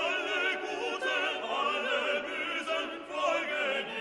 Alle guten, alle Müsen folgen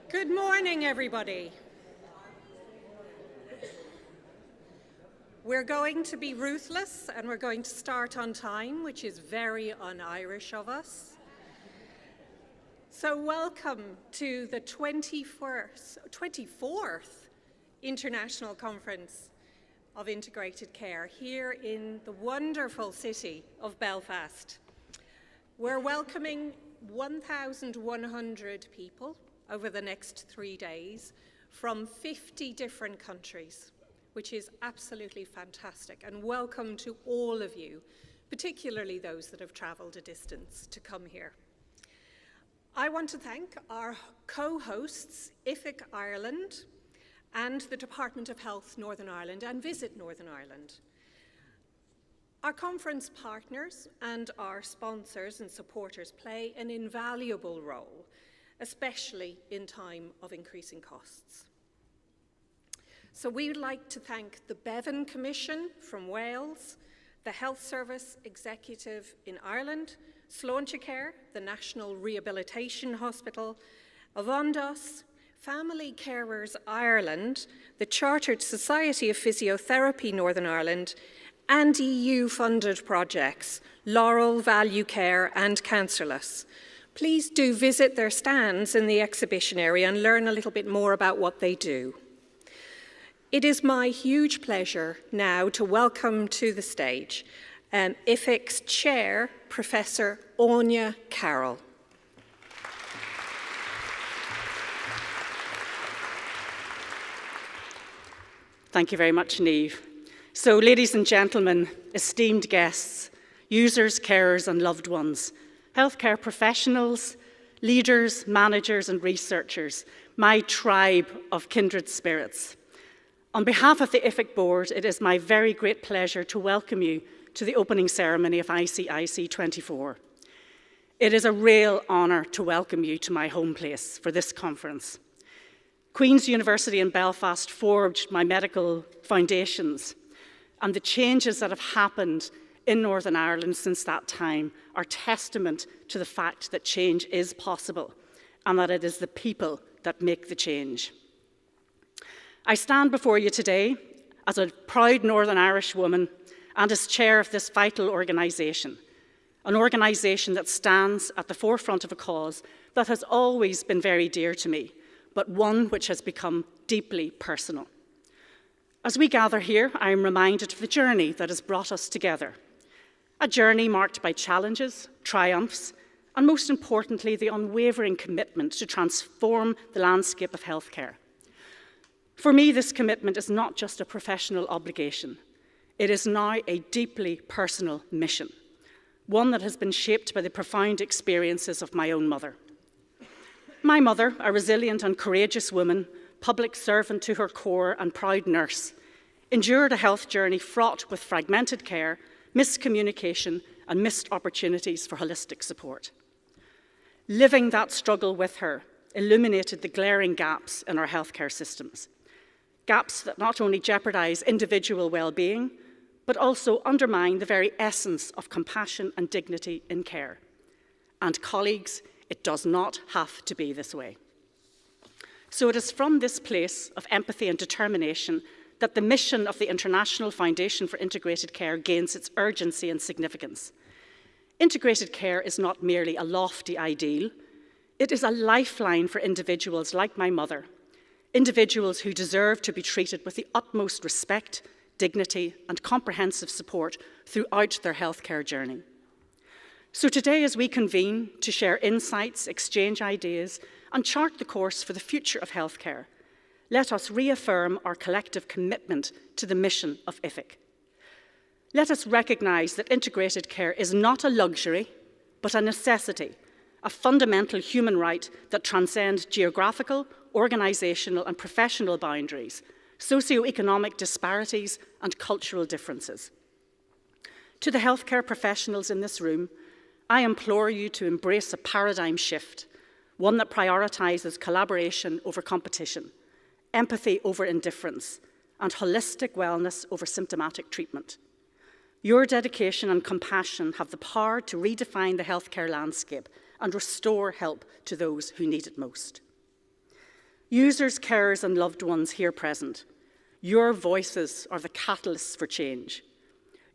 Good morning, everybody. We're going to be ruthless and we're going to start on time, which is very un-Irish of us. So welcome to the 24th International Conference of Integrated Care here in the wonderful city of Belfast. We're welcoming 1,100 people over the next 3 days from 50 different countries, which is absolutely fantastic. And welcome to all of you, particularly those that have travelled a distance to come here. I want to thank our co-hosts, IFIC Ireland and the Department of Health Northern Ireland and Visit Northern Ireland. Our conference partners and our sponsors and supporters play an invaluable role, especially in time of increasing costs. So we would like to thank the Bevan Commission from Wales, the Health Service Executive in Ireland, Slaintecare, the National Rehabilitation Hospital, Avondos, Family Carers Ireland, the Chartered Society of Physiotherapy Northern Ireland, and EU-funded projects, Laurel, Value Care and Cancerless. Please do visit their stands in the exhibition area and learn a little bit more about what they do. It is my huge pleasure now to welcome to the stage IFIC's Chair, Professor Anya Carroll. Thank you very much, Niamh. So, ladies and gentlemen, esteemed guests, users, carers and loved ones, healthcare professionals, leaders, managers and researchers, my tribe of kindred spirits. On behalf of the IFIC board, it is my very great pleasure to welcome you to the opening ceremony of ICIC 24. It is a real honour to welcome you to my home place for this conference. Queen's University in Belfast forged my medical foundations, and the changes that have happened in Northern Ireland since that time are testament to the fact that change is possible and that it is the people that make the change. I stand before you today as a proud Northern Irish woman and as chair of this vital organisation, an organisation that stands at the forefront of a cause that has always been very dear to me, but one which has become deeply personal. As we gather here, I am reminded of the journey that has brought us together. A journey marked by challenges, triumphs, and most importantly, the unwavering commitment to transform the landscape of healthcare. For me, this commitment is not just a professional obligation. It is now a deeply personal mission, one that has been shaped by the profound experiences of my own mother. My mother, a resilient and courageous woman, public servant to her core and proud nurse, endured a health journey fraught with fragmented care, miscommunication, and missed opportunities for holistic support. Living that struggle with her illuminated the glaring gaps in our healthcare systems, gaps that not only jeopardise individual well-being, but also undermine the very essence of compassion and dignity in care. And colleagues, it does not have to be this way. So it is from this place of empathy and determination that the mission of the International Foundation for Integrated Care gains its urgency and significance. Integrated care is not merely a lofty ideal, it is a lifeline for individuals like my mother, individuals who deserve to be treated with the utmost respect, dignity, and comprehensive support throughout their healthcare journey. So today, as we convene to share insights, exchange ideas, and chart the course for the future of healthcare, let us reaffirm our collective commitment to the mission of IFIC. Let us recognise that integrated care is not a luxury, but a necessity, a fundamental human right that transcends geographical, organisational and professional boundaries, socio-economic disparities and cultural differences. To the healthcare professionals in this room, I implore you to embrace a paradigm shift, one that prioritises collaboration over competition, empathy over indifference, and holistic wellness over symptomatic treatment. Your dedication and compassion have the power to redefine the healthcare landscape and restore help to those who need it most. Users, carers, and loved ones here present, your voices are the catalysts for change.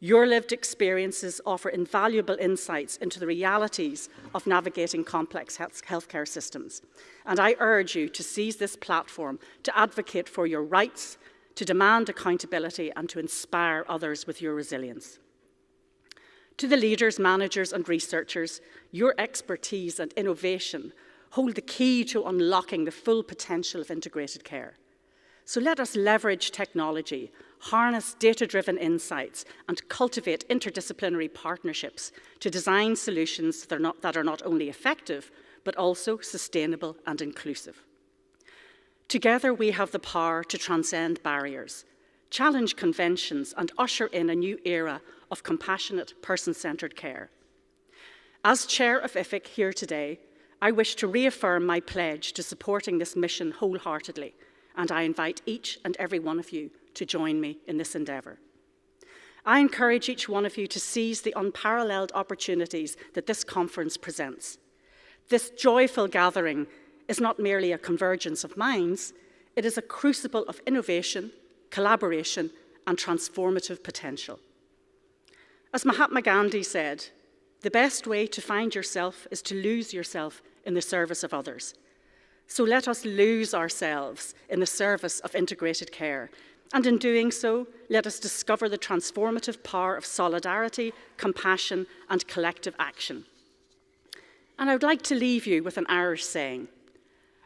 Your lived experiences offer invaluable insights into the realities of navigating complex healthcare systems. And I urge you to seize this platform to advocate for your rights, to demand accountability, and to inspire others with your resilience. To the leaders, managers, and researchers, your expertise and innovation hold the key to unlocking the full potential of integrated care. So let us leverage technology, harness data-driven insights, and cultivate interdisciplinary partnerships to design solutions that are not only effective, but also sustainable and inclusive. Together, we have the power to transcend barriers, challenge conventions, and usher in a new era of compassionate, person-centred care. As chair of IFIC here today, I wish to reaffirm my pledge to supporting this mission wholeheartedly, and I invite each and every one of you to join me in this endeavour. I encourage each one of you to seize the unparalleled opportunities that this conference presents. This joyful gathering is not merely a convergence of minds, it is a crucible of innovation, collaboration, and transformative potential. As Mahatma Gandhi said, the best way to find yourself is to lose yourself in the service of others. So let us lose ourselves in the service of integrated care. And in doing so, let us discover the transformative power of solidarity, compassion, and collective action. And I would like to leave you with an Irish saying,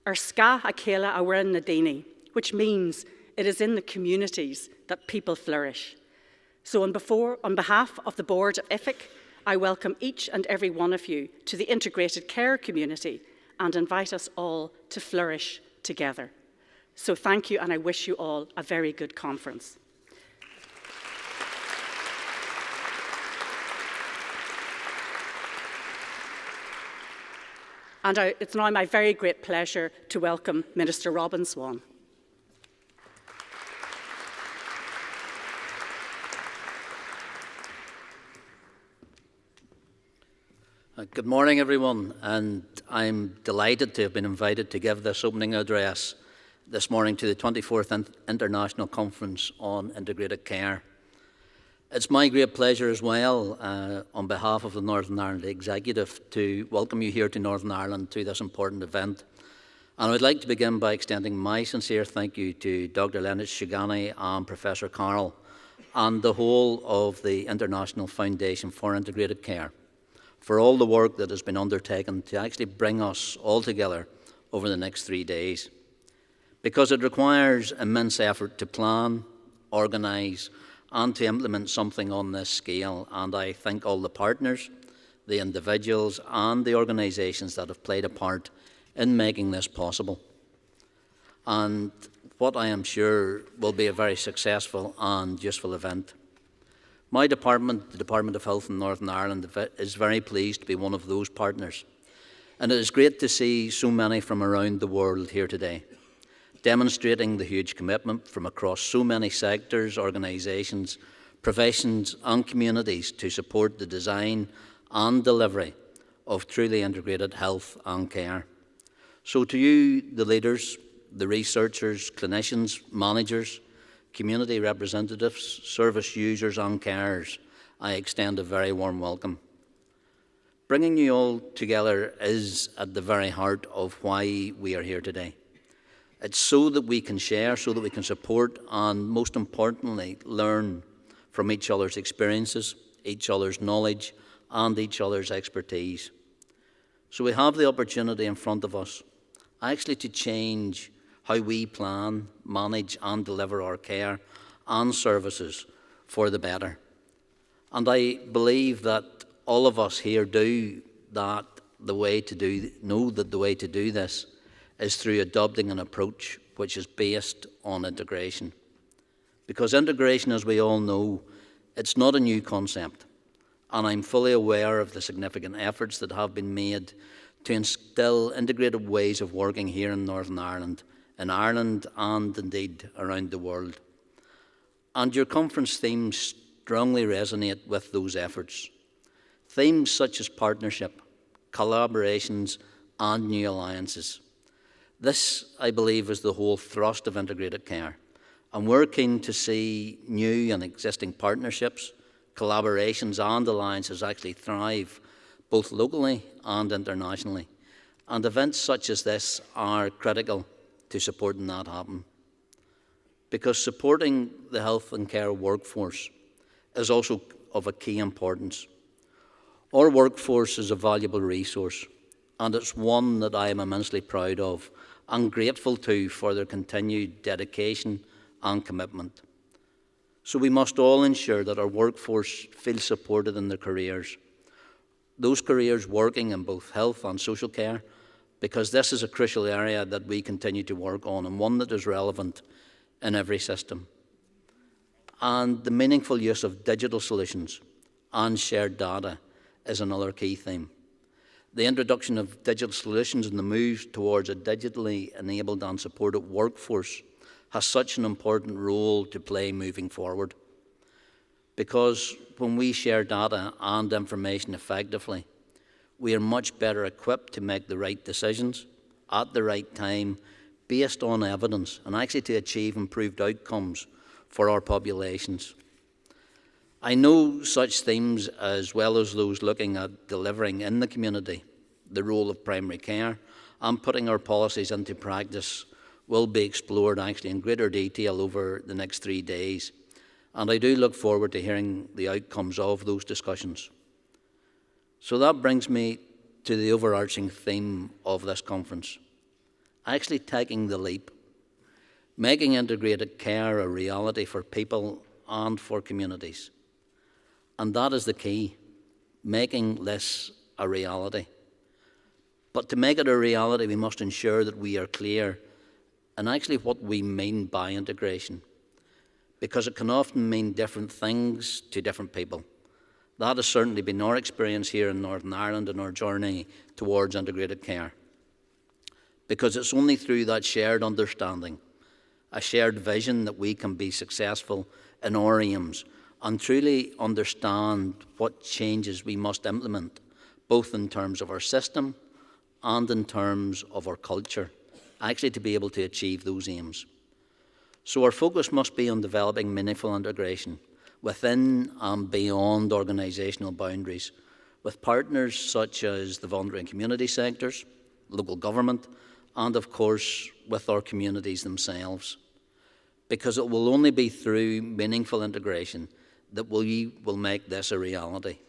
Ar ska acela awen nadini, which means it is in the communities that people flourish. So on behalf of the board of IFIC, I welcome each and every one of you to the integrated care community and invite us all to flourish together. So thank you, and I wish you all a very good conference. And it's now my very great pleasure to welcome Minister Robin Swan. Good morning, everyone, and I'm delighted to have been invited to give this opening address this morning to the 24th International Conference on Integrated Care. It's my great pleasure as well, on behalf of the Northern Ireland Executive, to welcome you here to Northern Ireland to this important event. And I would like to begin by extending my sincere thank you to Dr. Leonard Shigani and Professor Carroll and the whole of the International Foundation for Integrated Care for all the work that has been undertaken to actually bring us all together over the next 3 days. Because it requires immense effort to plan, organise, and to implement something on this scale. And I thank all the partners, the individuals, and the organisations that have played a part in making this possible. And what I am sure will be a very successful and useful event. My department, the Department of Health in Northern Ireland, is very pleased to be one of those partners. And it is great to see so many from around the world here today, demonstrating the huge commitment from across so many sectors, organisations, professions and communities to support the design and delivery of truly integrated health and care. So to you, the leaders, the researchers, clinicians, managers, community representatives, service users and carers, I extend a very warm welcome. Bringing you all together is at the very heart of why we are here today. It's so that we can share, so that we can support, and most importantly, learn from each other's experiences, each other's knowledge, and each other's expertise. So we have the opportunity in front of us actually to change how we plan, manage, and deliver our care and services for the better. And I believe that all of us here know that the way to do this is through adopting an approach which is based on integration. Because integration, as we all know, it's not a new concept. And I'm fully aware of the significant efforts that have been made to instill integrated ways of working here in Northern Ireland, and indeed around the world. And your conference themes strongly resonate with those efforts. Themes such as partnership, collaborations, and new alliances. This, I believe, is the whole thrust of integrated care. And we're keen to see new and existing partnerships, collaborations and alliances actually thrive, both locally and internationally. And events such as this are critical to supporting that happen. Because supporting the health and care workforce is also of a key importance. Our workforce is a valuable resource, and it's one that I am immensely proud of and grateful to for their continued dedication and commitment. So we must all ensure that our workforce feels supported in their careers, those careers working in both health and social care, because this is a crucial area that we continue to work on and one that is relevant in every system. And the meaningful use of digital solutions and shared data is another key theme. The introduction of digital solutions and the move towards a digitally enabled and supported workforce has such an important role to play moving forward. Because when we share data and information effectively, we are much better equipped to make the right decisions at the right time based on evidence and actually to achieve improved outcomes for our populations. I know such themes, as well as those looking at delivering in the community, the role of primary care, and putting our policies into practice, will be explored actually in greater detail over the next 3 days. And I do look forward to hearing the outcomes of those discussions. So that brings me to the overarching theme of this conference, actually taking the leap, making integrated care a reality for people and for communities. And that is the key, making this a reality. But to make it a reality, we must ensure that we are clear in actually what we mean by integration, because it can often mean different things to different people. That has certainly been our experience here in Northern Ireland in our journey towards integrated care. Because it's only through that shared understanding, a shared vision, that we can be successful in our aims and truly understand what changes we must implement, both in terms of our system and in terms of our culture, actually to be able to achieve those aims. So our focus must be on developing meaningful integration within and beyond organisational boundaries, with partners such as the voluntary and community sectors, local government, and of course with our communities themselves. Because it will only be through meaningful integration that we will make this a reality.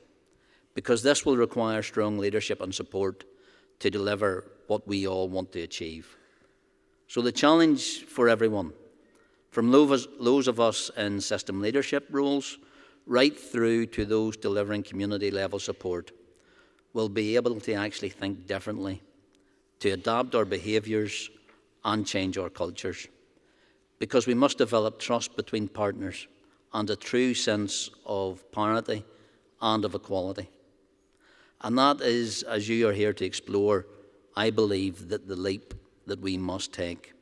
Because this will require strong leadership and support to deliver what we all want to achieve. So the challenge for everyone, from those of us in system leadership roles right through to those delivering community level support, will be able to actually think differently, to adapt our behaviours and change our cultures. Because we must develop trust between partners and a true sense of parity and of equality. And that is, as you are here to explore, I believe that the leap that we must take.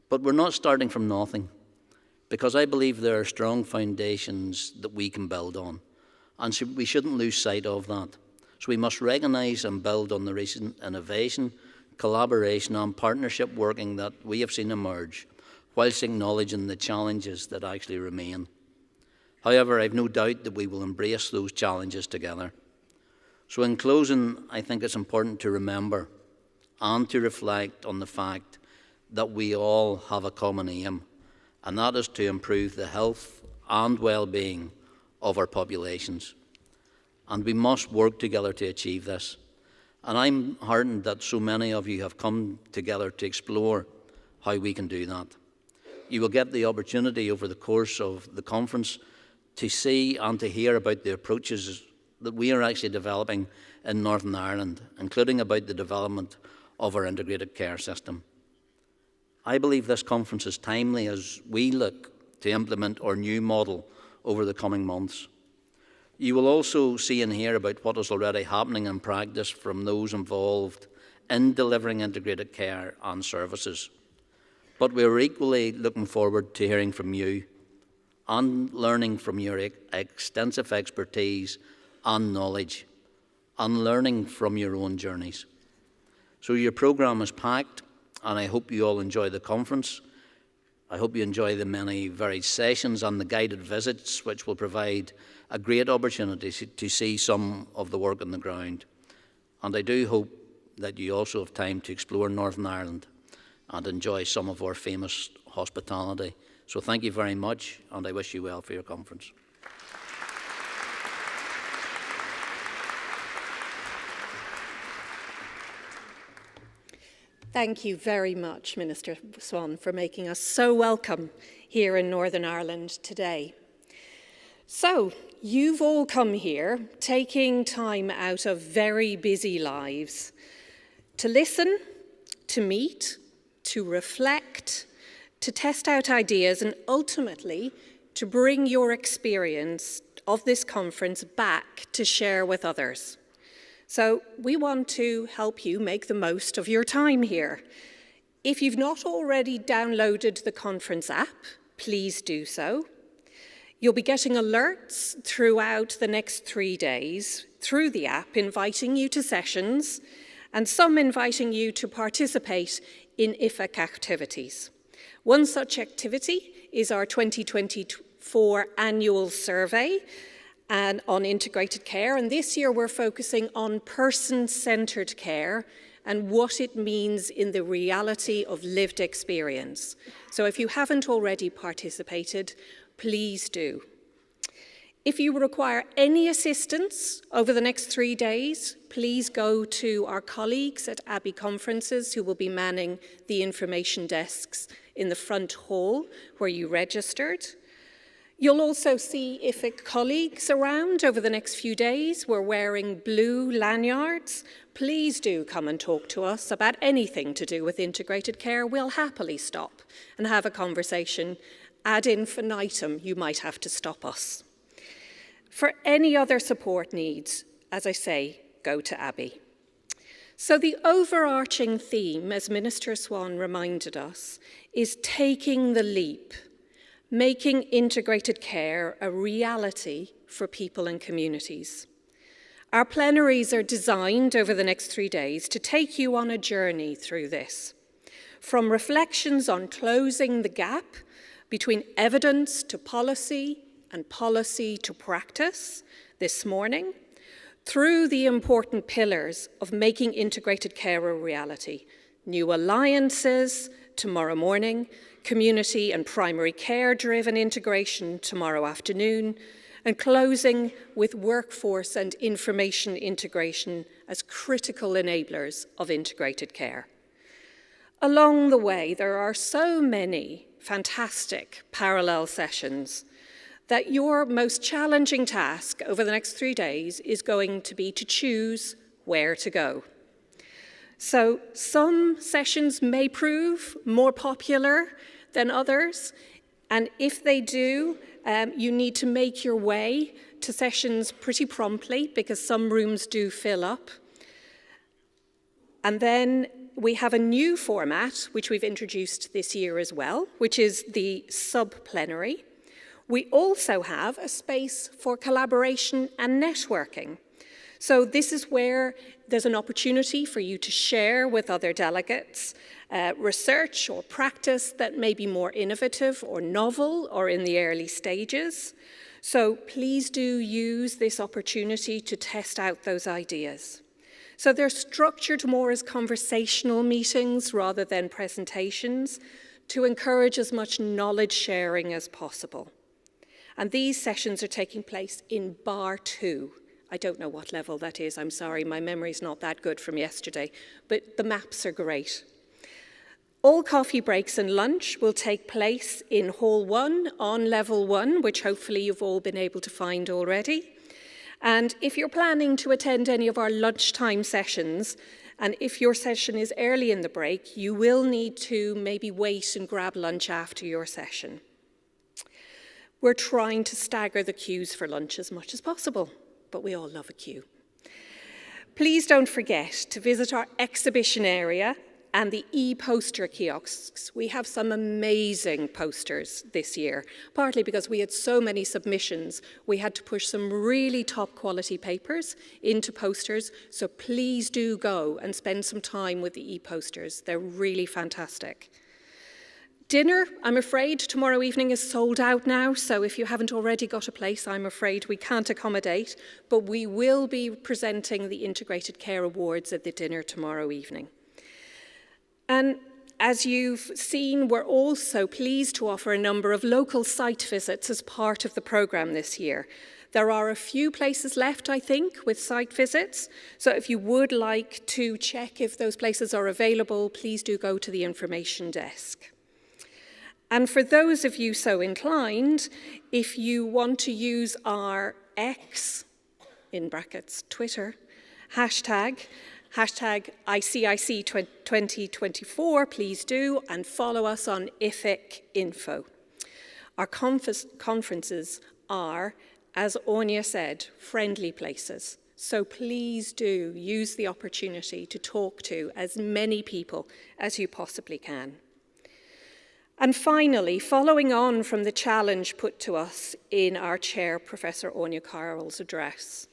But we're not starting from nothing, because I believe there are strong foundations that we can build on, and so we shouldn't lose sight of that. So we must recognise and build on the recent innovation, collaboration and partnership working that we have seen emerge, whilst acknowledging the challenges that actually remain. However, I have no doubt that we will embrace those challenges together. So in closing, I think it's important to remember and to reflect on the fact that we all have a common aim, and that is to improve the health and well-being of our populations. And we must work together to achieve this. And I'm heartened that so many of you have come together to explore how we can do that. You will get the opportunity over the course of the conference to see and to hear about the approaches that we are actually developing in Northern Ireland, including about the development of our integrated care system. I believe this conference is timely as we look to implement our new model over the coming months. You will also see and hear about what is already happening in practice from those involved in delivering integrated care and services. But we are equally looking forward to hearing from you and learning from your extensive expertise and knowledge, and learning from your own journeys. So your programme is packed, and I hope you all enjoy the conference. I hope you enjoy the many varied sessions and the guided visits, which will provide a great opportunity to see some of the work on the ground. And I do hope that you also have time to explore Northern Ireland and enjoy some of our famous hospitality. So thank you very much, and I wish you well for your conference. Thank you very much, Minister Swan, for making us so welcome here in Northern Ireland today. So, you've all come here taking time out of very busy lives to listen, to meet, to reflect, to test out ideas, and ultimately to bring your experience of this conference back to share with others. So we want to help you make the most of your time here. If you've not already downloaded the conference app, please do so. You'll be getting alerts throughout the next 3 days through the app, inviting you to sessions, and some inviting you to participate in IFIC activities. One such activity is our 2024 for annual survey and on integrated care. And this year we're focusing on person-centred care and what it means in the reality of lived experience. So if you haven't already participated, please do. If you require any assistance over the next 3 days, please go to our colleagues at Abbey Conferences who will be manning the information desks in the front hall where you registered. You'll also see IFIC colleagues around over the next few days. We're wearing blue lanyards. Please do come and talk to us about anything to do with integrated care. We'll happily stop and have a conversation. Ad infinitum, you might have to stop us. For any other support needs, as I say, go to Abbey. So the overarching theme, as Minister Swan reminded us, is taking the leap, making integrated care a reality for people and communities. Our plenaries are designed over the next 3 days to take you on a journey through this, from reflections on closing the gap between evidence to policy and policy to practice this morning, through the important pillars of making integrated care a reality, new alliances tomorrow morning, community and primary care-driven integration tomorrow afternoon, and closing with workforce and information integration as critical enablers of integrated care. Along the way, there are so many fantastic parallel sessions that your most challenging task over the next 3 days is going to be to choose where to go. So some sessions may prove more popular than others, and if they do, you need to make your way to sessions pretty promptly because some rooms do fill up. And then we have a new format, which we've introduced this year as well, which is the sub-plenary. We also have a space for collaboration and networking. So this is where there's an opportunity for you to share with other delegates research or practice that may be more innovative or novel or in the early stages. So please do use this opportunity to test out those ideas. So they're structured more as conversational meetings rather than presentations to encourage as much knowledge sharing as possible. And these sessions are taking place in Bar 2. I don't know what level that is, I'm sorry, my memory's not that good from yesterday, but the maps are great. All coffee breaks and lunch will take place in Hall 1 on Level 1, which hopefully you've all been able to find already. And if you're planning to attend any of our lunchtime sessions, and if your session is early in the break, you will need to maybe wait and grab lunch after your session. We're trying to stagger the queues for lunch as much as possible, but we all love a queue. Please don't forget to visit our exhibition area and the e-poster kiosks. We have some amazing posters this year, partly because we had so many submissions. We had to push some really top quality papers into posters, so please do go and spend some time with the e-posters. They're really fantastic. Dinner, I'm afraid, tomorrow evening is sold out now, so if you haven't already got a place, I'm afraid we can't accommodate, but we will be presenting the Integrated Care Awards at the dinner tomorrow evening. And as you've seen, we're also pleased to offer a number of local site visits as part of the programme this year. There are a few places left, I think, with site visits, so if you would like to check if those places are available, please do go to the information desk. And for those of you so inclined, if you want to use our X, in brackets, Twitter, hashtag ICIC 2024, please do, and follow us on IFIC Info. Our conferences are, as Anya said, friendly places. So please do use the opportunity to talk to as many people as you possibly can. And finally, following on from the challenge put to us in our chair, Professor Anya Carroll's address,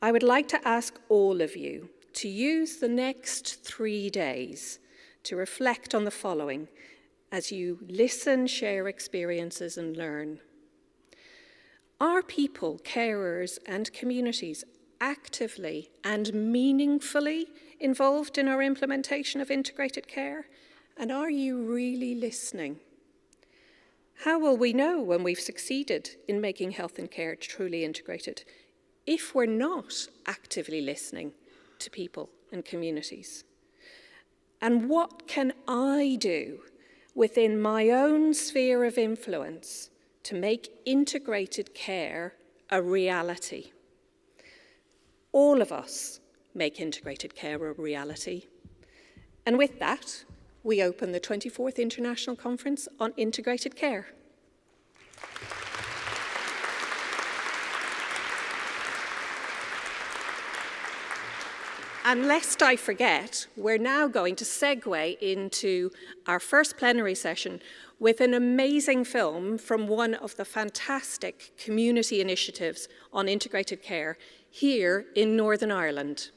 I would like to ask all of you to use the next 3 days to reflect on the following as you listen, share experiences, and learn. people, carers and communities actively and meaningfully involved in our implementation of integrated care? And are you really listening? How will we know when we've succeeded in making health and care truly integrated if we're not actively listening to people and communities? And what can I do within my own sphere of influence to make integrated care a reality? All of us make integrated care a reality. And with that, we open the 24th International Conference on Integrated Care. And lest I forget, we're now going to segue into our first plenary session with an amazing film from one of the fantastic community initiatives on integrated care here in Northern Ireland.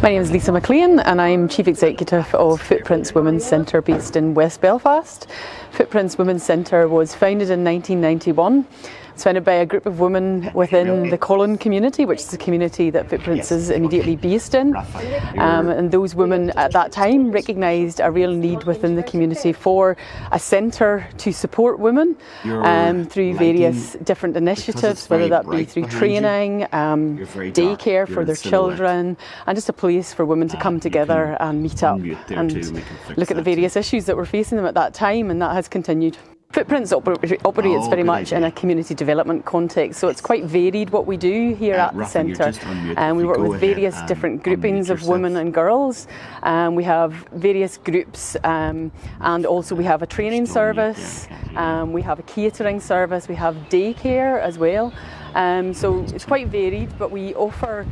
My name is Lisa McLean and I'm Chief Executive of Footprints Women's Centre based in West Belfast. Footprints Women's Centre was founded in 1991. It's founded by a group of women within the Colin community, which is a community that Footprints is immediately based in. And those women at that time recognised a real need within the community for a centre to support women through various different initiatives, whether that be through training, daycare for their children, and just a place for women to come together and meet up and look at the various issues that were facing them at that time, and that has continued. Footprints operates very much in a community development context, so it's quite varied what we do here at the centre. We work with various different groupings of women and girls. We have various groups, and also we have a training service, we have a catering service, we have daycare as well. So it's quite varied, but we offer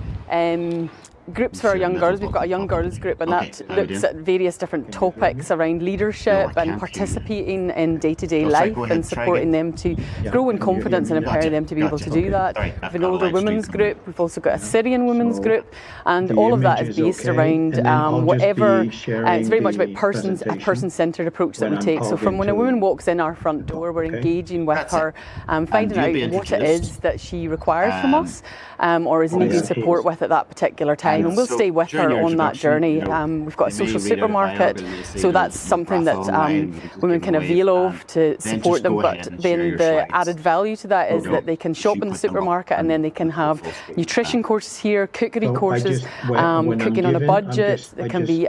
groups for our young girls. We've got a young girls group, and that looks at various different topics around leadership and participating in day-to-day life and supporting them to grow in confidence and empower them to be able to do that. We have an older women's group. We've also got a Syrian women's group, and all of that is based around whatever. It's very much about a person-centred approach that we take. So from when a woman walks in our front door, we're engaging with her, finding out what it is that she requires from us, or is needing support with at that particular time. And we'll stay with her on that journey. We've got a social supermarket, so that's something that women can avail of to support them. But then the added value to that is that they can shop in the supermarket, and then they can have nutrition courses here, cookery courses, cooking on a budget. There can be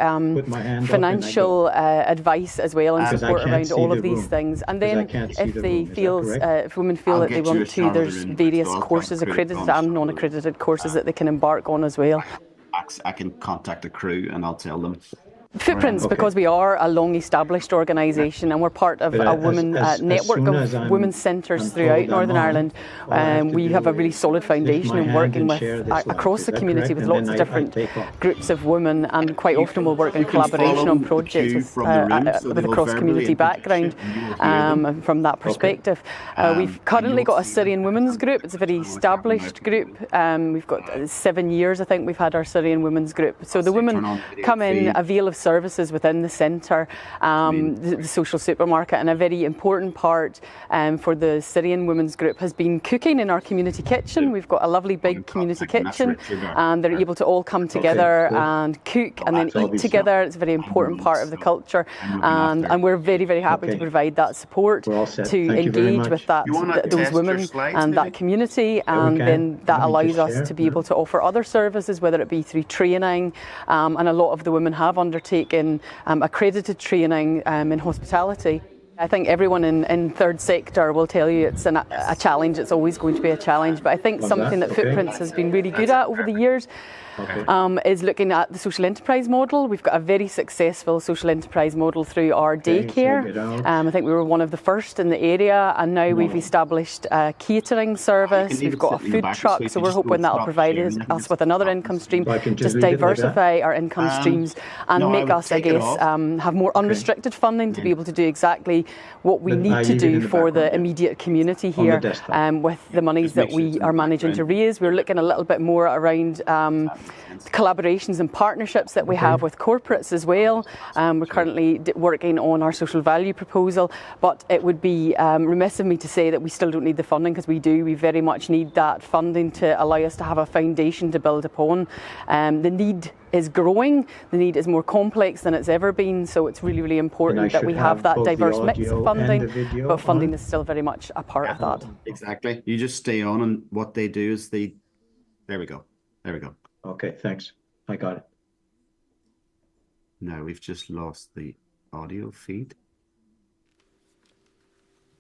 financial advice as well and support around all of these things. And then if women feel that they want to, there's various courses, accredited and non-accredited courses that they can embark on as well. I can contact the crew and I'll tell them. Footprints, because we are a long-established organisation and we're part of a women network of women's centres throughout Northern Ireland, we have a really solid foundation in working with across the community with lots of different groups of women, and quite often we'll work in collaboration on projects with a cross-community background from that perspective. We've currently got a Syrian women's group. It's a very established group. We've got 7 years, I think, we've had our Syrian women's group. So the women come in, avail of services within the centre, the social supermarket, and a very important part for the Syrian women's group has been cooking in our community kitchen. We've got a lovely big community kitchen, and they're able to all come together and cook and then eat together. It's a very important part of the culture, and we're very, very happy to provide that support to engage with those women and that community, and then that allows us to be able to offer other services, whether it be through training, and a lot of the women have undertaken accredited training in hospitality. I think everyone in third sector will tell you it's a challenge. It's always going to be a challenge, but I think something that Footprints has been really good at over the years is looking at the social enterprise model. We've got a very successful social enterprise model through our daycare. I think we were one of the first in the area, and now we've established a catering service. We've got a food truck, so we're hoping that'll provide us with another income stream, just diversify our income streams and make us, I guess, have more unrestricted funding to be able to do exactly what we need to do for the immediate community here with the monies that we are managing to raise. We're looking a little bit more around collaborations and partnerships that we have with corporates as well. We're currently working on our social value proposal, but it would be remiss of me to say that we still don't need the funding, because we do. We very much need that funding to allow us to have a foundation to build upon. The need is growing. The need is more complex than it's ever been, so it's really, really important that we have that diverse mix of funding, but funding is still very much a part of that. Exactly. You just stay on, and what they do is there we go. There we go. Okay, thanks. I got it. Now we've just lost the audio feed.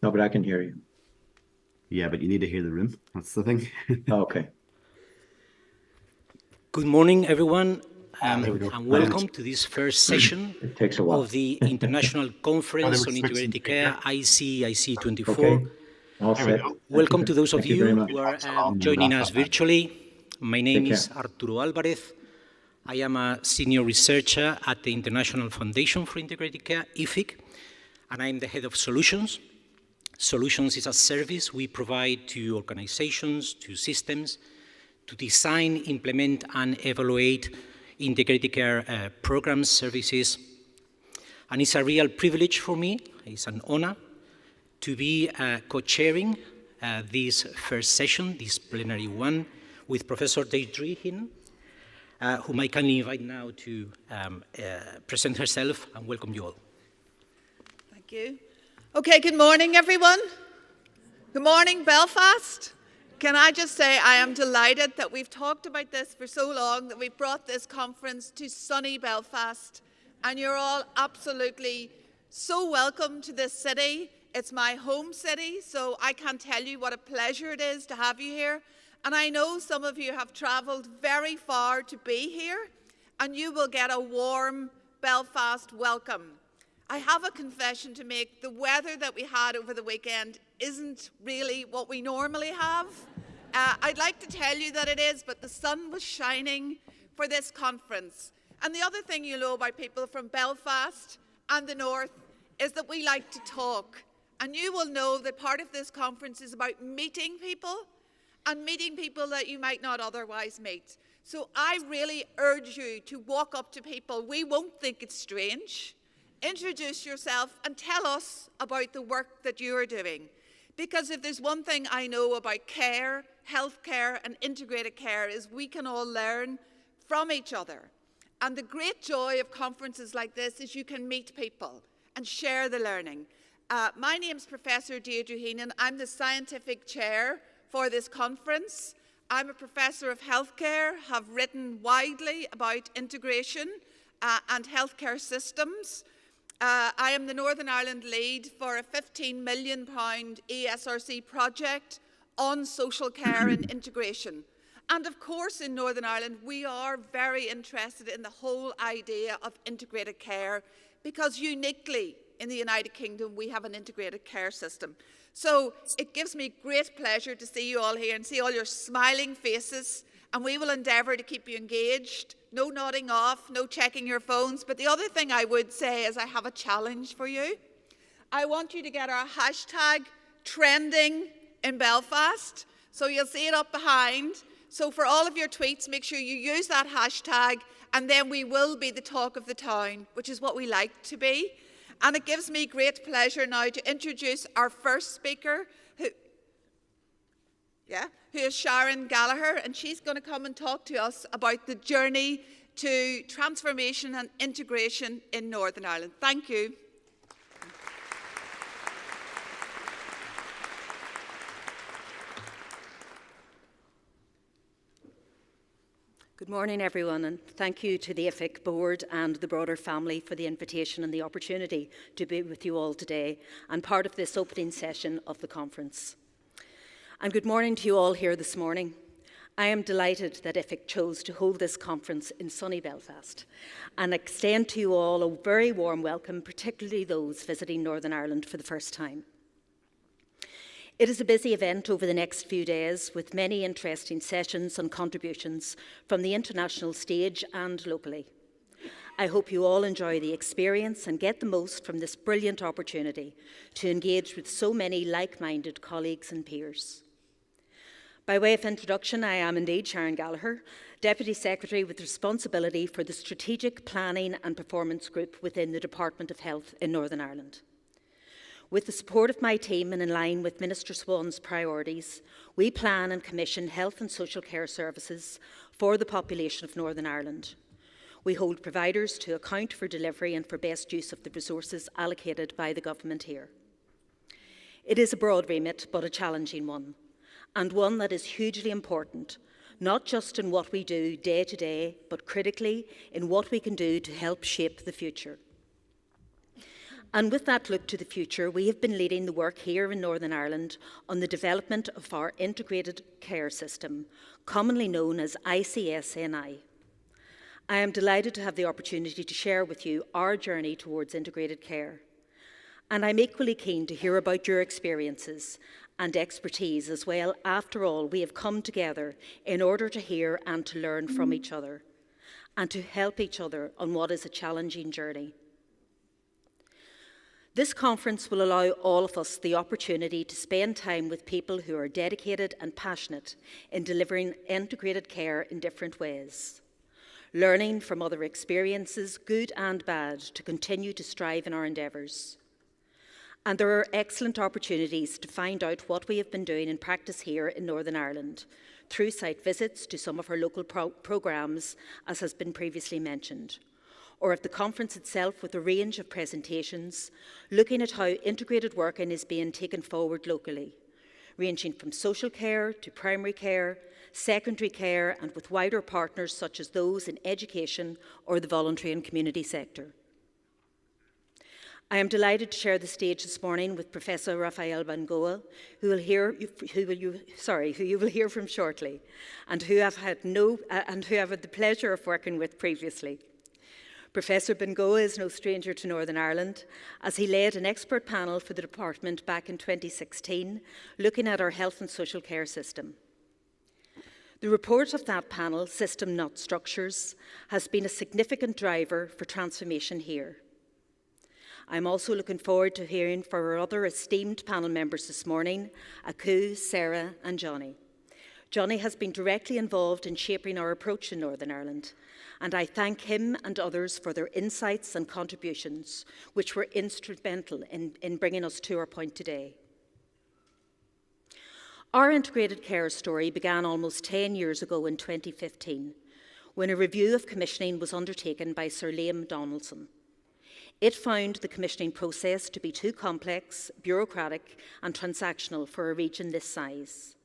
No, but I can hear you. Yeah, but you need to hear the room. That's the thing. Okay. Good morning, everyone, and welcome to this first session of the International Conference on Integrated Care, IJIC 24. Okay. All set. Welcome to those of Thank you you very much. who are joining us virtually. My name is Arturo Alvarez. I am a senior researcher at the International Foundation for Integrated Care, IFIC, and I'm the head of Solutions. Solutions is a service we provide to organizations, to systems, to design, implement, and evaluate integrated care programs, services. And it's a real privilege for me, it's an honor, to be co-chairing this first session, this plenary one, with Professor Deidre Hinn, whom I kindly invite now to present herself and welcome you all. Thank you. Okay, good morning, everyone. Good morning, Belfast. Can I just say I am delighted that we've talked about this for so long, that we've brought this conference to sunny Belfast, and you're all absolutely so welcome to this city. It's my home city, so I can't tell you what a pleasure it is to have you here. And I know some of you have travelled very far to be here, and you will get a warm Belfast welcome. I have a confession to make. The weather that we had over the weekend isn't really what we normally have. I'd like to tell you that it is, but the sun was shining for this conference. And the other thing you know about people from Belfast and the north is that we like to talk. And you will know that part of this conference is about meeting people, and meeting people that you might not otherwise meet. So I really urge you to walk up to people. We won't think it's strange. Introduce yourself and tell us about the work that you are doing. Because if there's one thing I know about care, healthcare, and integrated care, is we can all learn from each other. And the great joy of conferences like this is you can meet people and share the learning. My name's Professor Deidre Hinn. I'm the scientific chair for this conference. I'm a professor of healthcare, have written widely about integration and healthcare systems. I am the Northern Ireland lead for a £15 million ESRC project on social care and integration. And of course, in Northern Ireland, we are very interested in the whole idea of integrated care, because uniquely in the United Kingdom, we have an integrated care system. So it gives me great pleasure to see you all here and see all your smiling faces, and we will endeavour to keep you engaged. No nodding off, no checking your phones. But the other thing I would say is I have a challenge for you. I want you to get our hashtag trending in Belfast. So you'll see it up behind. So for all of your tweets, make sure you use that hashtag, and then we will be the talk of the town, which is what we like to be. And it gives me great pleasure now to introduce our first speaker, who is Sharon Gallagher, and she's going to come and talk to us about the journey to transformation and integration in Northern Ireland. Thank you. Good morning, everyone, and thank you to the IFIC board and the broader family for the invitation and the opportunity to be with you all today and part of this opening session of the conference. And good morning to you all here this morning. I am delighted that IFIC chose to hold this conference in sunny Belfast and extend to you all a very warm welcome, particularly those visiting Northern Ireland for the first time. It is a busy event over the next few days with many interesting sessions and contributions from the international stage and locally. I hope you all enjoy the experience and get the most from this brilliant opportunity to engage with so many like-minded colleagues and peers. By way of introduction, I am indeed Sharon Gallagher, Deputy Secretary with responsibility for the Strategic Planning and Performance Group within the Department of Health in Northern Ireland. With the support of my team and in line with Minister Swan's priorities, we plan and commission health and social care services for the population of Northern Ireland. We hold providers to account for delivery and for best use of the resources allocated by the government here. It is a broad remit, but a challenging one, and one that is hugely important, not just in what we do day to day, but critically in what we can do to help shape the future. And with that look to the future, we have been leading the work here in Northern Ireland on the development of our integrated care system, commonly known as ICSNI. I am delighted to have the opportunity to share with you our journey towards integrated care. And I'm equally keen to hear about your experiences and expertise as well. After all, we have come together in order to hear and to learn from each other and to help each other on what is a challenging journey. This conference will allow all of us the opportunity to spend time with people who are dedicated and passionate in delivering integrated care in different ways, learning from other experiences, good and bad, to continue to strive in our endeavours. And there are excellent opportunities to find out what we have been doing in practice here in Northern Ireland, through site visits to some of our local programmes, as has been previously mentioned, or of the conference itself with a range of presentations looking at how integrated working is being taken forward locally, ranging from social care to primary care, secondary care, and with wider partners such as those in education or the voluntary and community sector. I am delighted to share the stage this morning with Professor Rafael Bengoa, who you will hear from shortly, and who I've had the pleasure of working with previously. Professor Bengoa is no stranger to Northern Ireland, as he led an expert panel for the department back in 2016, looking at our health and social care system. The report of that panel, System Not Structures, has been a significant driver for transformation here. I'm also looking forward to hearing from our other esteemed panel members this morning, Aku, Sarah and Johnny. Johnny has been directly involved in shaping our approach in Northern Ireland, and I thank him and others for their insights and contributions, which were instrumental in bringing us to our point today. Our integrated care story began almost 10 years ago in 2015, when a review of commissioning was undertaken by Sir Liam Donaldson. It found the commissioning process to be too complex, bureaucratic and transactional for a region this size.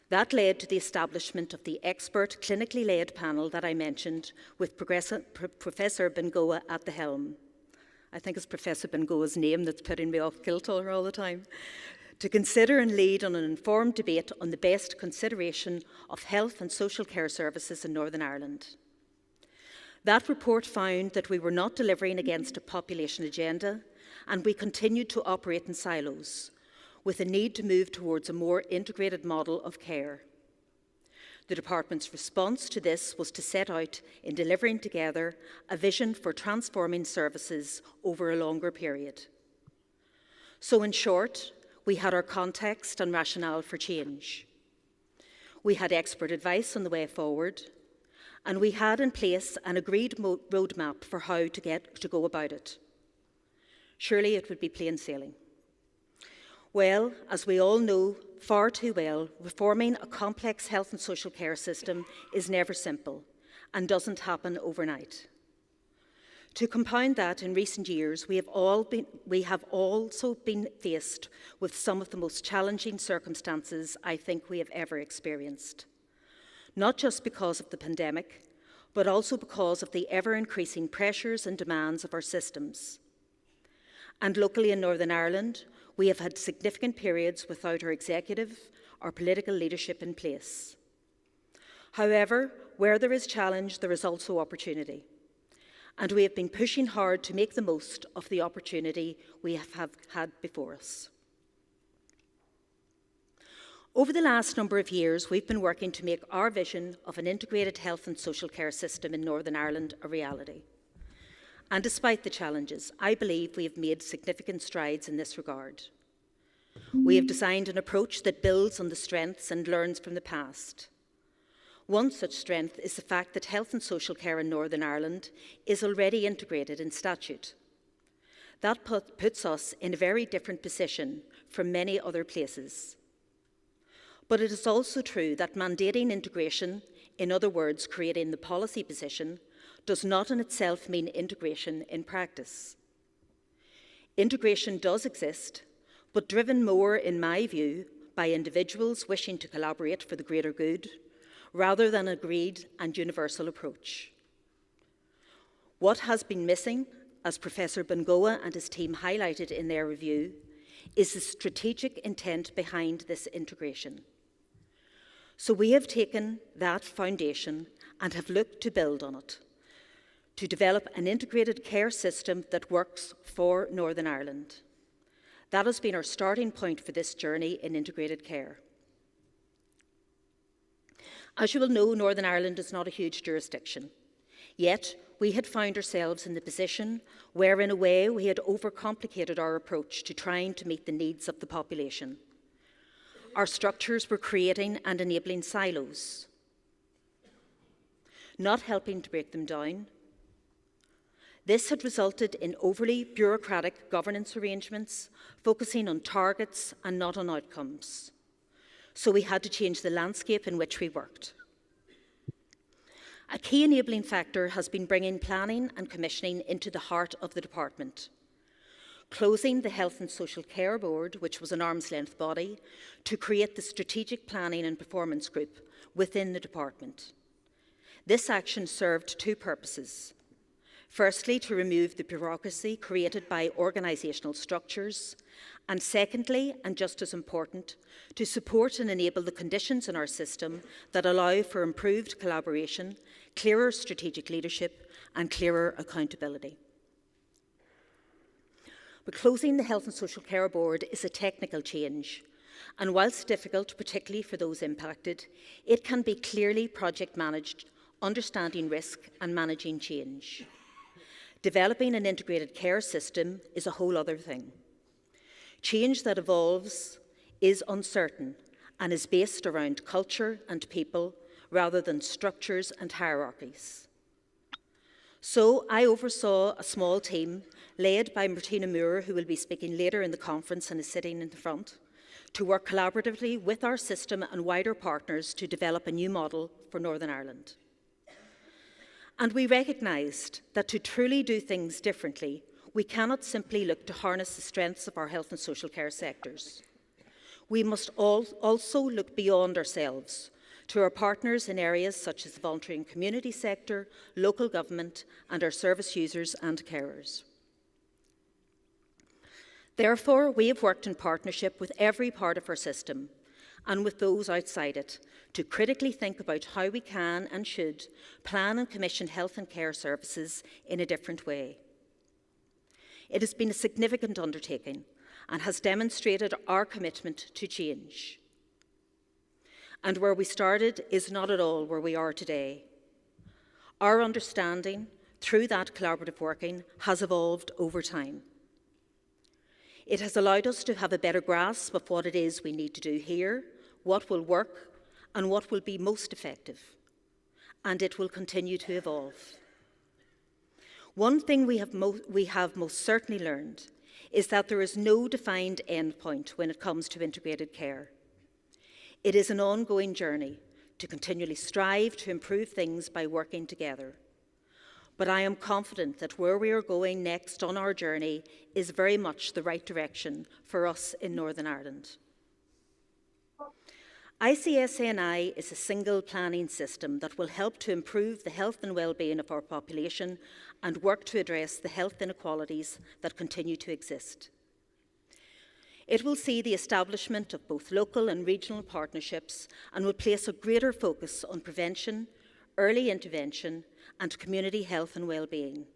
That led to the establishment of the expert, clinically led panel that I mentioned, with Professor Bengoa at the helm. I think it's Professor Bengoa's name that's putting me off kilter all the time. To consider and lead on an informed debate on the best consideration of health and social care services in Northern Ireland. That report found that we were not delivering against a population agenda, and we continued to operate in silos, with a need to move towards a more integrated model of care. The department's response to this was to set out, in delivering together, a vision for transforming services over a longer period. So in short, we had our context and rationale for change. We had expert advice on the way forward, and we had in place an agreed roadmap for how to go about it. Surely it would be plain sailing. Well, as we all know far too well, reforming a complex health and social care system is never simple and doesn't happen overnight. To compound that, in recent years, we have also been faced with some of the most challenging circumstances I think we have ever experienced. Not just because of the pandemic, but also because of the ever-increasing pressures and demands of our systems. And locally in Northern Ireland, we have had significant periods without our executive or political leadership in place. However, where there is challenge, there is also opportunity. And we have been pushing hard to make the most of the opportunity we have had before us. Over the last number of years, we've been working to make our vision of an integrated health and social care system in Northern Ireland a reality. And despite the challenges, I believe we have made significant strides in this regard. We have designed an approach that builds on the strengths and learns from the past. One such strength is the fact that health and social care in Northern Ireland is already integrated in statute. That puts us in a very different position from many other places. But it is also true that mandating integration, in other words, creating the policy position, does not in itself mean integration in practice. Integration does exist, but driven more, in my view, by individuals wishing to collaborate for the greater good, rather than an agreed and universal approach. What has been missing, as Professor Bengoa and his team highlighted in their review, is the strategic intent behind this integration. So we have taken that foundation and have looked to build on it, to develop an integrated care system that works for Northern Ireland. That has been our starting point for this journey in integrated care. As you will know, Northern Ireland is not a huge jurisdiction. Yet, we had found ourselves in the position where, in a way, we had overcomplicated our approach to trying to meet the needs of the population. Our structures were creating and enabling silos, not helping to break them down. This had resulted in overly bureaucratic governance arrangements, focusing on targets and not on outcomes. So we had to change the landscape in which we worked. A key enabling factor has been bringing planning and commissioning into the heart of the department, closing the Health and Social Care Board, which was an arm's-length body, to create the Strategic Planning and Performance Group within the department. This action served two purposes. Firstly, to remove the bureaucracy created by organisational structures, and secondly, and just as important, to support and enable the conditions in our system that allow for improved collaboration, clearer strategic leadership, and clearer accountability. But closing the Health and Social Care Board is a technical change, and whilst difficult, particularly for those impacted, it can be clearly project managed, understanding risk and managing change. Developing an integrated care system is a whole other thing. Change that evolves is uncertain and is based around culture and people rather than structures and hierarchies. So I oversaw a small team led by Martina Moore, who will be speaking later in the conference and is sitting in the front, to work collaboratively with our system and wider partners to develop a new model for Northern Ireland. And we recognised that to truly do things differently, we cannot simply look to harness the strengths of our health and social care sectors. We must also look beyond ourselves to our partners in areas such as the voluntary and community sector, local government, and our service users and carers. Therefore, we have worked in partnership with every part of our system and with those outside it to critically think about how we can and should plan and commission health and care services in a different way. It has been a significant undertaking and has demonstrated our commitment to change. And where we started is not at all where we are today. Our understanding through that collaborative working has evolved over time. It has allowed us to have a better grasp of what it is we need to do here, what will work, and what will be most effective. And it will continue to evolve. One thing we have most certainly learned is that there is no defined endpoint when it comes to integrated care. It is an ongoing journey to continually strive to improve things by working together. But I am confident that where we are going next on our journey is very much the right direction for us in Northern Ireland. ICSNI is a single planning system that will help to improve the health and well-being of our population and work to address the health inequalities that continue to exist. It will see the establishment of both local and regional partnerships and will place a greater focus on prevention, early intervention and community health and well-being.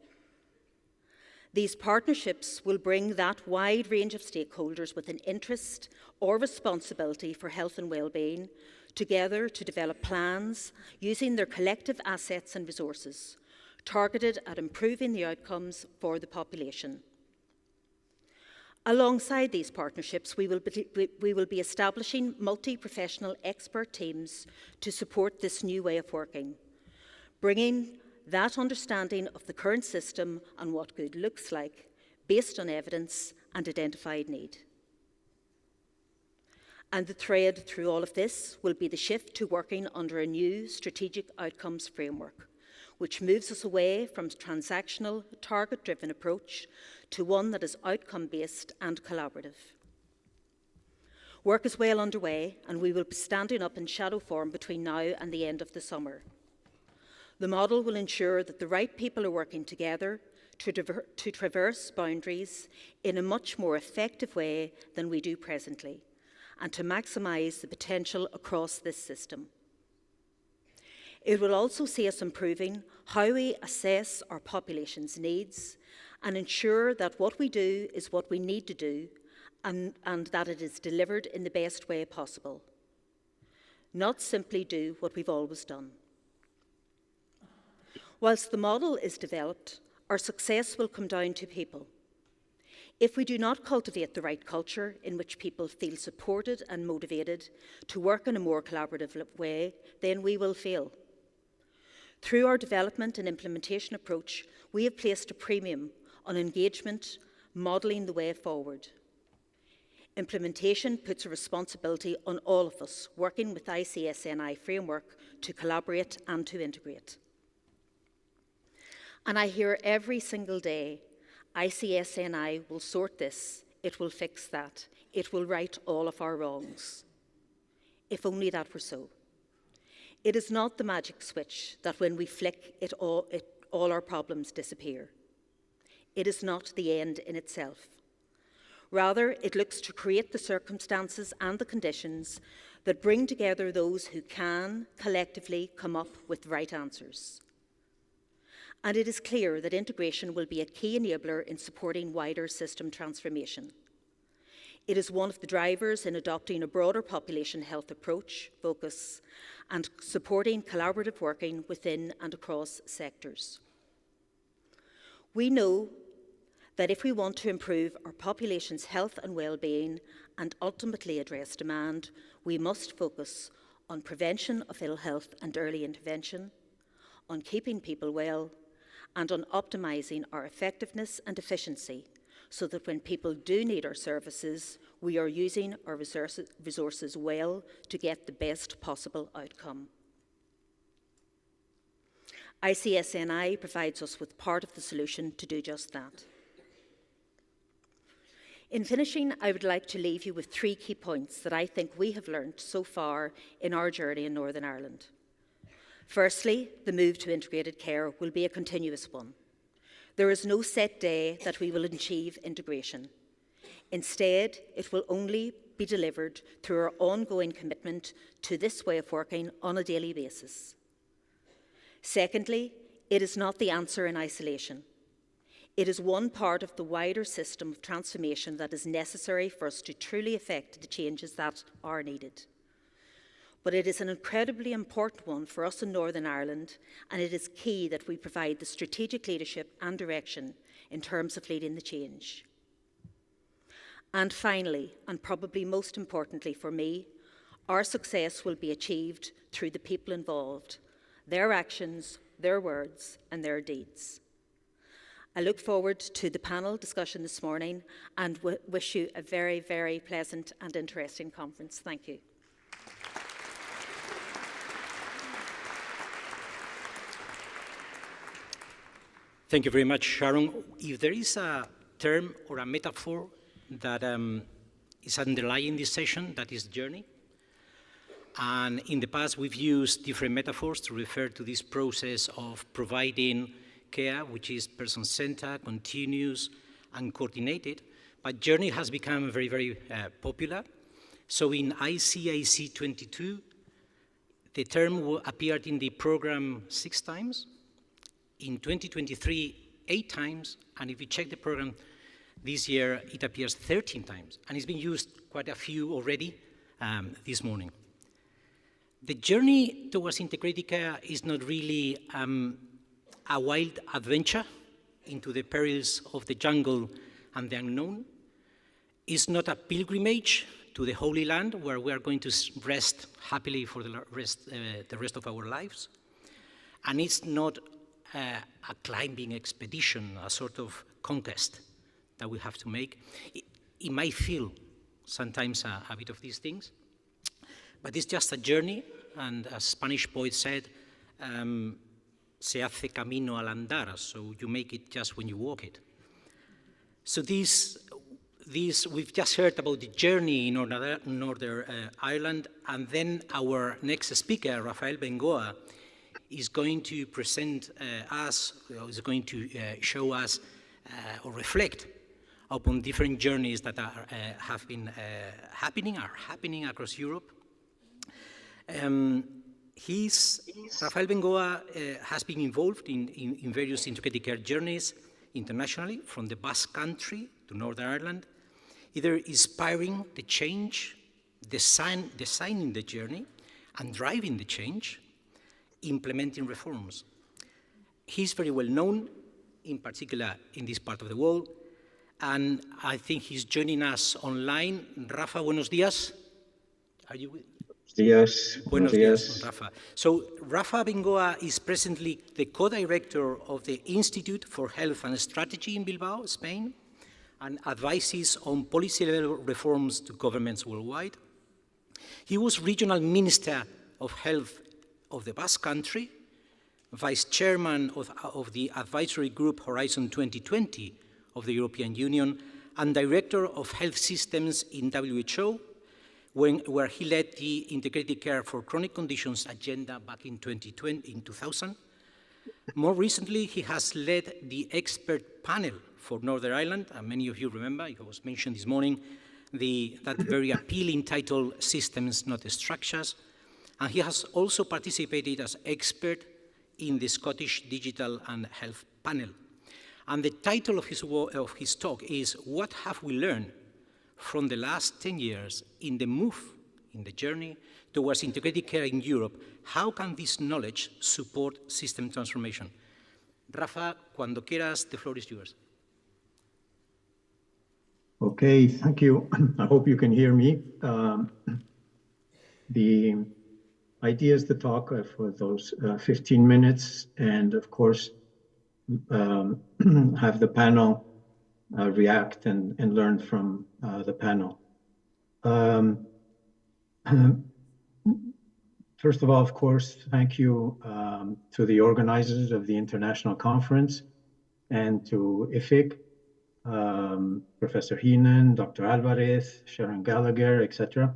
These partnerships will bring that wide range of stakeholders with an interest or responsibility for health and well-being together to develop plans using their collective assets and resources, targeted at improving the outcomes for the population. Alongside these partnerships, we will be establishing multi-professional expert teams to support this new way of working, bringing that understanding of the current system and what good looks like, based on evidence and identified need. And the thread through all of this will be the shift to working under a new strategic outcomes framework, which moves us away from transactional, target-driven approach to one that is outcome-based and collaborative. Work is well underway, and we will be standing up in shadow form between now and the end of the summer. The model will ensure that the right people are working together to traverse boundaries in a much more effective way than we do presently, and to maximise the potential across this system. It will also see us improving how we assess our population's needs and ensure that what we do is what we need to do and that it is delivered in the best way possible. Not simply do what we've always done. Whilst the model is developed, our success will come down to people. If we do not cultivate the right culture in which people feel supported and motivated to work in a more collaborative way, then we will fail. Through our development and implementation approach, we have placed a premium on engagement, modelling the way forward. Implementation puts a responsibility on all of us working with ICSNI framework to collaborate and to integrate. And I hear every single day, ICSNI will sort this, it will fix that, it will right all of our wrongs. If only that were so. It is not the magic switch that when we flick it all our problems disappear. It is not the end in itself. Rather, it looks to create the circumstances and the conditions that bring together those who can collectively come up with right answers. And it is clear that integration will be a key enabler in supporting wider system transformation. It is one of the drivers in adopting a broader population health approach, focus, and supporting collaborative working within and across sectors. We know that if we want to improve our population's health and well-being and ultimately address demand, we must focus on prevention of ill health and early intervention, on keeping people well, and on optimising our effectiveness and efficiency so that when people do need our services, we are using our resources well to get the best possible outcome. ICSNI provides us with part of the solution to do just that. In finishing, I would like to leave you with 3 key points that I think we have learned so far in our journey in Northern Ireland. Firstly, the move to integrated care will be a continuous one. There is no set day that we will achieve integration. Instead, it will only be delivered through our ongoing commitment to this way of working on a daily basis. Secondly, it is not the answer in isolation. It is one part of the wider system of transformation that is necessary for us to truly effect the changes that are needed. But it is an incredibly important one for us in Northern Ireland, and it is key that we provide the strategic leadership and direction in terms of leading the change. And finally, and probably most importantly for me, our success will be achieved through the people involved, their actions, their words, and their deeds. I look forward to the panel discussion this morning and wish you a very, very pleasant and interesting conference. Thank you. Thank you very much, Sharon. If there is a term or a metaphor that is underlying this session, that is journey. And in the past, we've used different metaphors to refer to this process of providing care, which is person-centered, continuous, and coordinated. but journey has become very, very popular. So in ICIC 22, the term appeared in the program 6 times. In 2023, 8 times. And if you check the program this year, it appears 13 times. And it's been used quite a few already this morning. The journey towards integrated care is not really a wild adventure into the perils of the jungle and the unknown. It's not a pilgrimage to the Holy Land where we are going to rest happily for the rest of our lives. And it's not a climbing expedition, a sort of conquest that we have to make. It might feel sometimes a bit of these things, but it's just a journey, and as Spanish poet said, se hace camino al andar, so you make it just when you walk it. So we've just heard about the journey in Northern Ireland, and then our next speaker, Rafael Bengoa, is going to present is going to show us or reflect upon different journeys that have been happening across Europe. Rafael Bengoa has been involved in various integrated care journeys internationally, from the Basque Country to Northern Ireland, either inspiring the change, designing the journey, and driving the change, implementing reforms. He's very well known, in particular in this part of the world, and I think he's joining us online. Rafa, buenos días. Are you with? Buenos días, Rafa. So Rafa Bengoa is presently the co-director of the Institute for Health and Strategy in Bilbao, Spain, and advises on policy-level reforms to governments worldwide. He was regional minister of health of the Basque Country, vice chairman of the advisory group Horizon 2020 of the European Union, and director of health systems in WHO, where he led the Integrated Care for Chronic Conditions agenda back in 2000. More recently, he has led the expert panel for Northern Ireland, and many of you remember, it was mentioned this morning, that very appealing title, Systems, Not Structures. And he has also participated as expert in the Scottish Digital and Health panel. And the title of his talk is, What Have We Learned from the last 10 years in the move, in the journey towards integrated care in Europe? How can this knowledge support system transformation? Rafa, cuando quieras, the floor is yours. Okay, thank you. I hope you can hear me. The idea is to talk for those 15 minutes, and of course, have the panel react and learn from the panel. First of all, of course, thank you to the organizers of the international conference and to IFIC, Professor Heenan, Dr. Alvarez, Sharon Gallagher, etc.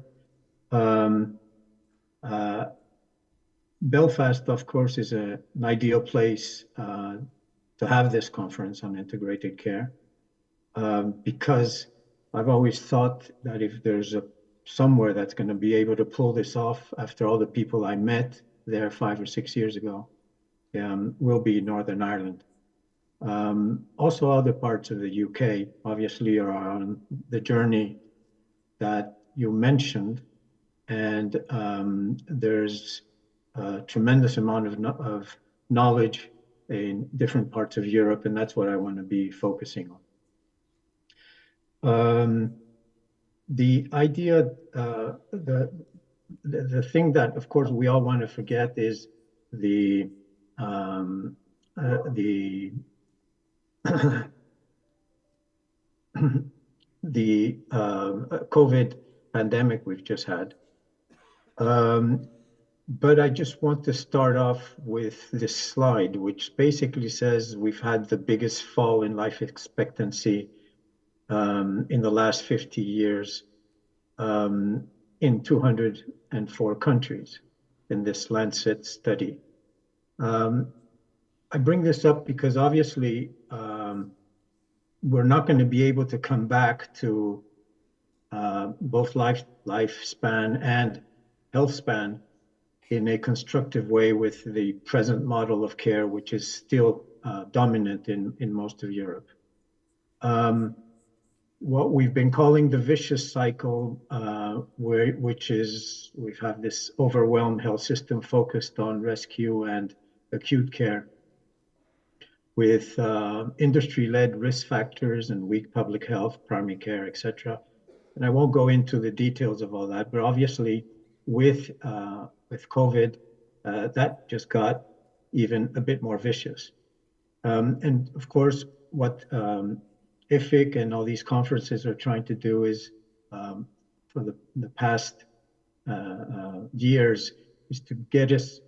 Belfast, of course, is an ideal place to have this conference on integrated care, because I've always thought that if there's somewhere that's going to be able to pull this off after all the people I met there 5 or 6 years ago, will be Northern Ireland. Also, other parts of the UK obviously are on the journey that you mentioned, and there's a tremendous amount of knowledge in different parts of Europe, and that's what I want to be focusing on. The idea, the thing that, of course, we all want to forget is the COVID pandemic we've just had. But I just want to start off with this slide, which basically says we've had the biggest fall in life expectancy in the last 50 years in 204 countries in this Lancet study. I bring this up because obviously we're not going to be able to come back to both lifespan and health span in a constructive way with the present model of care, which is still dominant in most of Europe. What we've been calling the vicious cycle, which is we have this overwhelmed health system focused on rescue and acute care with industry-led risk factors and weak public health, primary care, etc. And I won't go into the details of all that, but obviously with COVID, that just got even a bit more vicious. And of course, what IFIC and all these conferences are trying to do is, for the past years, is to get us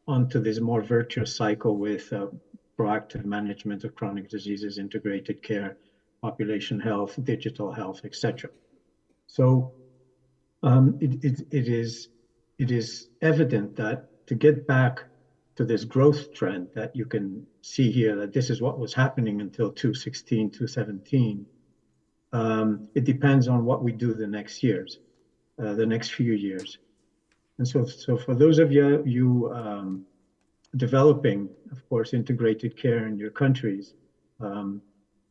onto this more virtuous cycle with proactive management of chronic diseases, integrated care, population health, digital health, etc. So it is evident that to get back to this growth trend that you can see here, that this is what was happening until 2016, 2017, it depends on what we do the next years, the next few years. And so for those of you developing, of course, integrated care in your countries,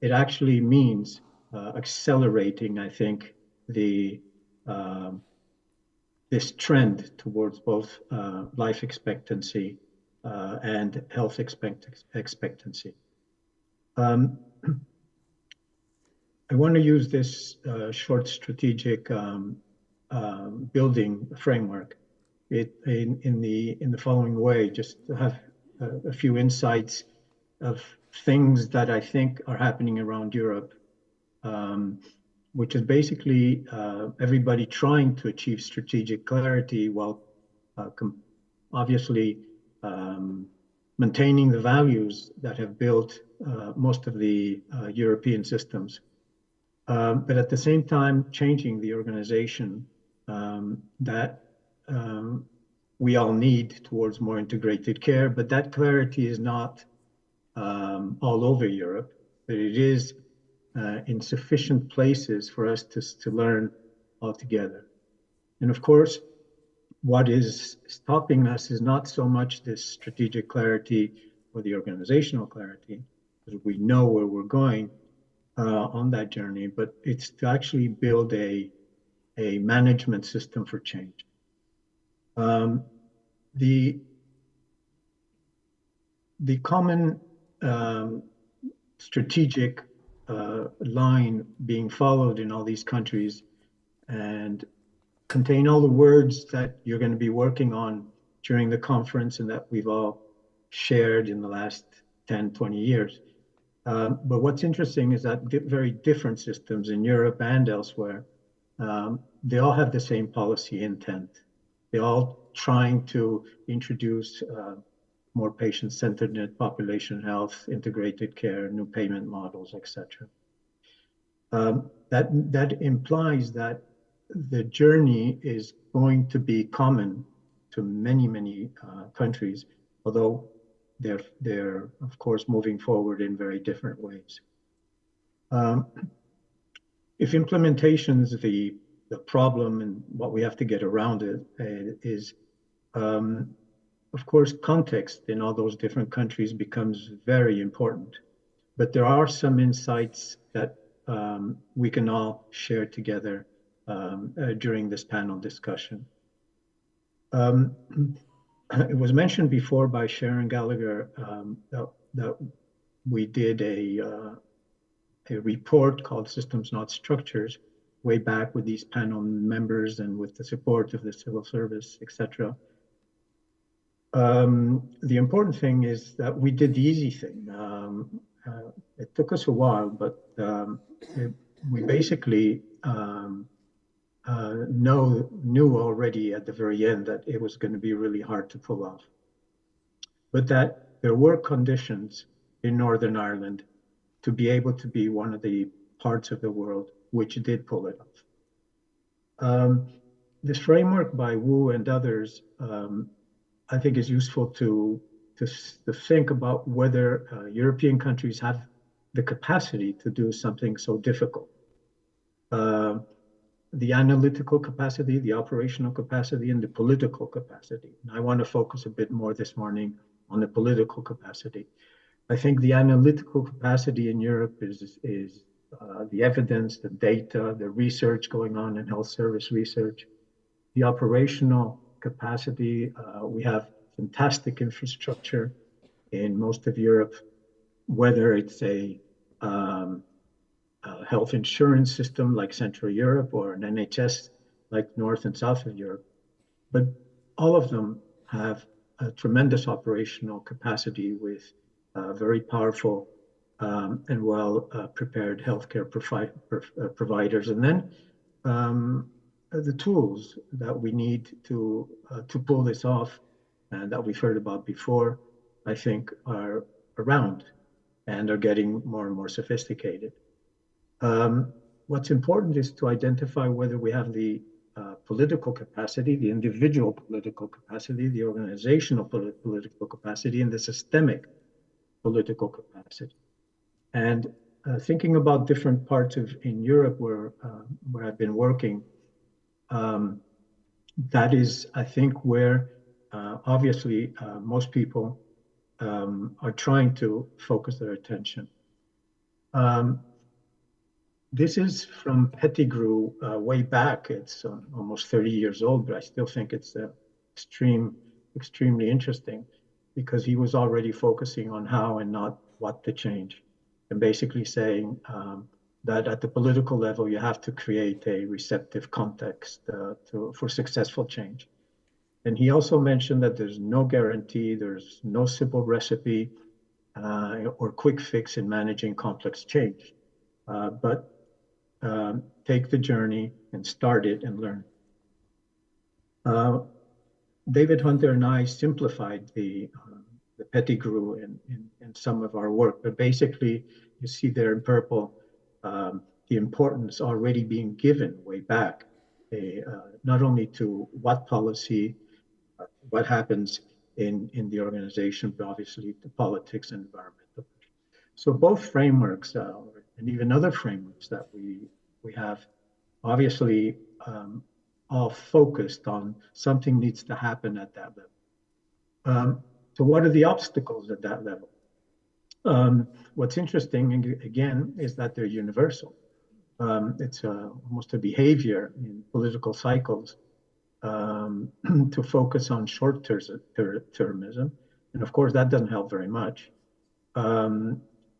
it actually means accelerating, I think, this trend towards both life expectancy and health expectancy. I want to use this short strategic building framework in the following way, just to have a few insights of things that I think are happening around Europe, which is basically everybody trying to achieve strategic clarity while obviously maintaining the values that have built most of the European systems, but at the same time changing the organization that we all need towards more integrated care. But that clarity is not all over Europe, but it is in sufficient places for us to learn all together. And of course, what is stopping us is not so much this strategic clarity or the organizational clarity, because we know where we're going on that journey, but it's to actually build a management system for change. The common strategic line being followed in all these countries and contain all the words that you're going to be working on during the conference and that we've all shared in the last 10, 20 years. But what's interesting is that very different systems in Europe and elsewhere, they all have the same policy intent. They're all trying to introduce more patient-centered population health, integrated care, new payment models, etc. That implies that the journey is going to be common to many, many countries, although they're of course moving forward in very different ways. If implementation is the problem and what we have to get around it is, of course, context in all those different countries becomes very important. But there are some insights that we can all share together during this panel discussion. It was mentioned before by Sharon Gallagher that we did a report called Systems Not Structures way back with these panel members and with the support of the civil service, etc. The important thing is that we did the easy thing. It took us a while, but we basically knew already at the very end that it was going to be really hard to pull off. But that there were conditions in Northern Ireland to be able to be one of the parts of the world which did pull it off. This framework by Wu and others, I think is useful to think about whether European countries have the capacity to do something so difficult. The analytical capacity, the operational capacity, and the political capacity. And I want to focus a bit more this morning on the political capacity. I think the analytical capacity in Europe is the evidence, the data, the research going on in health service research. The operational capacity, we have fantastic infrastructure in most of Europe, whether it's a health insurance system like Central Europe or an NHS like North and South of Europe. But all of them have a tremendous operational capacity with very powerful and well-prepared healthcare providers. And then the tools that we need to pull this off and that we've heard about before, I think are around and are getting more and more sophisticated. What's important is to identify whether we have the political capacity, the individual political capacity, the organizational political capacity, and the systemic political capacity. And thinking about different parts in Europe where I've been working, that is, I think, where obviously most people are trying to focus their attention. This is from Pettigrew way back. It's almost 30 years old, but I still think it's extremely interesting because he was already focusing on how and not what to change, and basically saying that at the political level, you have to create a receptive context for successful change. And he also mentioned that there's no guarantee, there's no simple recipe or quick fix in managing complex change, but take the journey and start it and learn. David Hunter and I simplified the Pettigrew in some of our work, but basically you see there in purple the importance already being given way back, not only to what policy, what happens in the organization, but obviously to politics and environmental. So both frameworks and even other frameworks that we have, obviously all focused on something needs to happen at that level. So what are the obstacles at that level? What's interesting, again, is that they're universal. It's almost a behavior in political cycles to focus on short-termism. And of course, that doesn't help very much.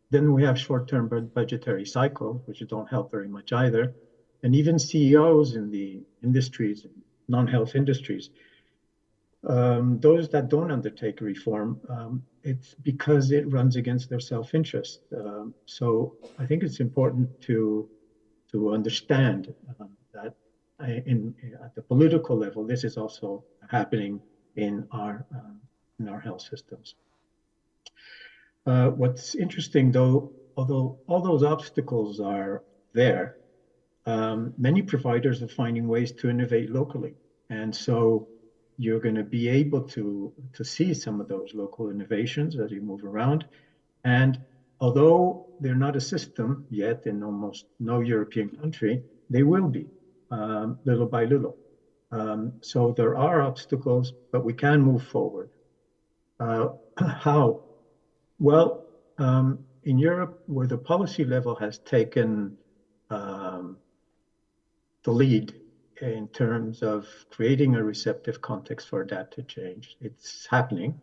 Then we have short-term budgetary cycles, which don't help very much either. And even CEOs in the industries, non-health industries, those that don't undertake reform, it's because it runs against their self-interest. So I think it's important to understand that at the political level, this is also happening in our health systems. What's interesting, though, although all those obstacles are there, many providers are finding ways to innovate locally. And so you're going to be able to see some of those local innovations as you move around. And although they're not a system yet in almost no European country, they will be little by little. So there are obstacles, but we can move forward. How? Well, in Europe, where the policy level has taken the lead in terms of creating a receptive context for adaptive change, it's happening.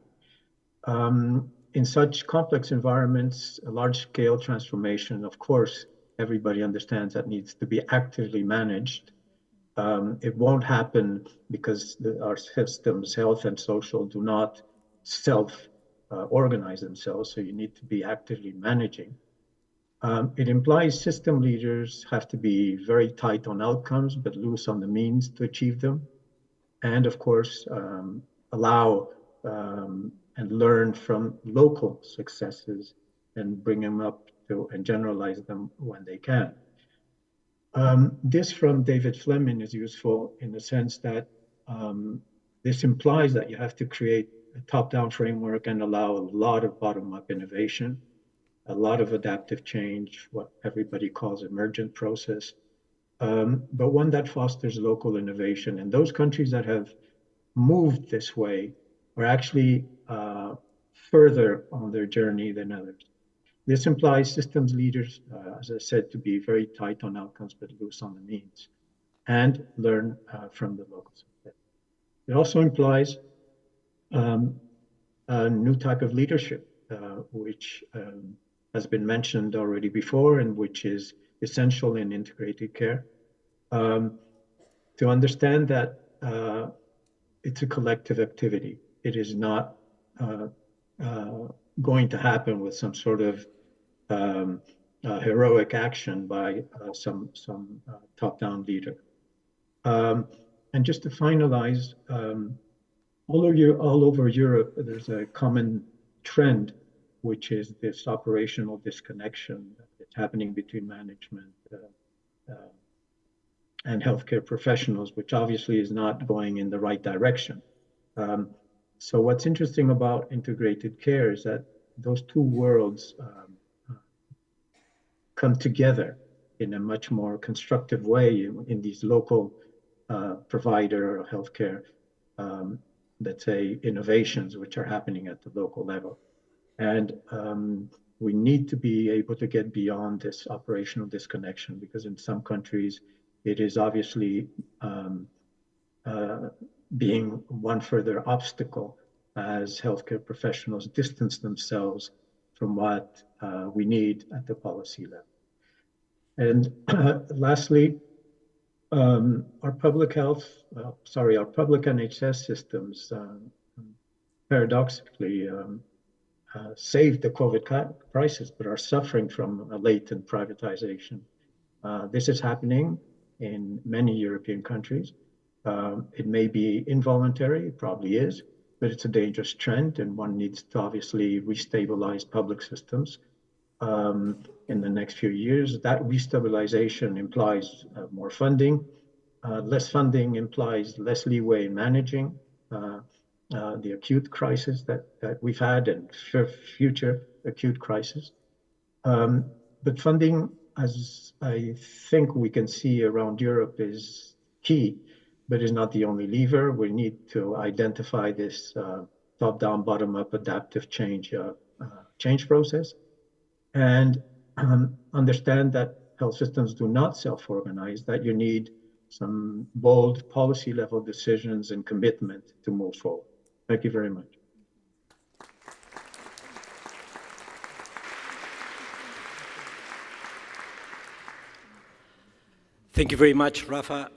In such complex environments, a large-scale transformation, of course, everybody understands that needs to be actively managed. It won't happen because our systems, health and social, do not self-organize themselves, so you need to be actively managing. It implies system leaders have to be very tight on outcomes, but loose on the means to achieve them. And of course, allow and learn from local successes and bring them up to and generalize them when they can. This from David Fleming is useful in the sense that this implies that you have to create a top-down framework and allow a lot of bottom-up innovation. a lot of adaptive change, what everybody calls emergent process, but one that fosters local innovation. And those countries that have moved this way are actually further on their journey than others. This implies systems leaders, as I said, to be very tight on outcomes but loose on the means, and learn from the local system. It also implies a new type of leadership, which has been mentioned already before and which is essential in integrated care. To understand that it's a collective activity. It is not going to happen with some sort of heroic action by some top-down leader. And just to finalize, all over Europe, there's a common trend, which is this operational disconnection that's happening between management and healthcare professionals, which obviously is not going in the right direction. So what's interesting about integrated care is that those two worlds come together in a much more constructive way in these local provider or healthcare, let's say, innovations which are happening at the local level. And we need to be able to get beyond this operational disconnection, because in some countries, it is obviously being one further obstacle as healthcare professionals distance themselves from what we need at the policy level. And lastly, our public NHS systems paradoxically saved the COVID crisis, but are suffering from a latent privatization. This is happening in many European countries. It may be involuntary, it probably is, but it's a dangerous trend, and one needs to obviously restabilize public systems in the next few years. That restabilization implies more funding. Less funding implies less leeway in managing the acute crisis that we've had and future acute crisis. But funding, as I think we can see around Europe, is key, but is not the only lever. We need to identify this top-down, bottom-up adaptive change process, and understand that health systems do not self-organize, that you need some bold policy-level decisions and commitment to move forward. Thank you very much. Thank you very much, Rafa.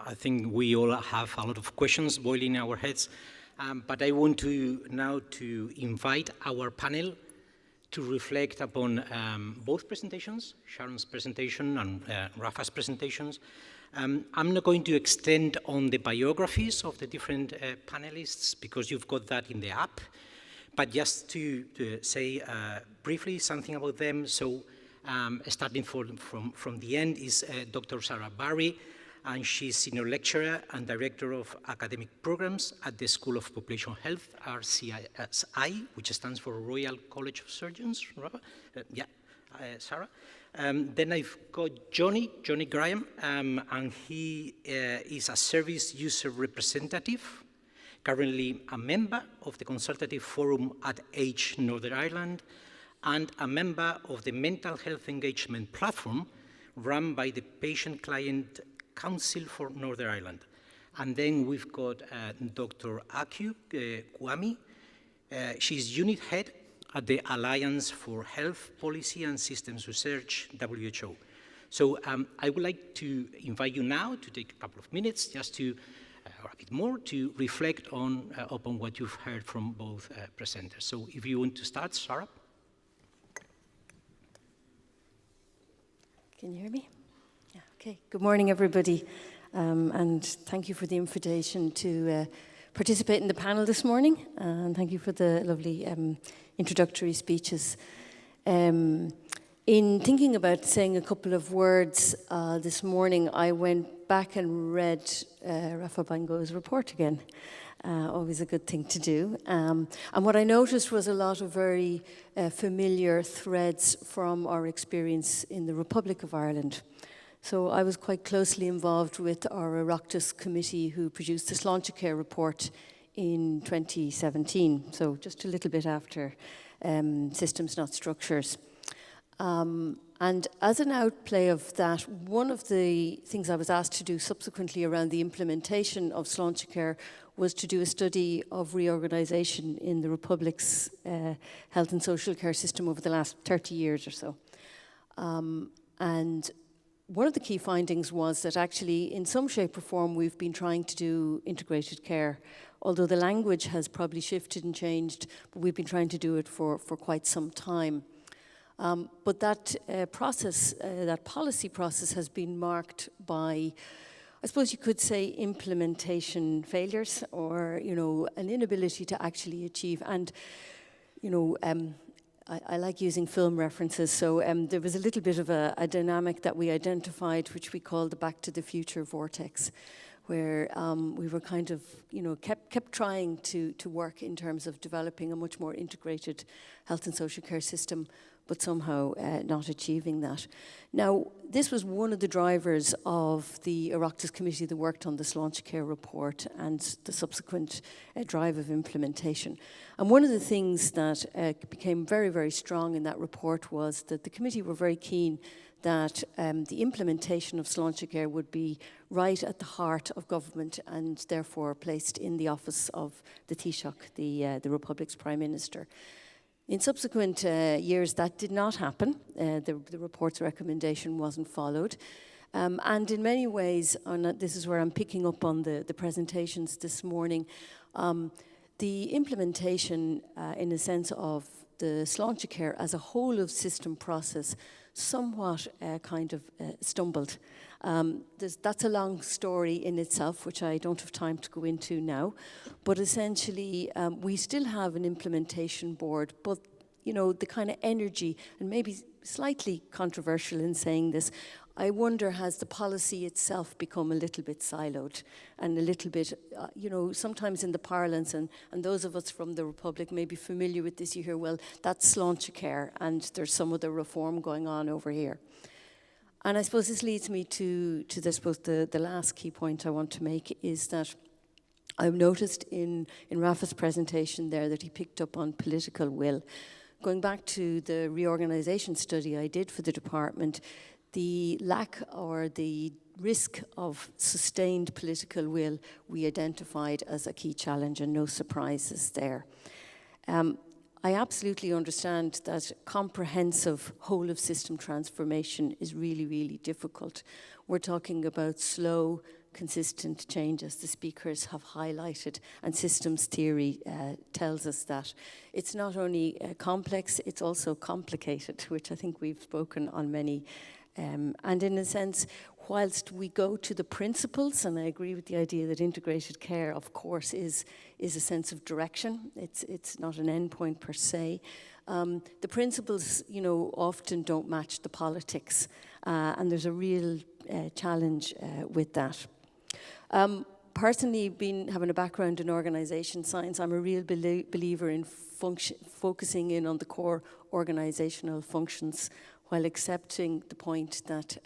I think we all have a lot of questions boiling in our heads, but I want to now invite our panel to reflect upon both presentations, Sharon's presentation and Rafa's presentations. I'm not going to extend on the biographies of the different panelists, because you've got that in the app, but just to say briefly something about them. So starting from the end is Dr. Sarah Barry, and she's Senior Lecturer and Director of Academic Programs at the School of Population Health, RCSI, which stands for Royal College of Surgeons. Sarah. Then I've got Johnny Graham, and he is a service user representative, currently a member of the Consultative Forum at Age Northern Ireland, and a member of the Mental Health Engagement Platform run by the Patient Client Council for Northern Ireland. And then we've got Dr. Aku Kwame. She's unit head at the Alliance for Health Policy and Systems Research, WHO. So I would like to invite you now to take a couple of minutes just to, or a bit more, to reflect upon what you've heard from both presenters. So if you want to start, Sarah. Can you hear me? Yeah, okay. Good morning, everybody. And thank you for the invitation to participate in the panel this morning. And thank you for the lovely introductory speeches. In thinking about saying a couple of words this morning, I went back and read Rafa Bango's report again. Always a good thing to do. And what I noticed was a lot of very familiar threads from our experience in the Republic of Ireland. So I was quite closely involved with our Oireachtas committee who produced the Slaintecare report in 2017, so just a little bit after Systems Not Structures. And as an outplay of that, one of the things I was asked to do subsequently around the implementation of Slaintecare was to do a study of reorganisation in the Republic's health and social care system over the last 30 years or so. And one of the key findings was that actually, in some shape or form, we've been trying to do integrated care, although the language has probably shifted and changed, but we've been trying to do it for quite some time. But that process, that policy process has been marked by, I suppose you could say, implementation failures or, an inability to actually achieve. And, I like using film references, so there was a little bit of a dynamic that we identified, which we called the Back to the Future vortex, where we were kind of, kept trying to work in terms of developing a much more integrated health and social care system, but somehow not achieving that. Now, this was one of the drivers of the Oireachtas committee that worked on the Slaintecare report and the subsequent drive of implementation. And one of the things that became very, very strong in that report was that the committee were very keen that the implementation of Slaintecare would be right at the heart of government and therefore placed in the office of the Taoiseach, the Republic's Prime Minister. In subsequent years, that did not happen. The report's recommendation wasn't followed. And in many ways, and this is where I'm picking up on the presentations this morning, the implementation, in a sense of the Slaintecare as a whole of system process, somewhat kind of stumbled. That's a long story in itself, which I don't have time to go into now. But essentially, we still have an implementation board, but the kind of energy, and maybe slightly controversial in saying this, I wonder, has the policy itself become a little bit siloed and a little bit, sometimes in the parlance, and those of us from the Republic may be familiar with this, you hear, well, that's Slaintecare, and there's some other reform going on over here. And I suppose this leads me to the last key point I want to make is that I've noticed in Rafa's presentation there that he picked up on political will. Going back to the reorganisation study I did for the department, the lack or the risk of sustained political will we identified as a key challenge, and no surprises there. I absolutely understand that comprehensive whole of system transformation is really, really difficult. We're talking about slow, consistent change, as the speakers have highlighted, and systems theory tells us that. It's not only complex, it's also complicated, which I think we've spoken on many. And in a sense, whilst we go to the principles, and I agree with the idea that integrated care, of course, is a sense of direction. It's not an endpoint per se. The principles, often don't match the politics, and there's a real challenge with that. Personally, having a background in organisation science, I'm a real believer in focusing in on the core organisational functions, while accepting the point that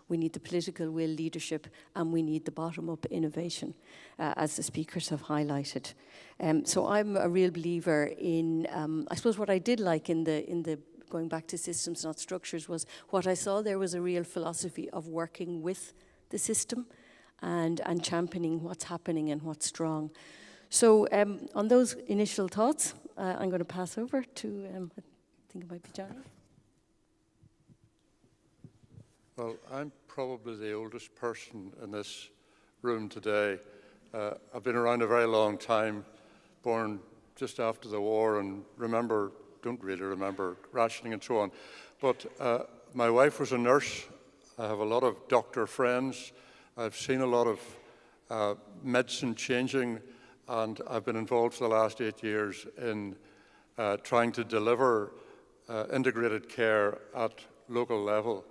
we need the political will, leadership, and we need the bottom-up innovation, as the speakers have highlighted. So I'm a real believer in, I suppose what I did like in the going back to systems, not structures, was what I saw there was a real philosophy of working with the system and championing what's happening and what's strong. So on those initial thoughts, I'm going to pass over to, I think it might be Johnny. Well, I'm probably the oldest person in this room today. I've been around a very long time, born just after the war, and don't really remember rationing and so on. But my wife was a nurse. I have a lot of doctor friends. I've seen a lot of medicine changing, and I've been involved for the last 8 years in trying to deliver integrated care at local level.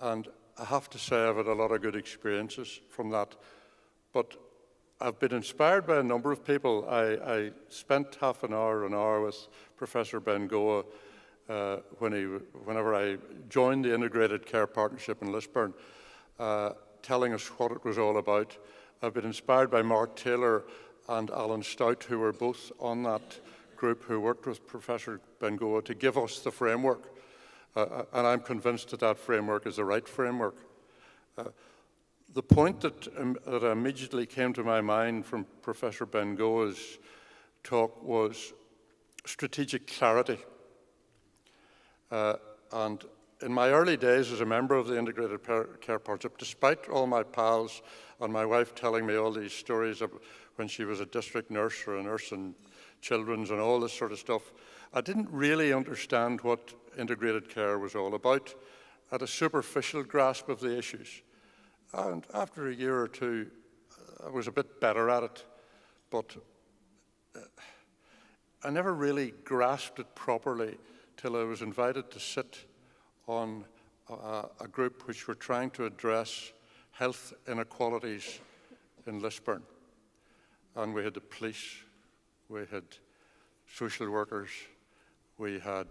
And I have to say I've had a lot of good experiences from that. But I've been inspired by a number of people. I spent half an hour with Professor Bengoa whenever I joined the Integrated Care Partnership in Lisburn, telling us what it was all about. I've been inspired by Mark Taylor and Alan Stout, who were both on that group, who worked with Professor Bengoa to give us the framework. And I'm convinced that that framework is the right framework. The point that immediately came to my mind from Professor Bengoa's talk was strategic clarity. And in my early days as a member of the Integrated Care Partnership, despite all my pals and my wife telling me all these stories of when she was a district nurse or a nurse in children's and all this sort of stuff, I didn't really understand what integrated care was all about. I had a superficial grasp of the issues. And after a year or two, I was a bit better at it. But I never really grasped it properly till I was invited to sit on a group which were trying to address health inequalities in Lisburn. And we had the police, we had social workers, we had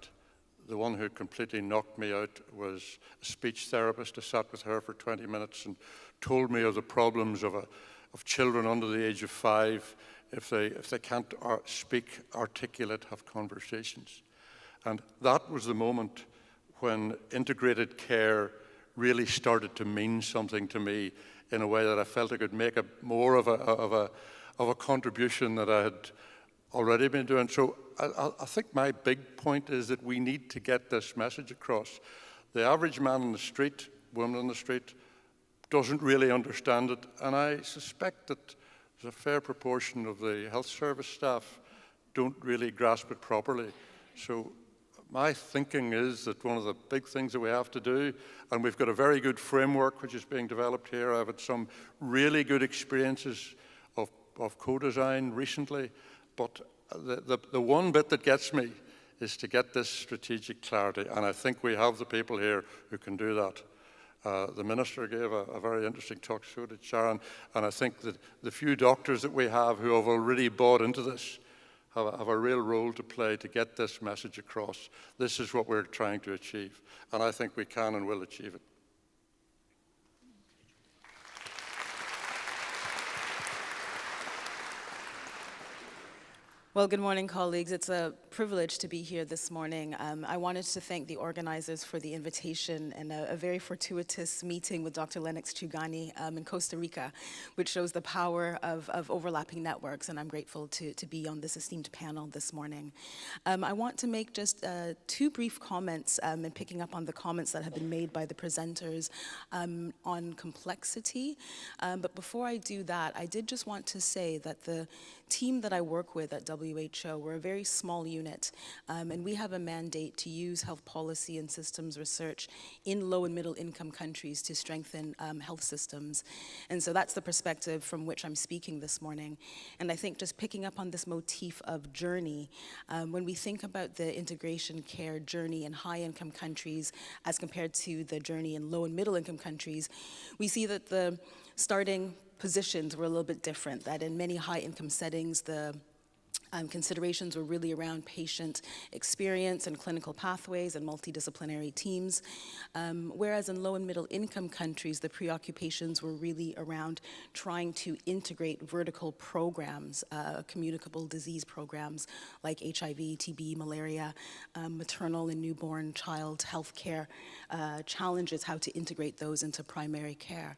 the one who completely knocked me out was a speech therapist. I sat with her for 20 minutes and told me of the problems of children under the age of 5 if they can't speak, articulate, have conversations. And that was the moment when integrated care really started to mean something to me in a way that I felt I could make more of a contribution that I had already been doing. So I think my big point is that we need to get this message across. The average man on the street, woman on the street, doesn't really understand it, and I suspect that there's a fair proportion of the health service staff don't really grasp it properly. So my thinking is that one of the big things that we have to do, and we've got a very good framework which is being developed here. I've had some really good experiences of co-design recently, but the one bit that gets me is to get this strategic clarity, and I think we have the people here who can do that. The Minister gave a very interesting talk, so did Sharon, and I think that the few doctors that we have who have already bought into this have a real role to play to get this message across. This is what we're trying to achieve, and I think we can and will achieve it. Well, good morning, colleagues. It's a privilege to be here this morning. I wanted to thank the organizers for the invitation and a very fortuitous meeting with Dr. Lennox Chugani in Costa Rica, which shows the power of overlapping networks, and I'm grateful to be on this esteemed panel this morning. I want to make just 2 brief comments and picking up on the comments that have been made by the presenters on complexity. But before I do that, I did just want to say that the team that I work with at WHO, we're a very small unit, and we have a mandate to use health policy and systems research in low and middle income countries to strengthen health systems. And so that's the perspective from which I'm speaking this morning. And I think just picking up on this motif of journey, when we think about the integration care journey in high income countries as compared to the journey in low and middle income countries, we see that the starting positions were a little bit different, that in many high income settings, the considerations were really around patient experience and clinical pathways and multidisciplinary teams, whereas in low and middle income countries, the preoccupations were really around trying to integrate vertical programs, communicable disease programs like HIV, TB, malaria, maternal and newborn child health care challenges, how to integrate those into primary care.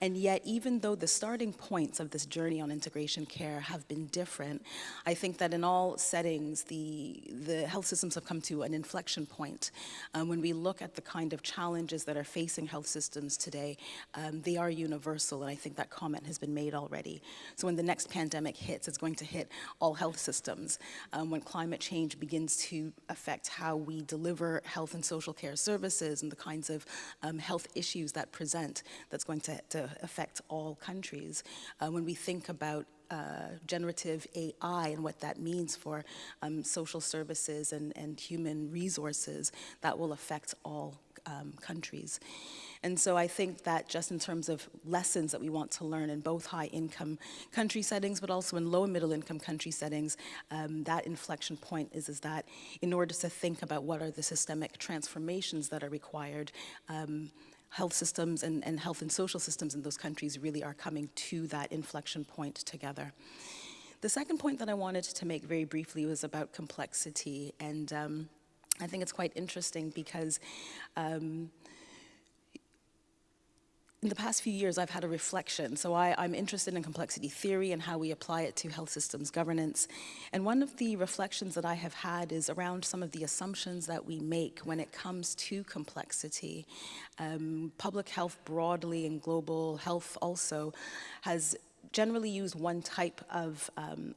And yet, even though the starting points of this journey on integration care have been different, I think that in all settings, the health systems have come to an inflection point. When we look at the kind of challenges that are facing health systems today, they are universal, and I think that comment has been made already. So when the next pandemic hits, it's going to hit all health systems. When climate change begins to affect how we deliver health and social care services and the kinds of health issues that present, that's going to affect all countries. When we think about generative AI and what that means for social services and human resources, that will affect all countries. And so I think that just in terms of lessons that we want to learn in both high-income country settings, but also in low and middle-income country settings, that inflection point is that in order to think about what are the systemic transformations that are required, health systems and health and social systems in those countries really are coming to that inflection point together. The second point that I wanted to make very briefly was about complexity, and I think it's quite interesting because in the past few years, I've had a reflection. So I'm interested in complexity theory and how we apply it to health systems governance. And one of the reflections that I have had is around some of the assumptions that we make when it comes to complexity. Public health broadly and global health also has generally use one type of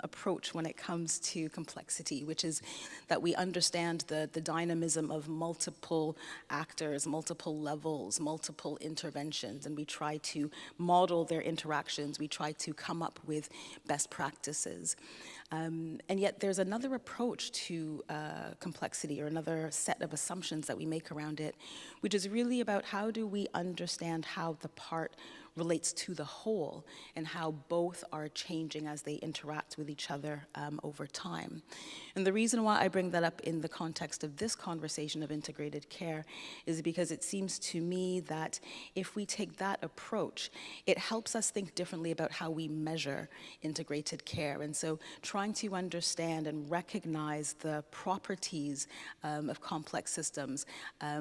approach when it comes to complexity, which is that we understand the dynamism of multiple actors, multiple levels, multiple interventions, and we try to model their interactions. We try to come up with best practices. And yet there's another approach to complexity, or another set of assumptions that we make around it, which is really about how do we understand how the part relates to the whole and how both are changing as they interact with each other over time. And the reason why I bring that up in the context of this conversation of integrated care is because it seems to me that if we take that approach, it helps us think differently about how we measure integrated care. And so trying to understand and recognize the properties of complex systems,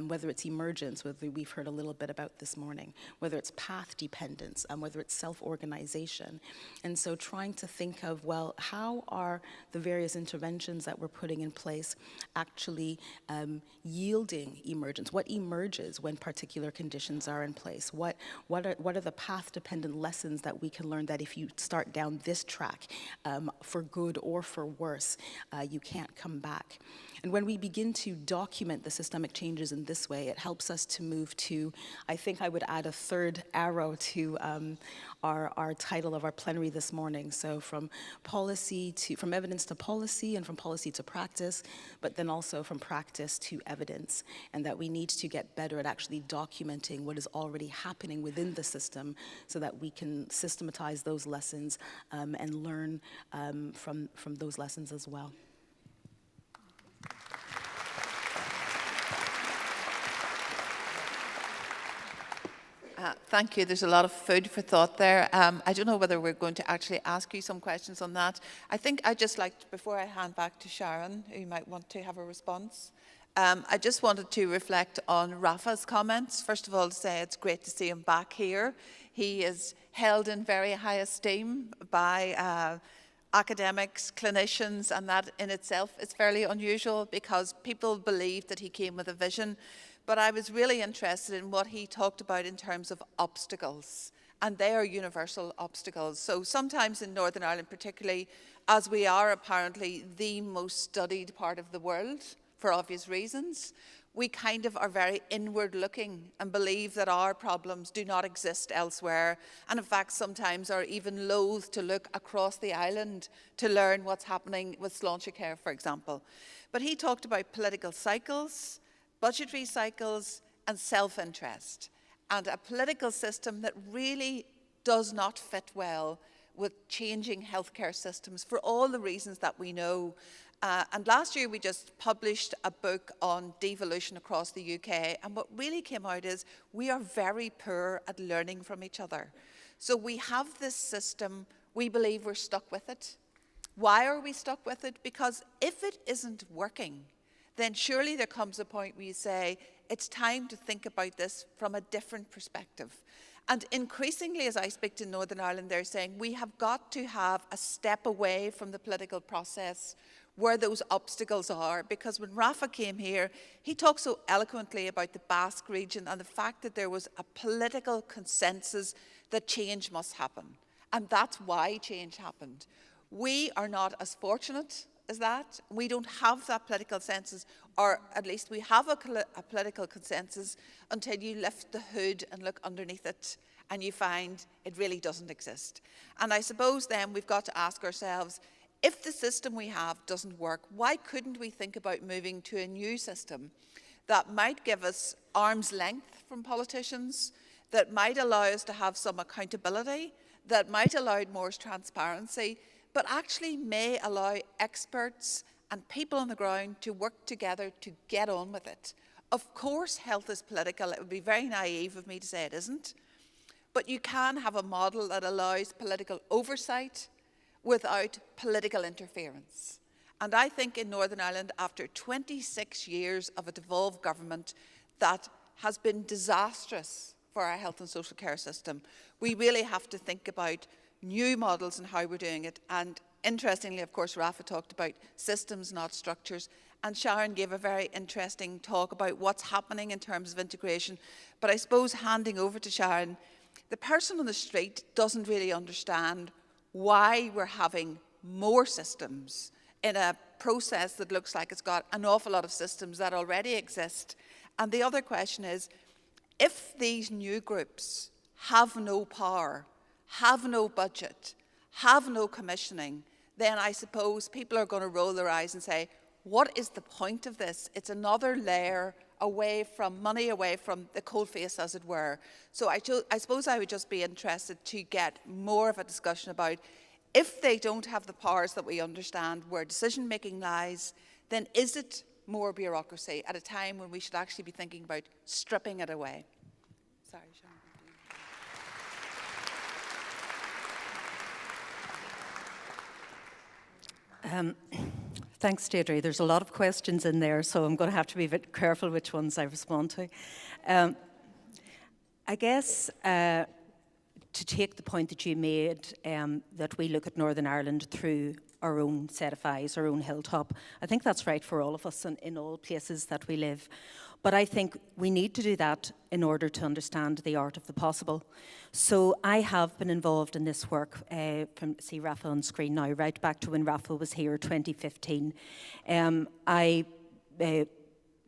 whether it's emergence, whether we've heard a little bit about this morning, whether it's path dependence, whether it's self-organization. And so trying to think of, well, how are the various interventions that we're putting in place actually yielding emergence? What emerges when particular conditions are in place? What are the path-dependent lessons that we can learn that if you start down this track, for good or for worse, you can't come back? And when we begin to document the systemic changes in this way, it helps us to move to, I think I would add a third arrow to our title of our plenary this morning. So from evidence to policy, and from policy to practice, but then also from practice to evidence, and that we need to get better at actually documenting what is already happening within the system so that we can systematize those lessons and learn from those lessons as well. Thank you. There's a lot of food for thought there. I don't know whether we're going to actually ask you some questions on that. I think I'd just like, before I hand back to Sharon, who might want to have a response, I just wanted to reflect on Rafa's comments. First of all, to say it's great to see him back here. He is held in very high esteem by academics, clinicians, and that in itself is fairly unusual because people believe that he came with a vision. But I was really interested in what he talked about in terms of obstacles, and they are universal obstacles. So sometimes in Northern Ireland particularly, as we are apparently the most studied part of the world, for obvious reasons, we kind of are very inward looking and believe that our problems do not exist elsewhere, and in fact sometimes are even loath to look across the island to learn what's happening with Slaintecare, for example. But he talked about political cycles, budgetary cycles, and self-interest, and a political system that really does not fit well with changing healthcare systems for all the reasons that we know. And last year we just published a book on devolution across the UK, and what really came out is we are very poor at learning from each other. So we have this system, we believe we're stuck with it. Why are we stuck with it? Because if it isn't working, then surely there comes a point where you say, it's time to think about this from a different perspective. And increasingly, as I speak to Northern Ireland, they're saying we have got to have a step away from the political process where those obstacles are. Because when Rafa came here, he talked so eloquently about the Basque region and the fact that there was a political consensus that change must happen. And that's why change happened. We are not as fortunate as that. We don't have that political consensus, or at least we have a political consensus until you lift the hood and look underneath it and you find it really doesn't exist. And I suppose then we've got to ask ourselves, if the system we have doesn't work, why couldn't we think about moving to a new system that might give us arm's length from politicians, that might allow us to have some accountability, that might allow more transparency, but actually may allow experts and people on the ground to work together to get on with it. Of course, health is political. It would be very naive of me to say it isn't. But you can have a model that allows political oversight without political interference. And I think in Northern Ireland, after 26 years of a devolved government that has been disastrous for our health and social care system, we really have to think about new models and how we're doing it. And interestingly, of course, Rafa talked about systems, not structures. And Sharon gave a very interesting talk about what's happening in terms of integration. But I suppose handing over to Sharon, the person on the street doesn't really understand why we're having more systems in a process that looks like it's got an awful lot of systems that already exist. And the other question is, if these new groups have no power, have no budget, have no commissioning, then I suppose people are going to roll their eyes and say, what is the point of this? It's another layer away from money, away from the coalface, as it were. So I suppose I would just be interested to get more of a discussion about, if they don't have the powers that we understand where decision-making lies, then is it more bureaucracy at a time when we should actually be thinking about stripping it away? Sorry, Sharon. Thanks, Deirdre. There's a lot of questions in there, so I'm going to have to be a bit careful which ones I respond to. I guess to take the point that you made, that we look at Northern Ireland through our own set of eyes, our own hilltop, I think that's right for all of us in all places that we live. But I think we need to do that in order to understand the art of the possible. So I have been involved in this work, see Rafa on screen now, right back to when Rafa was here, 2015. I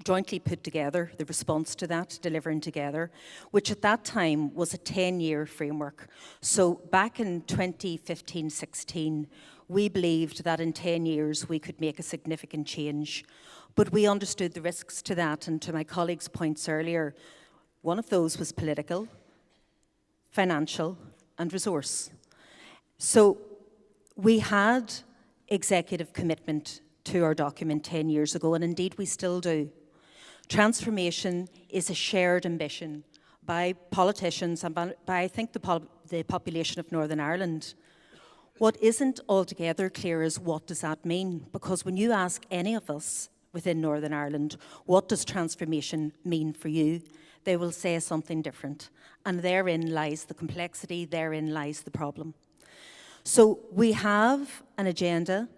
jointly put together the response to that, Delivering Together, which at that time was a 10-year framework. So back in 2015-16, we believed that in 10 years we could make a significant change. But we understood the risks to that, and to my colleagues' points earlier, one of those was political, financial, and resource. So we had executive commitment to our document 10 years ago, and indeed we still do. Transformation is a shared ambition by politicians and by I think, the population of Northern Ireland. What isn't altogether clear is, what does that mean? Because when you ask any of us within Northern Ireland, what does transformation mean for you? They will say something different. And therein lies the complexity, therein lies the problem. So we have an agenda.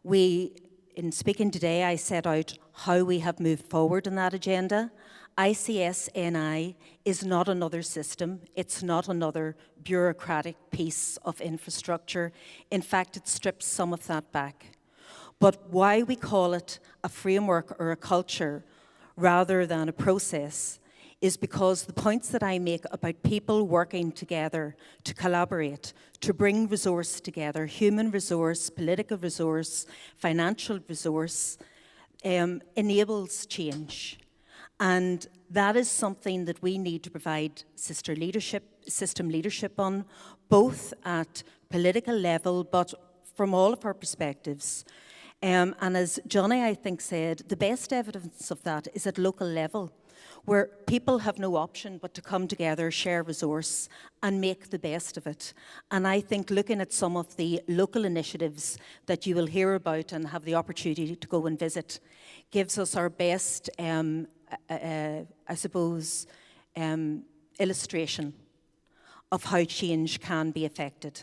In speaking today, I set out how we have moved forward in that agenda. ICS-NI is not another system. It's not another bureaucratic piece of infrastructure. In fact, it strips some of that back. But why we call it a framework or a culture rather than a process is because the points that I make about people working together to collaborate, to bring resource together, human resource, political resource, financial resource, enables change. And that is something that we need to provide system leadership on, both at political level, but from all of our perspectives. And as Johnny, I think, said, the best evidence of that is at local level, where people have no option but to come together, share resource, and make the best of it. And I think looking at some of the local initiatives that you will hear about and have the opportunity to go and visit gives us our best, I suppose, illustration of how change can be affected.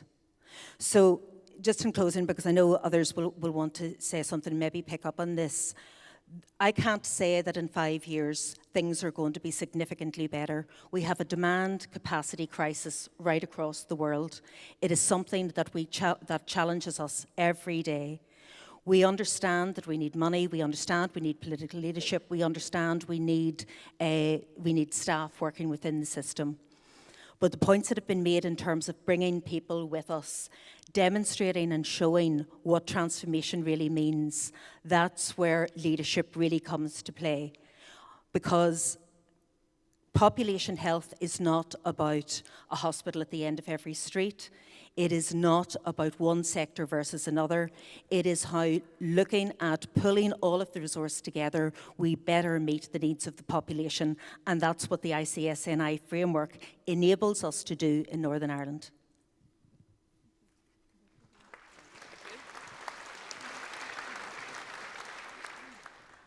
So, just in closing, because I know others will want to say something, maybe pick up on this. I can't say that in 5 years things are going to be significantly better. We have a demand capacity crisis right across the world. It is something that that challenges us every day. We understand that we need money. We understand we need political leadership. We understand we need staff working within the system. But the points that have been made in terms of bringing people with us, demonstrating and showing what transformation really means, that's where leadership really comes to play. Because population health is not about a hospital at the end of every street. It is not about one sector versus another. It is how, looking at pulling all of the resource together, we better meet the needs of the population. And that's what the ICSNI framework enables us to do in Northern Ireland.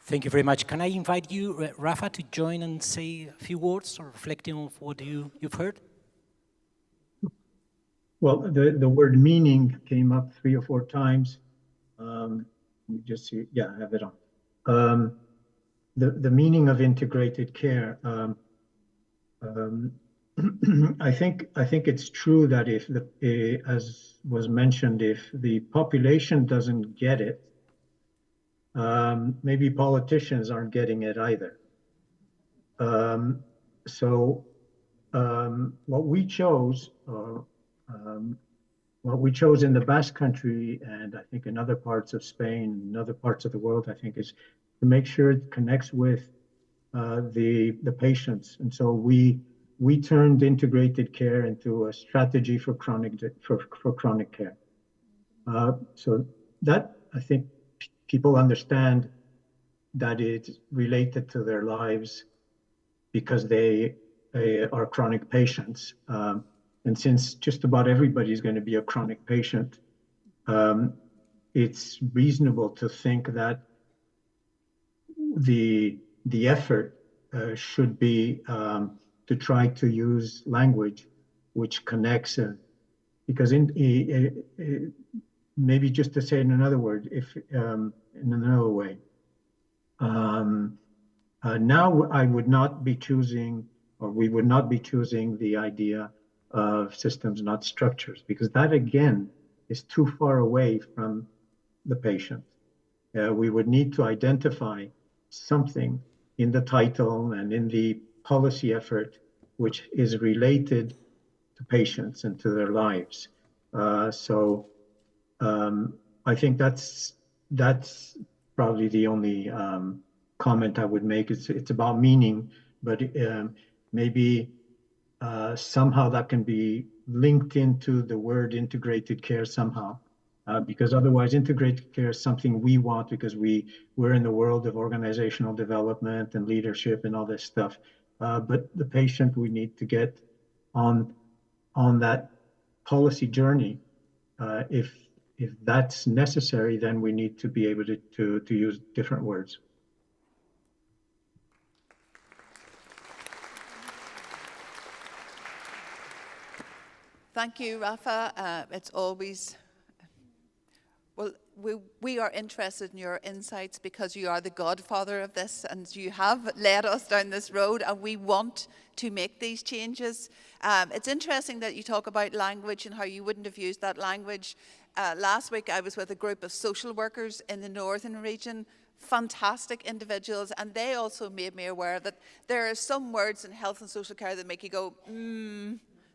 Thank you very much. Can I invite you, Rafa, to join and say a few words or reflecting on what you've heard? Well, the word meaning came up 3 or 4 times. You just see, yeah, I have it on. The meaning of integrated care. I think it's true that if as was mentioned, if the population doesn't get it, maybe politicians aren't getting it either. What we chose in the Basque Country, and I think in other parts of Spain and other parts of the world, I think, is to make sure it connects with the patients. And so we turned integrated care into a strategy for chronic care. So that, I think, people understand that it's related to their lives because they are chronic patients. And since just about everybody is going to be a chronic patient, it's reasonable to think that the effort should be to try to use language which connects, because maybe just to say it in another word, in another way, now I would not be choosing, or we would not be choosing the idea of systems, not structures, because that again is too far away from the patient. We would need to identify something in the title and in the policy effort which is related to patients and to their lives. So I think that's probably the only comment I would make. It's about meaning, but maybe somehow that can be linked into the word integrated care somehow, because otherwise integrated care is something we want because we're in the world of organizational development and leadership and all this stuff. But the patient, we need to get on that policy journey. If that's necessary, then we need to be able to use different words. Thank you, Rafa. It's always, well, we are interested in your insights because you are the godfather of this and you have led us down this road and we want to make these changes. It's interesting that you talk about language and how you wouldn't have used that language. Last week I was with a group of social workers in the northern region, fantastic individuals, and they also made me aware that there are some words in health and social care that make you go,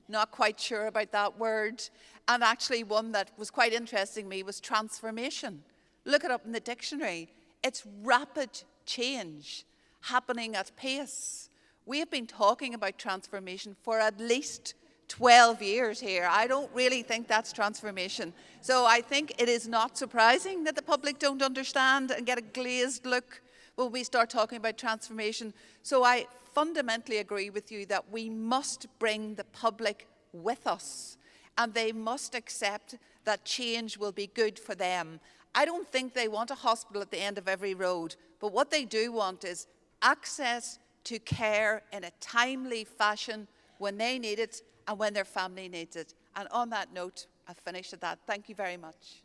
not quite sure about that word. And actually one that was quite interesting to me was transformation. Look it up in the dictionary. It's rapid change happening at pace. We have been talking about transformation for at least 12 years here. I don't really think that's transformation. So I think it is not surprising that the public don't understand and get a glazed look when we start talking about transformation. So I fundamentally agree with you that we must bring the public with us and they must accept that change will be good for them. I don't think they want a hospital at the end of every road, but what they do want is access to care in a timely fashion when they need it and when their family needs it. And on that note, I've finished at that. Thank you very much.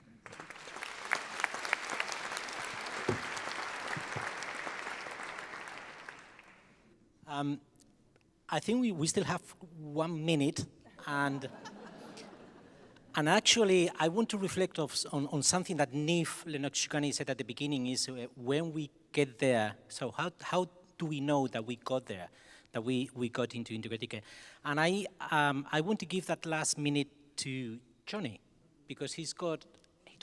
I think we still have 1 minute, and actually I want to reflect on something that Niamh Lennox-Chugani said at the beginning, is when we get there, so how do we know that we got there? that we got into integrated care. And I want to give that last minute to Johnny, because he told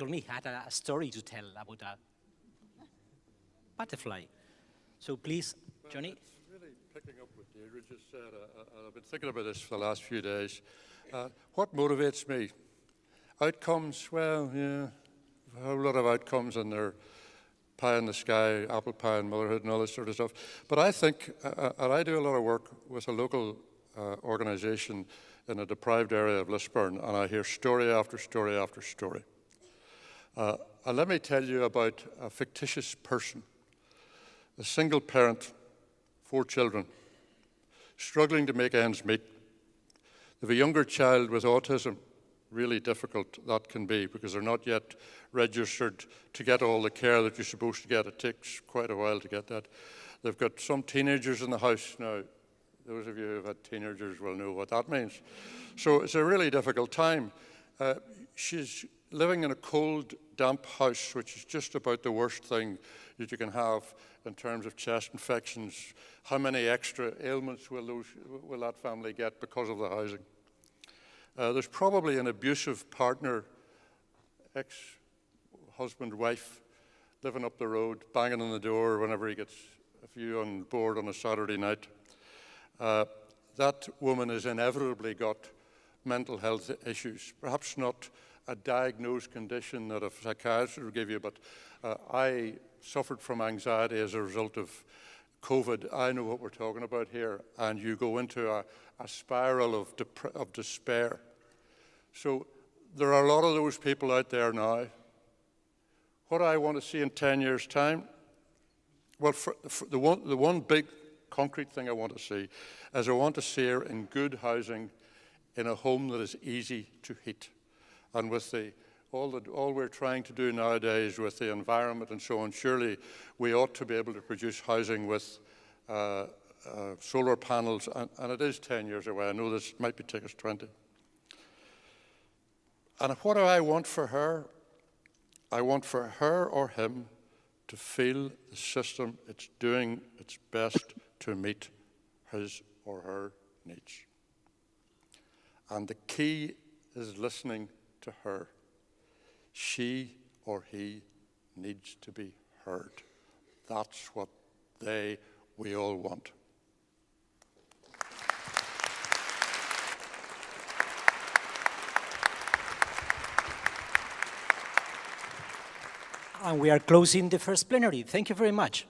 me he had a story to tell about a butterfly. So please, Johnny. It's really picking up what Deirdre just said. I've been thinking about this for the last few days. What motivates me? Outcomes, well, yeah, a whole lot of outcomes, and they're pie in the sky, apple pie and motherhood and all this sort of stuff. But I think, and I do a lot of work with a local organisation in a deprived area of Lisburn, and I hear story after story after story. And let me tell you about a fictitious person, a single parent, 4 children, struggling to make ends meet. They have a younger child with autism. Really difficult that can be, because they're not yet registered to get all the care that you're supposed to get. It takes quite a while to get that. They've got some teenagers in the house now. Those of you who have had teenagers will know what that means. So it's a really difficult time. She's living in a cold, damp house, which is just about the worst thing that you can have in terms of chest infections. How many extra ailments will that family get because of the housing? There's probably an abusive partner, ex-husband, wife, living up the road, banging on the door whenever he gets a few on board on a Saturday night. That woman has inevitably got mental health issues, perhaps not a diagnosed condition that a psychiatrist would give you, but I suffered from anxiety as a result of COVID. I know what we're talking about here, and you go into a spiral of despair. So there are a lot of those people out there now. What I want to see in 10 years' time, well, for the one big concrete thing I want to see is I want to see her in good housing in a home that is easy to heat. And with all we're trying to do nowadays with the environment and so on, surely we ought to be able to produce housing with solar panels, and it is 10 years away. I know this might be take us 20. And what do I want for her? I want for her or him to feel the system it's doing its best to meet his or her needs. And the key is listening to her. She or he needs to be heard. That's what we all want. And we are closing the first plenary. Thank you very much.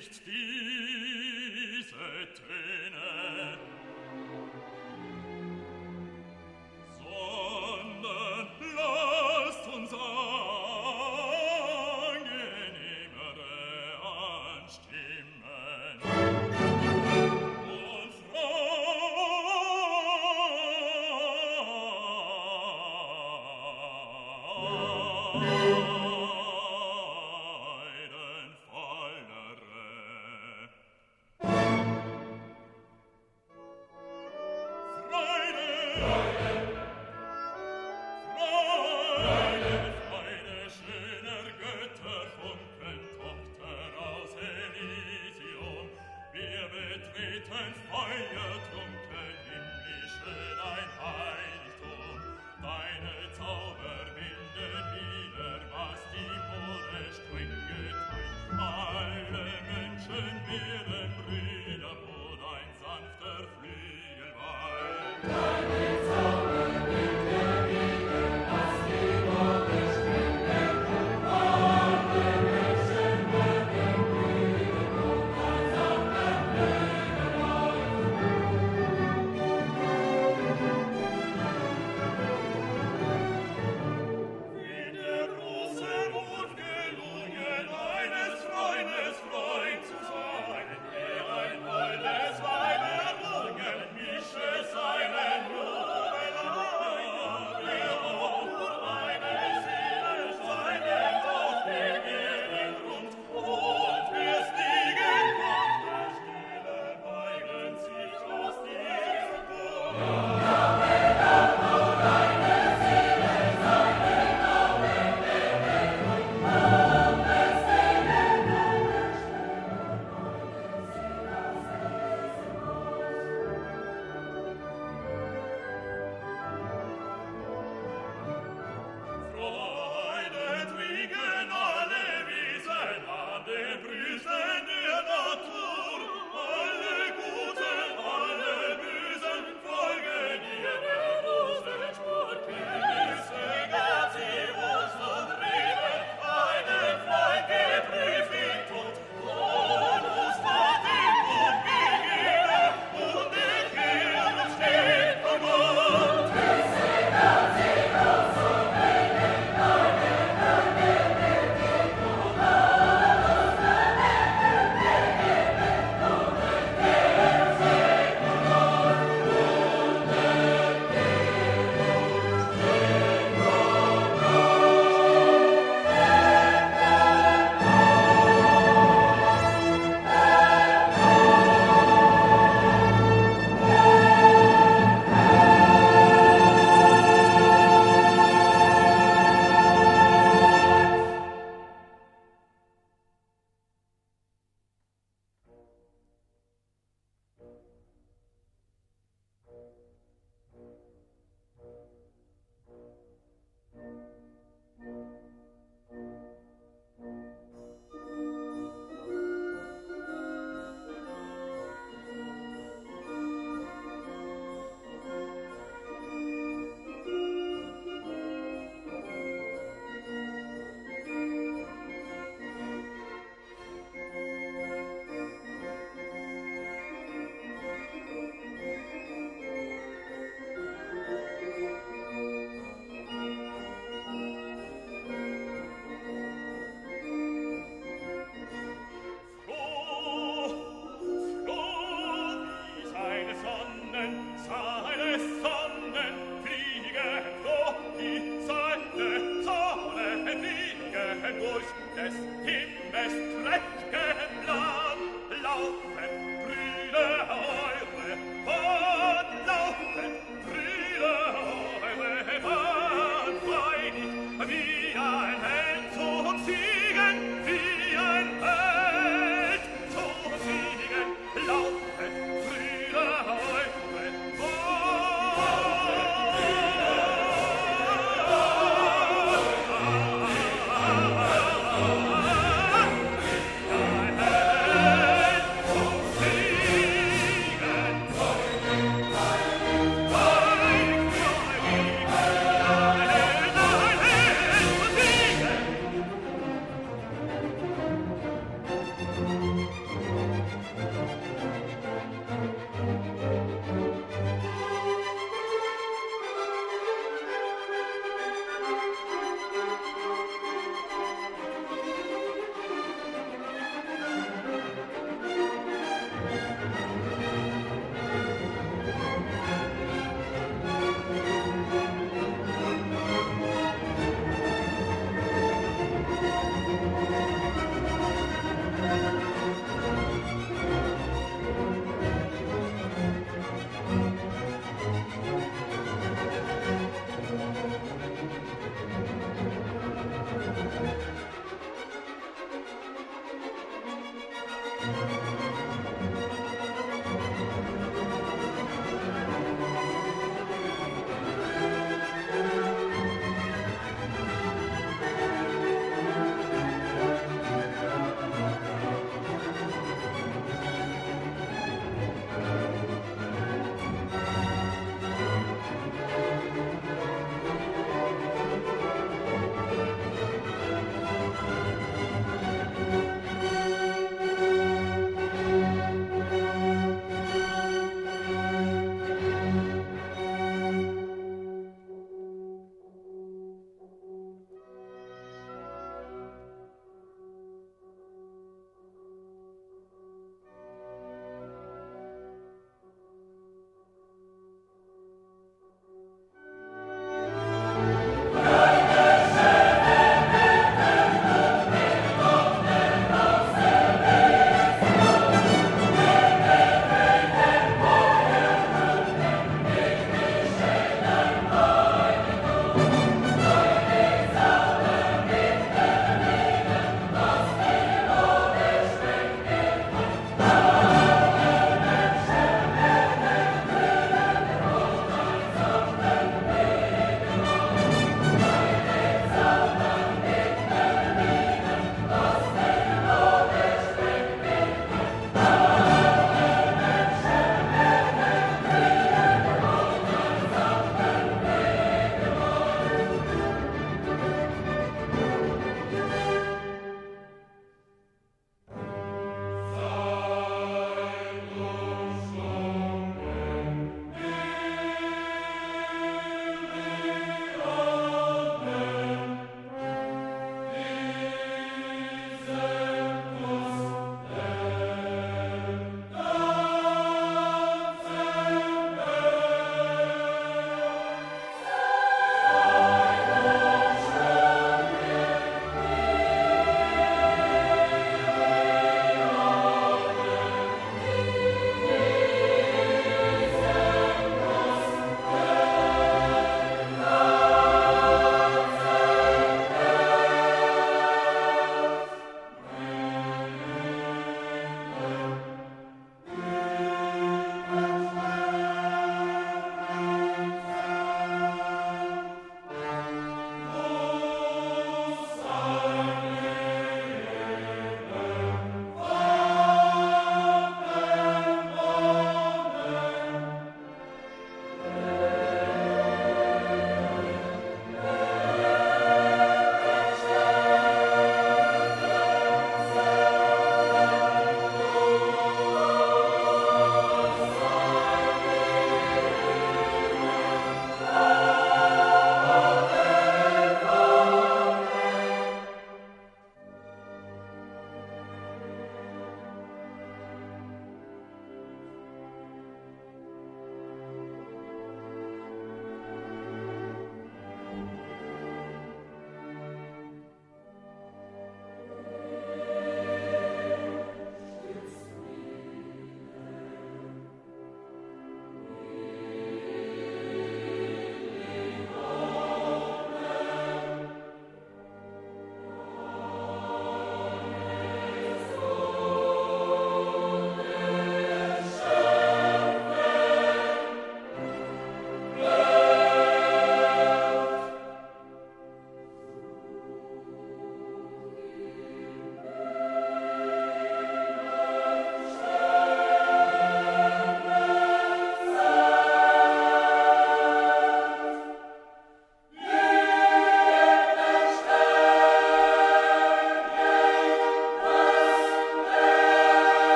nicht diese Töne, sondern lasst uns angenehmere anstimmen und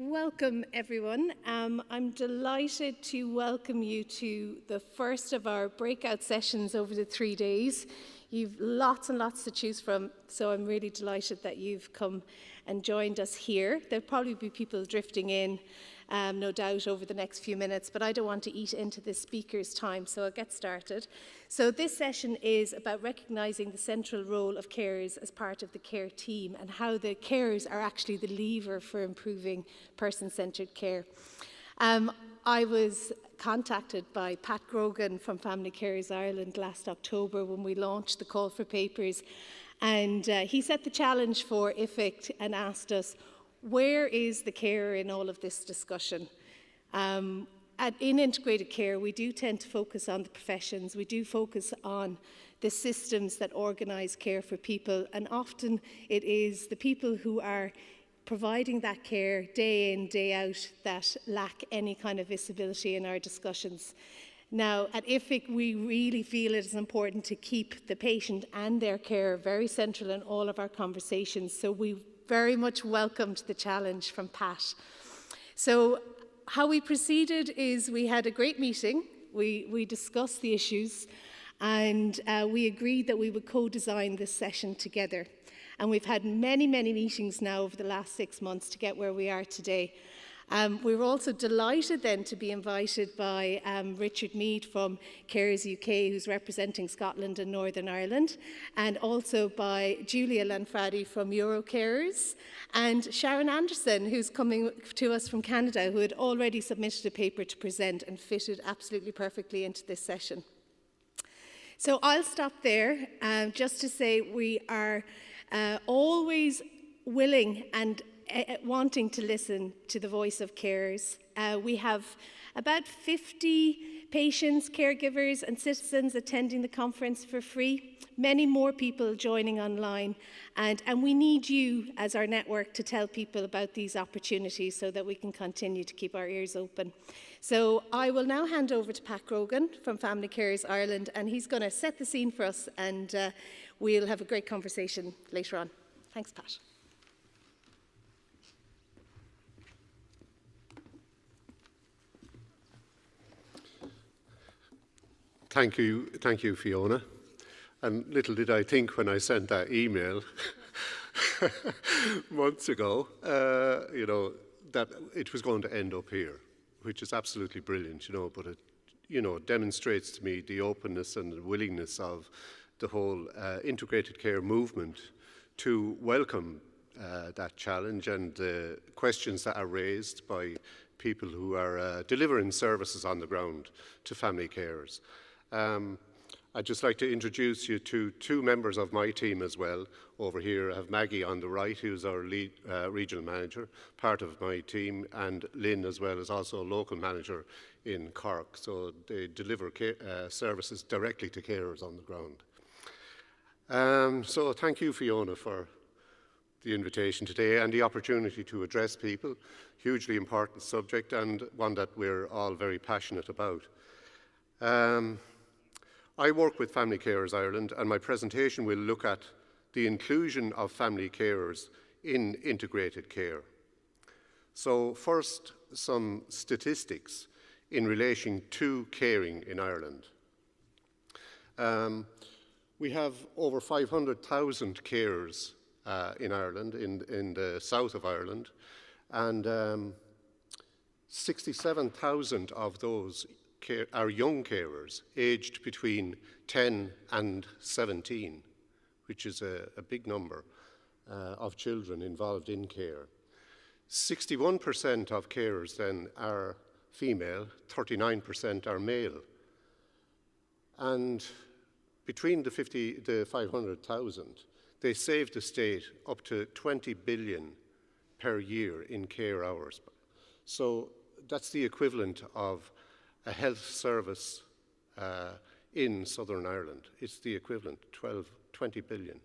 Welcome, everyone. I'm delighted to welcome you to the first of our breakout sessions over the 3 days. You've lots and lots to choose from, so I'm really delighted that you've come and joined us here. There'll probably be people drifting in, no doubt, over the next few minutes, but I don't want to eat into the speaker's time, so I'll get started. So this session is about recognising the central role of carers as part of the care team and how the carers are actually the lever for improving person-centred care. I was contacted by Pat Grogan from Family Carers Ireland last October when we launched the call for papers, and he set the challenge for IFIC and asked us, where is the carer in all of this discussion? In integrated care, we do tend to focus on the professions, we do focus on the systems that organise care for people, and often it is the people who are providing that care day in, day out that lack any kind of visibility in our discussions. Now, at IFIC, we really feel it is important to keep the patient and their care very central in all of our conversations, so we very much welcomed the challenge from Pat. So how we proceeded is we had a great meeting, we discussed the issues, and we agreed that we would co-design this session together. And we've had many, many meetings now over the last 6 months to get where we are today. We were also delighted then to be invited by Richard Mead from Carers UK, who's representing Scotland and Northern Ireland, and also by Julia Lanfradi from Eurocarers, and Sharon Anderson, who's coming to us from Canada, who had already submitted a paper to present and fitted absolutely perfectly into this session. So I'll stop there just to say we are always willing and wanting to listen to the voice of carers. We have about 50 patients, caregivers and citizens attending the conference for free, many more people joining online, and we need you as our network to tell people about these opportunities so that we can continue to keep our ears open. So I will now hand over to Pat Grogan from Family Carers Ireland, and he's going to set the scene for us, and we'll have a great conversation later on. Thanks, Pat. Thank you, Fiona. And little did I think when I sent that email months ago, that it was going to end up here, which is absolutely brilliant, but it, demonstrates to me the openness and the willingness of the whole integrated care movement to welcome that challenge and the questions that are raised by people who are delivering services on the ground to family carers. I'd just like to introduce you to two members of my team as well. Over here I have Maggie on the right, who's our lead regional manager, part of my team, and Lynn as well is also a local manager in Cork. So they deliver services directly to carers on the ground. So thank you, Fiona, for the invitation today and the opportunity to address people. Hugely important subject and one that we're all very passionate about. I work with Family Carers Ireland, and my presentation will look at the inclusion of family carers in integrated care. So first, some statistics in relation to caring in Ireland. We have over 500,000 carers in Ireland, in the south of Ireland, and 67,000 of those are young carers aged between 10 and 17, which is a big number of children involved in care. 61% of carers then are female, 39% are male. And between the 500,000, they save the state up to 20 billion per year in care hours. So that's the equivalent of a health service in Southern Ireland. It's the equivalent, 20 billion.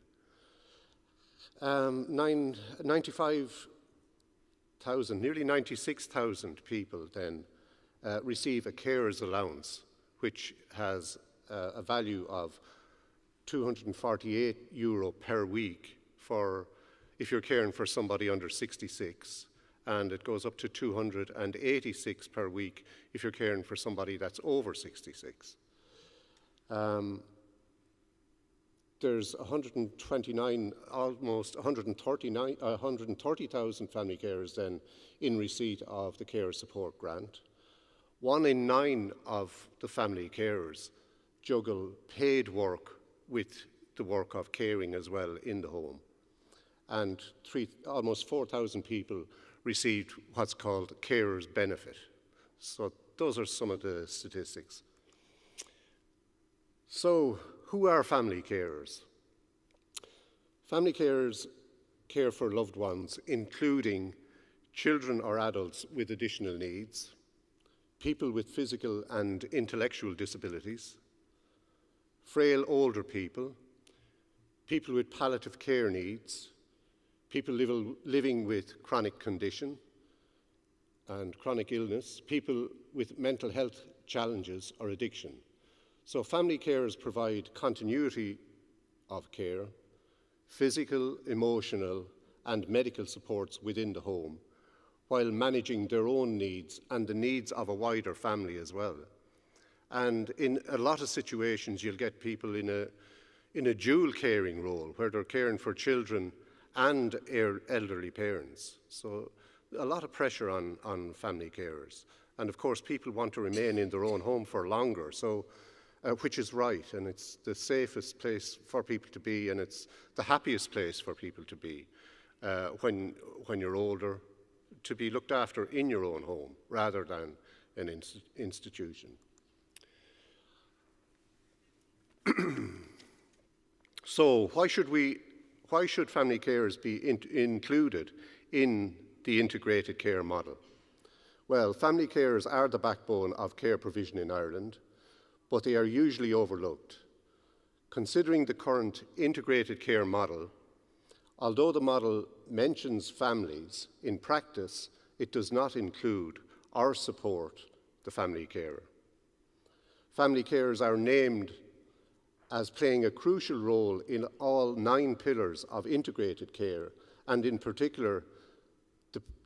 95,000, nearly 96,000 people then receive a carer's allowance, which has a value of €248 per week for if you're caring for somebody under 66, and it goes up to 286 per week if you're caring for somebody that's over 66. There's 129, almost 130,000 family carers then in receipt of the Care Support Grant. 1 in 9 of the family carers juggle paid work with the work of caring as well in the home. And almost 4,000 people received what's called carers benefit. So those are some of the statistics. So who are family carers? Family carers care for loved ones, including children or adults with additional needs, people with physical and intellectual disabilities, frail older people, people with palliative care needs, people living with chronic condition and chronic illness, people with mental health challenges or addiction. So family carers provide continuity of care, physical, emotional, and medical supports within the home, while managing their own needs and the needs of a wider family as well. And in a lot of situations, you'll get people in a dual caring role, where they're caring for children and elderly parents. So a lot of pressure on family carers. And of course, people want to remain in their own home for longer, so which is right, and it's the safest place for people to be, and it's the happiest place for people to be when you're older, to be looked after in your own home rather than an institution. So why should family carers be included in the integrated care model? Well, family carers are the backbone of care provision in Ireland, but they are usually overlooked. Considering the current integrated care model, although the model mentions families, in practice it does not include or support the family carer. Family carers are named as playing a crucial role in all 9 pillars of integrated care, and in particular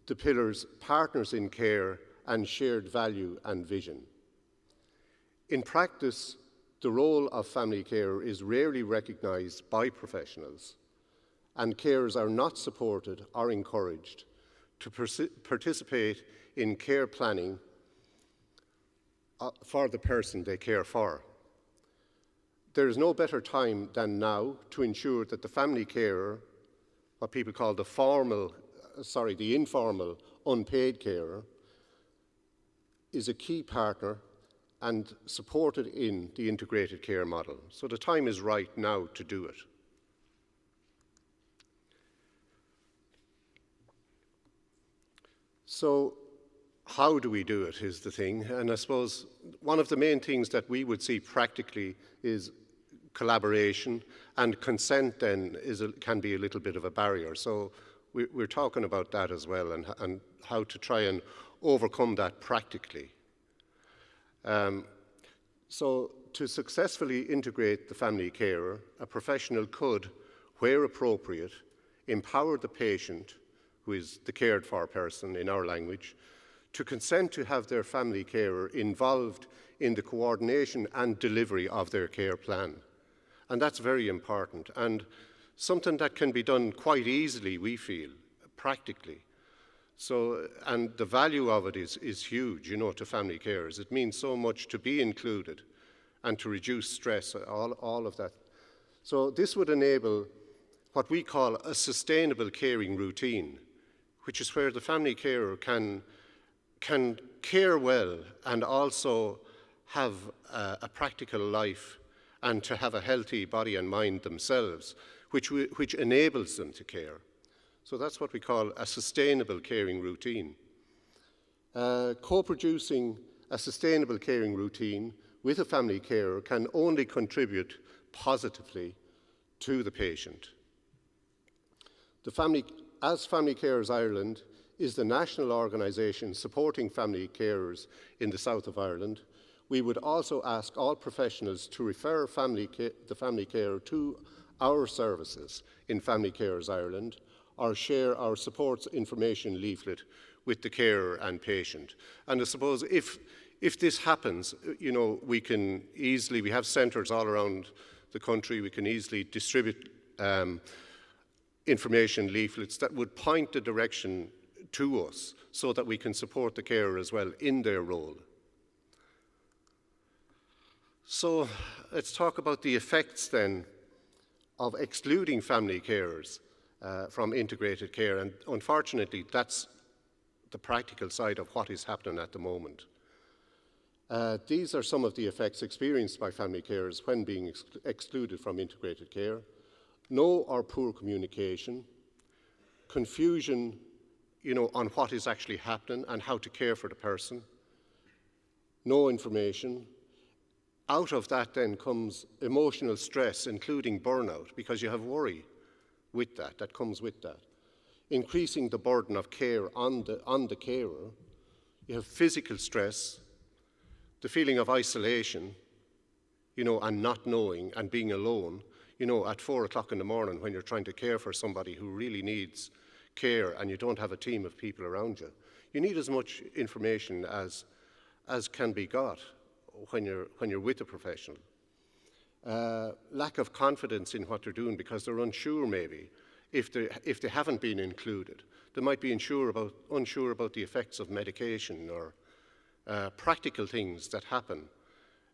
the pillars partners in care and shared value and vision. In practice, the role of family carer is rarely recognised by professionals, and carers are not supported or encouraged to participate in care planning for the person they care for. There is no better time than now to ensure that the family carer, what people call the informal unpaid carer, is a key partner and supported in the integrated care model. So the time is right now to do it. So how do we do it is the thing, and I suppose one of the main things that we would see practically is collaboration, and consent then can be a little bit of a barrier. So we're talking about that as well, and how to try and overcome that practically. So to successfully integrate the family carer, a professional could, where appropriate, empower the patient, who is the cared for person in our language, to consent to have their family carer involved in the coordination and delivery of their care plan. And that's very important, and something that can be done quite easily, we feel, practically. So, and the value of it is huge, to family carers. It means so much to be included and to reduce stress, all of that. So this would enable what we call a sustainable caring routine, which is where the family carer can care well and also have a practical life and to have a healthy body and mind themselves, which enables them to care. So that's what we call a sustainable caring routine. Co-producing a sustainable caring routine with a family carer can only contribute positively to the patient. As Family Carers Ireland is the national organisation supporting family carers in the south of Ireland, we would also ask all professionals to refer the family carer to our services in Family Carers Ireland, or share our supports information leaflet with the carer and patient. And I suppose if this happens, you know, we have centres all around the country, we can easily distribute information leaflets that would point the direction to us so that we can support the carer as well in their role. So let's talk about the effects then of excluding family carers from integrated care, and unfortunately that's the practical side of what is happening at the moment. These are some of the effects experienced by family carers when being excluded from integrated care. No or poor communication, confusion, you know, on what is actually happening and how to care for the person, no information. Out of that then comes emotional stress, including burnout, because you have worry with that comes with that. Increasing the burden of care on the carer. You have physical stress, the feeling of isolation, you know, and not knowing and being alone, you know, at 4 o'clock in the morning when you're trying to care for somebody who really needs care and you don't have a team of people around you. You need as much information as can be got when you're with a professional. Lack of confidence in what they're doing because they're unsure maybe if they haven't been included. They might be unsure about the effects of medication or practical things that happen.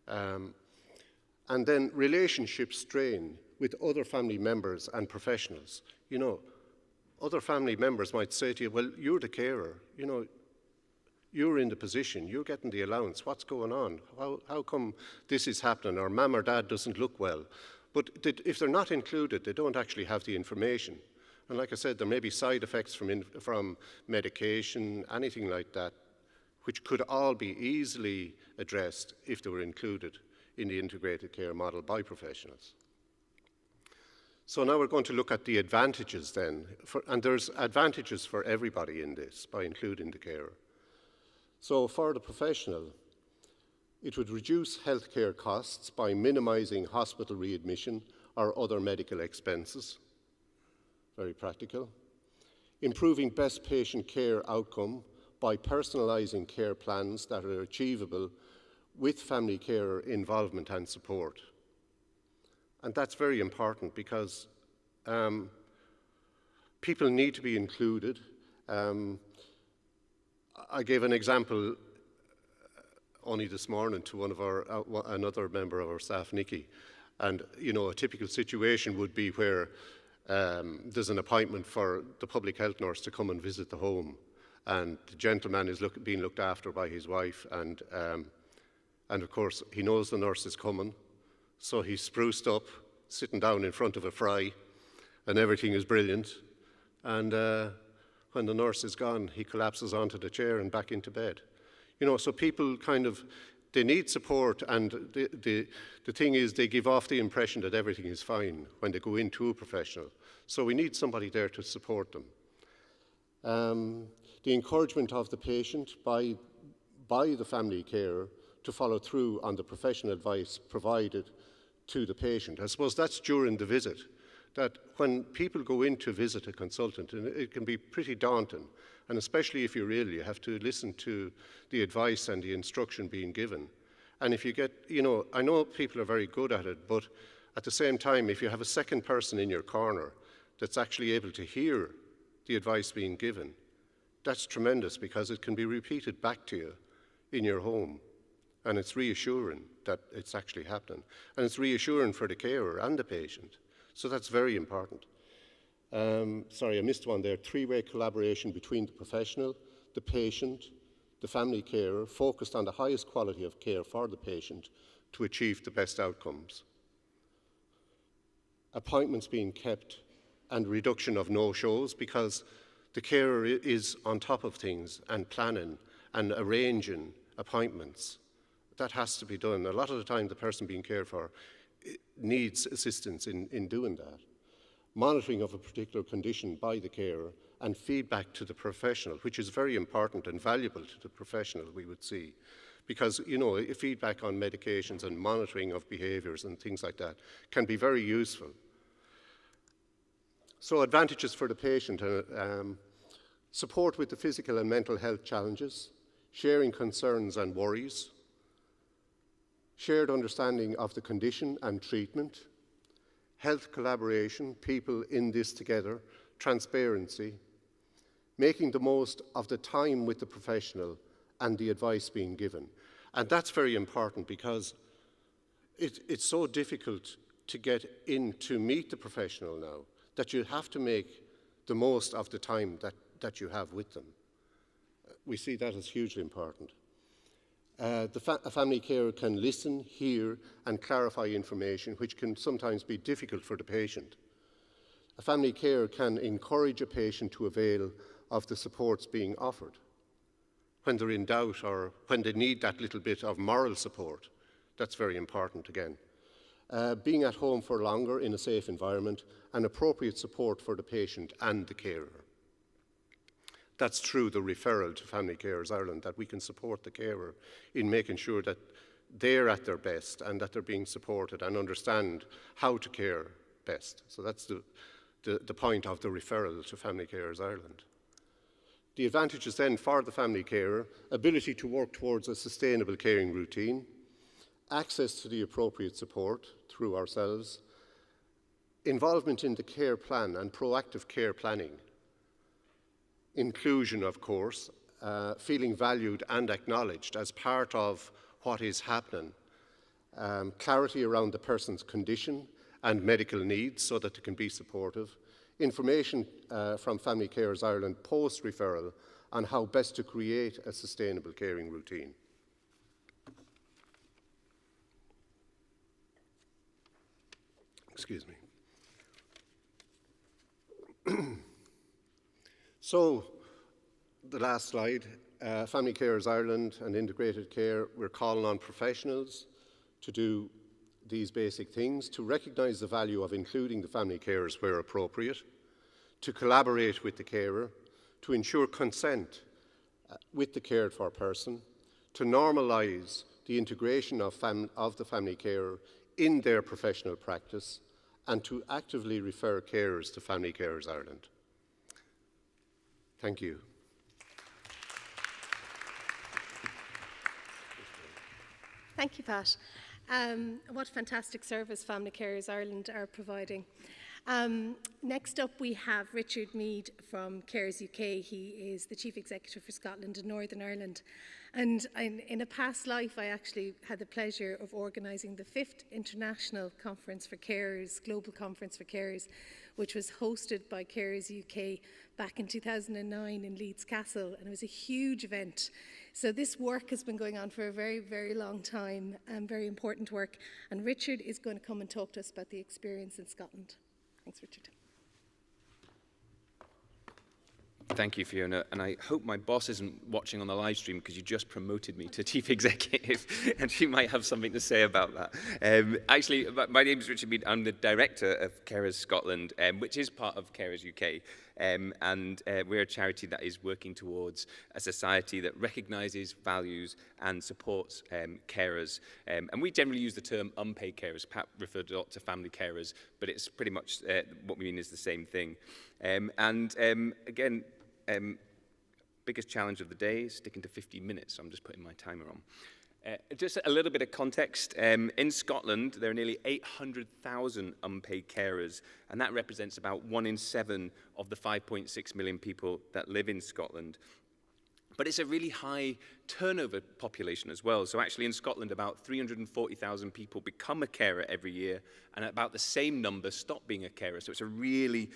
And then relationship strain with other family members and professionals. You know, other family members might say to you, well, you're the carer, you know, you're in the position, you're getting the allowance, what's going on? How come this is happening? Or mum or dad doesn't look well. But if they're not included, they don't actually have the information. And like I said, there may be side effects from medication, anything like that, which could all be easily addressed if they were included in the integrated care model by professionals. So now we're going to look at the advantages then, and there's advantages for everybody in this by including the carer. So for the professional, it would reduce healthcare costs by minimising hospital readmission or other medical expenses. Very practical. Improving best patient care outcome by personalising care plans that are achievable with family carer involvement and support. And that's very important because people need to be included. I gave an example only this morning to one of another member of our staff, Nikki, and you know, a typical situation would be where there's an appointment for the public health nurse to come and visit the home, and the gentleman is being looked after by his wife, and of course he knows the nurse is coming, so he's spruced up, sitting down in front of a fry, and everything is brilliant, and when the nurse is gone, he collapses onto the chair and back into bed. You know, so people they need support, and the thing is they give off the impression that everything is fine when they go into a professional. So we need somebody there to support them. The encouragement of the patient by the family carer to follow through on the professional advice provided to the patient. I suppose that's during the visit, that when people go in to visit a consultant, and it can be pretty daunting, and especially if you're ill, you have to listen to the advice and the instruction being given. And if you get, you know, I know people are very good at it, but at the same time, if you have a second person in your corner that's actually able to hear the advice being given, that's tremendous because it can be repeated back to you in your home. And it's reassuring that it's actually happening. And it's reassuring for the carer and the patient. So that's very important. Sorry, I missed one there. 3-way collaboration between the professional, the patient, the family carer, focused on the highest quality of care for the patient to achieve the best outcomes. Appointments being kept and reduction of no-shows because the carer is on top of things and planning and arranging appointments. That has to be done. A lot of the time the person being cared for needs assistance in doing that. Monitoring of a particular condition by the carer and feedback to the professional, which is very important and valuable to the professional, we would see. Because, you know, feedback on medications and monitoring of behaviours and things like that can be very useful. So advantages for the patient, support with the physical and mental health challenges, sharing concerns and worries, shared understanding of the condition and treatment, health collaboration, people in this together, transparency, making the most of the time with the professional and the advice being given. And that's very important because it's so difficult to get in to meet the professional now that you have to make the most of the time that you have with them. We see that as hugely important. A family carer can listen, hear, and clarify information, which can sometimes be difficult for the patient. A family carer can encourage a patient to avail of the supports being offered. When they're in doubt or when they need that little bit of moral support, that's very important again. Being at home for longer in a safe environment and appropriate support for the patient and the carer. That's through the referral to Family Carers Ireland, that we can support the carer in making sure that they're at their best and that they're being supported and understand how to care best. So that's the point of the referral to Family Carers Ireland. The advantages then for the family carer: ability to work towards a sustainable caring routine, access to the appropriate support through ourselves, involvement in the care plan and proactive care planning, inclusion, of course, feeling valued and acknowledged as part of what is happening, clarity around the person's condition and medical needs so that they can be supportive, information from Family Carers Ireland post-referral on how best to create a sustainable caring routine. Excuse me. So, the last slide, Family Carers Ireland and Integrated Care, we're calling on professionals to do these basic things: to recognise the value of including the family carers where appropriate, to collaborate with the carer, to ensure consent with the cared for person, to normalise the integration of the family carer in their professional practice, and to actively refer carers to Family Carers Ireland. Thank you. Thank you, Pat. What fantastic service Family Carers Ireland are providing. Next up, we have Richard Mead from Carers UK. He is the Chief Executive for Scotland and Northern Ireland. And in a past life, I actually had the pleasure of organising the 5th International Conference for Carers, Global Conference for Carers, which was hosted by Carers UK back in 2009 in Leeds Castle, and it was a huge event. So this work has been going on for a very, very long time, and very important work. And Richard is going to come and talk to us about the experience in Scotland. Thanks, Richard. Thank you, Fiona, and I hope my boss isn't watching on the live stream because you just promoted me to Chief Executive and she might have something to say about that. Actually, my name is Richard Mead. I'm the Director of Carers Scotland, which is part of Carers UK, and we're a charity that is working towards a society that recognises, values and supports carers. And we generally use the term unpaid carers. Pat referred a lot to family carers, but it's pretty much what we mean is the same thing. Again, biggest challenge of the day is sticking to 15 minutes, so I'm just putting my timer on. Just a little bit of context. In Scotland, there are nearly 800,000 unpaid carers, and that represents about 1 in 7 of the 5.6 million people that live in Scotland. But it's a really high turnover population as well. So actually in Scotland, about 340,000 people become a carer every year, and about the same number stop being a carer. So it's a really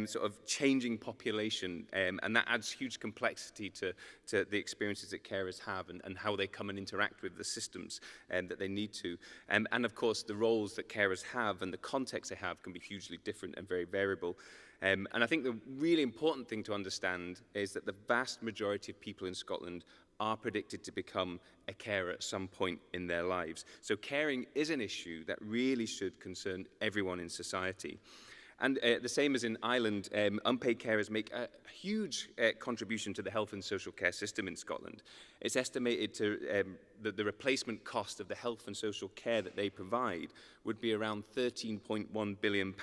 sort of changing population, and that adds huge complexity to the experiences that carers have and how they come and interact with the systems that they need to. And of course, the roles that carers have and the context they have can be hugely different and very variable. And I think the really important thing to understand is that the vast majority of people in Scotland are predicted to become a carer at some point in their lives. So caring is an issue that really should concern everyone in society. And the same as in Ireland, unpaid carers make a huge contribution to the health and social care system in Scotland. It's estimated that the replacement cost of the health and social care that they provide would be around £13.1 billion.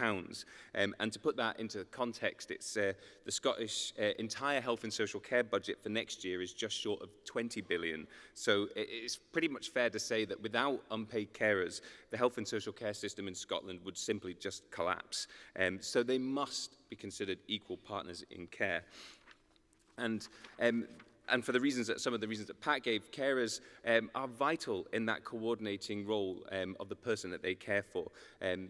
And to put that into context, it's the Scottish entire health and social care budget for next year is just short of 20 billion. So it's pretty much fair to say that without unpaid carers, the health and social care system in Scotland would simply just collapse. So they must be considered equal partners in care. And for the reasons some of the reasons that Pat gave, carers are vital in that coordinating role of the person that they care for,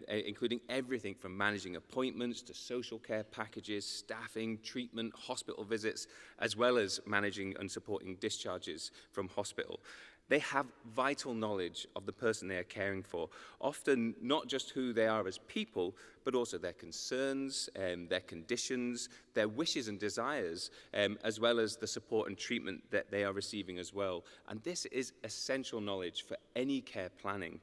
including everything from managing appointments to social care packages, staffing, treatment, hospital visits, as well as managing and supporting discharges from hospital. They have vital knowledge of the person they are caring for, often not just who they are as people, but also their concerns, their conditions, their wishes and desires, as well as the support and treatment that they are receiving as well. And this is essential knowledge for any care planning.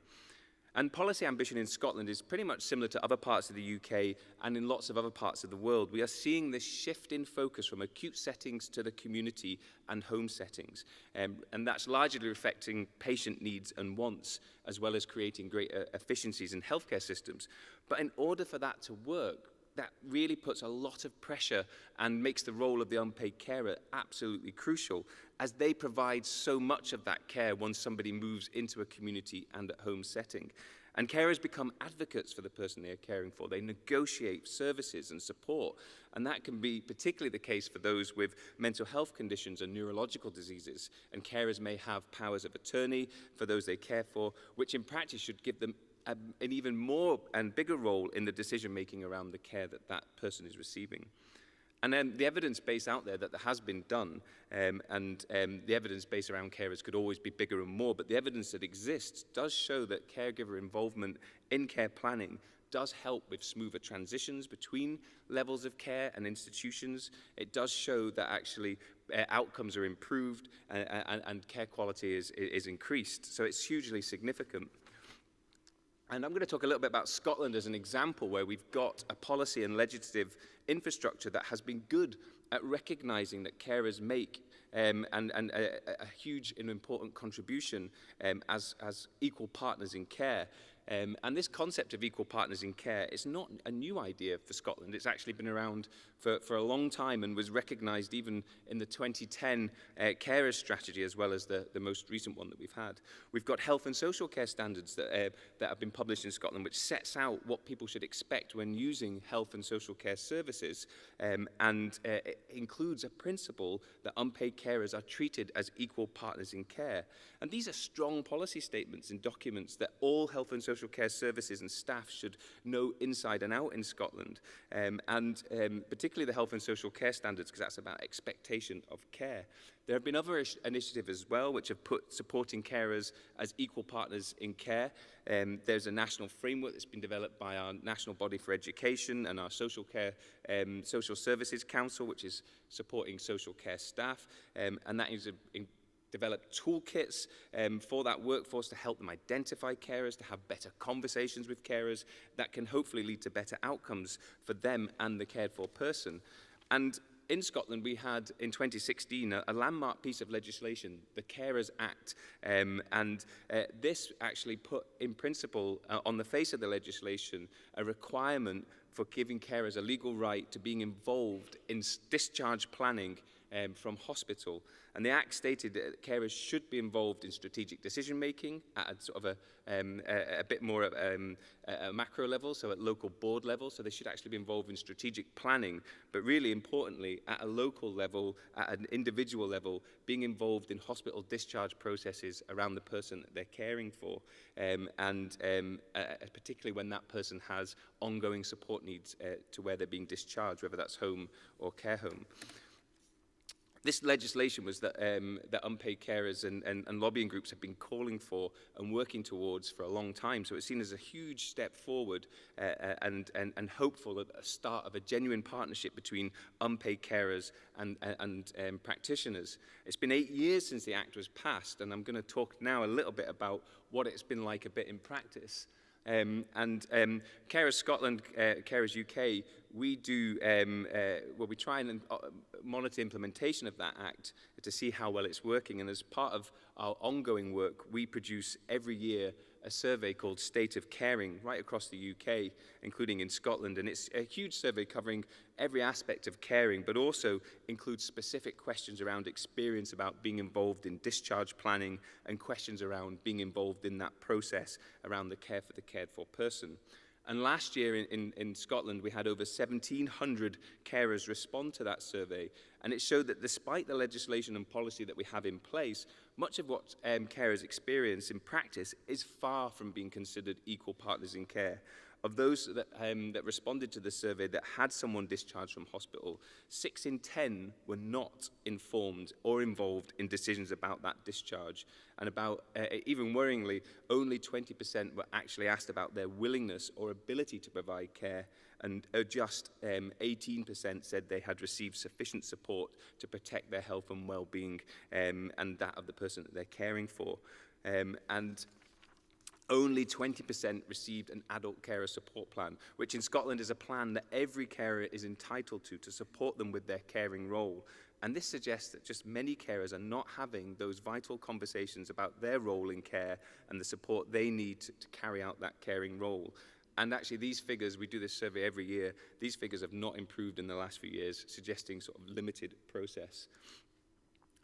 And policy ambition in Scotland is pretty much similar to other parts of the UK and in lots of other parts of the world. We are seeing this shift in focus from acute settings to the community and home settings. And that's largely reflecting patient needs and wants, as well as creating greater efficiencies in healthcare systems. But in order for that to work, that really puts a lot of pressure and makes the role of the unpaid carer absolutely crucial, as they provide so much of that care once somebody moves into a community and at home setting. And carers become advocates for the person they are caring for. They negotiate services and support, and that can be particularly the case for those with mental health conditions and neurological diseases. And carers may have powers of attorney for those they care for, which in practice should give them an even more and bigger role in the decision-making around the care that that person is receiving. And then the evidence base out there that has been done, and the evidence base around carers could always be bigger and more, but the evidence that exists does show that caregiver involvement in care planning does help with smoother transitions between levels of care and institutions. It does show that actually outcomes are improved and care quality is increased. So it's hugely significant. And I'm going to talk a little bit about Scotland as an example where we've got a policy and legislative infrastructure that has been good at recognising that carers make and a huge and important contribution as equal partners in care. And this concept of equal partners in care is not a new idea for Scotland. It's actually been around for a long time and was recognised even in the 2010 carers strategy, as well as the most recent one that we've had. We've got health and social care standards that have been published in Scotland, which sets out what people should expect when using health and social care services, and it includes a principle that unpaid carers are treated as equal partners in care. And these are strong policy statements and documents that all health and social care services and staff should know inside and out in Scotland, and particularly the health and social care standards, because that's about expectation of care. There have been other initiatives as well which have put supporting carers as equal partners in care. There's a national framework that's been developed by our National Body for Education and our Social Care Social Services Council, which is supporting social care staff, and that is develop toolkits for that workforce to help them identify carers, to have better conversations with carers that can hopefully lead to better outcomes for them and the cared for person. And in Scotland, we had in 2016 a landmark piece of legislation, the Carers Act, and this actually put in principle on the face of the legislation a requirement for giving carers a legal right to being involved in discharge planning from hospital. And the Act stated that carers should be involved in strategic decision-making at a sort of a bit more at a macro level, so at local board level, so they should actually be involved in strategic planning, but really importantly, at a local level, at an individual level, being involved in hospital discharge processes around the person that they're caring for, and particularly when that person has ongoing support needs to where they're being discharged, whether that's home or care home. This legislation was that unpaid carers and lobbying groups have been calling for and working towards for a long time. So it's seen as a huge step forward and hopeful at the start of a genuine partnership between unpaid carers and practitioners. It's been 8 years since the Act was passed, and I'm going to talk now a little bit about what it's been like a bit in practice. Carers Scotland, Carers UK, we do, we try and monitor implementation of that Act to see how well it's working. And as part of our ongoing work, we produce every year a survey called State of Caring right across the UK, including in Scotland. And it's a huge survey covering every aspect of caring, but also includes specific questions around experience about being involved in discharge planning and questions around being involved in that process around the care for the cared for person. And last year in Scotland, we had over 1,700 carers respond to that survey. And it showed that despite the legislation and policy that we have in place, much of what carers experience in practice is far from being considered equal partners in care. Of those that responded to the survey that had someone discharged from hospital, 6 in 10 were not informed or involved in decisions about that discharge. And about, even worryingly, only 20% were actually asked about their willingness or ability to provide care, and just 18% said they had received sufficient support to protect their health and well-being and that of the person that they're caring for. And only 20% received an adult carer support plan, which in Scotland is a plan that every carer is entitled to support them with their caring role. And this suggests that just many carers are not having those vital conversations about their role in care and the support they need to carry out that caring role. And actually these figures, we do this survey every year, these figures have not improved in the last few years, suggesting sort of limited process.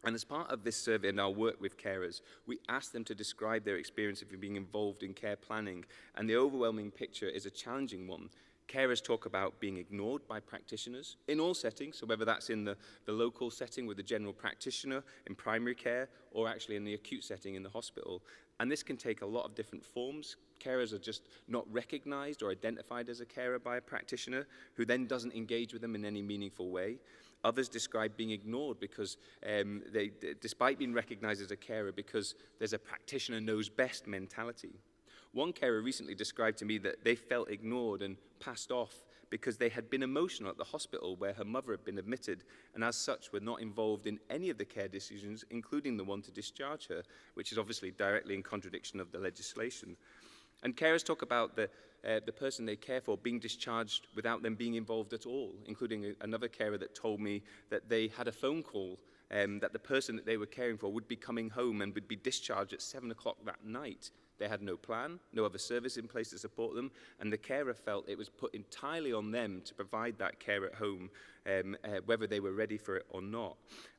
And as part of this survey and our work with carers, we asked them to describe their experience of being involved in care planning. And the overwhelming picture is a challenging one. Carers talk about being ignored by practitioners in all settings, so whether that's in the local setting with the general practitioner in primary care or actually in the acute setting in the hospital. And this can take a lot of different forms. Carers are just not recognized or identified as a carer by a practitioner who then doesn't engage with them in any meaningful way. Others describe being ignored because despite being recognized as a carer, because there's a practitioner knows best mentality. One carer recently described to me that they felt ignored and passed off because they had been emotional at the hospital where her mother had been admitted, and as such were not involved in any of the care decisions, including the one to discharge her, which is obviously directly in contradiction of the legislation. And carers talk about the person they care for being discharged without them being involved at all, including another carer that told me that they had a phone call that the person that they were caring for would be coming home and would be discharged at 7 o'clock that night. They had no plan, no other service in place to support them, and the carer felt it was put entirely on them to provide that care at home, whether they were ready for it or not.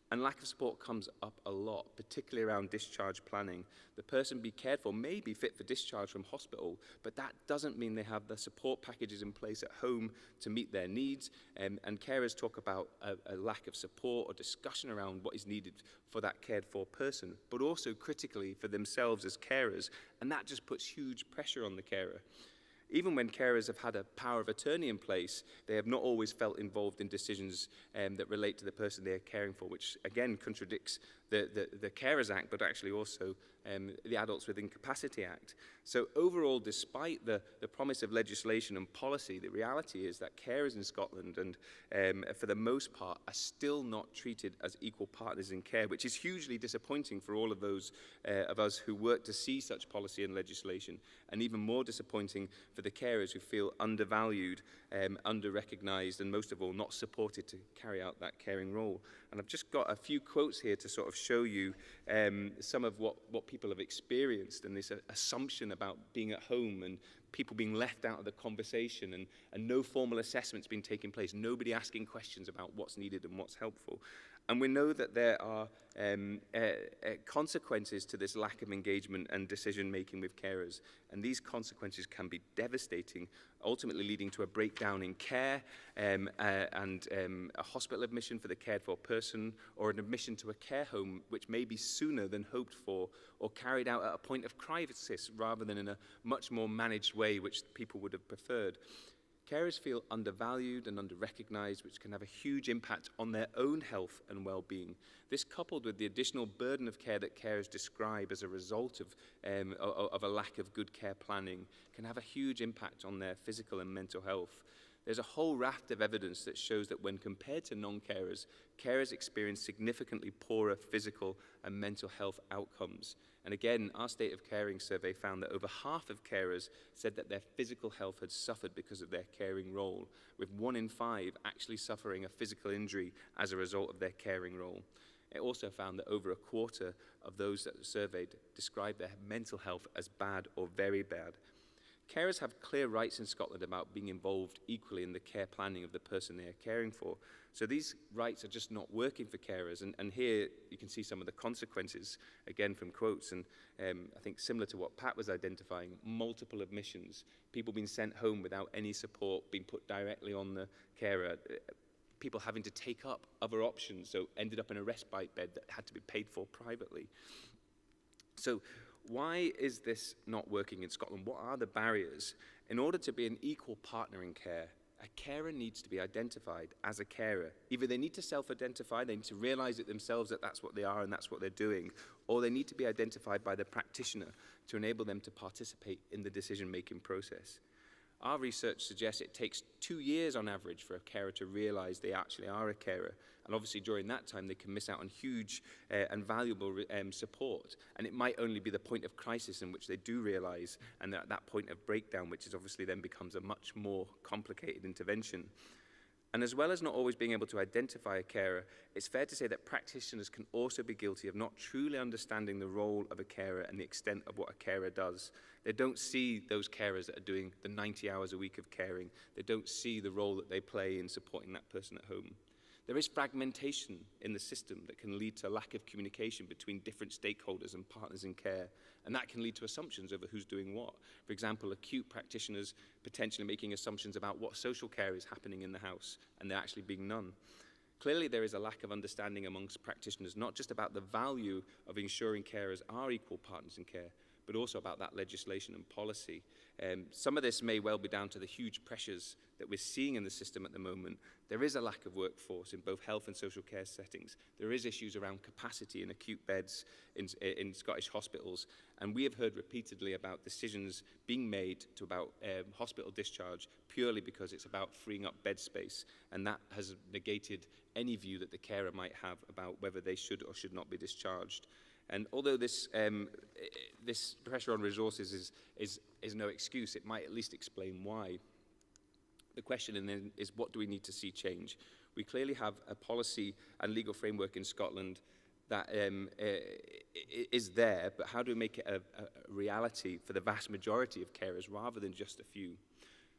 And lack of support comes up a lot, particularly around discharge planning. The person being cared for may be fit for discharge from hospital, but that doesn't mean they have the support packages in place at home to meet their needs. And carers talk about a lack of support or discussion around what is needed for that cared for person, but also critically for themselves as carers. And that just puts huge pressure on the carer. Even when carers have had a power of attorney in place, they have not always felt involved in decisions that relate to the person they are caring for, which again contradicts the Carers Act, but actually also the Adults with Incapacity Act. So overall, despite the promise of legislation and policy, the reality is that carers in Scotland, and for the most part, are still not treated as equal partners in care, which is hugely disappointing for all of those of us who work to see such policy and legislation, and even more disappointing for the carers who feel undervalued, under-recognised, and most of all, not supported to carry out that caring role. And I've just got a few quotes here to sort of show you some of what people have experienced, and this assumption about being at home and people being left out of the conversation, and no formal assessments being taking place, nobody asking questions about what's needed and what's helpful. And we know that there are consequences to this lack of engagement and decision-making with carers. And these consequences can be devastating, ultimately leading to a breakdown in care and a hospital admission for the cared for person, or an admission to a care home, which may be sooner than hoped for, or carried out at a point of crisis rather than in a much more managed way, which people would have preferred. Carers feel undervalued and under-recognised, which can have a huge impact on their own health and well-being. This, coupled with the additional burden of care that carers describe as a result of a lack of good care planning, can have a huge impact on their physical and mental health. There's a whole raft of evidence that shows that when compared to non-carers, carers experience significantly poorer physical and mental health outcomes. And again, our State of Caring survey found that over half of carers said that their physical health had suffered because of their caring role, with 1 in 5 actually suffering a physical injury as a result of their caring role. It also found that over a quarter of those that were surveyed described their mental health as bad or very bad. Carers have clear rights in Scotland about being involved equally in the care planning of the person they are caring for. So these rights are just not working for carers. And here you can see some of the consequences, again from quotes, and I think similar to what Pat was identifying, multiple admissions, people being sent home without any support, being put directly on the carer, people having to take up other options, so ended up in a respite bed that had to be paid for privately. So why is this not working in Scotland? What are the barriers? In order to be an equal partner in care, a carer needs to be identified as a carer. Either they need to self-identify, they need to realize it themselves that that's what they are and that's what they're doing, or they need to be identified by the practitioner to enable them to participate in the decision-making process. Our research suggests it takes 2 years on average for a carer to realize they actually are a carer. And obviously during that time, they can miss out on huge and valuable support. And it might only be the point of crisis in which they do realize, and at that point of breakdown, which is obviously then becomes a much more complicated intervention. And as well as not always being able to identify a carer, it's fair to say that practitioners can also be guilty of not truly understanding the role of a carer and the extent of what a carer does. They don't see those carers that are doing the 90 hours a week of caring. They don't see the role that they play in supporting that person at home. There is fragmentation in the system that can lead to a lack of communication between different stakeholders and partners in care, and that can lead to assumptions over who's doing what. For example, acute practitioners potentially making assumptions about what social care is happening in the house, and there actually being none. Clearly, there is a lack of understanding amongst practitioners, not just about the value of ensuring carers are equal partners in care, but also about that legislation and policy. Some of this may well be down to the huge pressures that we're seeing in the system at the moment. There is a lack of workforce in both health and social care settings. There is issues around capacity in acute beds in Scottish hospitals. And we have heard repeatedly about decisions being made about hospital discharge purely because it's about freeing up bed space. And that has negated any view that the carer might have about whether they should or should not be discharged. And although this pressure on resources is no excuse, it might at least explain why. The question then is, what do we need to see change? We clearly have a policy and legal framework in Scotland that is there, but how do we make it a reality for the vast majority of carers rather than just a few?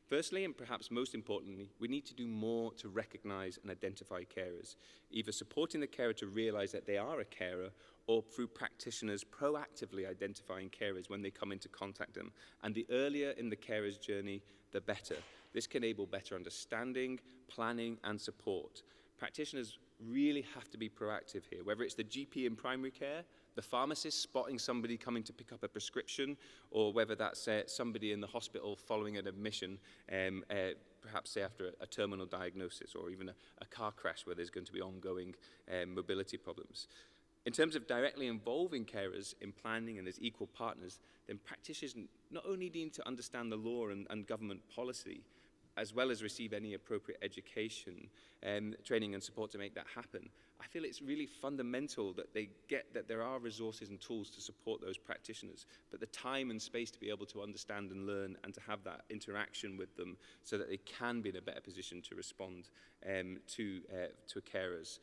Firstly, and perhaps most importantly, we need to do more to recognise and identify carers, either supporting the carer to realise that they are a carer or through practitioners proactively identifying carers when they come into contact them. And the earlier in the carer's journey, the better. This can enable better understanding, planning and support. Practitioners really have to be proactive here, whether it's the GP in primary care, the pharmacist spotting somebody coming to pick up a prescription, or whether that's somebody in the hospital following an admission, perhaps say after a terminal diagnosis, or even a car crash where there's going to be ongoing mobility problems. In terms of directly involving carers in planning and as equal partners, then practitioners not only need to understand the law and government policy, as well as receive any appropriate education, training and support to make that happen. I feel it's really fundamental that they get that there are resources and tools to support those practitioners, but the time and space to be able to understand and learn and to have that interaction with them so that they can be in a better position to respond to carers.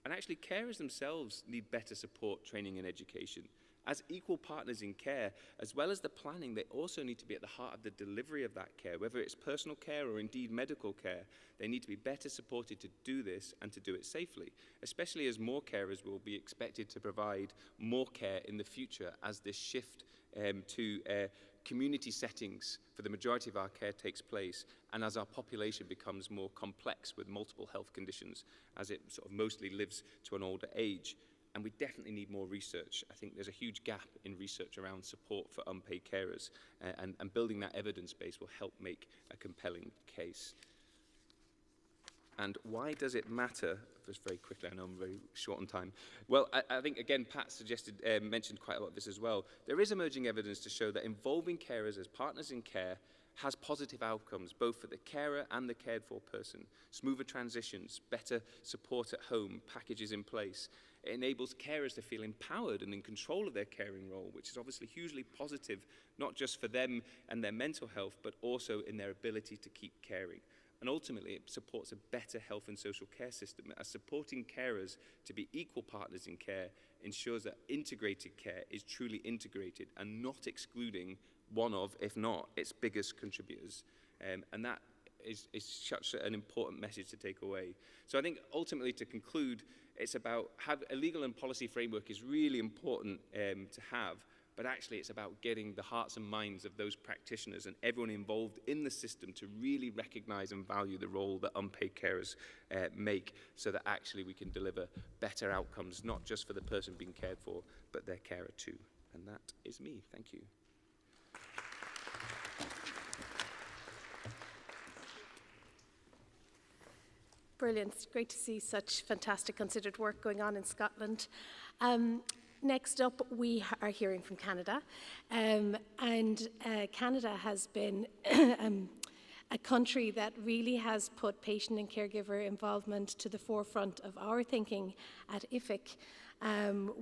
And actually, carers themselves need better support, training and education. As equal partners in care, as well as the planning, they also need to be at the heart of the delivery of that care, whether it's personal care or indeed medical care. They need to be better supported to do this and to do it safely, especially as more carers will be expected to provide more care in the future as this shift to community settings for the majority of our care takes place, and as our population becomes more complex with multiple health conditions, as it sort of mostly lives to an older age. And we definitely need more research. I think there's a huge gap in research around support for unpaid carers, and building that evidence base will help make a compelling case. And why does it matter? Just very quickly, I know I'm very short on time. Well, I think, again, Pat mentioned quite a lot of this as well. There is emerging evidence to show that involving carers as partners in care has positive outcomes, both for the carer and the cared for person. Smoother transitions, better support at home, packages in place. It enables carers to feel empowered and in control of their caring role, which is obviously hugely positive, not just for them and their mental health, but also in their ability to keep caring. And ultimately, it supports a better health and social care system, as supporting carers to be equal partners in care ensures that integrated care is truly integrated and not excluding one of, if not, its biggest contributors. And that is such an important message to take away. So I think ultimately, to conclude, it's about a legal and policy framework is really important to have, but actually it's about getting the hearts and minds of those practitioners and everyone involved in the system to really recognize and value the role that unpaid carers make, so that actually we can deliver better outcomes, not just for the person being cared for, but their carer too. And that is me. Thank you. Brilliant. It's great to see such fantastic considered work going on in Scotland. Next up, we are hearing from Canada. Canada has been a country that really has put patient and caregiver involvement to the forefront of our thinking at IFIC.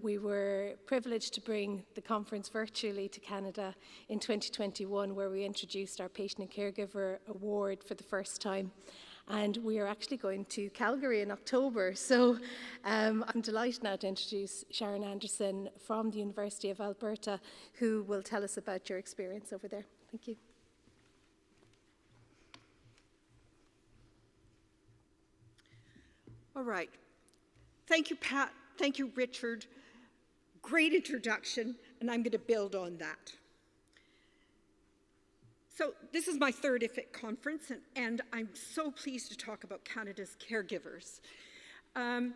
We were privileged to bring the conference virtually to Canada in 2021, where we introduced our Patient and Caregiver Award for the first time. And we are actually going to Calgary in October. So I'm delighted now to introduce Sharon Anderson from the University of Alberta, who will tell us about your experience over there. Thank you. All right. Thank you, Pat. Thank you, Richard. Great introduction, and I'm going to build on that. So this is my third IFIC conference, and I'm so pleased to talk about Canada's caregivers. Family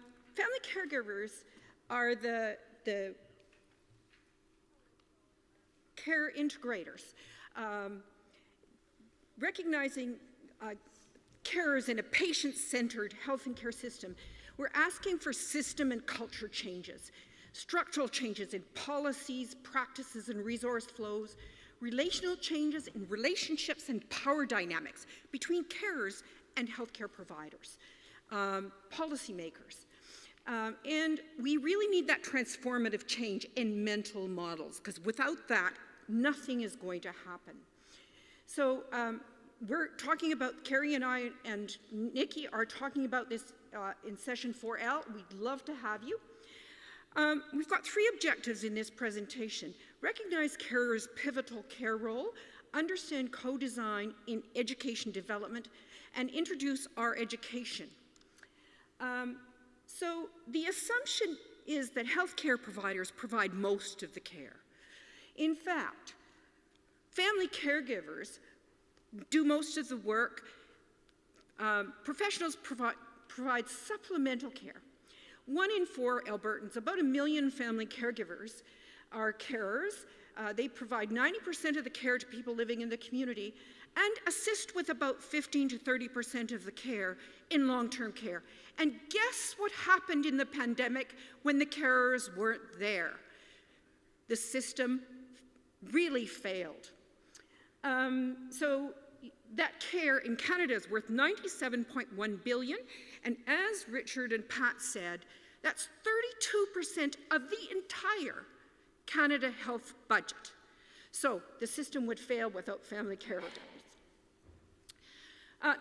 caregivers are the care integrators, recognizing carers in a patient-centered health and care system. We're asking for system and culture changes, structural changes in policies, practices, and resource flows, relational changes in relationships and power dynamics between carers and healthcare providers, policymakers. And we really need that transformative change in mental models, because without that, nothing is going to happen. So we're talking about, Carrie and I and Nikki are talking about this in session 4L. We'd love to have you. We've got three objectives in this presentation. Recognize carers' pivotal care role, understand co-design in education development, and introduce our education. So the assumption is that healthcare providers provide most of the care. In fact, family caregivers do most of the work. Professionals provide supplemental care. 1 in 4 Albertans, about 1 million family caregivers, are carers. They provide 90% of the care to people living in the community and assist with about 15 to 30% of the care in long-term care. And guess what happened in the pandemic when the carers weren't there? The system really failed. So that care in Canada is worth $97.1 billion, and as Richard and Pat said, that's 32% of the entire Canada health budget. So the system would fail without family caregivers.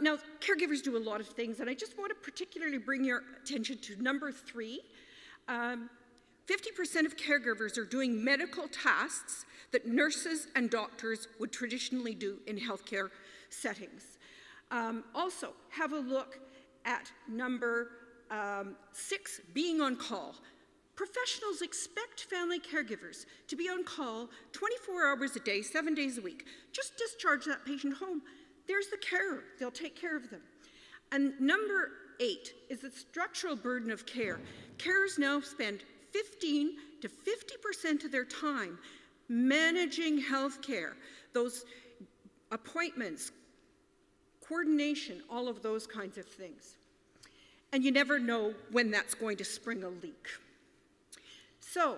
Now, caregivers do a lot of things, and I just want to particularly bring your attention to number 3. 50% of caregivers are doing medical tasks that nurses and doctors would traditionally do in healthcare settings. Also, have a look at number 6, being on call. Professionals expect family caregivers to be on call 24 hours a day, 7 days a week. Just discharge that patient home. There's the carer. They'll take care of them. And number 8 is the structural burden of care. Carers now spend 15 to 50% of their time managing health care, those appointments, coordination, all of those kinds of things. And you never know when that's going to spring a leak. So,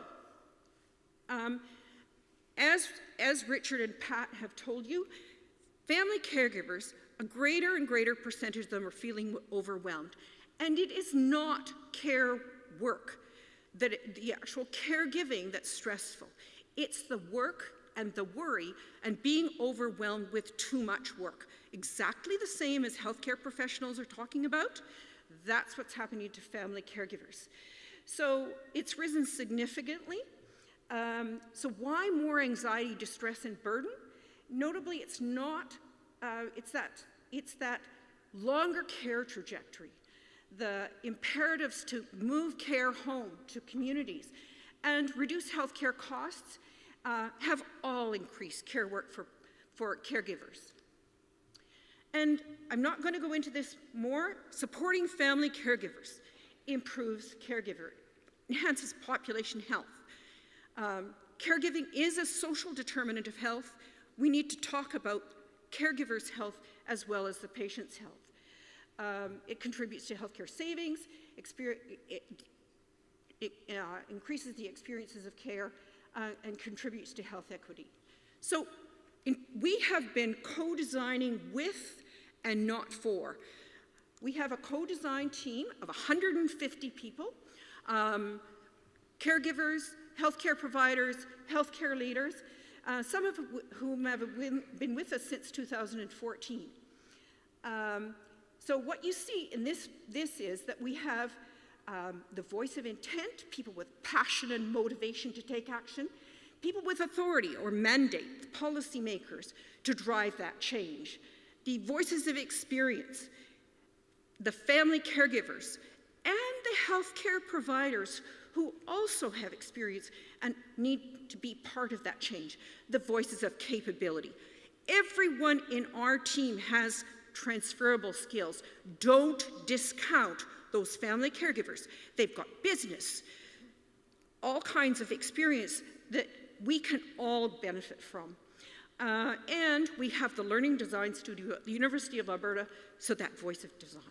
as Richard and Pat have told you, Family caregivers, a greater and greater percentage of them are feeling overwhelmed. And it is not care work, the actual caregiving that's stressful. It's the work and the worry and being overwhelmed with too much work. Exactly the same as healthcare professionals are talking about. That's what's happening to family caregivers. So it's risen significantly. So why more anxiety, distress, and burden? Notably, it's not, it's that longer care trajectory, the imperatives to move care home to communities and reduce healthcare costs have all increased care work for caregivers. And I'm not going to go into this more. Supporting family caregivers improves caregiver, enhances population health. Caregiving is a social determinant of health. We need to talk about caregivers' health as well as the patient's health. It contributes to healthcare savings, it increases the experiences of care, and contributes to health equity. So we have been co-designing with and not for. We have a co-design team of 150 people, caregivers, healthcare providers, healthcare leaders, some of whom have been with us since 2014. So what you see in this is that we have the voice of intent, people with passion and motivation to take action, people with authority or mandate, policymakers, to drive that change, the voices of experience, the family caregivers, and the healthcare providers who also have experience and need to be part of that change, the voices of capability. Everyone in our team has transferable skills. Don't discount those family caregivers. They've got business, all kinds of experience that we can all benefit from. And we have the Learning Design Studio at the University of Alberta, so that voice of design.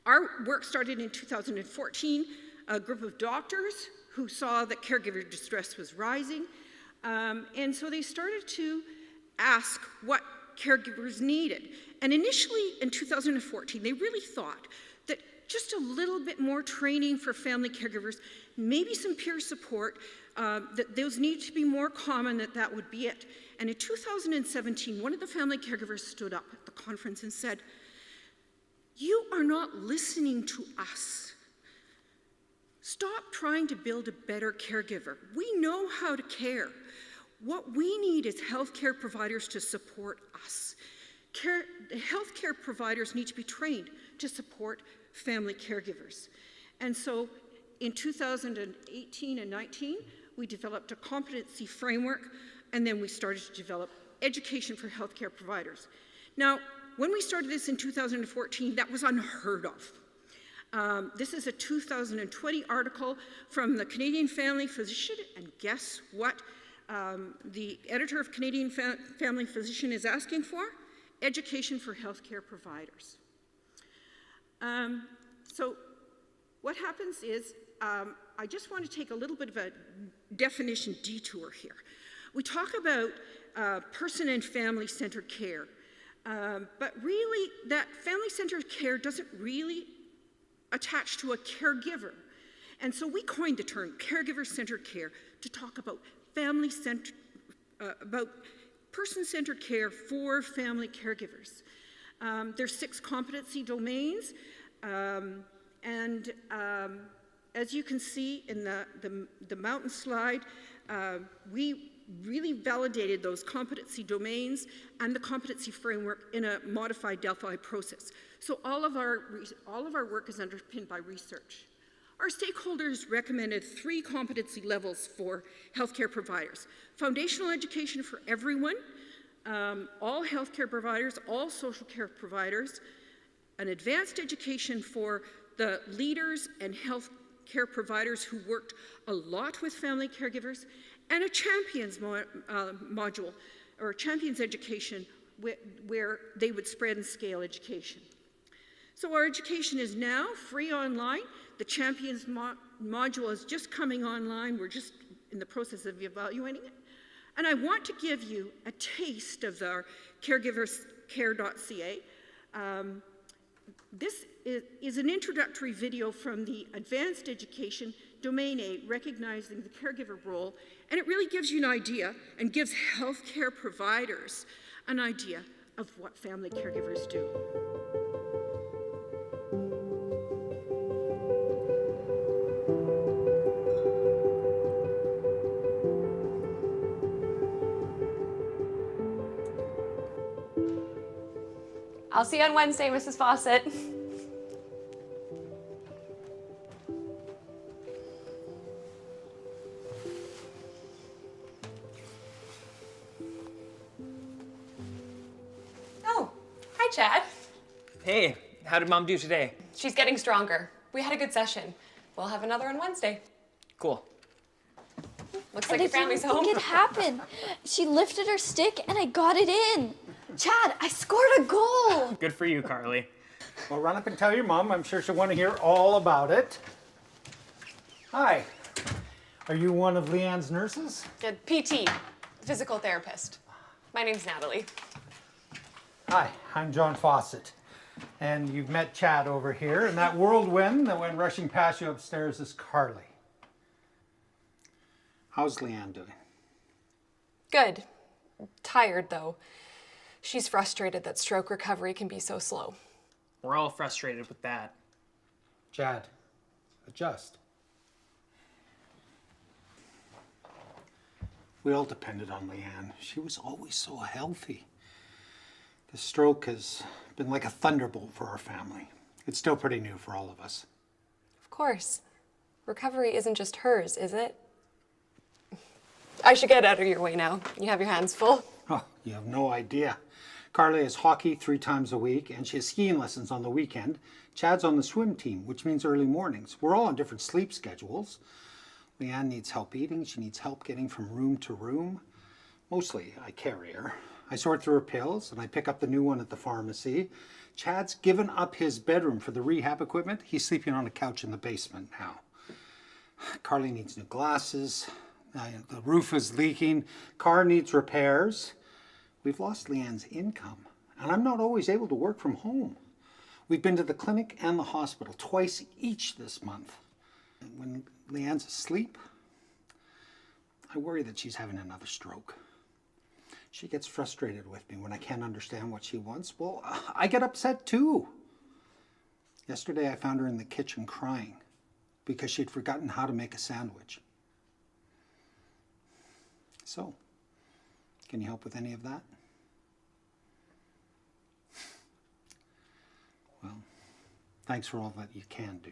Our work started in 2014, a group of doctors who saw that caregiver distress was rising, and so they started to ask what caregivers needed. And initially in 2014, they really thought that just a little bit more training for family caregivers, maybe some peer support, that those need to be more common, that would be it. And in 2017, one of the family caregivers stood up at the conference and said, "You are not listening to us. Stop trying to build a better caregiver. We know how to care. What we need is healthcare providers to support us. The healthcare providers need to be trained to support family caregivers." And so in 2018 and 19, we developed a competency framework, and then we started to develop education for healthcare providers. Now, when we started this in 2014, that was unheard of. This is a 2020 article from the Canadian Family Physician, and guess what the editor of Canadian Family Physician is asking for? Education for healthcare providers. So what happens is, I just want to take a little bit of a definition detour here. We talk about person and family-centered care, but really that family-centered care doesn't really attach to a caregiver. And so we coined the term caregiver-centered care to talk about family-centered, about person-centered care for family caregivers. There's 6 competency domains, and as you can see in the mountain slide, we really validated those competency domains and the competency framework in a modified Delphi process. So all of our work is underpinned by research. Our stakeholders recommended 3 competency levels for healthcare providers: foundational education for everyone, all healthcare providers, all social care providers, an advanced education for the leaders and healthcare providers who worked a lot with family caregivers, and a champions module, or champions education, where they would spread and scale education. So our education is now free online. The champions module is just coming online. We're just in the process of evaluating it. And I want to give you a taste of our caregiverscare.ca. This is an introductory video from the Advanced Education Domain 8, recognizing the caregiver role, and it really gives you an idea and gives healthcare providers an idea of what family caregivers do. I'll see you on Wednesday, Mrs. Fawcett. Oh, hi, Chad. Hey, how did Mom do today? She's getting stronger. We had a good session. We'll have another on Wednesday. Cool. Looks like your family's home. I didn't think it happened. She lifted her stick and I got it in. Chad, I scored a goal. Good for you, Carly. Well, run up and tell your mom. I'm sure she'll want to hear all about it. Hi. Are you one of Leanne's nurses? A PT, physical therapist. My name's Natalie. Hi, I'm John Fawcett. And you've met Chad over here. And that whirlwind that went rushing past you upstairs is Carly. How's Leanne doing? Good. Tired, though. She's frustrated that stroke recovery can be so slow. We're all frustrated with that. Chad, adjust. We all depended on Leanne. She was always so healthy. The stroke has been like a thunderbolt for our family. It's still pretty new for all of us. Of course. Recovery isn't just hers, is it? I should get out of your way now. You have your hands full. Oh, you have no idea. Carly has hockey 3 times a week, and she has skiing lessons on the weekend. Chad's on the swim team, which means early mornings. We're all on different sleep schedules. Leanne needs help eating. She needs help getting from room to room. Mostly, I carry her. I sort through her pills, and I pick up the new one at the pharmacy. Chad's given up his bedroom for the rehab equipment. He's sleeping on a couch in the basement now. Carly needs new glasses. The roof is leaking. Car needs repairs. We've lost Leanne's income, and I'm not always able to work from home. We've been to the clinic and the hospital twice each this month. And when Leanne's asleep, I worry that she's having another stroke. She gets frustrated with me when I can't understand what she wants. Well, I get upset too. Yesterday I found her in the kitchen crying because she'd forgotten how to make a sandwich. So, can you help with any of that? Well, thanks for all that you can do.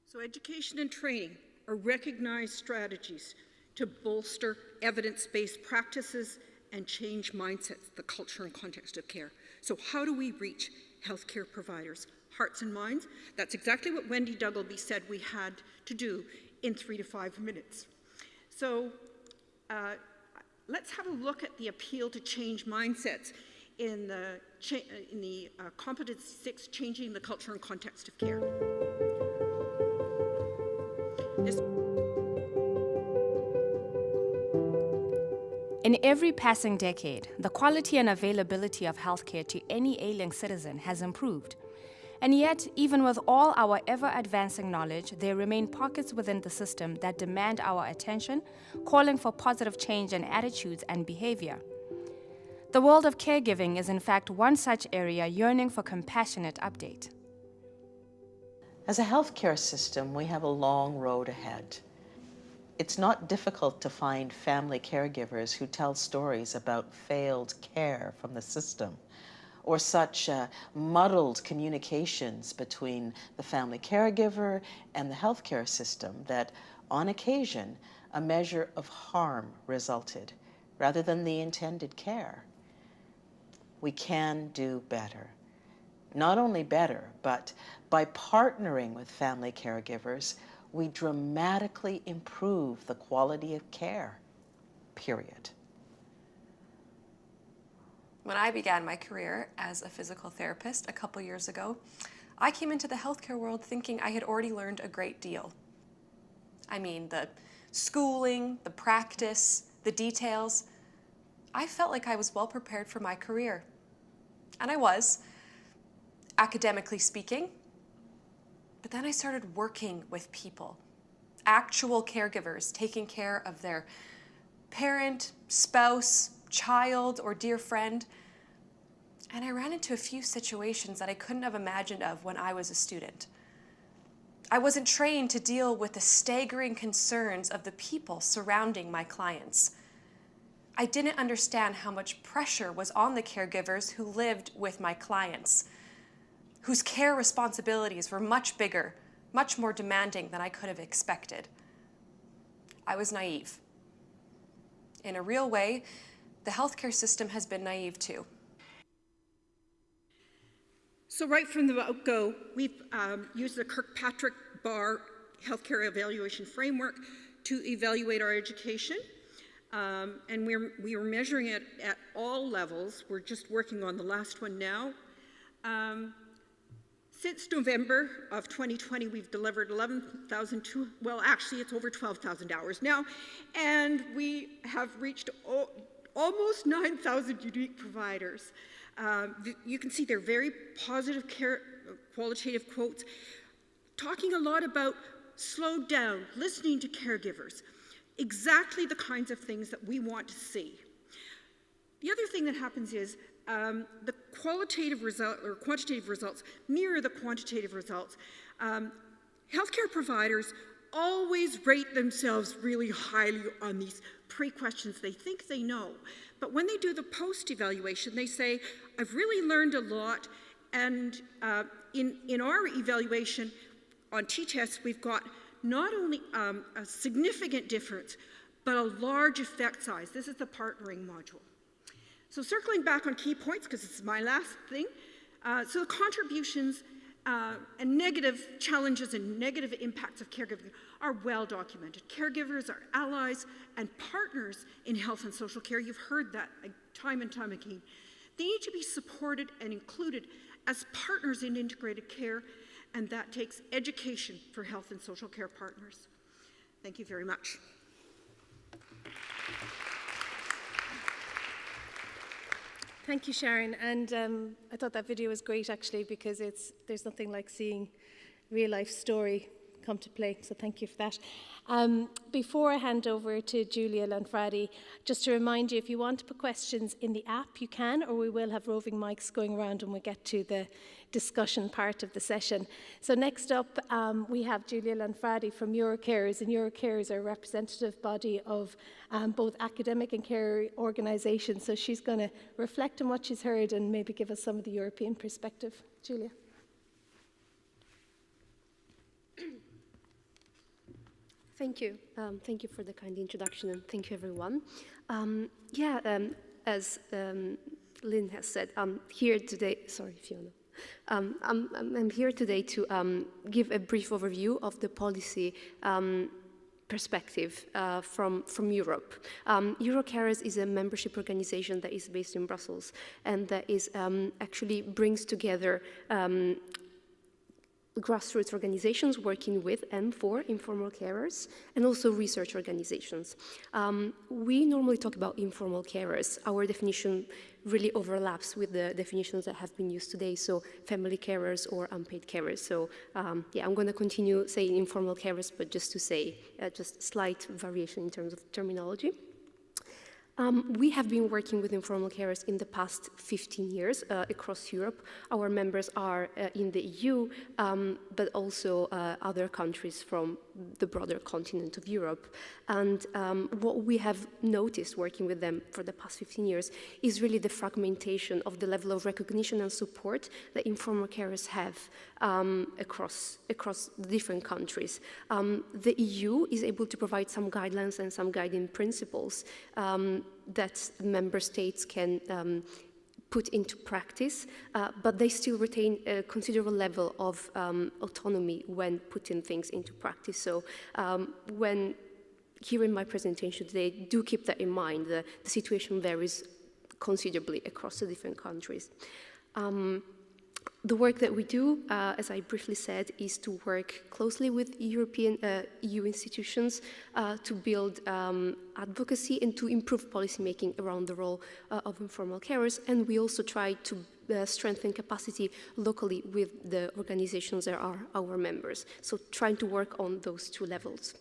So education and training are recognized strategies to bolster evidence-based practices and change mindsets, the culture and context of care. So how do we reach healthcare providers' hearts and minds? That's exactly what Wendy Duggleby said we had to do in 3 to 5 minutes. So let's have a look at the appeal to change mindsets in the Competency 6, Changing the Culture and Context of Care. In every passing decade, the quality and availability of healthcare to any ailing citizen has improved. And yet, even with all our ever-advancing knowledge, there remain pockets within the system that demand our attention, calling for positive change in attitudes and behavior. The world of caregiving is in fact one such area yearning for compassionate update. As a healthcare system, we have a long road ahead. It's not difficult to find family caregivers who tell stories about failed care from the system, or such muddled communications between the family caregiver and the healthcare system that, on occasion, a measure of harm resulted, rather than the intended care. We can do better. Not only better, but by partnering with family caregivers, we dramatically improve the quality of care, period. When I began my career as a physical therapist a couple years ago, I came into the healthcare world thinking I had already learned a great deal. I mean, the schooling, the practice, the details. I felt like I was well prepared for my career. And I was, academically speaking. But then I started working with people, actual caregivers, taking care of their parent, spouse, child, or dear friend. And I ran into a few situations that I couldn't have imagined of when I was a student. I wasn't trained to deal with the staggering concerns of the people surrounding my clients. I didn't understand how much pressure was on the caregivers who lived with my clients, whose care responsibilities were much bigger, much more demanding than I could have expected. I was naive. In a real way, the healthcare system has been naive too. So right from the go, we've used the Kirkpatrick Bar Healthcare Evaluation Framework to evaluate our education. And we are measuring it at all levels. We're just working on the last one now. Since November of 2020, we've delivered 11,002, well, actually it's over 12,000 hours now, and we have reached almost 9,000 unique providers. You can see they're very positive qualitative quotes, talking a lot about slow down, listening to caregivers, exactly the kinds of things that we want to see. The other thing that happens is the qualitative result or quantitative results mirror the quantitative results. Healthcare providers always rate themselves really highly on these pre-questions they think they know. But when they do the post-evaluation, they say, I've really learned a lot, and in our evaluation on T-tests, we've got not only a significant difference, but a large effect size. This is the partnering module. So circling back on key points, because this is my last thing, so the contributions and negative challenges and negative impacts of caregiving are well documented. Caregivers are allies and partners in health and social care. You've heard that time and time again. They need to be supported and included as partners in integrated care, and that takes education for health and social care partners. Thank you very much. Thank you, Sharon. And I thought that video was great, actually, because there's nothing like seeing real-life story come to play. So thank you for that. Before I hand over to Julia Lanfradi, just to remind you, if you want to put questions in the app, you can, or we will have roving mics going around when we get to the discussion part of the session. So next up, we have Julia Lanfradi from Eurocarers, and Eurocarers are a representative body of both academic and care organisations. So she's going to reflect on what she's heard and maybe give us some of the European perspective. Julia. Thank you. Thank you for the kind introduction, and thank you, everyone. As Lynn has said, I'm here today. Sorry, Fiona. I'm here today to give a brief overview of the policy perspective from Europe. Eurocarers is a membership organization that is based in Brussels, and that is actually brings together grassroots organizations working with and for informal carers, and also research organizations. We normally talk about informal carers. Our definition really overlaps with the definitions that have been used today, so family carers or unpaid carers. So I'm going to continue saying informal carers, but just to say, just slight variation in terms of terminology. We have been working with informal carers in the past 15 years across Europe. Our members are in the EU, but also other countries from the broader continent of Europe. And what we have noticed working with them for the past 15 years is really the fragmentation of the level of recognition and support that informal carers have across the different countries. The EU is able to provide some guidelines and some guiding principles that member states can put into practice, but they still retain a considerable level of autonomy when putting things into practice. So when hearing my presentation today, do keep that in mind. The situation varies considerably across the different countries. The work that we do, as I briefly said, is to work closely with European EU institutions to build advocacy and to improve policymaking around the role of informal carers. And we also try to strengthen capacity locally with the organizations that are our members. So trying to work on those two levels.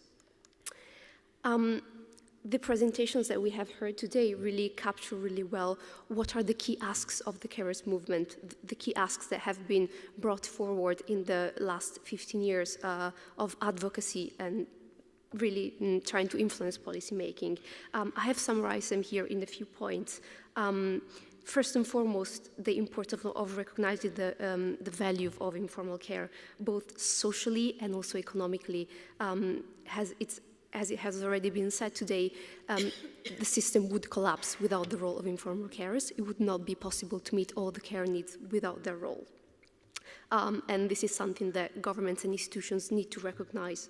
The presentations that we have heard today really capture really well what are the key asks of the carers movement, the key asks that have been brought forward in the last 15 years of advocacy and really trying to influence policy making. I have summarized them here in a few points. First and foremost, the importance of recognizing the value of informal care, both socially and also economically, as it has already been said today, the system would collapse without the role of informal carers. It would not be possible to meet all the care needs without their role. And this is something that governments and institutions need to recognize.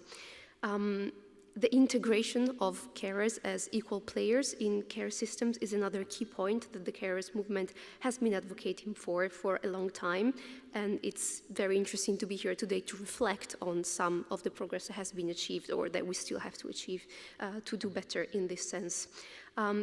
The integration of carers as equal players in care systems is another key point that the carers movement has been advocating for a long time. And it's very interesting to be here today to reflect on some of the progress that has been achieved or that we still have to achieve to do better in this sense.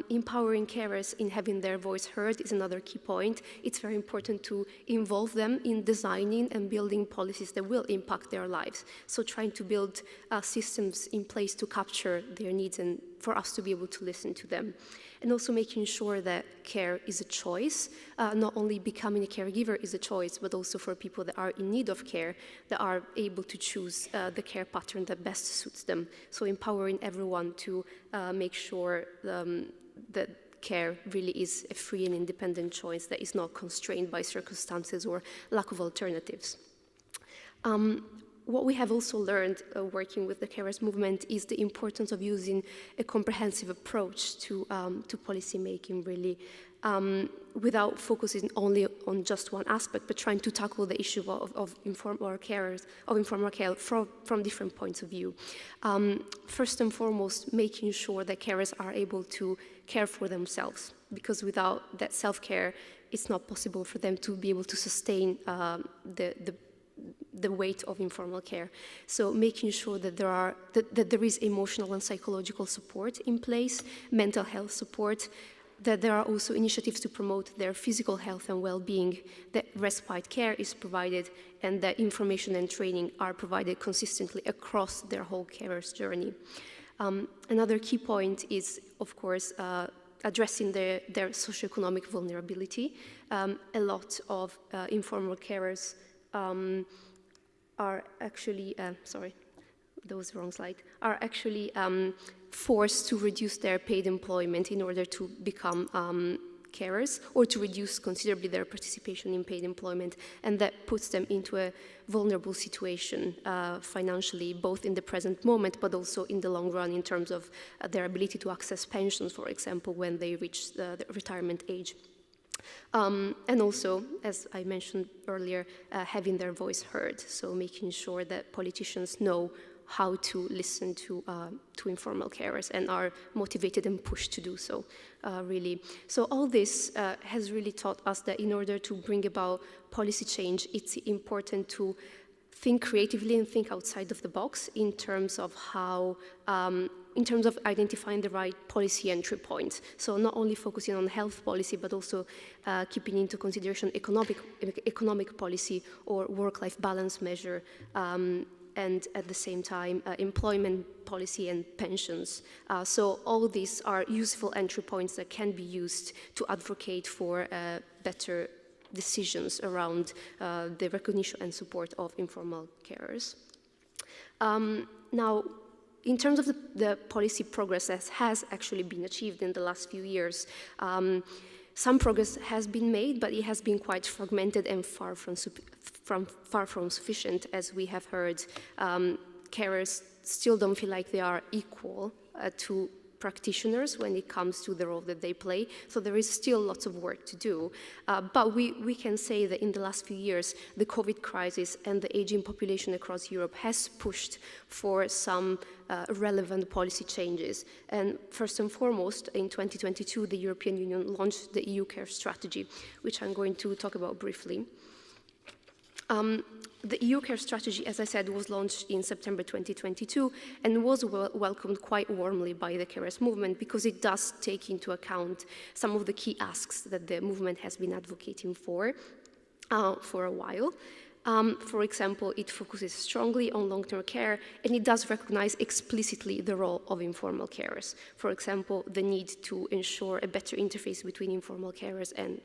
Empowering carers in having their voice heard is another key point. It's very important to involve them in designing and building policies that will impact their lives. So trying to build systems in place to capture their needs and for us to be able to listen to them. And also making sure that care is a choice. Not only becoming a caregiver is a choice, but also for people that are in need of care, that are able to choose the care pattern that best suits them. So empowering everyone to make sure that care really is a free and independent choice that is not constrained by circumstances or lack of alternatives. What we have also learned working with the carers movement is the importance of using a comprehensive approach to policy making, really, without focusing only on just one aspect, but trying to tackle the issue of informal care from different points of view. First and foremost, making sure that carers are able to care for themselves, because without that self-care, it's not possible for them to be able to sustain the weight of informal care. So making sure that there is emotional and psychological support in place, mental health support, that there are also initiatives to promote their physical health and well-being, that respite care is provided, and that information and training are provided consistently across their whole carer's journey. Another key point is, of course, addressing their socioeconomic vulnerability. A lot of informal carers are actually, are actually forced to reduce their paid employment in order to become carers, or to reduce considerably their participation in paid employment, and that puts them into a vulnerable situation financially, both in the present moment, but also in the long run in terms of their ability to access pensions, for example, when they reach the retirement age. And also, as I mentioned earlier, having their voice heard, so making sure that politicians know how to listen to informal carers and are motivated and pushed to do so, really. So all this has really taught us that in order to bring about policy change, it's important to think creatively and think outside of the box in terms of how in terms of identifying the right policy entry points. So not only focusing on health policy, but also keeping into consideration economic policy or work-life balance measure, and at the same time, employment policy and pensions. So all these are useful entry points that can be used to advocate for better decisions around the recognition and support of informal carers. Now, in terms of the policy progress that has actually been achieved in the last few years, some progress has been made, but it has been quite fragmented and far from sufficient, as we have heard. Carers still don't feel like they are equal to practitioners when it comes to the role that they play. So there is still lots of work to do. But we can say that in the last few years, the COVID crisis and the aging population across Europe has pushed for some relevant policy changes. And first and foremost, in 2022, the European Union launched the EU Care Strategy, which I'm going to talk about briefly. The EU Care Strategy, as I said, was launched in September 2022 and was welcomed quite warmly by the carers movement because it does take into account some of the key asks that the movement has been advocating for a while. For example, it focuses strongly on long-term care, and it does recognize explicitly the role of informal carers. For example, the need to ensure a better interface between informal carers and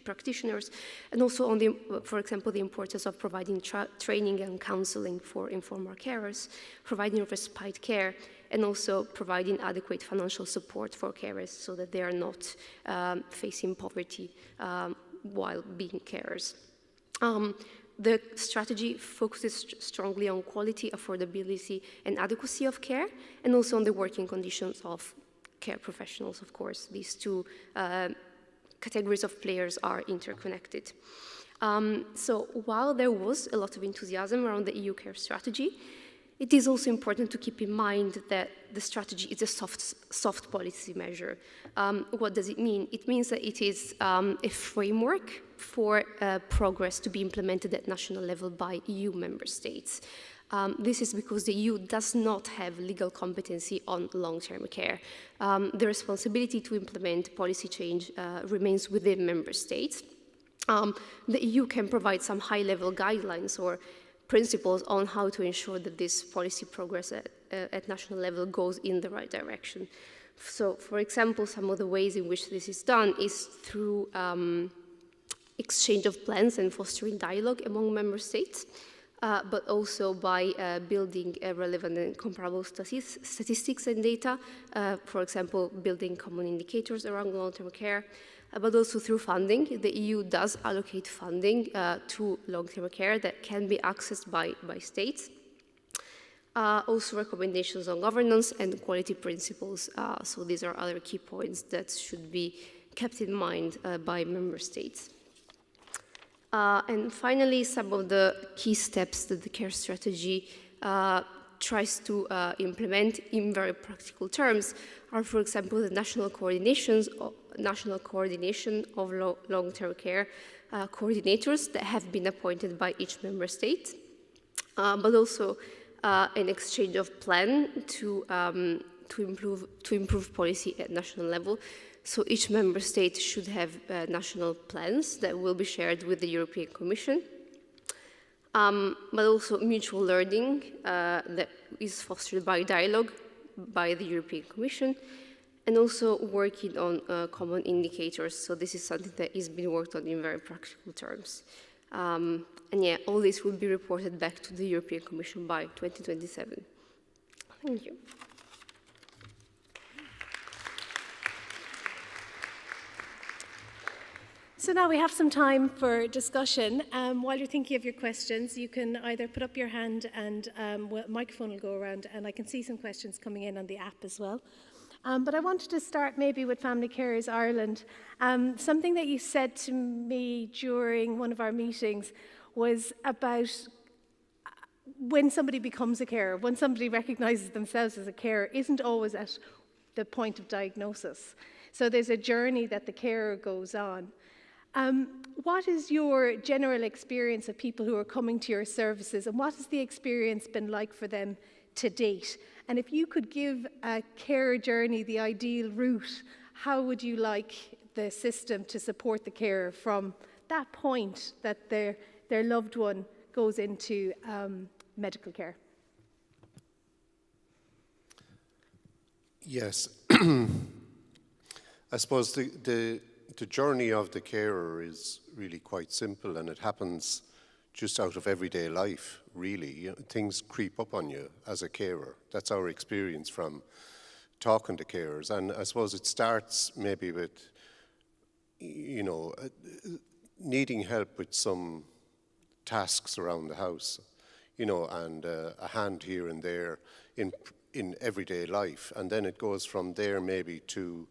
practitioners, and also on for example, the importance of providing training and counseling for informal carers, providing respite care, and also providing adequate financial support for carers so that they are not facing poverty while being carers. The strategy focuses strongly on quality, affordability, and adequacy of care, and also on the working conditions of care professionals, of course. These two categories of players are interconnected. So while there was a lot of enthusiasm around the EU Care Strategy, it is also important to keep in mind that the strategy is a soft policy measure. What does it mean? It means that it is a framework for progress to be implemented at national level by EU member states. This is because the EU does not have legal competency on long-term care. The responsibility to implement policy change remains within member states. The EU can provide some high-level guidelines or principles on how to ensure that this policy progress at national level goes in the right direction. So, for example, some of the ways in which this is done is through exchange of plans and fostering dialogue among member states, but also by building relevant and comparable statistics and data, for example, building common indicators around long-term care, but also through funding. The EU does allocate funding to long-term care that can be accessed by states. Also recommendations on governance and quality principles. So these are other key points that should be kept in mind by member states. And finally, some of the key steps that the care strategy tries to implement in very practical terms are, for example, the national coordination of long-term care coordinators that have been appointed by each member state, but also an exchange of plan to improve policy at national level. So each member state should have national plans that will be shared with the European Commission. But also mutual learning that is fostered by dialogue by the European Commission, and also working on common indicators. So this is something that is being worked on in very practical terms. And yeah, all this will be reported back to the European Commission by 2027. Thank you. So now we have some time for discussion. While you're thinking of your questions, you can either put up your hand and microphone will go around, and I can see some questions coming in on the app as well. But I wanted to start maybe with Family Carers Ireland. Something that you said to me during one of our meetings was about when somebody becomes a carer, when somebody recognises themselves as a carer, isn't always at the point of diagnosis. So there's a journey that the carer goes on. What is your general experience of people who are coming to your services, and what has the experience been like for them to date? And if you could give a care journey the ideal route, how would you like the system to support the carer from that point that their loved one goes into medical care? Yes. I suppose the journey of the carer is really quite simple, and it happens just out of everyday life, really. You know, things creep up on you as a carer. That's our experience from talking to carers. And I suppose it starts maybe with, you know, needing help with some tasks around the house, you know, and a hand here and there in everyday life. And then it goes from there maybe to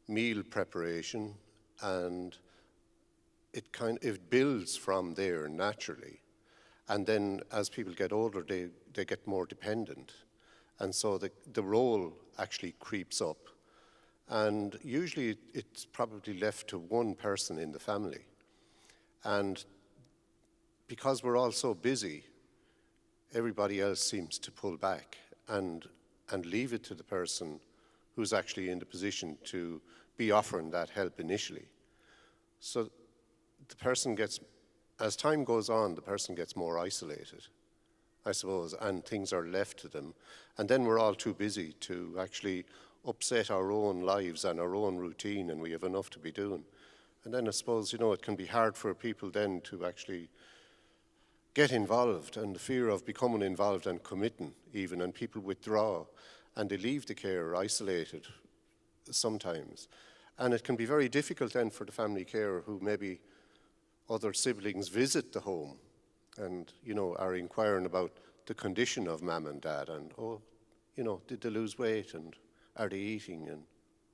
meal preparation, and it builds from there naturally. And then as people get older, they get more dependent. And so the role actually creeps up. And usually it's probably left to one person in the family. And because we're all so busy, everybody else seems to pull back and leave it to the person who's actually in the position to be offering that help initially. So the person gets, as time goes on, the person gets more isolated, I suppose, and things are left to them. And then we're all too busy to actually upset our own lives and our own routine, and we have enough to be doing. And then I suppose, you know, it can be hard for people then to actually get involved, and the fear of becoming involved and committing even, and people withdraw and they leave the care isolated sometimes. And it can be very difficult then for the family carer who maybe other siblings visit the home and, you know, are inquiring about the condition of mum and dad and, oh, you know, did they lose weight and are they eating and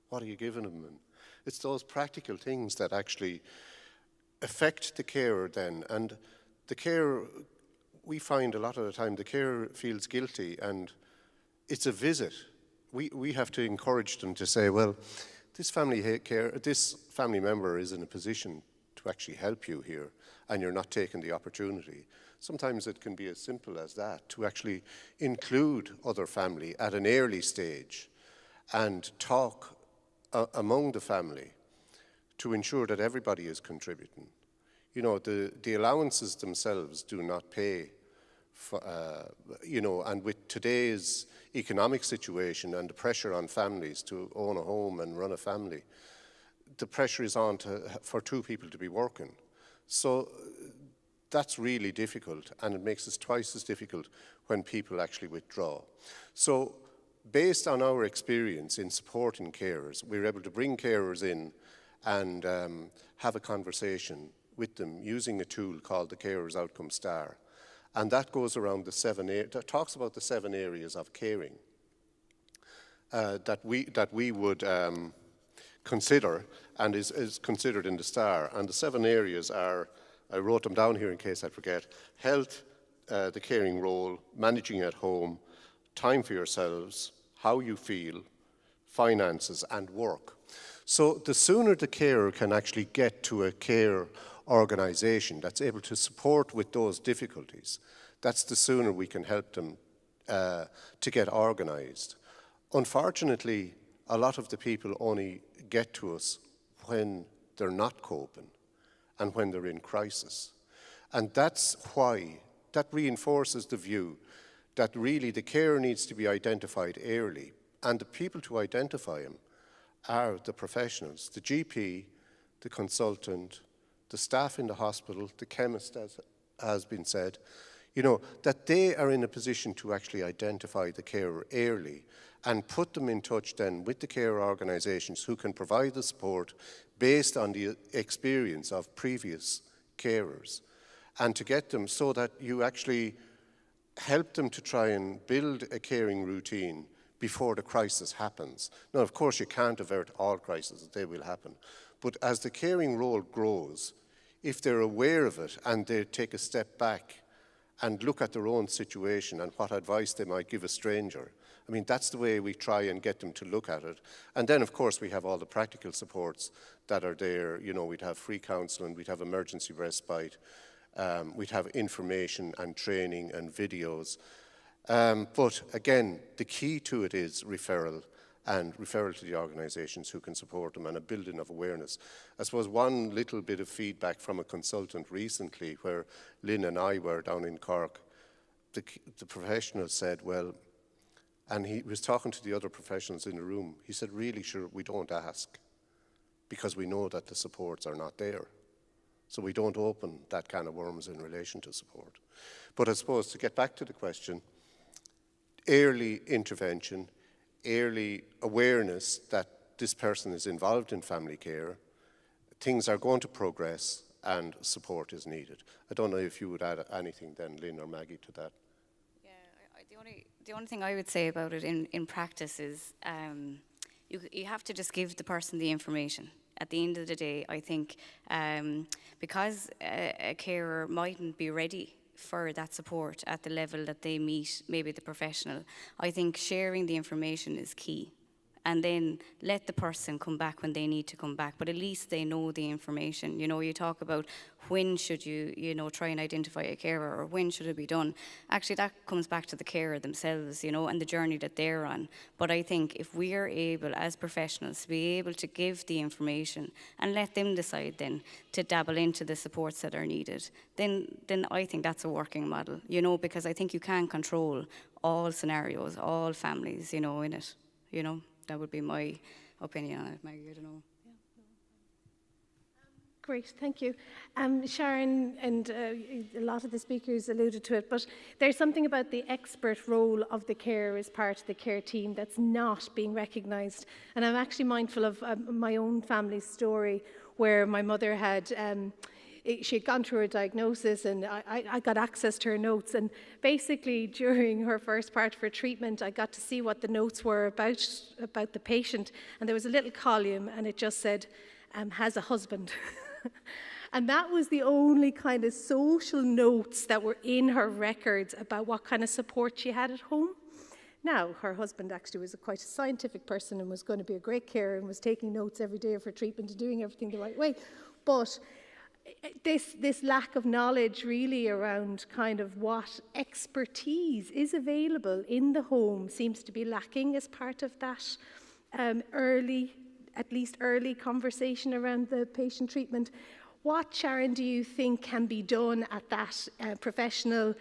what are you giving them? And it's those practical things that actually affect the carer then. And the carer, we find a lot of the time the carer feels guilty, and it's a visit. We have to encourage them to say, well, this family member is in a position to actually help you here, and you're not taking the opportunity. Sometimes it can be as simple as that, to actually include other family at an early stage and talk among the family to ensure that everybody is contributing. You know, the allowances themselves do not pay for, you know, and with today's economic situation and the pressure on families to own a home and run a family, the pressure is on for two people to be working. So that's really difficult, and it makes it twice as difficult when people actually withdraw. So based on our experience in supporting carers, we're able to bring carers in and have a conversation with them using a tool called the Carers Outcome Star. And that goes around that talks about the 7 areas of caring that we would consider and is considered in the STAR. And the 7 areas are, I wrote them down here in case I forget: health, the caring role, managing at home, time for yourselves, how you feel, finances, and work. So the sooner the carer can actually get to a care organisation that's able to support with those difficulties, that's the sooner we can help them to get organised. Unfortunately, a lot of the people only get to us when they're not coping and when they're in crisis. And that's why, that reinforces the view that really the carer needs to be identified early, and the people to identify him are the professionals, the GP, the consultant, the staff in the hospital, the chemist, as has been said, you know, that they are in a position to actually identify the carer early and put them in touch then with the care organisations who can provide the support based on the experience of previous carers, and to get them so that you actually help them to try and build a caring routine before the crisis happens. Now, of course, you can't avert all crises, they will happen. But as the caring role grows, if they're aware of it and they take a step back and look at their own situation and what advice they might give a stranger, I mean, that's the way we try and get them to look at it. And then, of course, we have all the practical supports that are there. You know, we'd have free counselling, we'd have emergency respite, we'd have information and training and videos. But again, the key to it is referral, and referral to the organisations who can support them, and a building of awareness. I suppose one little bit of feedback from a consultant recently where Lynn and I were down in Cork, the professional said, well, and he was talking to the other professionals in the room, he said, really, sure, we don't ask because we know that the supports are not there. So we don't open that kind of worms in relation to support. But I suppose to get back to the question, early intervention, early awareness that this person is involved in family care, things are going to progress and support is needed. I don't know if you would add anything then, Lynn or Maggie, to that. Yeah, the only thing I would say about it in practice is you have to just give the person the information. At the end of the day, I think because a carer mightn't be ready for that support at the level that they meet maybe the professional, I think sharing the information is key. and then let the person come back when they need to come back, but at least they know the information. You know, you talk about when should you know, try and identify a carer, or when should it be done. Actually, that comes back to the carer themselves, you know, and the journey that they're on. But I think if we are able, as professionals, to be able to give the information and let them decide then to dabble into the supports that are needed, then I think that's a working model, you know, because I think you can control all scenarios, all families, you know, in it, you know. That would be my opinion on it, Maggie, I don't know. Great, thank you. Sharon and a lot of the speakers alluded to it, but there's something about the expert role of the carer as part of the care team that's not being recognised. And I'm actually mindful of my own family's story, where my mother had she had gone through her diagnosis, and I got access to her notes, and basically during her first part of her treatment I got to see what the notes were about the patient, and there was a little column and it just said, has a husband. And that was the only kind of social notes that were in her records about what kind of support she had at home. Now, her husband actually was quite a scientific person and was going to be a great carer and was taking notes every day of her treatment and doing everything the right way. But this lack of knowledge really around kind of what expertise is available in the home seems to be lacking as part of that early conversation around the patient treatment. What, Sharon, do you think can be done at that professional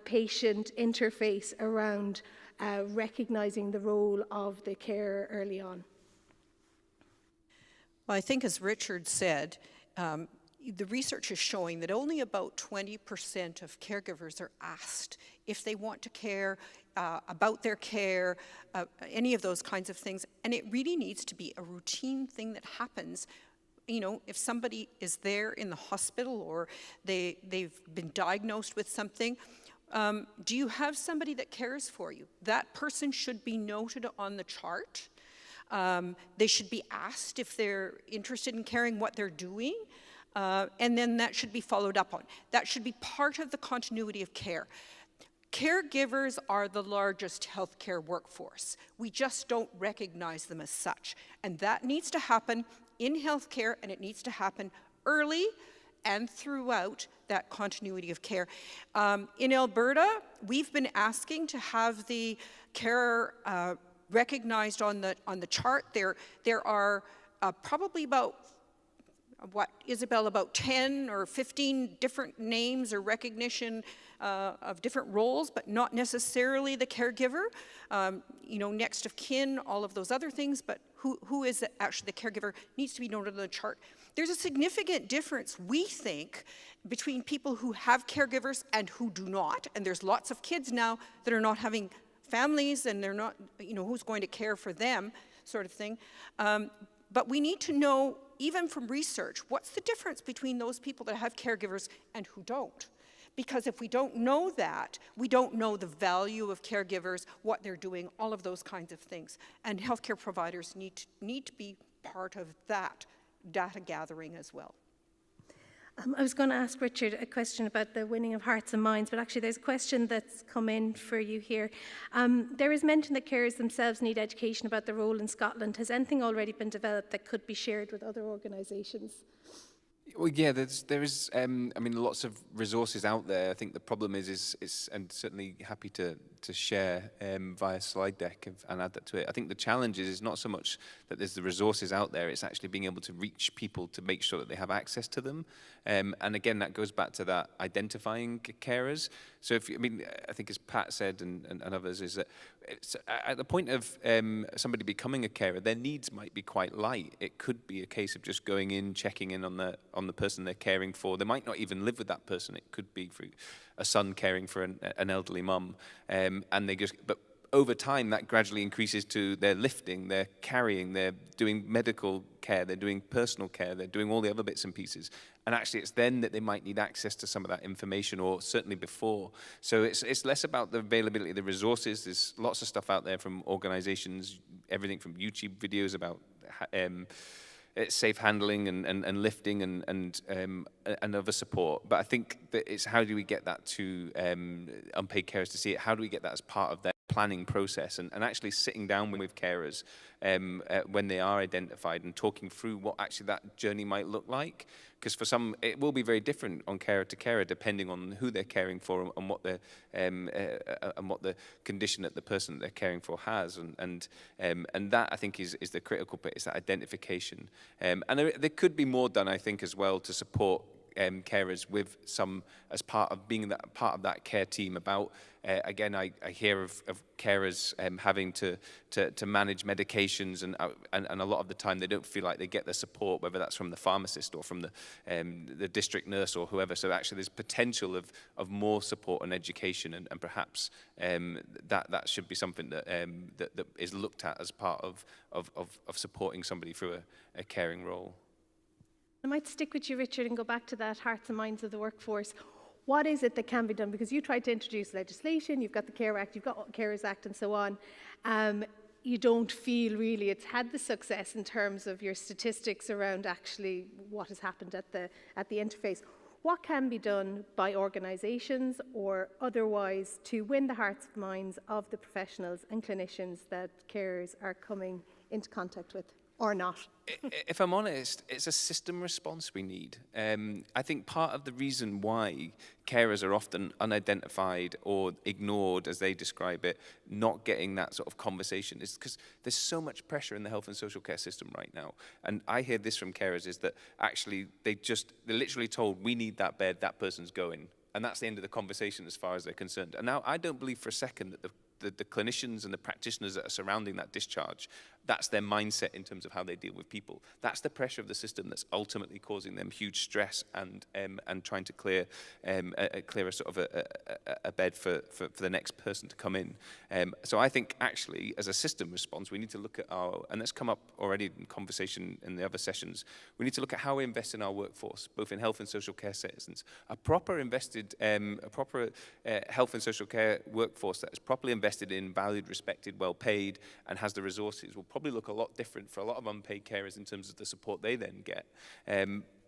patient interface around recognising the role of the carer early on? Well, I think, as Richard said, the research is showing that only about 20% of caregivers are asked if they want to care about their care, any of those kinds of things. And it really needs to be a routine thing that happens. You know, if somebody is there in the hospital or they've been diagnosed with something, do you have somebody that cares for you? That person should be noted on the chart. They should be asked if they're interested in caring, what they're doing. And then that should be followed up on. That should be part of the continuity of care. Caregivers are the largest healthcare workforce. We just don't recognize them as such. And that needs to happen in healthcare, and it needs to happen early and throughout that continuity of care. In Alberta, we've been asking to have the carer recognized on the chart. There are probably about, what, Isabel, about 10 or 15 different names or recognition of different roles, but not necessarily the caregiver, you know, next of kin, all of those other things, but who is actually the caregiver needs to be noted on the chart. There's a significant difference, we think, between people who have caregivers and who do not, and there's lots of kids now that are not having families, and they're not, you know, who's going to care for them, sort of thing. But we need to know, even from research, what's the difference between those people that have caregivers and who don't? Because if we don't know that, we don't know the value of caregivers, what they're doing, all of those kinds of things. And healthcare providers need to be part of that data gathering as well. I was going to ask Richard a question about the winning of hearts and minds, but actually there's a question that's come in for you here. There is mention that carers themselves need education about their role in Scotland. Has anything already been developed that could be shared with other organisations? Well, yeah, there is. I mean, lots of resources out there. I think the problem is and certainly happy to share via slide deck and add that to it. I think the challenge is not so much that there's the resources out there; it's actually being able to reach people to make sure that they have access to them. And again, that goes back to that identifying carers. So, I think as Pat said and others, is that it's at the point of somebody becoming a carer, their needs might be quite light. It could be a case of just going in, checking in on the person they're caring for. They might not even live with that person. It could be for a son caring for an elderly mum, and but over time that gradually increases to they're lifting, they're carrying, they're doing medical care, they're doing personal care, they're doing all the other bits and pieces. And actually it's then that they might need access to some of that information, or certainly before. So it's less about the availability of the resources. There's lots of stuff out there from organizations, everything from YouTube videos about safe handling and lifting and other support. But I think that it's how do we get that to unpaid carers to see it? How do we get that as part of their planning process and actually sitting down with carers when they are identified and talking through what actually that journey might look like. Because for some, it will be very different on carer to carer, depending on who they're caring for and what the condition that the person that they're caring for has, and that I think is the critical bit, is that identification. And there could be more done, I think, as well to support carers with some, as part of being part of that care team. About again, I hear of carers having to manage medications, and a lot of the time they don't feel like they get the support, whether that's from the pharmacist or from the district nurse or whoever. So actually, there's potential of more support and education, and perhaps that should be something that is looked at as part of supporting somebody through a caring role. I might stick with you, Richard, and go back to that hearts and minds of the workforce. What is it that can be done? Because you tried to introduce legislation, you've got the Care Act, you've got Carers Act and so on. You don't feel really it's had the success in terms of your statistics around actually what has happened at the interface. What can be done by organisations or otherwise to win the hearts and minds of the professionals and clinicians that carers are coming into contact with? Or not? If I'm honest, it's a system response we need. I think part of the reason why carers are often unidentified or ignored, as they describe it, not getting that sort of conversation, is because there's so much pressure in the health and social care system right now. And I hear this from carers, is that actually they're literally told, we need that bed, that person's going. And that's the end of the conversation as far as they're concerned. And now I don't believe for a second that the clinicians and the practitioners that are surrounding that discharge, that's their mindset in terms of how they deal with people. That's the pressure of the system that's ultimately causing them huge stress and trying to clear a sort of a bed for the next person to come in. So I think actually, as a system response, we need to look at and that's come up already in conversation in the other sessions, we need to look at how we invest in our workforce, both in health and social care citizens. A proper health and social care workforce that is properly invested in, valued, respected, well paid, and has the resources will probably look a lot different for a lot of unpaid carers in terms of the support they then get.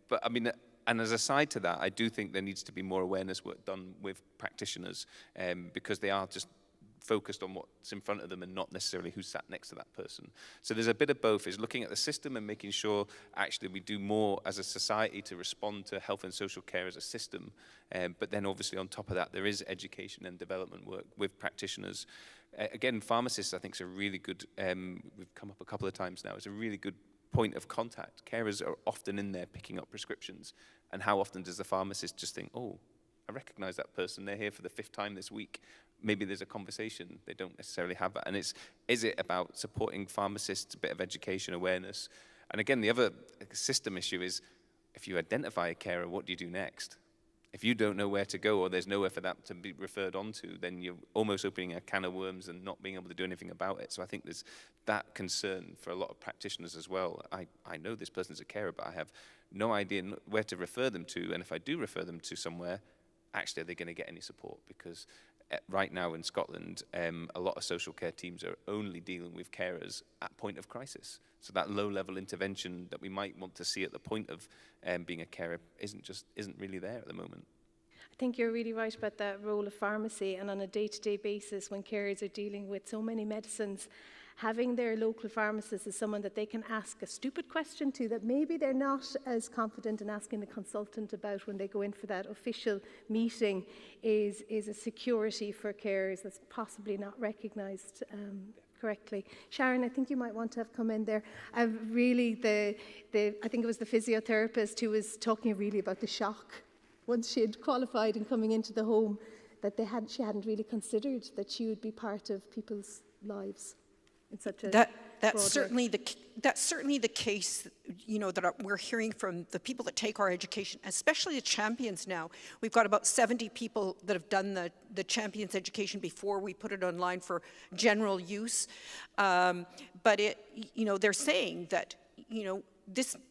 But I mean, and as a side to that, I do think there needs to be more awareness work done with practitioners, because they are just focused on what's in front of them and not necessarily who's sat next to that person. So there's a bit of both, is looking at the system and making sure actually we do more as a society to respond to health and social care as a system. But then obviously on top of that, there is education and development work with practitioners. Again, pharmacists I think is a really good, we've come up a couple of times now, it's a really good point of contact. Carers are often in there picking up prescriptions. And how often does the pharmacist just think, oh, I recognize that person, they're here for the 5th time this week. Maybe there's a conversation, they don't necessarily have that. And is it about supporting pharmacists, a bit of education, awareness? And again, the other system issue is, if you identify a carer, what do you do next? If you don't know where to go, or there's nowhere for that to be referred on to, then you're almost opening a can of worms and not being able to do anything about it. So I think there's that concern for a lot of practitioners as well. I know this person's a carer, but I have no idea where to refer them to. And if I do refer them to somewhere, actually, are they going to get any support? Because right now in Scotland, a lot of social care teams are only dealing with carers at point of crisis. So that low-level intervention that we might want to see at the point of being a carer isn't really there at the moment. I think you're really right about that role of pharmacy, and on a day-to-day basis when carers are dealing with so many medicines, having their local pharmacist as someone that they can ask a stupid question to that maybe they're not as confident in asking the consultant about when they go in for that official meeting is a security for carers that's possibly not recognised correctly. Sharon, I think you might want to have come in there. Really, I think it was the physiotherapist who was talking really about the shock once she had qualified and coming into the home, that she hadn't really considered that she would be part of people's lives. That's certainly the case, that we're hearing from the people that take our education, especially the champions now. We've got about 70 people that have done the champions education before we put it online for general use. But they're saying that,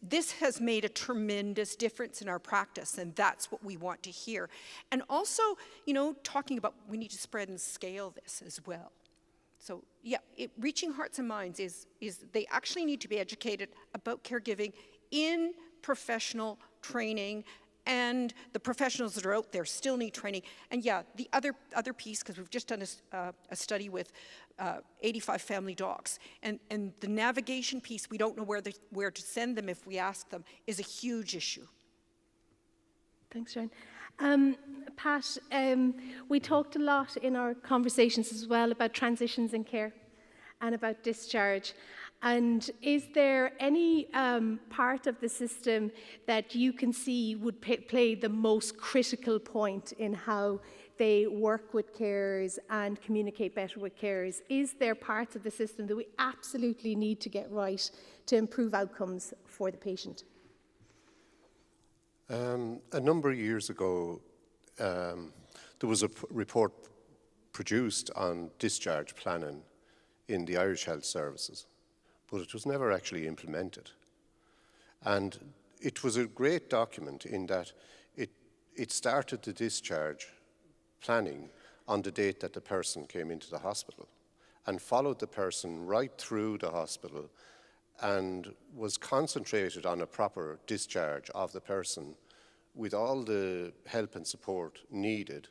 this has made a tremendous difference in our practice, and that's what we want to hear. And also, talking about we need to spread and scale this as well. So yeah, reaching hearts and minds is they actually need to be educated about caregiving in professional training and the professionals that are out there still need training. And yeah, the other piece, because we've just done a study with 85 family dogs, and the navigation piece, we don't know where to send them if we ask them, is a huge issue. Thanks, Sharon. Pat, we talked a lot in our conversations as well about transitions in care and about discharge. And is there any part of the system that you can see would play the most critical point in how they work with carers and communicate better with carers? Is there parts of the system that we absolutely need to get right to improve outcomes for the patient? A number of years ago, there was a report produced on discharge planning in the Irish Health Services, but it was never actually implemented. And it was a great document in that it started the discharge planning on the date that the person came into the hospital and followed the person right through the hospital and was concentrated on a proper discharge of the person with all the help and support needed.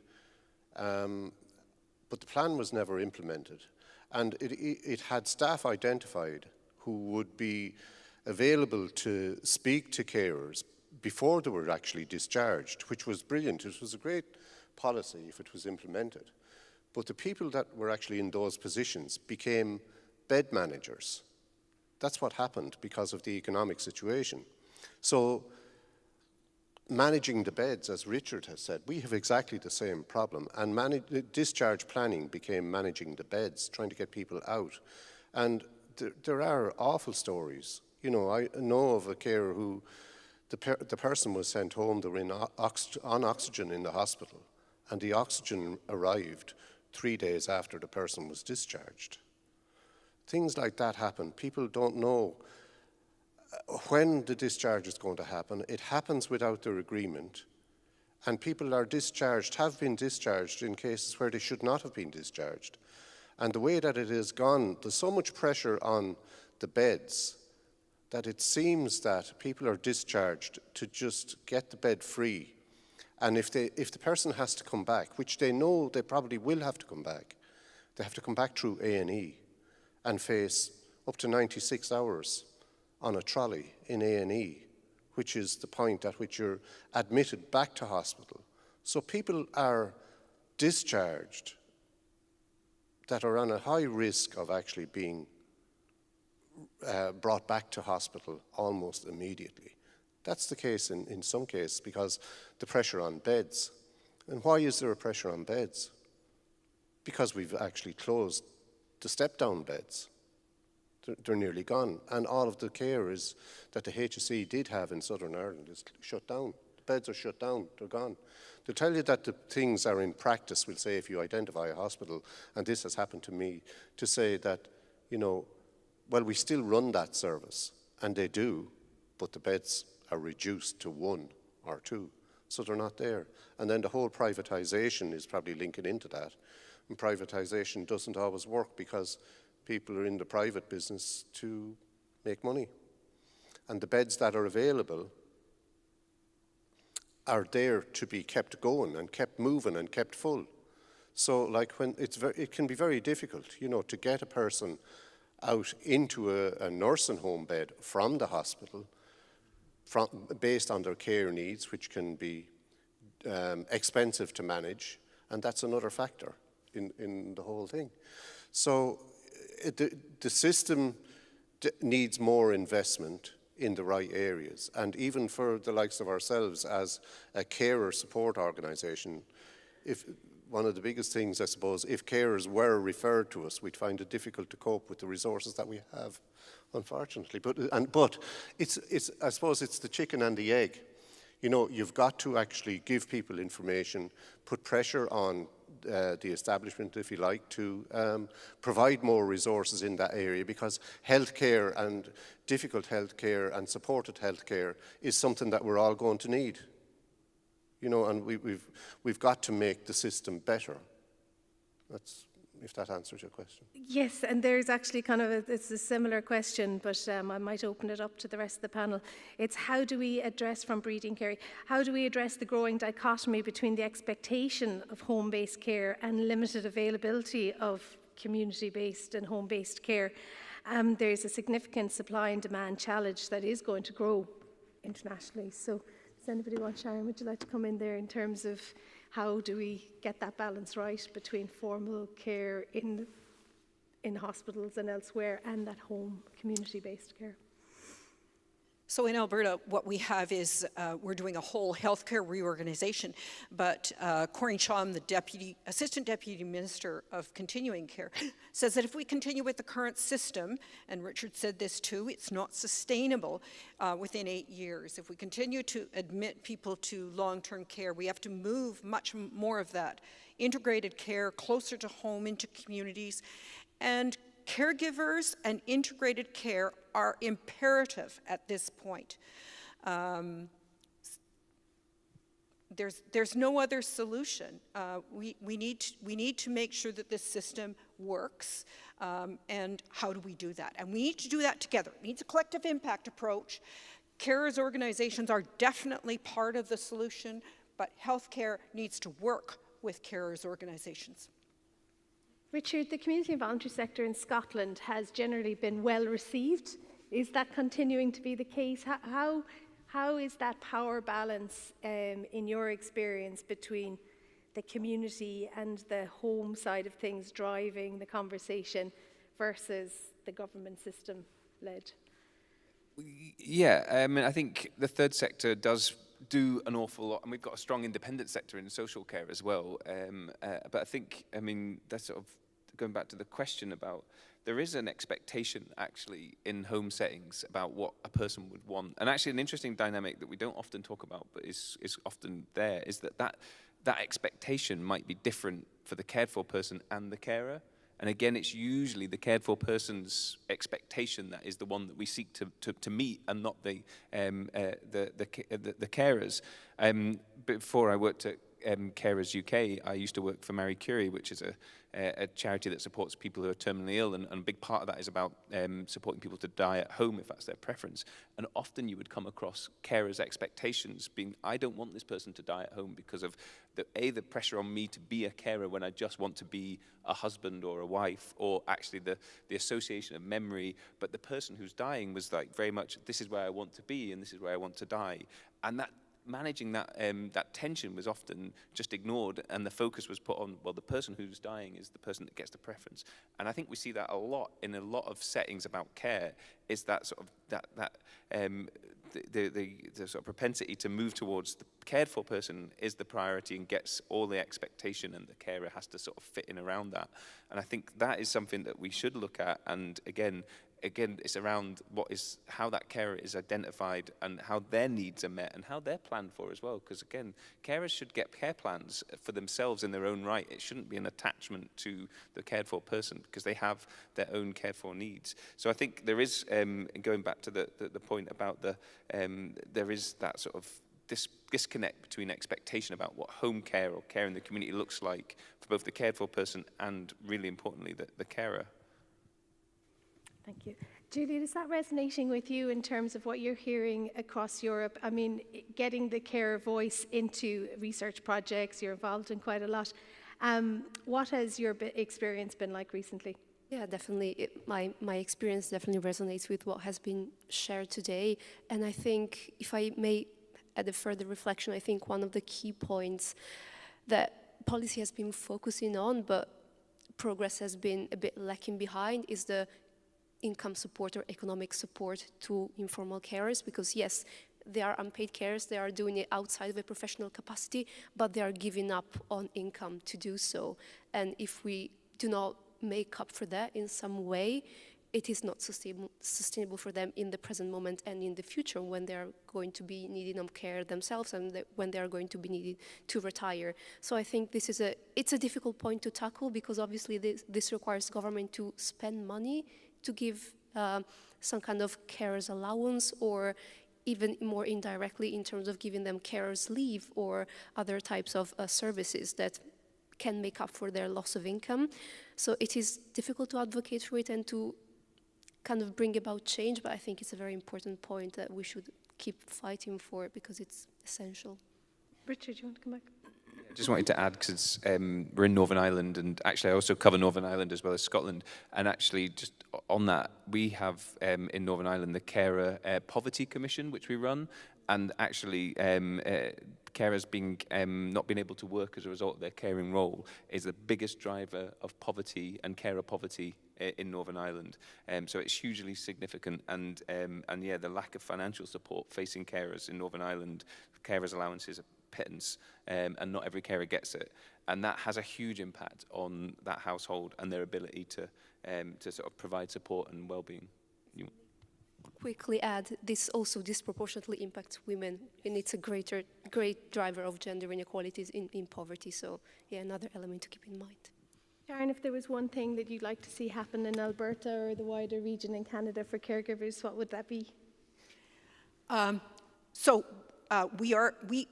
But the plan was never implemented. And it had staff identified who would be available to speak to carers before they were actually discharged, which was brilliant. It was a great policy if it was implemented. But the people that were actually in those positions became bed managers. That's what happened because of the economic situation. So managing the beds, as Richard has said, we have exactly the same problem. And discharge planning became managing the beds, trying to get people out. And there are awful stories. You know, I know of a carer who the person was sent home. They were on oxygen in the hospital, and the oxygen arrived 3 days after the person was discharged. Things like that happen. People don't know when the discharge is going to happen. It happens without their agreement, and people are discharged, have been discharged in cases where they should not have been discharged. And the way that it has gone, there's so much pressure on the beds that it seems that people are discharged to just get the bed free. And if the person has to come back, which they know they probably will have to come back, they have to come back through A&E and face up to 96 hours on a trolley in A&E, which is the point at which you're admitted back to hospital. So people are discharged that are on a high risk of actually being brought back to hospital almost immediately. That's the case in some cases because the pressure on beds. And why is there a pressure on beds? Because we've actually closed the step-down beds. They're nearly gone. And all of the carers that the HSE did have in Southern Ireland is shut down. The beds are shut down. They're gone. They'll tell you that the things are in practice. We'll say if you identify a hospital, and this has happened to me, to say that, you know, well, we still run that service, and they do, but the beds are reduced to 1 or 2, so they're not there. And then the whole privatisation is probably linking into that. And privatisation doesn't always work because people are in the private business to make money. And the beds that are available are there to be kept going and kept moving and kept full. So like when it can be very difficult, you know, to get a person out into a nursing home bed from the hospital based on their care needs, which can be expensive to manage, and that's another factor in the whole thing. So the system needs more investment in the right areas, and even for the likes of ourselves as a carer support organisation, if one of the biggest things, I suppose, if carers were referred to us, we'd find it difficult to cope with the resources that we have, unfortunately. But it's I suppose it's the chicken and the egg. You know, you've got to actually give people information, put pressure on the establishment, if you like, to provide more resources in that area, because healthcare and difficult healthcare and supported healthcare is something that we're all going to need. You know, and we've got to make the system better. if that answers your question. Yes, and there's actually it's a similar question, but I might open it up to the rest of the panel. It's how do we address, from Breeding Kerry, how do we address the growing dichotomy between the expectation of home-based care and limited availability of community-based and home-based care? There's a significant supply and demand challenge that is going to grow internationally. So does anybody want, Sharon, would you like to come in there in terms of how do we get that balance right between formal care in hospitals and elsewhere and that home community-based care? So in Alberta, what we have is we're doing a whole healthcare reorganization, but Corinne Shaw, the Assistant Deputy Minister of Continuing Care, says that if we continue with the current system, and Richard said this too, it's not sustainable within 8 years. If we continue to admit people to long-term care, we have to move much more of that integrated care closer to home, into communities, and caregivers and integrated care are imperative at this point. There's no other solution. We need to make sure that this system works. And how do we do that? And we need to do that together. It needs a collective impact approach. Carers organizations are definitely part of the solution, but healthcare needs to work with carers organizations. Richard, the community and voluntary sector in Scotland has generally been well received. Is that continuing to be the case? How is that power balance in your experience between the community and the home side of things driving the conversation versus the government system led? Yeah, I mean, I think the third sector does do an awful lot, and we've got a strong independent sector in social care as well. But I think, I mean, that's sort of going back to the question about, there is an expectation actually in home settings about what a person would want. And actually an interesting dynamic that we don't often talk about, but is often there, is that expectation might be different for the cared for person and the carer. And again, it's usually the cared for person's expectation that is the one that we seek to meet, and not the carers. Before I worked at Carers UK, I used to work for Marie Curie, which is a charity that supports people who are terminally ill, and a big part of that is about supporting people to die at home if that's their preference. And often you would come across carers' expectations being, I don't want this person to die at home because of the pressure on me to be a carer when I just want to be a husband or a wife, or actually the association of memory. But the person who's dying was like very much, this is where I want to be and this is where I want to die. And that managing that tension was often just ignored, and the focus was put on, well, the person who's dying is the person that gets the preference. And I think we see that a lot in a lot of settings about care, is that sort of the sort of propensity to move towards the cared for person is the priority and gets all the expectation, and the carer has to sort of fit in around that. And I think that is something that we should look at. And again, it's around how that carer is identified and how their needs are met and how they're planned for as well. Because again, carers should get care plans for themselves in their own right. It shouldn't be an attachment to the cared for person, because they have their own cared for needs. So I think there is, going back to the point about there is that sort of disconnect between expectation about what home care or care in the community looks like for both the cared for person and, really importantly, the carer. Thank you. Juliet, is that resonating with you in terms of what you're hearing across Europe? I mean, getting the carer voice into research projects, you're involved in quite a lot. What has your experience been like recently? Yeah, definitely. My experience definitely resonates with what has been shared today. And I think, if I may add a further reflection, I think one of the key points that policy has been focusing on, but progress has been a bit lacking behind, is the income support or economic support to informal carers. Because yes, they are unpaid carers, they are doing it outside of a professional capacity, but they are giving up on income to do so. And if we do not make up for that in some way, it is not sustainable for them in the present moment and in the future, when they are going to be needing care themselves and when they are going to be needed to retire. So I think it's a difficult point to tackle, because obviously this requires government to spend money to give some kind of carers allowance, or even more indirectly in terms of giving them carers leave or other types of services that can make up for their loss of income. So it is difficult to advocate for it and to kind of bring about change, but I think it's a very important point that we should keep fighting for because it's essential. Richard, do you want to come back? I just wanted to add, because we're in Northern Ireland, and actually I also cover Northern Ireland as well as Scotland, and actually just on that, we have in Northern Ireland the Carer Poverty Commission, which we run, and actually carers being not being able to work as a result of their caring role is the biggest driver of poverty and carer poverty in Northern Ireland. So it's hugely significant, and yeah, the lack of financial support facing carers in Northern Ireland, carers' allowances are pittance, and not every carer gets it, and that has a huge impact on that household and their ability to sort of provide support and well-being. Quickly add, this also disproportionately impacts women, and it's a great driver of gender inequalities in poverty. So, yeah, another element to keep in mind. Karen, if there was one thing that you'd like to see happen in Alberta or the wider region in Canada for caregivers, what would that be?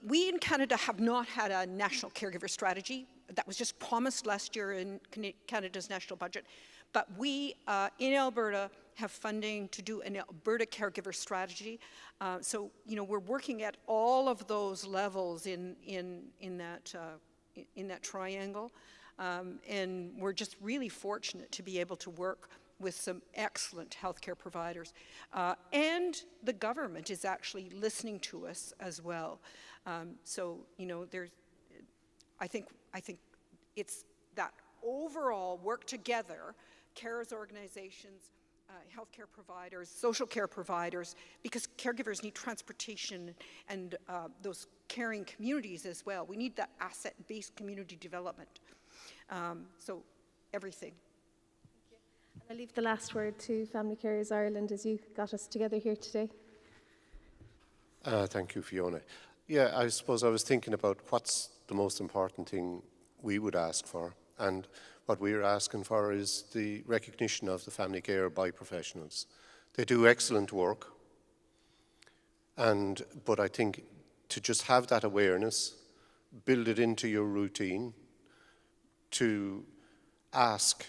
We in Canada have not had a national caregiver strategy. That was just promised last year in Canada's national budget. But we in Alberta have funding to do an Alberta caregiver strategy. So, you know, we're working at all of those levels in that triangle. And we're just really fortunate to be able to work with some excellent healthcare providers. And the government is actually listening to us as well. So, you know, I think it's that overall work together, carers organizations, healthcare providers, social care providers, because caregivers need transportation and those caring communities as well. We need that asset-based community development. So everything. I'll leave the last word to Family Carers Ireland as you got us together here today. Thank you, Fiona. Yeah, I suppose I was thinking about what's the most important thing we would ask for, and what we're asking for is the recognition of the family care by professionals. They do excellent work, but I think to just have that awareness, build it into your routine, to ask,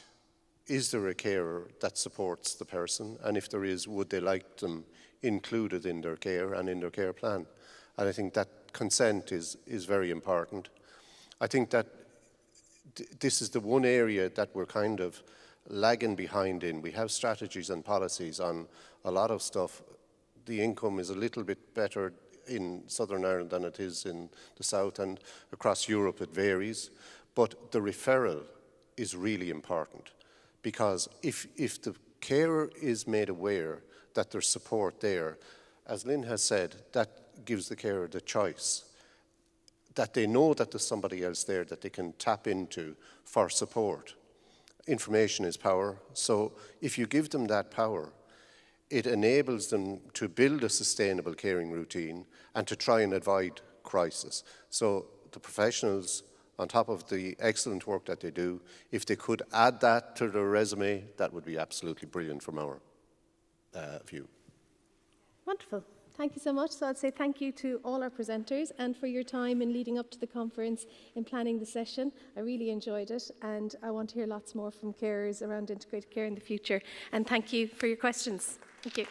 is there a carer that supports the person? And if there is, would they like them included in their care and in their care plan? And I think that consent is very important. I think that this is the one area that we're kind of lagging behind in. We have strategies and policies on a lot of stuff. The income is a little bit better in Southern Ireland than it is in the South, and across Europe it varies. But the referral is really important, because if the carer is made aware that there's support there, as Lynn has said, that gives the carer the choice, that they know that there's somebody else there that they can tap into for support. Information is power, so if you give them that power, it enables them to build a sustainable caring routine and to try and avoid crisis. So the professionals, on top of the excellent work that they do, if they could add that to their resume, that would be absolutely brilliant from our view. Wonderful. Thank you so much. So I'd say thank you to all our presenters and for your time in leading up to the conference in planning the session. I really enjoyed it, and I want to hear lots more from carers around integrated care in the future. And thank you for your questions. Thank you.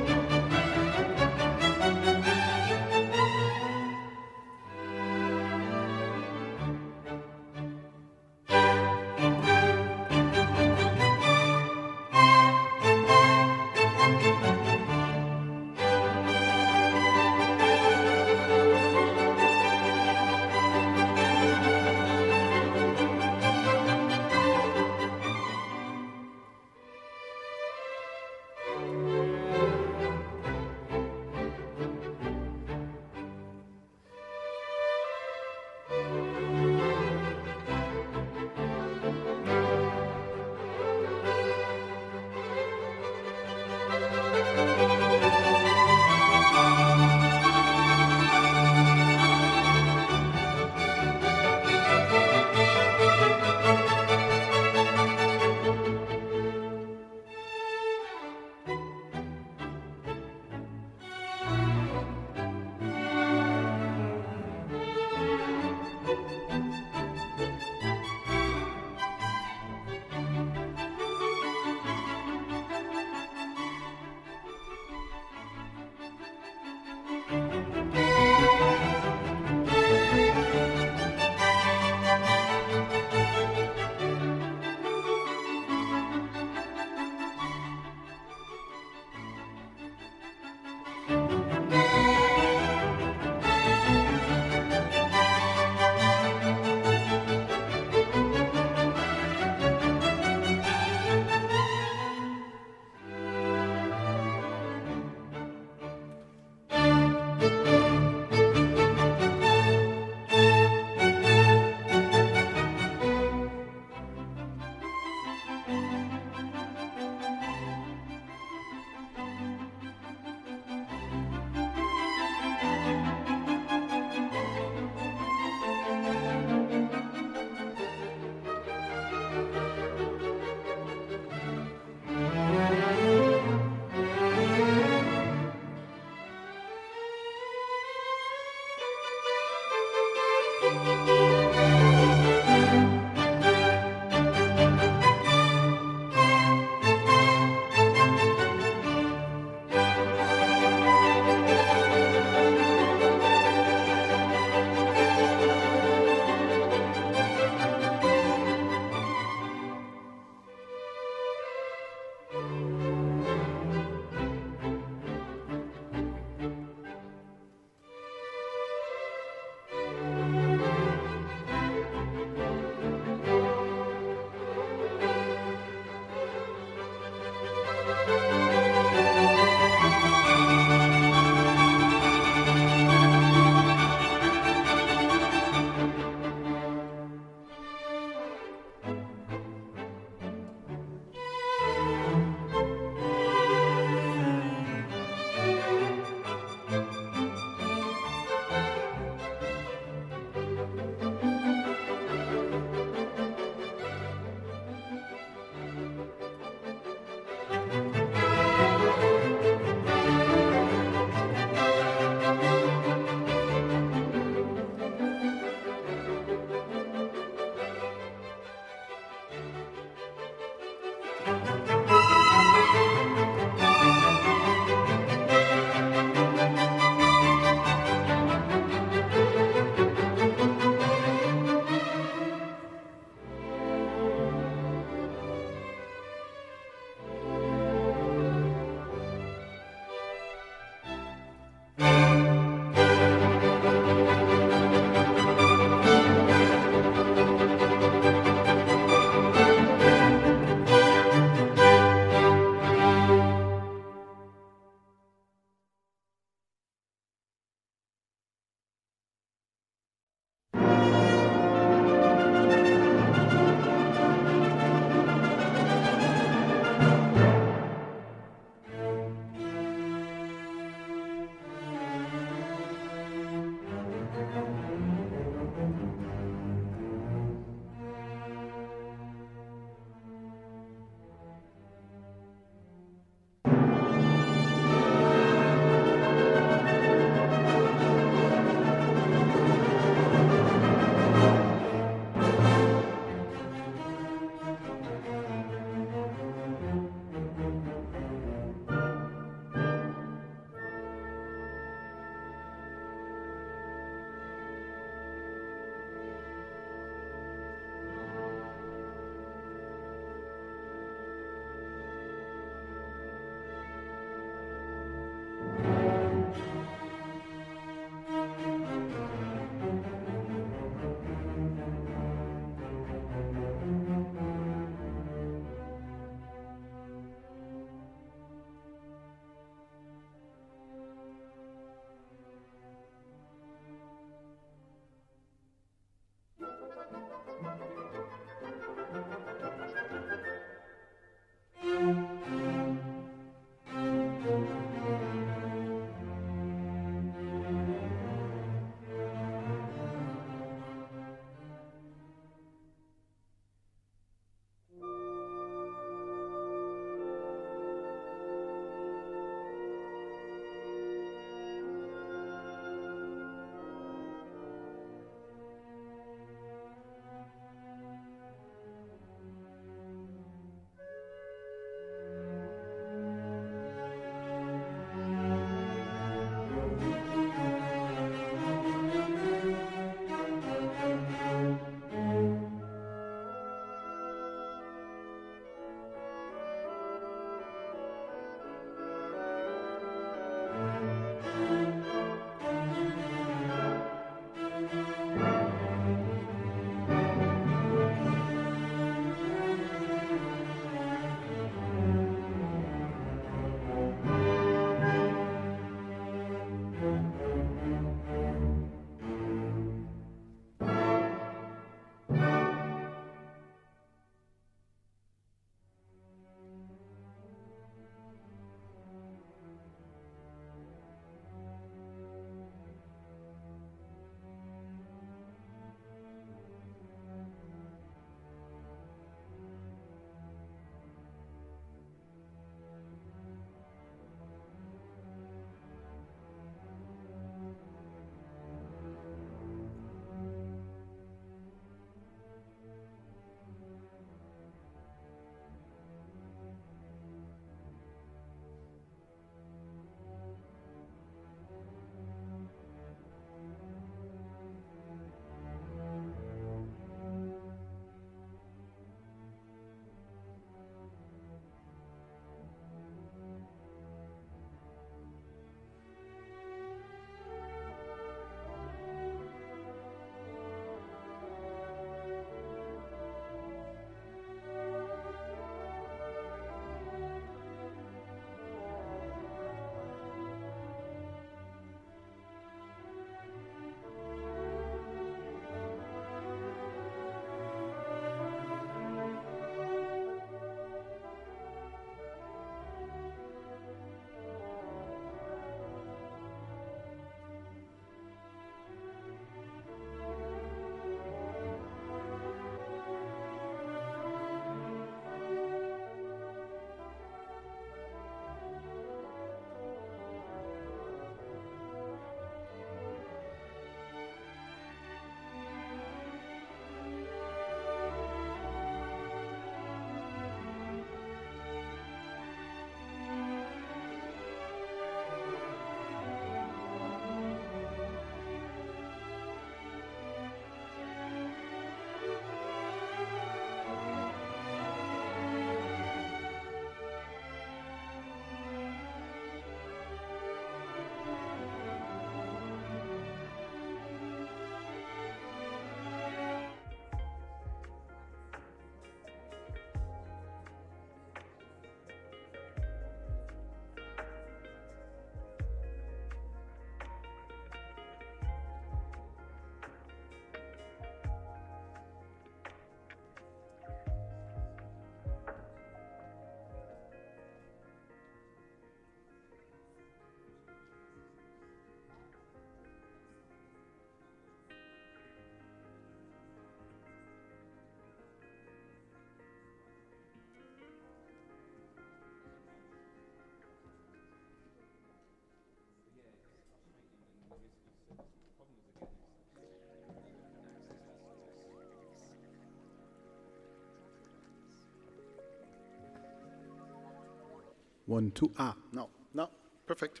1, 2. No, perfect.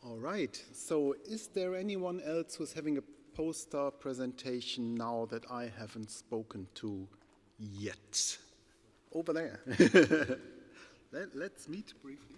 All right. So is there anyone else who's having a poster presentation now that I haven't spoken to yet? Over there. Let's meet briefly.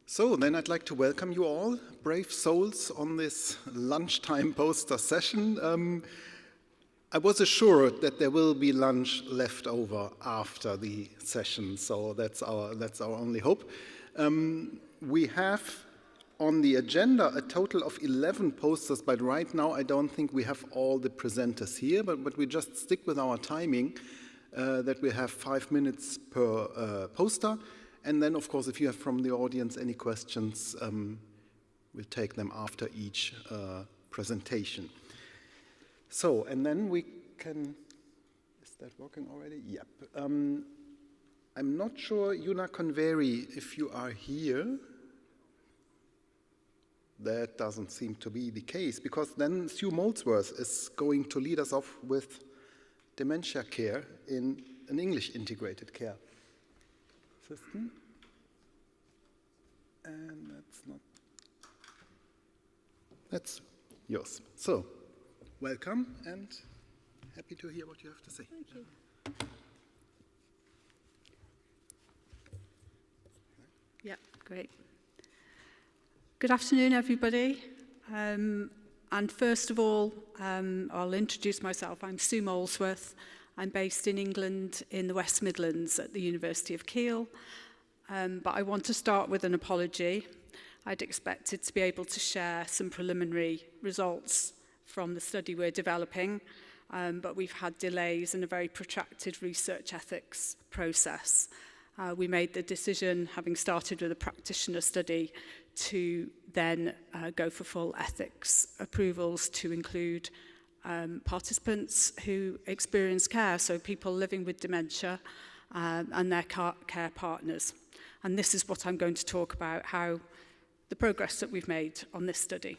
So then I'd like to welcome you all, brave souls, on this lunchtime poster session. I was assured that there will be lunch left over after the session, so that's our only hope. We have on the agenda a total of 11 posters, but right now I don't think we have all the presenters here, but we just stick with our timing that we have 5 minutes per poster. And then, of course, if you have from the audience any questions, we'll take them after each presentation. So, and then we can, is that working already? Yep. I'm not sure, Yuna Convery, if you are here. That doesn't seem to be the case, because then Sue Molesworth is going to lead us off with dementia care in an English integrated care system. And that's yours. So, welcome and happy to hear what you have to say. Thank you. Yeah, great. Good afternoon, everybody. And first of all, I'll introduce myself. I'm Sue Molesworth. I'm based in England in the West Midlands at the University of Keele. But I want to start with an apology. I'd expected to be able to share some preliminary results from the study we're developing, but we've had delays in a very protracted research ethics process. We made the decision, having started with a practitioner study, to then go for full ethics approvals to include participants who experience care, so people living with dementia and their care partners. And this is what I'm going to talk about, how the progress that we've made on this study.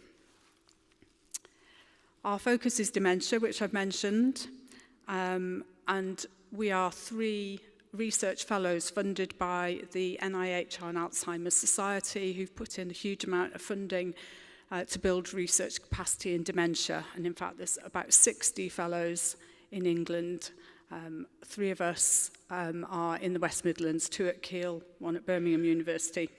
Our focus is dementia, which I've mentioned, and we are 3 research fellows funded by the NIH and Alzheimer's Society, who've put in a huge amount of funding to build research capacity in dementia. And in fact, there's about 60 fellows in England. 3 of us are in the West Midlands, 2 at Keele, 1 at Birmingham University.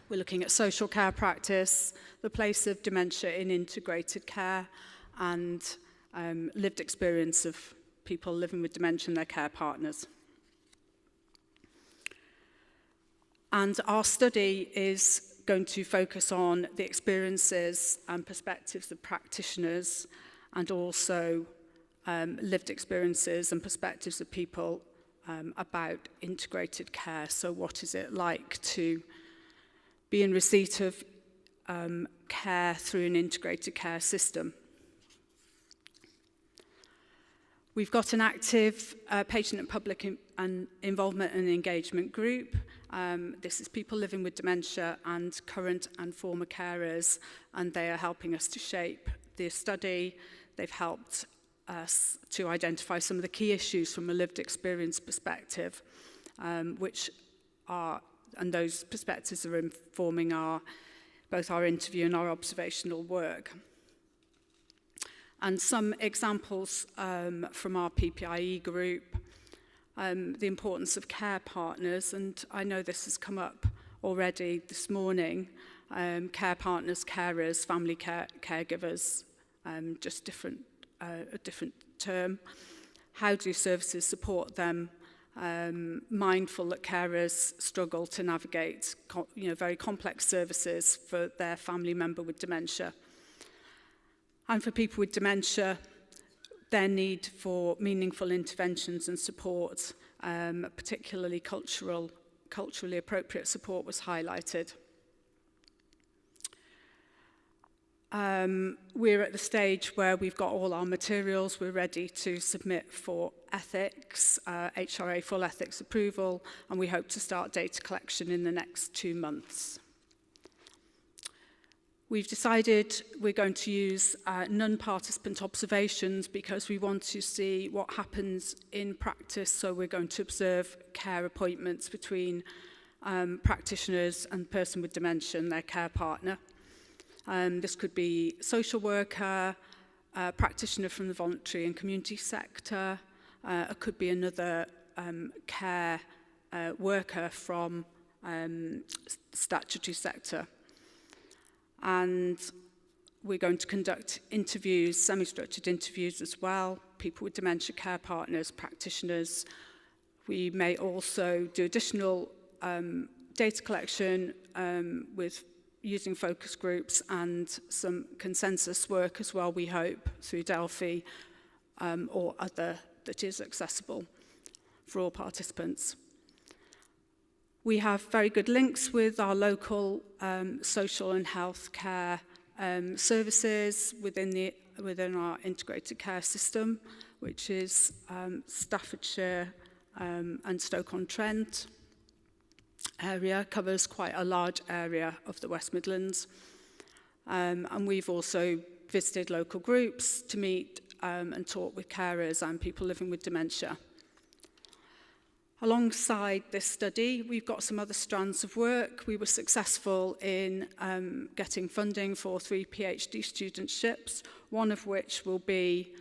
We're looking at social care practice, the place of dementia in integrated care, and lived experience of people living with dementia and their care partners. And our study is going to focus on the experiences and perspectives of practitioners, and also lived experiences and perspectives of people about integrated care. So what is it like to be in receipt of care through an integrated care system? We've got an active patient and public involvement and engagement group. This is people living with dementia and current and former carers, and they are helping us to shape the study. They've helped us to identify some of the key issues from a lived experience perspective, and those perspectives are informing both our interview and our observational work. And some examples from our PPIE group, the importance of care partners, and I know this has come up already this morning, care partners, carers, family caregivers, just a different term. How do services support them mindful that carers struggle to navigate very complex services for their family member with dementia. And for people with dementia, their need for meaningful interventions and support, particularly culturally appropriate support, was highlighted. We're at the stage where we've got all our materials, we're ready to submit for ethics, HRA full ethics approval, and we hope to start data collection in the next 2 months. We've decided we're going to use non-participant observations because we want to see what happens in practice, so we're going to observe care appointments between practitioners and the person with dementia and their care partner. This could be social worker, practitioner from the voluntary and community sector. It could be another care worker from statutory sector. And we're going to conduct interviews, semi-structured interviews as well, people with dementia, care partners, practitioners. We may also do additional data collection with using focus groups and some consensus work as well, we hope, through Delphi or other that is accessible for all participants. We have very good links with our local social and health care services within our integrated care system, which is Staffordshire and Stoke-on-Trent area, covers quite a large area of the West Midlands. And we've also visited local groups to meet and talk with carers and people living with dementia. Alongside this study, we've got some other strands of work. We were successful in getting funding for 3 PhD studentships, one of which will be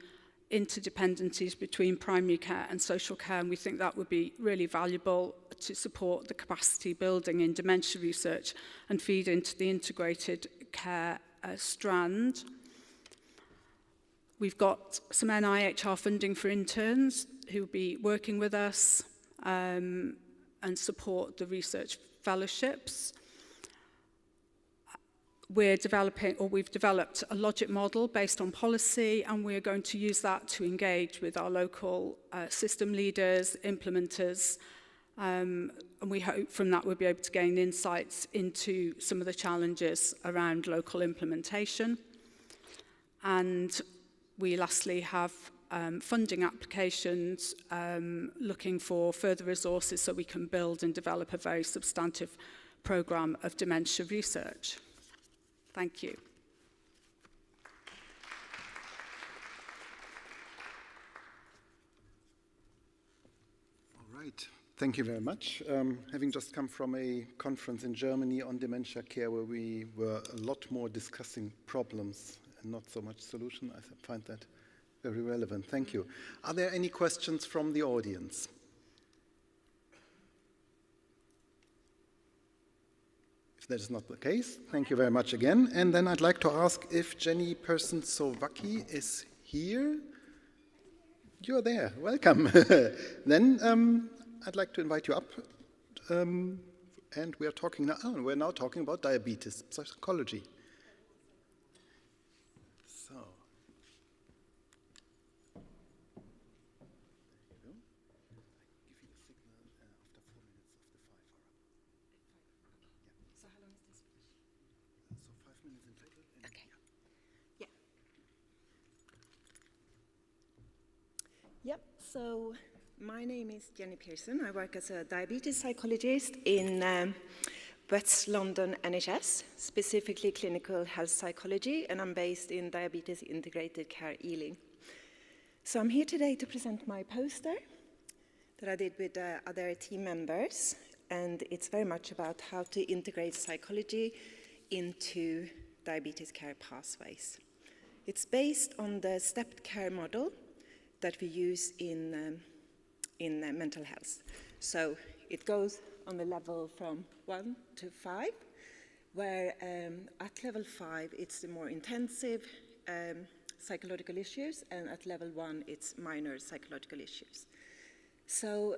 interdependencies between primary care and social care, and we think that would be really valuable to support the capacity building in dementia research and feed into the integrated care strand. We've got some NIHR funding for interns who will be working with us and support the research fellowships. We've developed a logic model based on policy, and we're going to use that to engage with our local system leaders, implementers, and we hope from that we'll be able to gain insights into some of the challenges around local implementation. And we lastly have funding applications looking for further resources so we can build and develop a very substantive programme of dementia research. Thank you. All right. Thank you very much. Having just come from a conference in Germany on dementia care where we were a lot more discussing problems and not so much solution, I find that very relevant. Thank you. Are there any questions from the audience? If that is not the case, thank you very much again. And then I'd like to ask if Jenny Person-Sowacki is here. You're there. Welcome. Then I'd like to invite you up. And we're now talking about diabetes psychology. So. Yep, so my name is Jenny Pearson. I work as a diabetes psychologist in West London NHS, specifically clinical health psychology, and I'm based in Diabetes Integrated Care Ealing. So I'm here today to present my poster that I did with other team members, and it's very much about how to integrate psychology into diabetes care pathways. It's based on the stepped care model that we use in mental health. So it goes on the level from 1 to 5, where at level 5 it's the more intensive psychological issues, and at level 1 it's minor psychological issues. So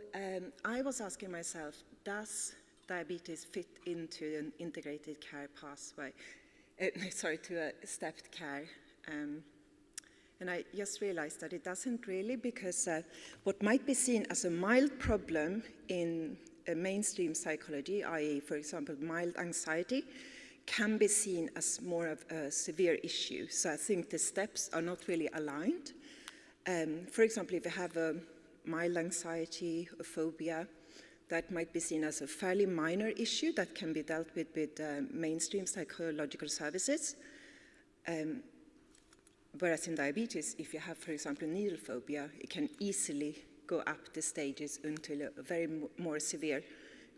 I was asking myself, does diabetes fit into an integrated care pathway? To a stepped care. And I just realized that it doesn't really, because what might be seen as a mild problem in mainstream psychology, i.e., for example, mild anxiety, can be seen as more of a severe issue. So I think the steps are not really aligned. For example, if you have a mild anxiety, a phobia, that might be seen as a fairly minor issue that can be dealt with mainstream psychological services. Whereas in diabetes, if you have, for example, needle phobia, it can easily go up the stages until a very more severe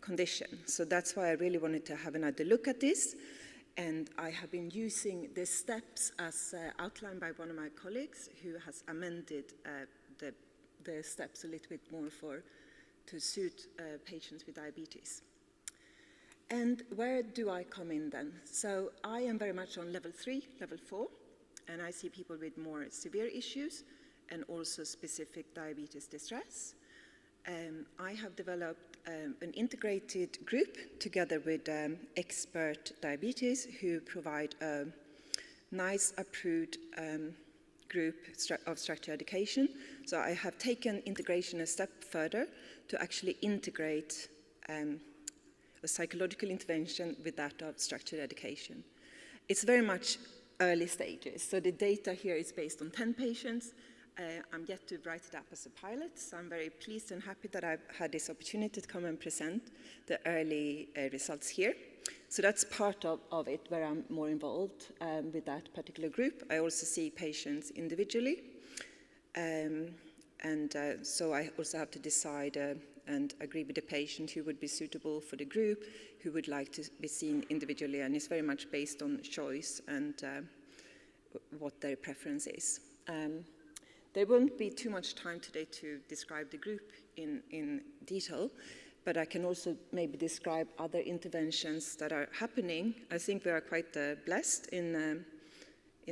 condition. So that's why I really wanted to have another look at this. And I have been using the steps as outlined by one of my colleagues, who has amended the steps a little bit more to suit patients with diabetes. And where do I come in then? So I am very much on level 3, level 4, and I see people with more severe issues and also specific diabetes distress. I have developed an integrated group together with expert diabetes who provide a nice approved group of structured education. So I have taken integration a step further to actually integrate a psychological intervention with that of structured education. It's very much early stages. So the data here is based on 10 patients. I'm yet to write it up as a pilot, so I'm very pleased and happy that I've had this opportunity to come and present the early results here. So that's part of it where I'm more involved with that particular group. I also see patients individually. So I also have to decide and agree with the patient who would be suitable for the group, who would like to be seen individually, and it's very much based on choice and what their preference is. There won't be too much time today to describe the group in detail, but I can also maybe describe other interventions that are happening. I think we are quite blessed in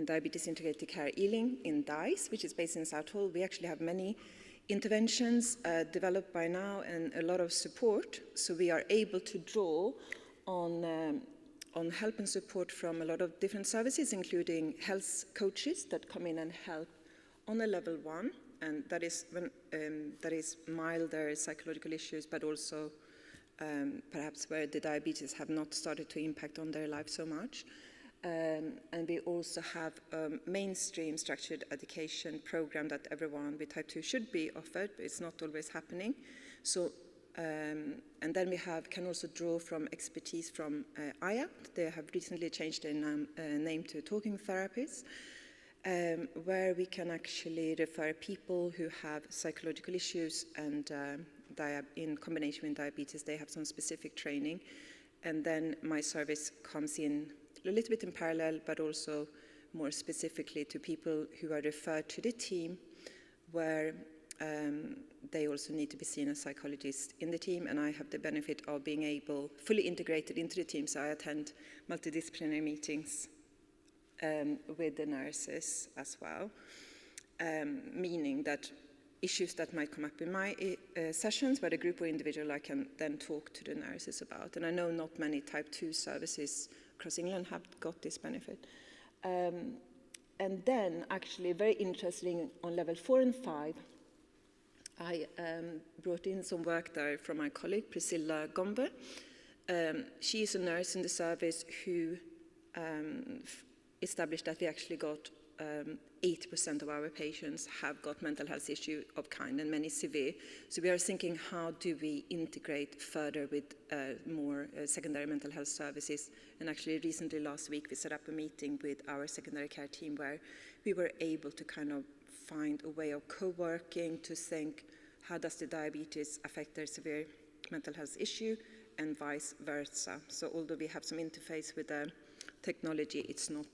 Diabetes Integrated Care Ealing in DICE, which is based in Southall. We actually have many interventions developed by now and a lot of support, so we are able to draw on help and support from a lot of different services, including health coaches that come in and help on a level 1, and that is milder psychological issues, but also perhaps where the diabetes have not started to impact on their life so much. And we also have a mainstream structured education program that everyone with type 2 should be offered, but it's not always happening. So, and then we can also draw from expertise from IAP. They have recently changed their name to Talking Therapies, where we can actually refer people who have psychological issues and in combination with diabetes, they have some specific training. And then my service comes in a little bit in parallel, but also more specifically to people who are referred to the team, where they also need to be seen as psychologists in the team, and I have the benefit of being fully integrated into the team, so I attend multidisciplinary meetings with the nurses as well, meaning that issues that might come up in my sessions, whether group or individual, I can then talk to the nurses about. And I know not many type 2 services across England have got this benefit. And then, actually, very interesting, on level 4 and 5, I brought in some work there from my colleague, Priscilla Gombe. She is a nurse in the service who established that we actually got 80% of our patients have got mental health issue of kind, and many severe. So we are thinking, how do we integrate further with more secondary mental health services? And actually recently, last week, we set up a meeting with our secondary care team where we were able to kind of find a way of co-working to think, how does the diabetes affect their severe mental health issue, and vice versa. So although we have some interface with the technology, it's not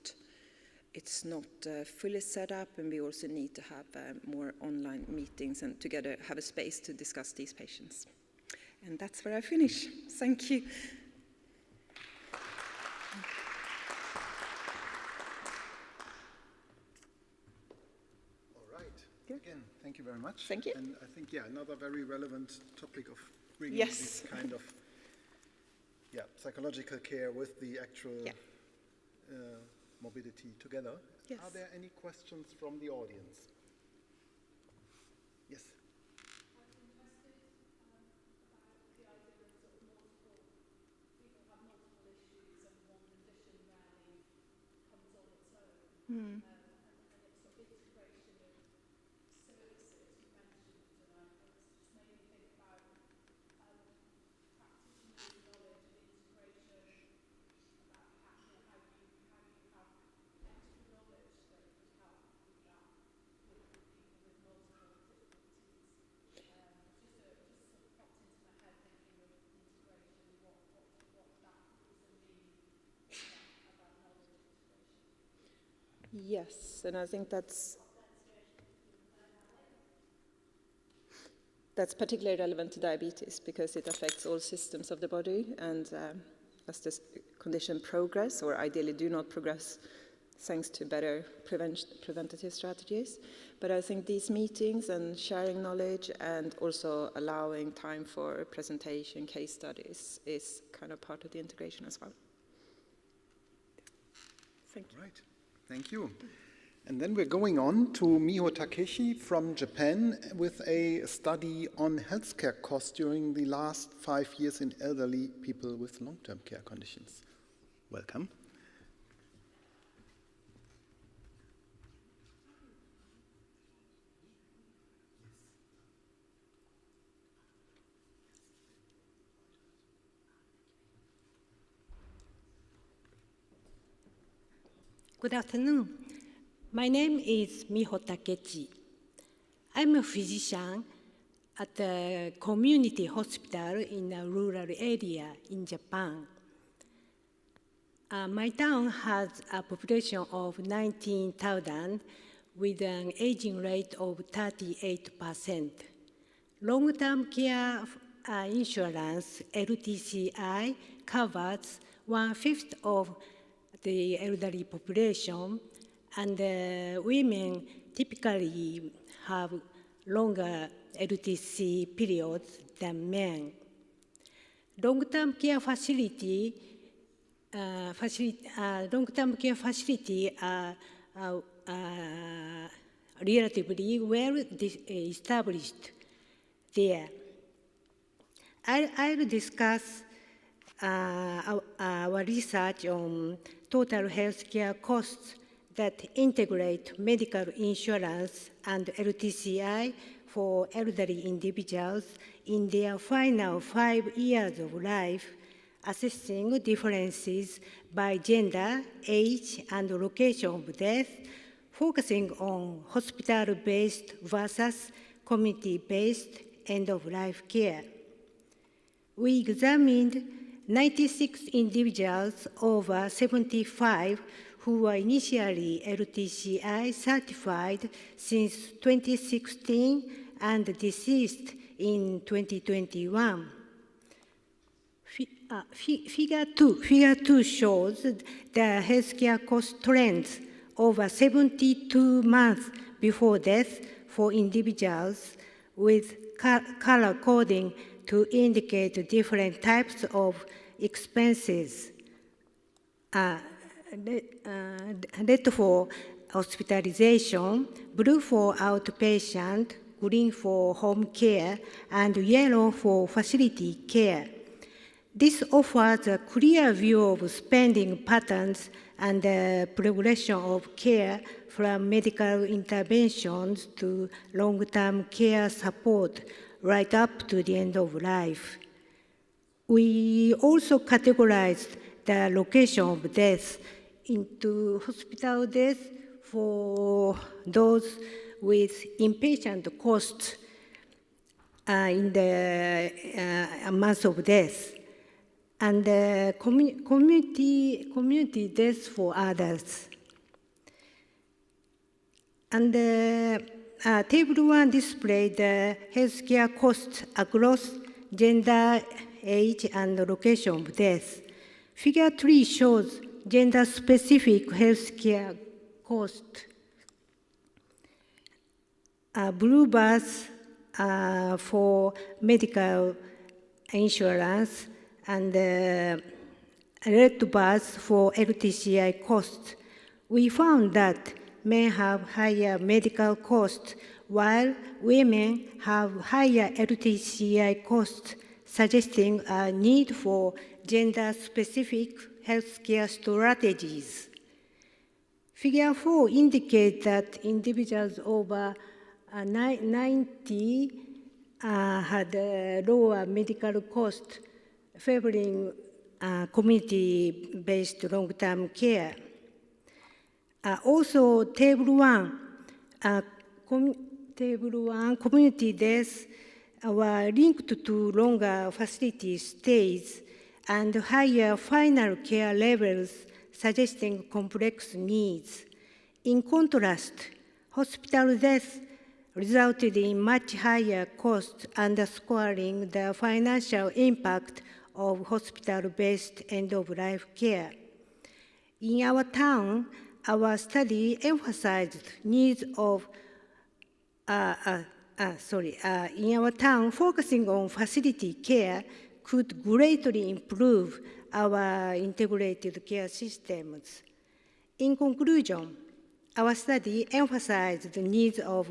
fully set up, and we also need to have more online meetings and together have a space to discuss these patients. And that's where I finish. Thank you. All right. Again, thank Thank you very much. Thank you. And I think, another very relevant topic of bringing Yes. this kind of psychological care with the actual mobility together. Yes. Are there any questions from the audience? Yes. Hmm. Yes, and I think that's particularly relevant to diabetes because it affects all systems of the body, and as this condition progress, or ideally do not progress, thanks to better preventative strategies. But I think these meetings and sharing knowledge and also allowing time for presentation, case studies is kind of part of the integration as well. Thank you. Right. Thank you. And then we're going on to Miho Takeshi from Japan with a study on healthcare costs during the last 5 years in elderly people with long-term care conditions. Welcome. Good afternoon. My name is Miho Takechi. I'm a physician at a community hospital in a rural area in Japan. My town has a population of 19,000 with an aging rate of 38%. Long-term care insurance, LTCI, covers 1/5 of the elderly population, and women typically have longer LTC periods than men. Long-term care facility are relatively well established there. I'll discuss our research on total healthcare costs that integrate medical insurance and LTCI for elderly individuals in their final 5 years of life, assessing differences by gender, age, and location of death, focusing on hospital-based versus community-based end-of-life care. We examined 96 individuals over 75 who were initially LTCI certified since 2016 and deceased in 2021. Figure 2 shows the healthcare cost trends over 72 months before death for individuals with color coding to indicate different types of expenses. Red for hospitalization, blue for outpatient, green for home care, and yellow for facility care. This offers a clear view of spending patterns and the progression of care from medical interventions to long-term care support right up to the end of life. We also categorized the location of death into hospital death for those with inpatient costs in the month of death, and community death for others. And Table 1 displays the healthcare costs across gender, age, and location of death. Figure 3 shows gender-specific healthcare cost. blue bars for medical insurance, and red bars for LTCI costs. We found that men have higher medical costs while women have higher LTCI costs, suggesting a need for gender-specific healthcare strategies. Figure 4 indicates that individuals over 90 had lower medical costs, favoring community-based long-term care. Also, Table 1, community deaths were linked to longer facility stays and higher final care levels, suggesting complex needs. In contrast, hospital deaths resulted in much higher costs, underscoring the financial impact of hospital-based end-of-life care. In our town, our study emphasized needs of in our town, focusing on facility care could greatly improve our integrated care systems. In conclusion, our study emphasized the needs of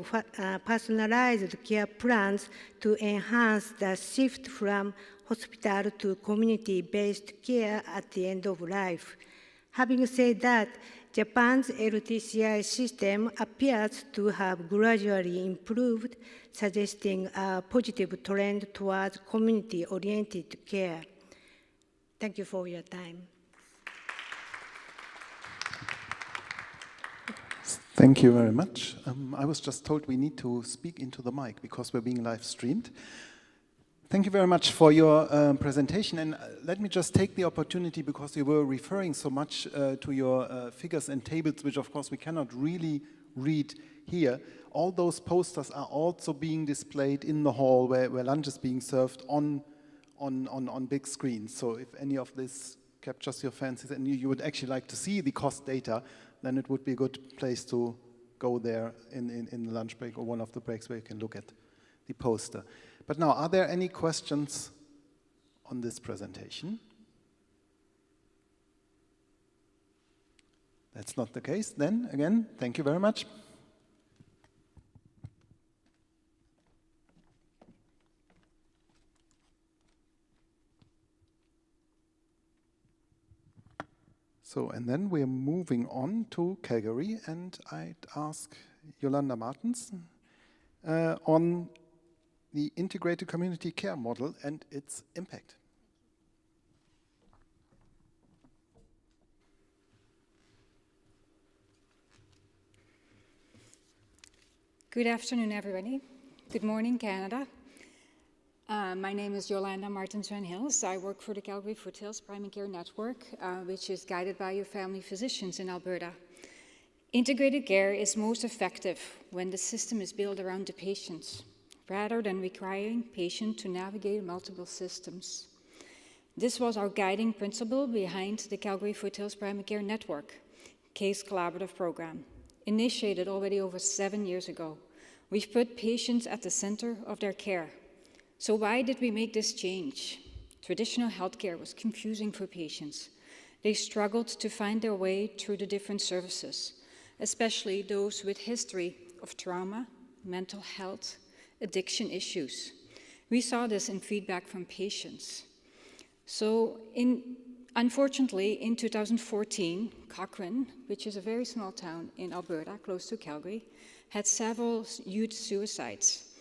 personalized care plans to enhance the shift from hospital to community-based care at the end of life. Having said that, Japan's LTCI system appears to have gradually improved, suggesting a positive trend towards community-oriented care. Thank you for your time. Thank you very much. I was just told we need to speak into the mic because we're being live streamed. Thank you very much for your presentation, and let me just take the opportunity, because you were referring so much to your figures and tables, which of course we cannot really read here. All those posters are also being displayed in the hall where lunch is being served on big screens. So if any of this captures your fancies and you would actually like to see the cost data, then it would be a good place to go there in the lunch break or one of the breaks where you can look at the poster. But now, are there any questions on this presentation? That's not the case. Then, again, thank you very much. So, and then we're moving on to Calgary, and I'd ask Yolanda Martens on the integrated community care model and its impact. Good afternoon, everybody. Good morning, Canada. My name is Yolanda Martens van Hils. I work for the Calgary Foothills Primary Care Network, which is guided by your family physicians in Alberta. Integrated care is most effective when the system is built around the patients, rather than requiring patients to navigate multiple systems. This was our guiding principle behind the Calgary Foothills Primary Care Network Case Collaborative Program, initiated already over 7 years ago. We've put patients at the center of their care. So why did we make this change? Traditional healthcare was confusing for patients. They struggled to find their way through the different services, especially those with history of trauma, mental health, addiction issues. We saw this in feedback from patients. So unfortunately, in 2014, Cochrane, which is a very small town in Alberta, close to Calgary, had several youth suicides.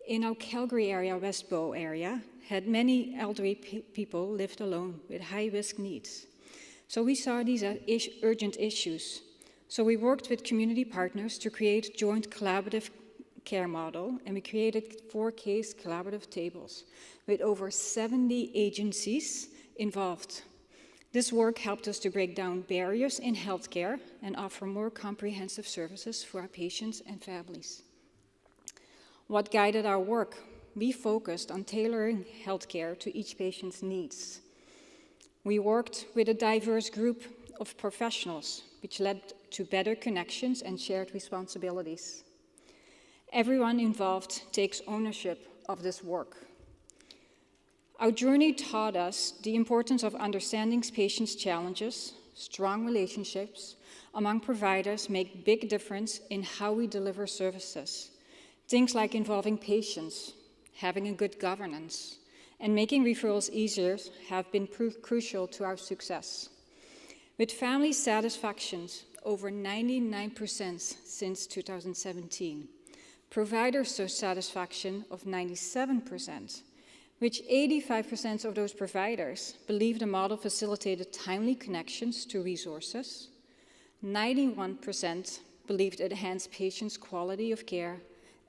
In our Calgary area, West Bow area, had many elderly people lived alone with high-risk needs. So we saw these urgent issues. So we worked with community partners to create a joint collaborative care model, and we created 4 case collaborative tables with over 70 agencies involved. This work helped us to break down barriers in healthcare and offer more comprehensive services for our patients and families. What guided our work? We focused on tailoring healthcare to each patient's needs. We worked with a diverse group of professionals, which led to better connections and shared responsibilities. Everyone involved takes ownership of this work. Our journey taught us the importance of understanding patients' challenges. Strong relationships among providers make big difference in how we deliver services. Things like involving patients, having a good governance, and making referrals easier have been crucial to our success. With family satisfactions over 99% since 2017, provider satisfaction of 97%, which 85% of those providers believe the model facilitated timely connections to resources, 91% believed it enhanced patients' quality of care,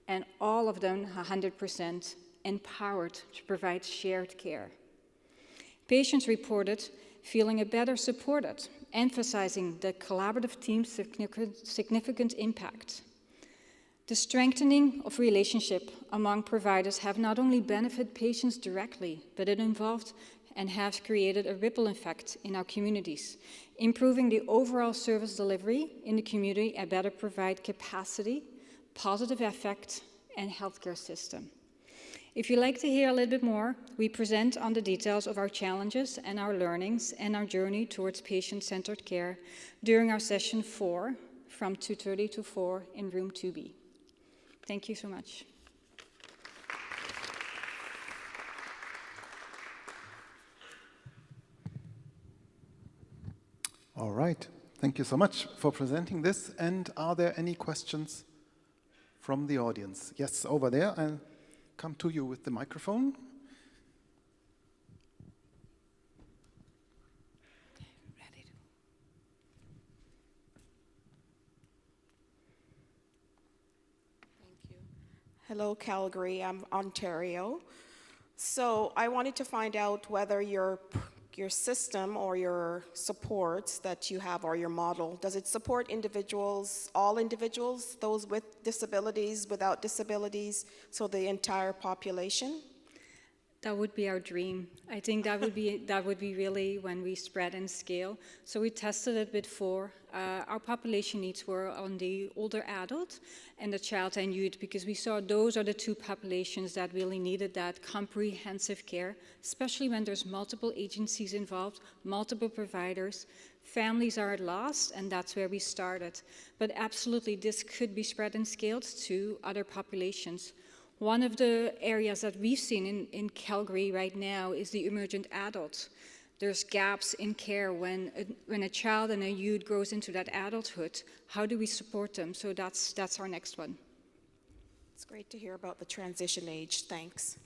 and all of them 100% empowered to provide shared care. Patients reported feeling better supported, emphasizing the collaborative team's significant impact. The strengthening of relationship among providers have not only benefited patients directly, but it involved and has created a ripple effect in our communities, improving the overall service delivery in the community and better provide capacity, positive effect, and healthcare system. If you'd like to hear a little bit more, we present on the details of our challenges and our learnings and our journey towards patient-centered care during our session 4 from 2:30 to 4 in room 2B. Thank you so much. All right. Thank you so much for presenting this. And are there any questions from the audience? Yes, over there. I'll come to you with the microphone. Hello, Calgary. I'm Ontario. So I wanted to find out whether your system or your supports that you have or your model, does it support individuals, all individuals, those with disabilities, without disabilities, so the entire population? That would be our dream. I think that would be really when we spread and scale. So we tested it before. Our population needs were on the older adult and the child and youth, because we saw those are the two populations that really needed that comprehensive care, especially when there's multiple agencies involved, multiple providers. Families are at loss, and that's where we started. But absolutely, this could be spread and scaled to other populations. One of the areas that we've seen in Calgary right now is the emergent adult. There's gaps in care when a child and a youth grows into that adulthood. How do we support them? So that's our next one. It's great to hear about the transition age. Thanks.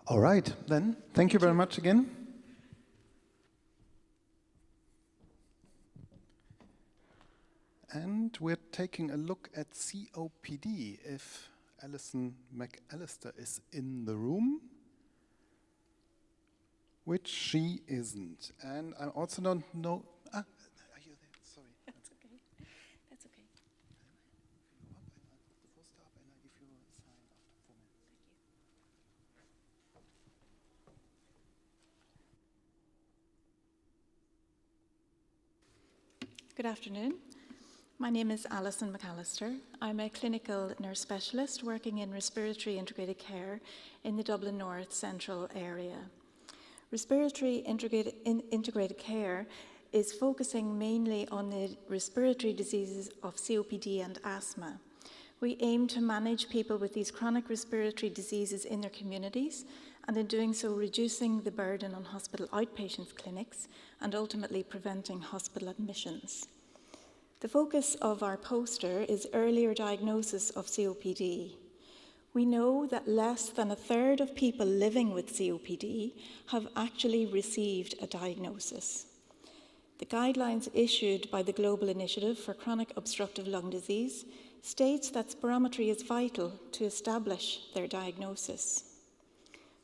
All right, then. Thank you very much again. And we're taking a look at COPD, if Alison McAllister is in the room, which she isn't. And I also don't know, are you there? Sorry. That's okay. That's okay. Good afternoon. My name is Alison McAllister. I'm a clinical nurse specialist working in respiratory integrated care in the Dublin North Central area. Respiratory integrated care is focusing mainly on the respiratory diseases of COPD and asthma. We aim to manage people with these chronic respiratory diseases in their communities, and in doing so reducing the burden on hospital outpatient clinics and ultimately preventing hospital admissions. The focus of our poster is earlier diagnosis of COPD. We know that less than a third of people living with COPD have actually received a diagnosis. The guidelines issued by the Global Initiative for Chronic Obstructive Lung Disease states that spirometry is vital to establish their diagnosis.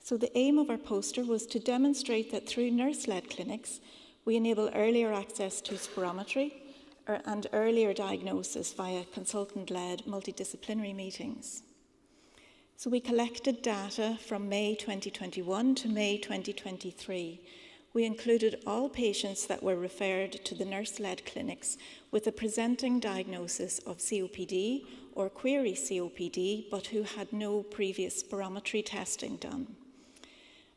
So the aim of our poster was to demonstrate that through nurse-led clinics, we enable earlier access to spirometry and earlier diagnosis via consultant-led multidisciplinary meetings. So we collected data from May 2021 to May 2023. We included all patients that were referred to the nurse-led clinics with a presenting diagnosis of COPD or query COPD, but who had no previous spirometry testing done.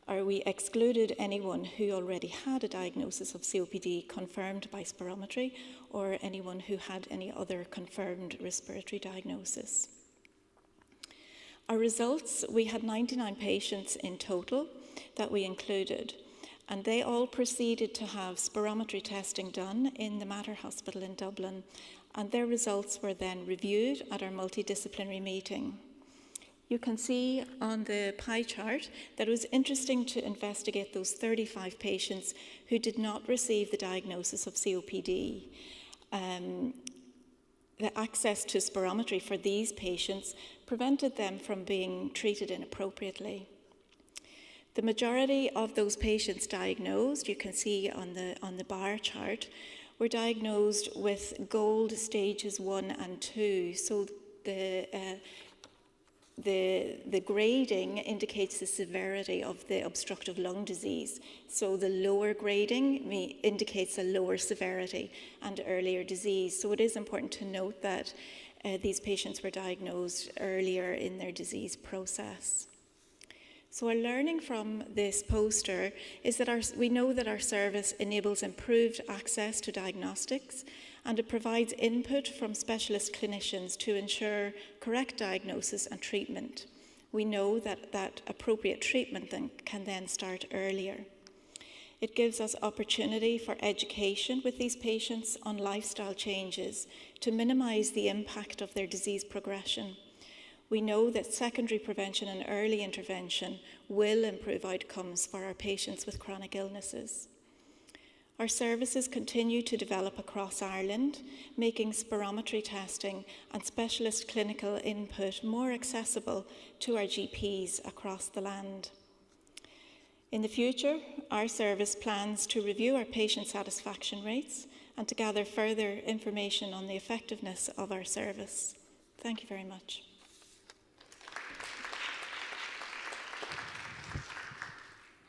Or we excluded anyone who already had a diagnosis of COPD confirmed by spirometry, or anyone who had any other confirmed respiratory diagnosis. Our results, we had 99 patients in total that we included, and they all proceeded to have spirometry testing done in the Mater Hospital in Dublin, and their results were then reviewed at our multidisciplinary meeting. You can see on the pie chart that it was interesting to investigate those 35 patients who did not receive the diagnosis of COPD. The access to spirometry for these patients prevented them from being treated inappropriately. The majority of those patients diagnosed, you can see on the bar chart, were diagnosed with GOLD stages 1 and 2. So the grading indicates the severity of the obstructive lung disease. So the lower grading indicates a lower severity and earlier disease. So it is important to note that these patients were diagnosed earlier in their disease process. So our learning from this poster is that we know that our service enables improved access to diagnostics, and it provides input from specialist clinicians to ensure correct diagnosis and treatment. We know that appropriate treatment can then start earlier. It gives us opportunity for education with these patients on lifestyle changes to minimize the impact of their disease progression. We know that secondary prevention and early intervention will improve outcomes for our patients with chronic illnesses. Our services continue to develop across Ireland, making spirometry testing and specialist clinical input more accessible to our GPs across the land. In the future, our service plans to review our patient satisfaction rates and to gather further information on the effectiveness of our service. Thank you very much.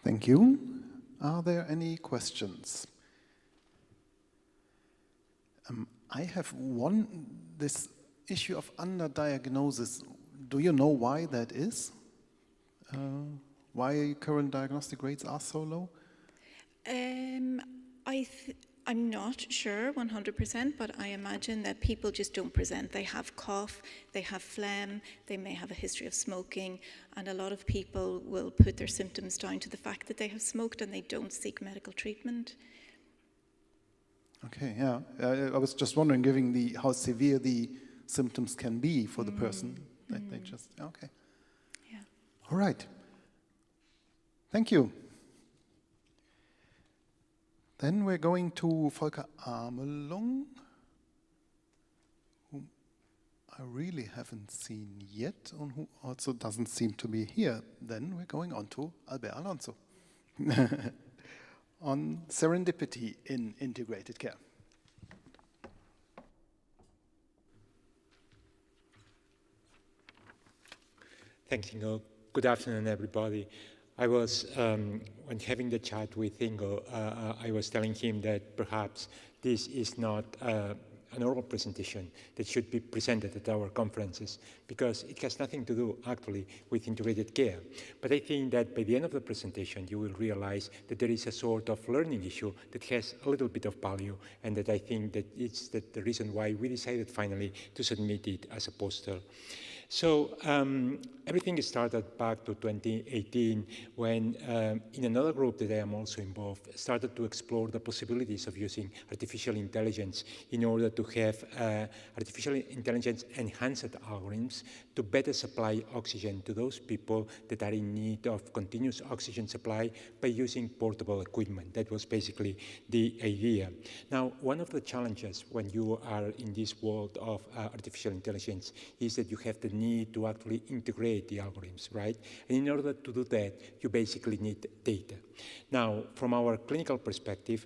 Thank you. Are there any questions? I have this issue of underdiagnosis. Do you know why that is? Why current diagnostic rates are so low? I'm not sure 100%, but I imagine that people just don't present. They have cough, they have phlegm, they may have a history of smoking, and a lot of people will put their symptoms down to the fact that they have smoked and they don't seek medical treatment. Okay, yeah. I was just wondering, given how severe the symptoms can be for the person, that they just, okay. Yeah. All right. Thank you. Then we're going to Volker Amelung, whom I really haven't seen yet, and who also doesn't seem to be here. Then we're going on to Albert Alonso on serendipity in integrated care. Thanks, Ingo. Good afternoon, everybody. I was, when having the chat with Ingo, I was telling him that perhaps this is not an oral presentation that should be presented at our conferences, because it has nothing to do, actually, with integrated care. But I think that by the end of the presentation, you will realize that there is a sort of learning issue that has a little bit of value, and that I think that it's the reason why we decided finally to submit it as a poster. So everything started back to 2018 when, in another group that I am also involved, started to explore the possibilities of using artificial intelligence in order to have artificial intelligence enhanced algorithms to better supply oxygen to those people that are in need of continuous oxygen supply by using portable equipment. That was basically the idea. Now, one of the challenges when you are in this world of artificial intelligence is that you have the need to actually integrate the algorithms, right? And in order to do that, you basically need data. Now, from our clinical perspective,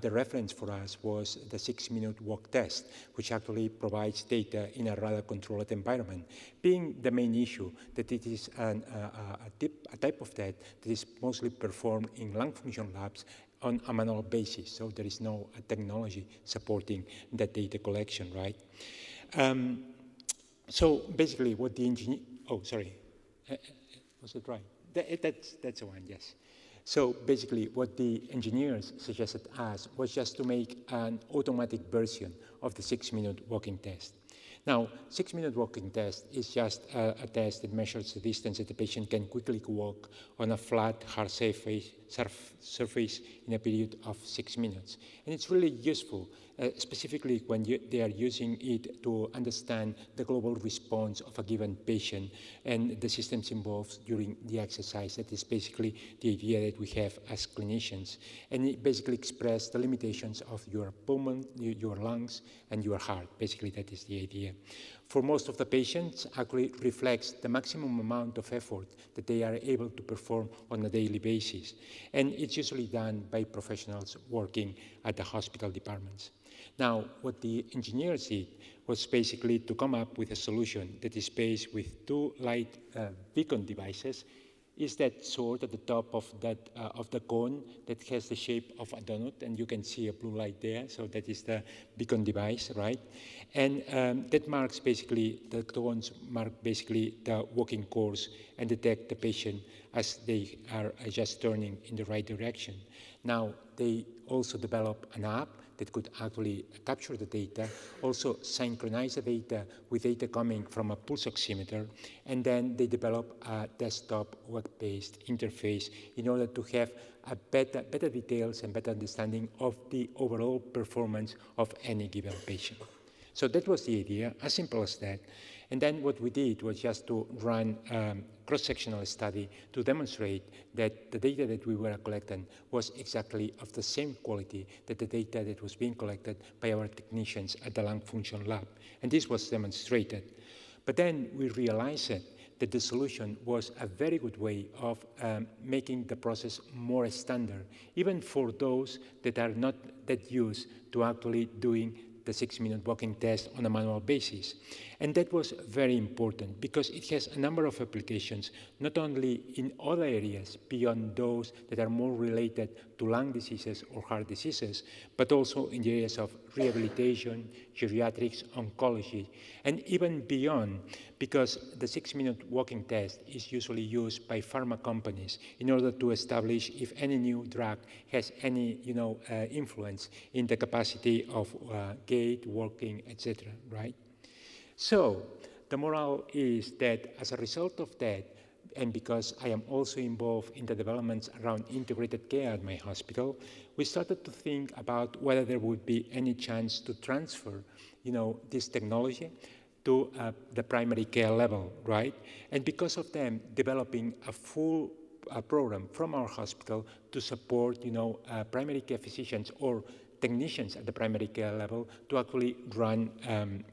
the reference for us was the 6-minute walk test, which actually provides data in a rather controlled environment, being the main issue that it is a type of test that is mostly performed in lung function labs on a manual basis, so there is no technology supporting that data collection, right? So basically what the engineer, oh, sorry, was it right? That's the one, yes. So basically what the engineers suggested us was just to make an automatic version of the 6-minute walking test. Now, 6-minute walking test is just a test that measures the distance that the patient can quickly walk on a flat, hard surface in a period of 6 minutes. And it's really useful, specifically when they are using it to understand the global response of a given patient and the systems involved during the exercise. That is basically the idea that we have as clinicians. And it basically expresses the limitations of your pulmon, your lungs, and your heart. Basically, that is the idea. For most of the patients, actually reflects the maximum amount of effort that they are able to perform on a daily basis. And it's usually done by professionals working at the hospital departments. Now, what the engineers did was basically to come up with a solution that is based with 2 light beacon devices. Is that sword at the top of the cone that has the shape of a donut, and you can see a blue light there, so that is the beacon device, right? And that marks basically, the cones mark basically the walking course and detect the patient as they are just turning in the right direction. Now, they also develop an app that could actually capture the data, also synchronize the data with data coming from a pulse oximeter, and then they develop a desktop web-based interface in order to have a better details and better understanding of the overall performance of any given patient. So that was the idea, as simple as that. And then what we did was just to run a cross-sectional study to demonstrate that the data that we were collecting was exactly of the same quality that the data that was being collected by our technicians at the lung function lab. And this was demonstrated. But then we realized that the solution was a very good way of making the process more standard, even for those that are not that used to actually doing the 6-minute walking test on a manual basis. And that was very important because it has a number of applications, not only in other areas beyond those that are more related to lung diseases or heart diseases, but also in the areas of rehabilitation, geriatrics, oncology, and even beyond, because the 6-minute walking test is usually used by pharma companies in order to establish if any new drug has any influence in the capacity of gait, walking, etc., right? So the moral is that as a result of that, and because I am also involved in the developments around integrated care at my hospital, we started to think about whether there would be any chance to transfer, this technology to the primary care level, right? And because of them developing a full program from our hospital to support, primary care physicians or technicians at the primary care level to actually run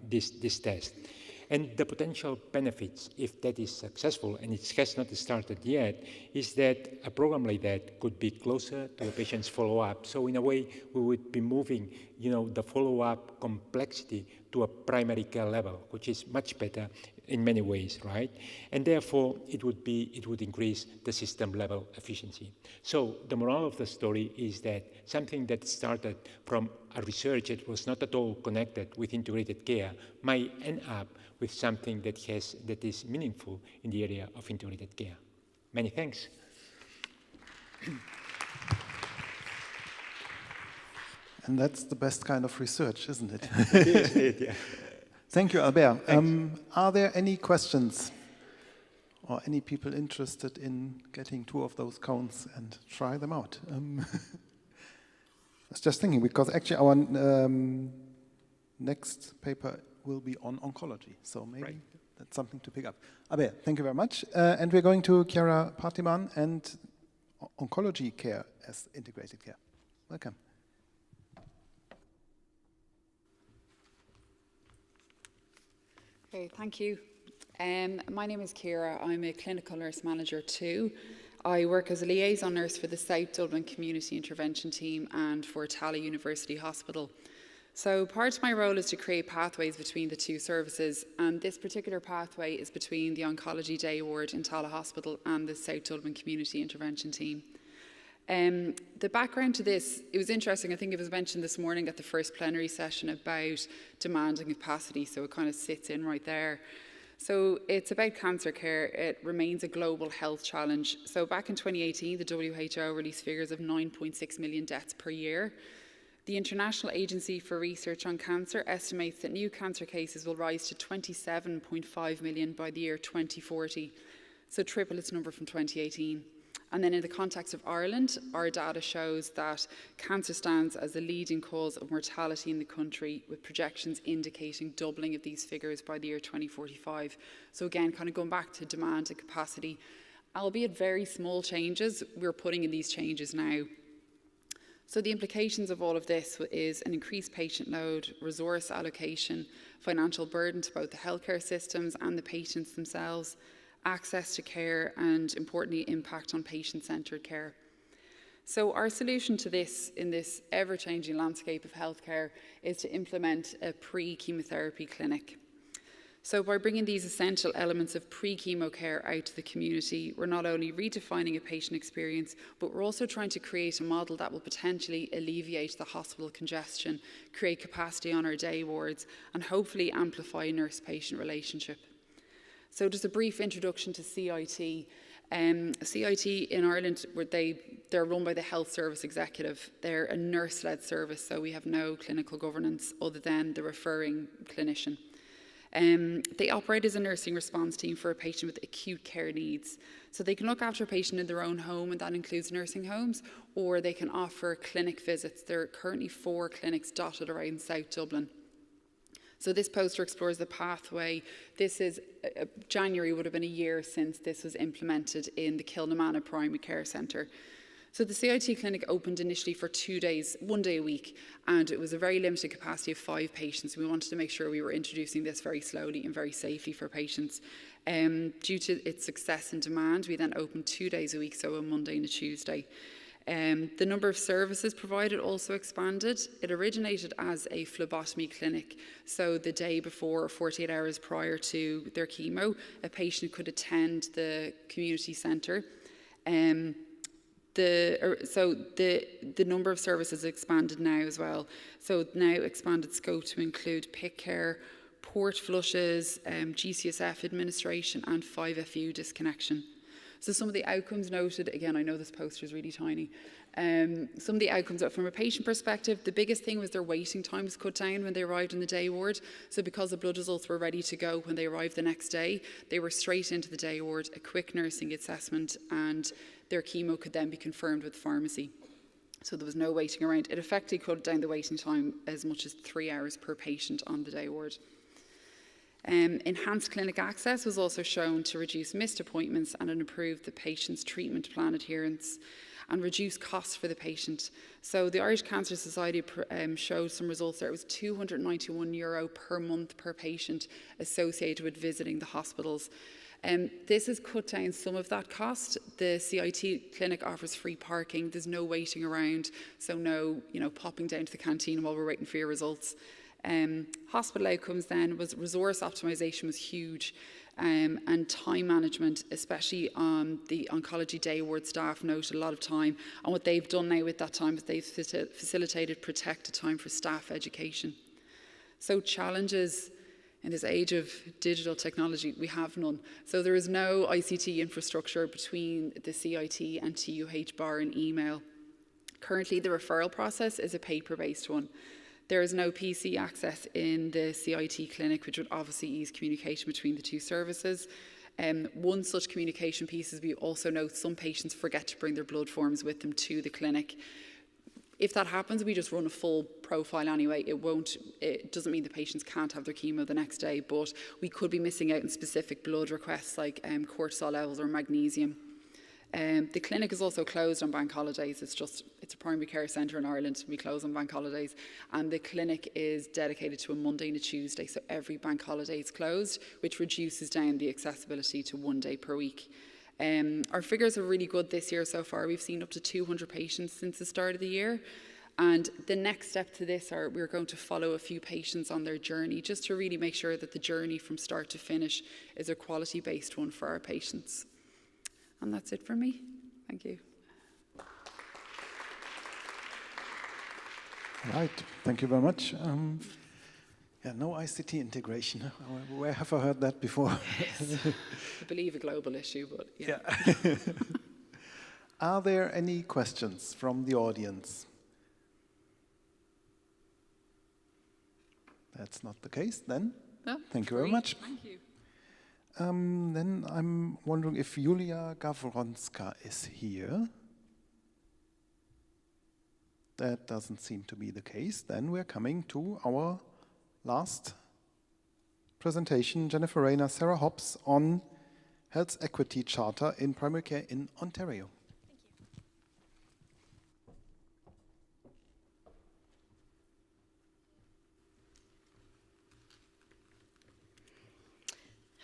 this test. And the potential benefits, if that is successful, and it has not started yet, is that a program like that could be closer to the patient's follow-up. So in a way, we would be moving, the follow-up complexity to a primary care level, which is much better in many ways, right? And therefore, it would increase the system level efficiency. So the moral of the story is that something that started from a research that was not at all connected with integrated care might end up with something that is meaningful in the area of integrated care. Many thanks. And that's the best kind of research, isn't it? It is, yeah. Thank you, Albert. Are there any questions or any people interested in getting 2 of those cones and try them out? I was just thinking, because actually our next paper will be on oncology, so maybe that's something to pick up. Albert, thank you very much. And we're going to Chiara Partiman and oncology care as integrated care. Welcome. Okay, thank you. My name is Ciara. I'm a clinical nurse manager too. I work as a liaison nurse for the South Dublin Community Intervention Team and for Tala University Hospital. So part of my role is to create pathways between the two services, and this particular pathway is between the Oncology Day Ward in Tala Hospital and the South Dublin Community Intervention Team. The background to this, it was interesting, I think it was mentioned this morning at the first plenary session about demand and capacity, so it kind of sits in right there. So it's about cancer care. It remains a global health challenge. So back in 2018, the WHO released figures of 9.6 million deaths per year. The International Agency for Research on Cancer estimates that new cancer cases will rise to 27.5 million by the year 2040, so triple its number from 2018. And then in the context of Ireland, our data shows that cancer stands as the leading cause of mortality in the country, with projections indicating doubling of these figures by the year 2045. So again, kind of going back to demand and capacity, albeit very small changes, we're putting in these changes now. So the implications of all of this is an increased patient load, resource allocation, financial burden to both the healthcare systems and the patients themselves, access to care, and importantly, impact on patient-centred care. So our solution to this, in this ever-changing landscape of healthcare, is to implement a pre-chemotherapy clinic. So by bringing these essential elements of pre-chemo care out to the community, we're not only redefining a patient experience, but we're also trying to create a model that will potentially alleviate the hospital congestion, create capacity on our day wards, and hopefully amplify nurse-patient relationship. So just a brief introduction to CIT. CIT in Ireland, they're run by the Health Service Executive. They're a nurse-led service, so we have no clinical governance other than the referring clinician. They operate as a nursing response team for a patient with acute care needs. So they can look after a patient in their own home, and that includes nursing homes, or they can offer clinic visits. There are currently 4 clinics dotted around South Dublin. So this poster explores the pathway. This is, January would have been a year since this was implemented in the Kilnamanagh Primary Care Centre. So the CIT clinic opened initially for 2 days, 1 day a week, and it was a very limited capacity of 5 patients. We wanted to make sure we were introducing this very slowly and very safely for patients. Due to its success and demand, we then opened 2 days a week, so a Monday and a Tuesday. The number of services provided also expanded. It originated as a phlebotomy clinic, so the day before or 48 hours prior to their chemo, a patient could attend the community centre. The number of services expanded now as well. So now expanded scope to include PIC care, port flushes, GCSF administration, and 5FU disconnection. So some of the outcomes noted, again, I know this poster is really tiny. Some of the outcomes from a patient perspective, the biggest thing was their waiting times cut down when they arrived in the day ward. So because the blood results were ready to go when they arrived the next day, they were straight into the day ward, a quick nursing assessment, and their chemo could then be confirmed with pharmacy. So there was no waiting around. It effectively cut down the waiting time as much as 3 hours per patient on the day ward. Enhanced clinic access was also shown to reduce missed appointments and improve the patient's treatment plan adherence and reduce costs for the patient. So the Irish Cancer Society showed some results there. It was €291 per month per patient associated with visiting the hospitals. This has cut down some of that cost. The CIT clinic offers free parking. There's no waiting around, so no popping down to the canteen while we're waiting for your results. Hospital outcomes then was resource optimization was huge, and time management, especially the oncology day ward staff noted a lot of time, and what they've done now with that time is they've facilitated protected time for staff education. So challenges in this age of digital technology, we have none. So there is no ICT infrastructure between the CIT and TUH bar and email. Currently the referral process is a paper-based one. There is no PC access in the CIT clinic, which would obviously ease communication between the two services. One such communication piece is we also note some patients forget to bring their blood forms with them to the clinic. If that happens, we just run a full profile anyway. It doesn't mean the patients can't have their chemo the next day, but we could be missing out on specific blood requests like cortisol levels or magnesium. The clinic is also closed on bank holidays. It's a primary care centre in Ireland. We close on bank holidays, and the clinic is dedicated to a Monday and a Tuesday, so every bank holiday is closed, which reduces down the accessibility to 1 day per week. Our figures are really good this year so far. We've seen up to 200 patients since the start of the year. And the next step to this are we're going to follow a few patients on their journey, just to really make sure that the journey from start to finish is a quality-based one for our patients. And that's it for me. Thank you. Right, thank you very much. Yeah, no ICT integration. Where have I heard that before? Yes. I believe a global issue, but yeah. Are there any questions from the audience? That's not the case then. No, thank you very much. Thank you. Then I'm wondering if Julia Gawronska is here. That doesn't seem to be the case. Then we're coming to our last presentation, Jennifer Rayner, Sarah Hobbs, on Health Equity Charter in Primary Care in Ontario.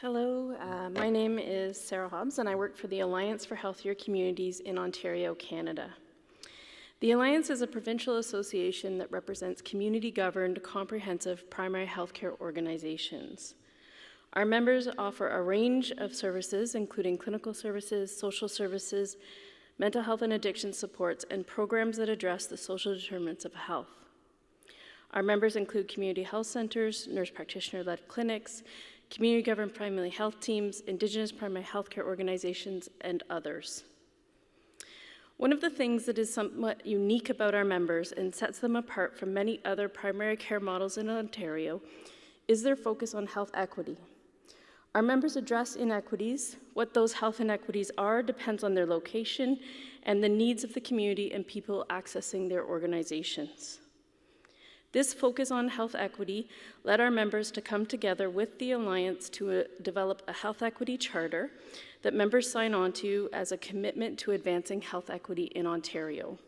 Hello, my name is Sarah Hobbs, and I work for the Alliance for Healthier Communities in Ontario, Canada. The Alliance is a provincial association that represents community-governed, comprehensive primary healthcare organizations. Our members offer a range of services, including clinical services, social services, mental health and addiction supports, and programs that address the social determinants of health. Our members include community health centers, nurse practitioner-led clinics, community-governed primary health teams, Indigenous primary healthcare organizations, and others. One of the things that is somewhat unique about our members and sets them apart from many other primary care models in Ontario is their focus on health equity. Our members address inequities. What those health inequities are depends on their location and the needs of the community and people accessing their organizations. This focus on health equity led our members to come together with the Alliance to develop a health equity charter that members sign on to as a commitment to advancing health equity in Ontario.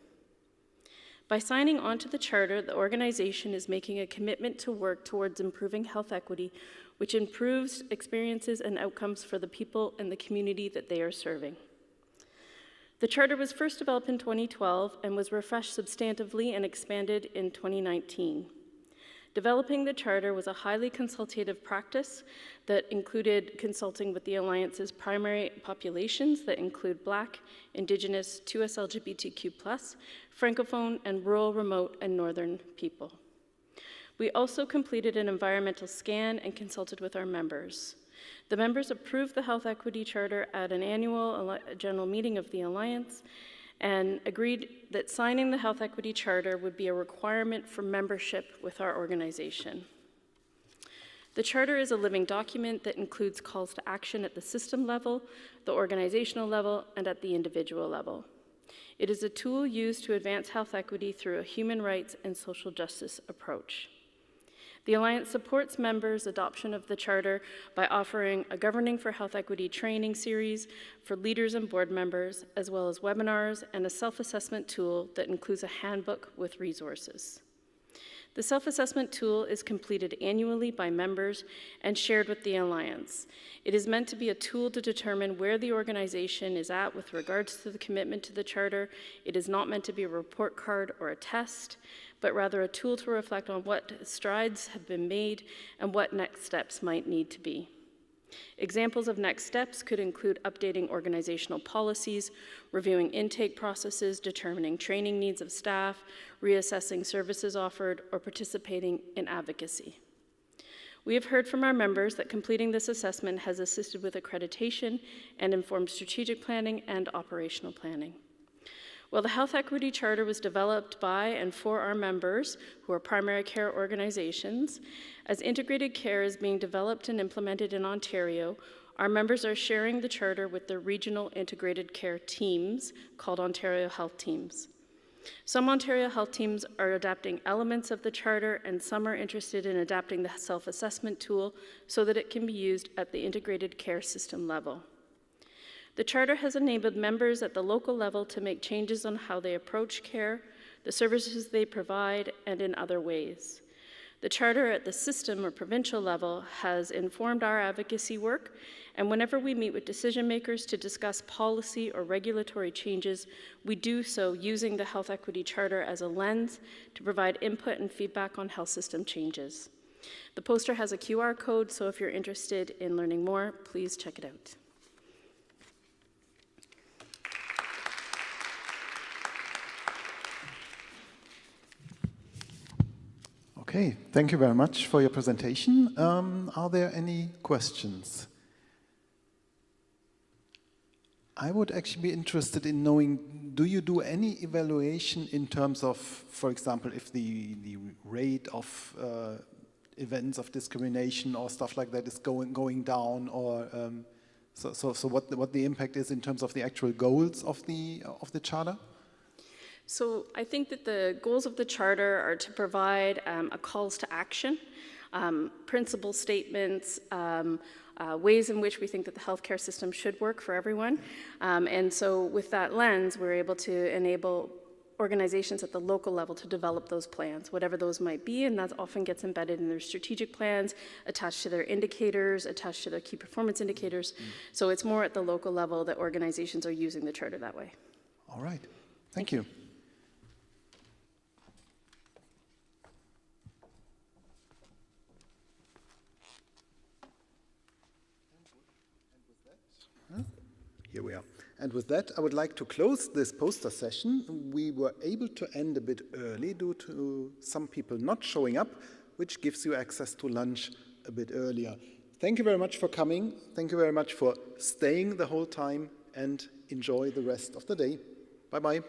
By signing on to the charter, the organization is making a commitment to work towards improving health equity, which improves experiences and outcomes for the people and the community that they are serving. The charter was first developed in 2012 and was refreshed substantively and expanded in 2019. Developing the charter was a highly consultative practice that included consulting with the Alliance's primary populations that include Black, Indigenous, 2S LGBTQ+, Francophone, and rural, remote, and northern people. We also completed an environmental scan and consulted with our members. The members approved the Health Equity Charter at an annual general meeting of the Alliance and agreed that signing the Health Equity Charter would be a requirement for membership with our organization. The Charter is a living document that includes calls to action at the system level, the organizational level, and at the individual level. It is a tool used to advance health equity through a human rights and social justice approach. The Alliance supports members' adoption of the Charter by offering a Governing for Health Equity training series for leaders and board members, as well as webinars and a self-assessment tool that includes a handbook with resources. The self-assessment tool is completed annually by members and shared with the Alliance. It is meant to be a tool to determine where the organization is at with regards to the commitment to the Charter. It is not meant to be a report card or a test, but rather a tool to reflect on what strides have been made and what next steps might need to be. Examples of next steps could include updating organizational policies, reviewing intake processes, determining training needs of staff, reassessing services offered, or participating in advocacy. We have heard from our members that completing this assessment has assisted with accreditation and informed strategic planning and operational planning. While the Health Equity Charter was developed by and for our members, who are primary care organizations, as integrated care is being developed and implemented in Ontario, our members are sharing the Charter with their regional integrated care teams called Ontario Health Teams. Some Ontario Health Teams are adapting elements of the Charter, and some are interested in adapting the self-assessment tool so that it can be used at the integrated care system level. The Charter has enabled members at the local level to make changes on how they approach care, the services they provide, and in other ways. The Charter at the system or provincial level has informed our advocacy work, and whenever we meet with decision makers to discuss policy or regulatory changes, we do so using the Health Equity Charter as a lens to provide input and feedback on health system changes. The poster has a QR code, so if you're interested in learning more, please check it out. Okay, thank you very much for your presentation. Are there any questions? I would actually be interested in knowing, do you do any evaluation in terms of, for example, if the rate of events of discrimination or stuff like that is going down, or so what the impact is in terms of the actual goals of the Charter? So I think that the goals of the Charter are to provide a calls to action, principle statements, ways in which we think that the healthcare system should work for everyone. And so with that lens, we're able to enable organizations at the local level to develop those plans, whatever those might be, and that often gets embedded in their strategic plans, attached to their indicators, attached to their key performance indicators. So it's more at the local level that organizations are using the Charter that way. All right, thank you. Here we are. And with that, I would like to close this poster session. We were able to end a bit early due to some people not showing up, which gives you access to lunch a bit earlier. Thank you very much for coming. Thank you very much for staying the whole time, and enjoy the rest of the day. Bye-bye.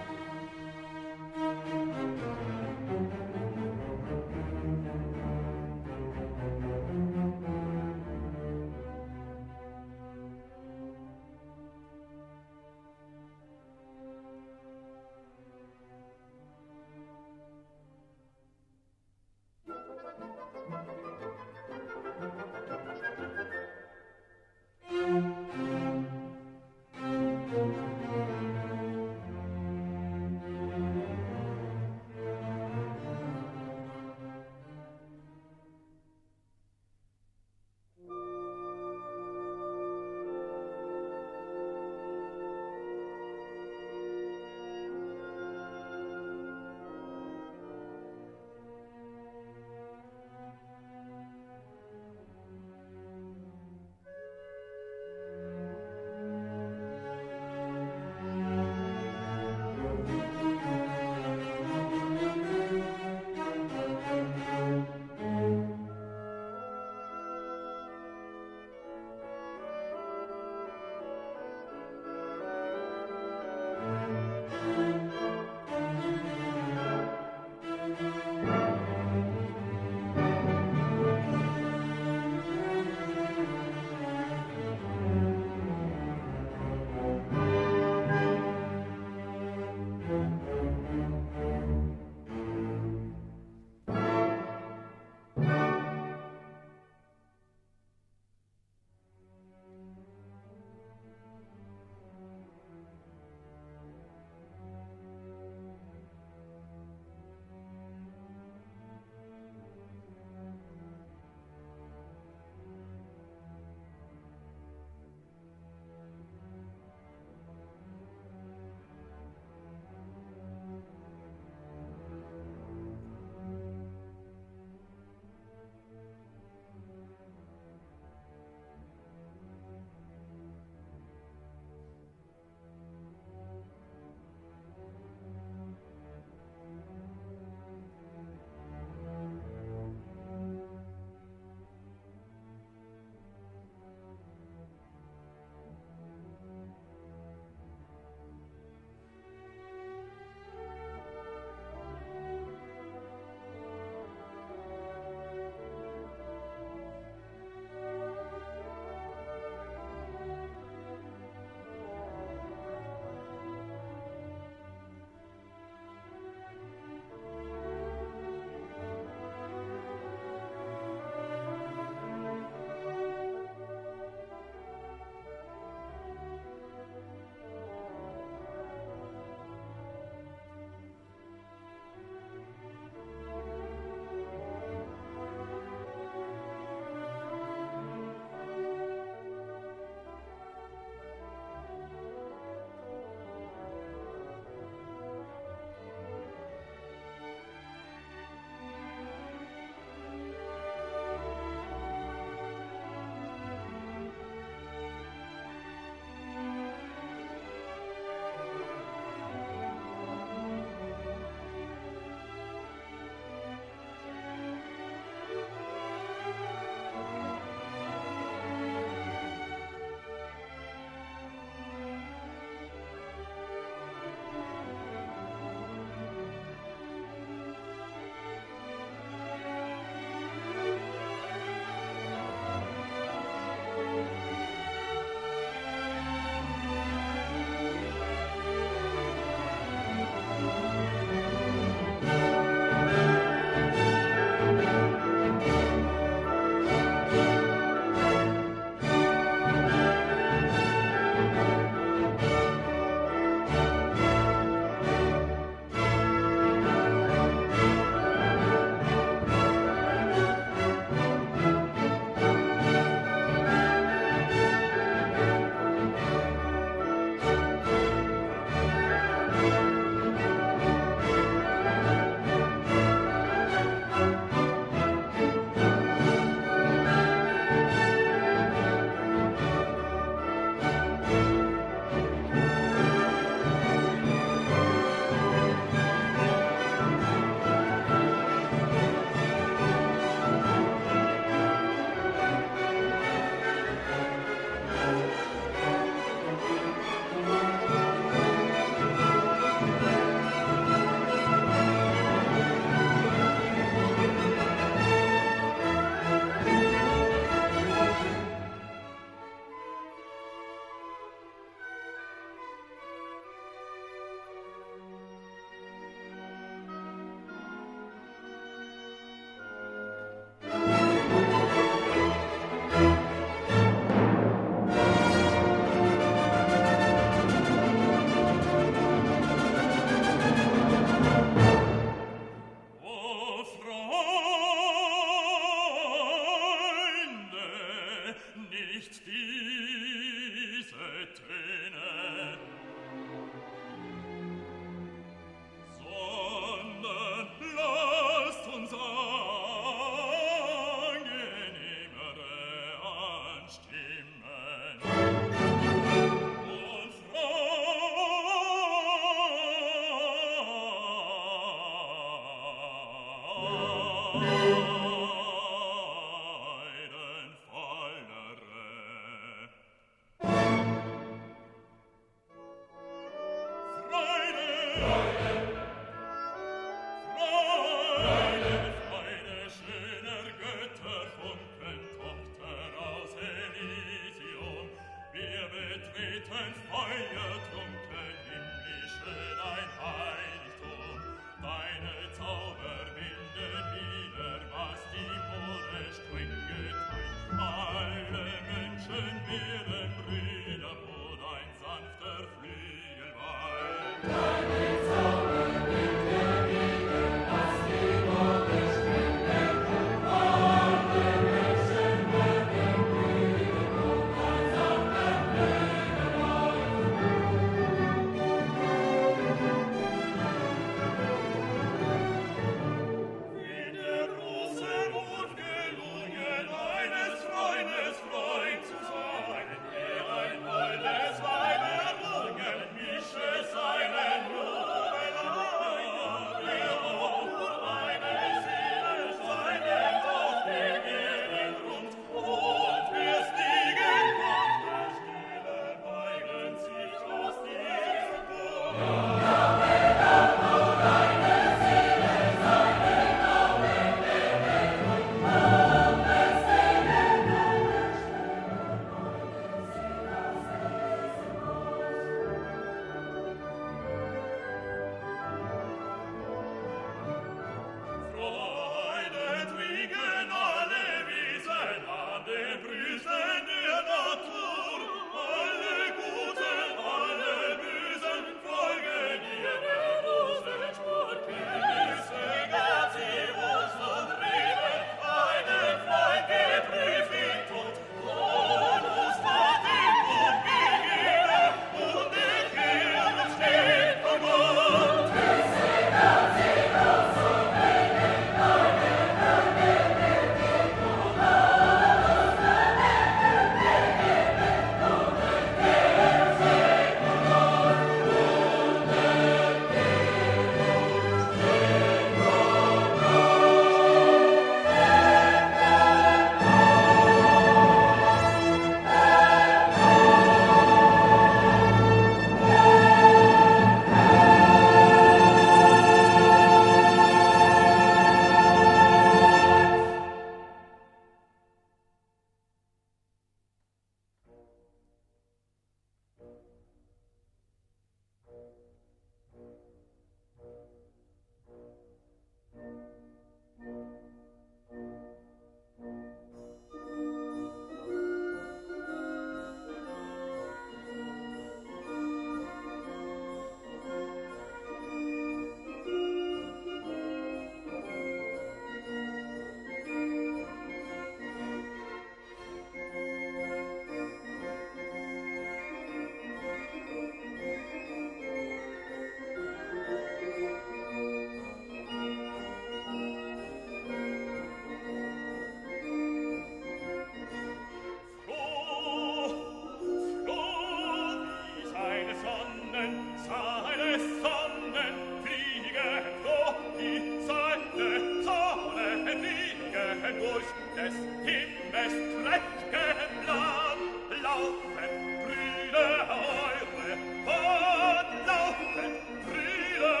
des Himmels prächtigen Land, laufet, Brüder, eure Bahn, laufet, Brüder,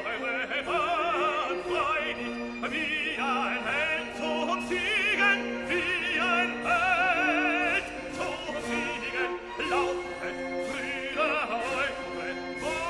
eure Bahn, freudig, wie ein Held zum Siegen, wie ein Held zum Siegen, laufet, Brüder, eure Bahn.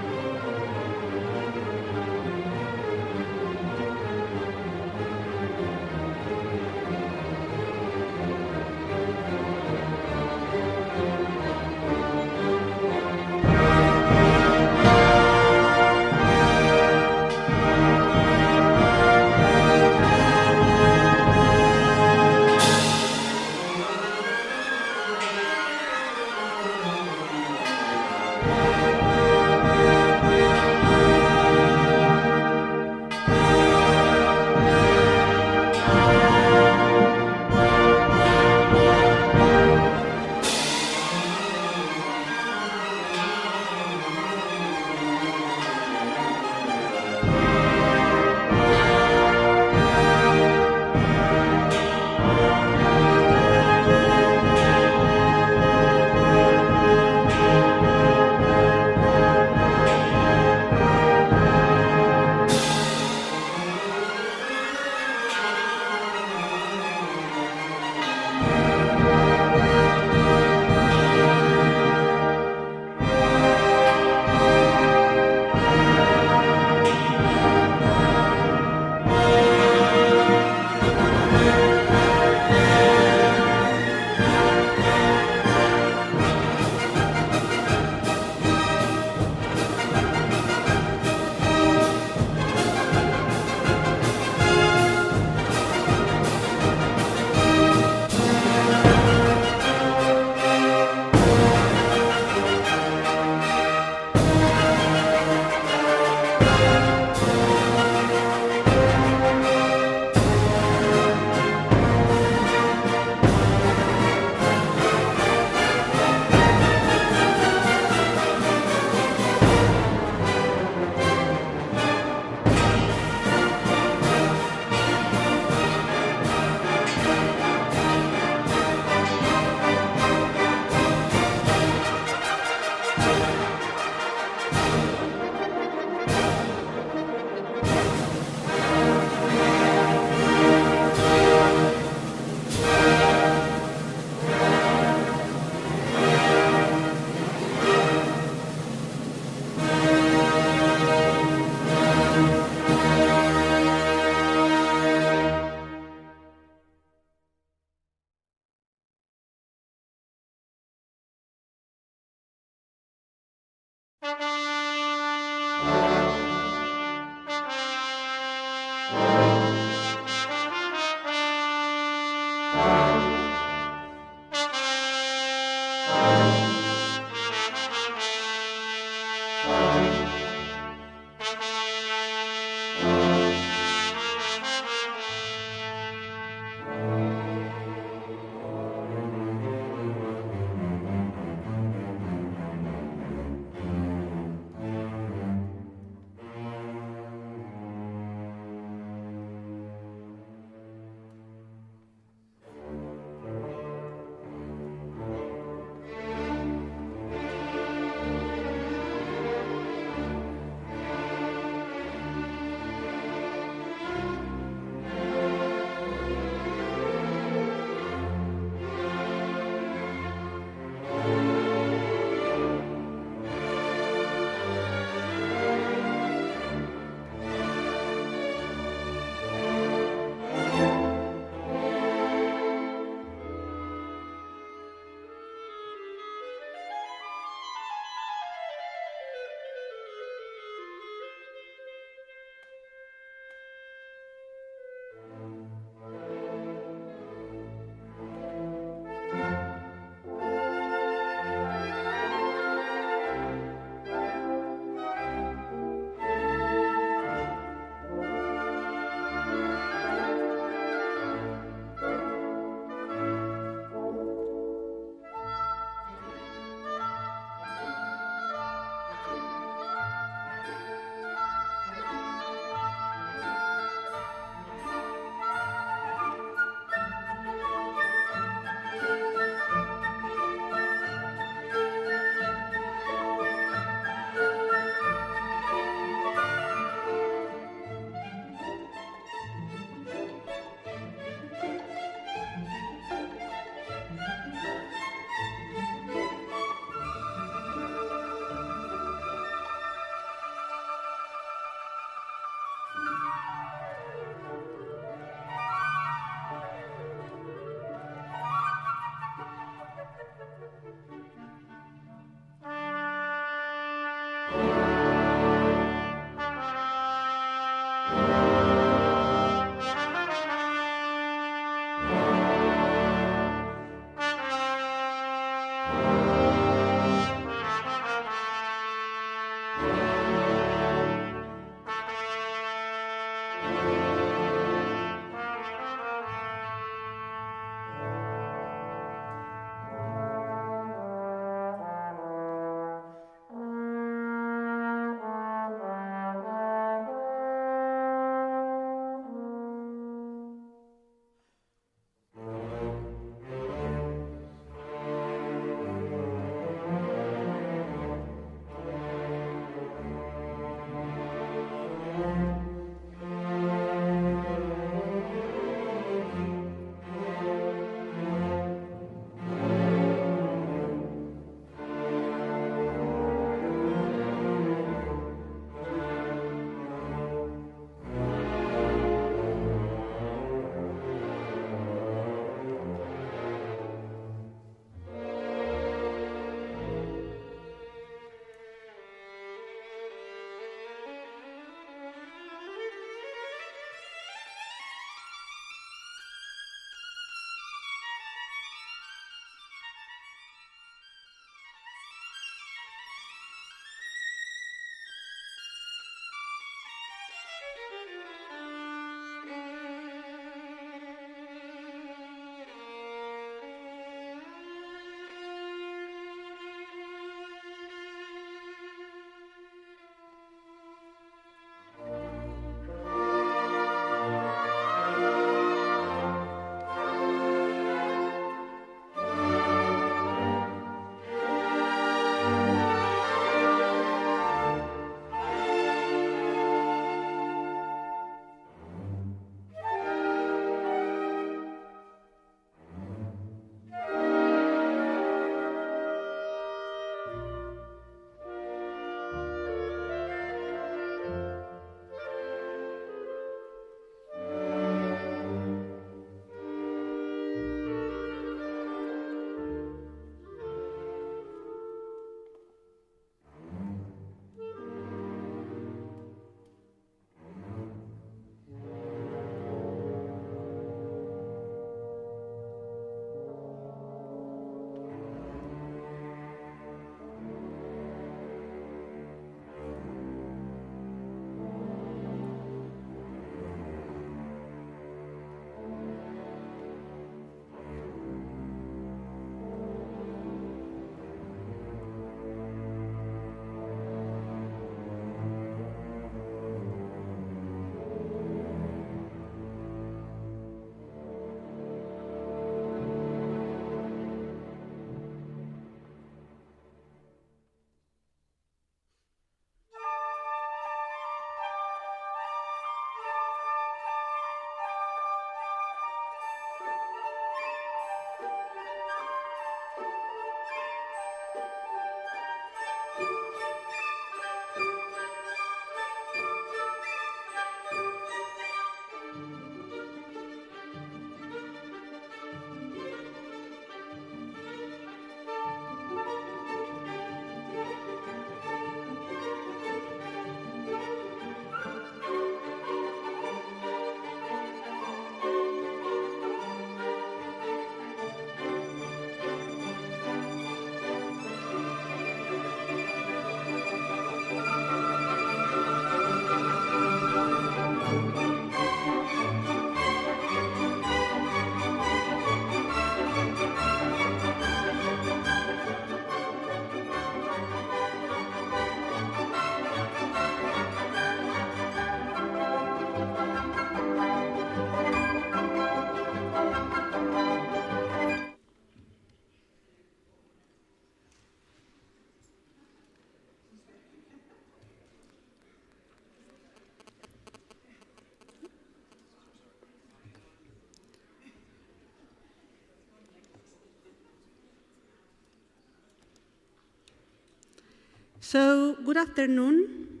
So, good afternoon.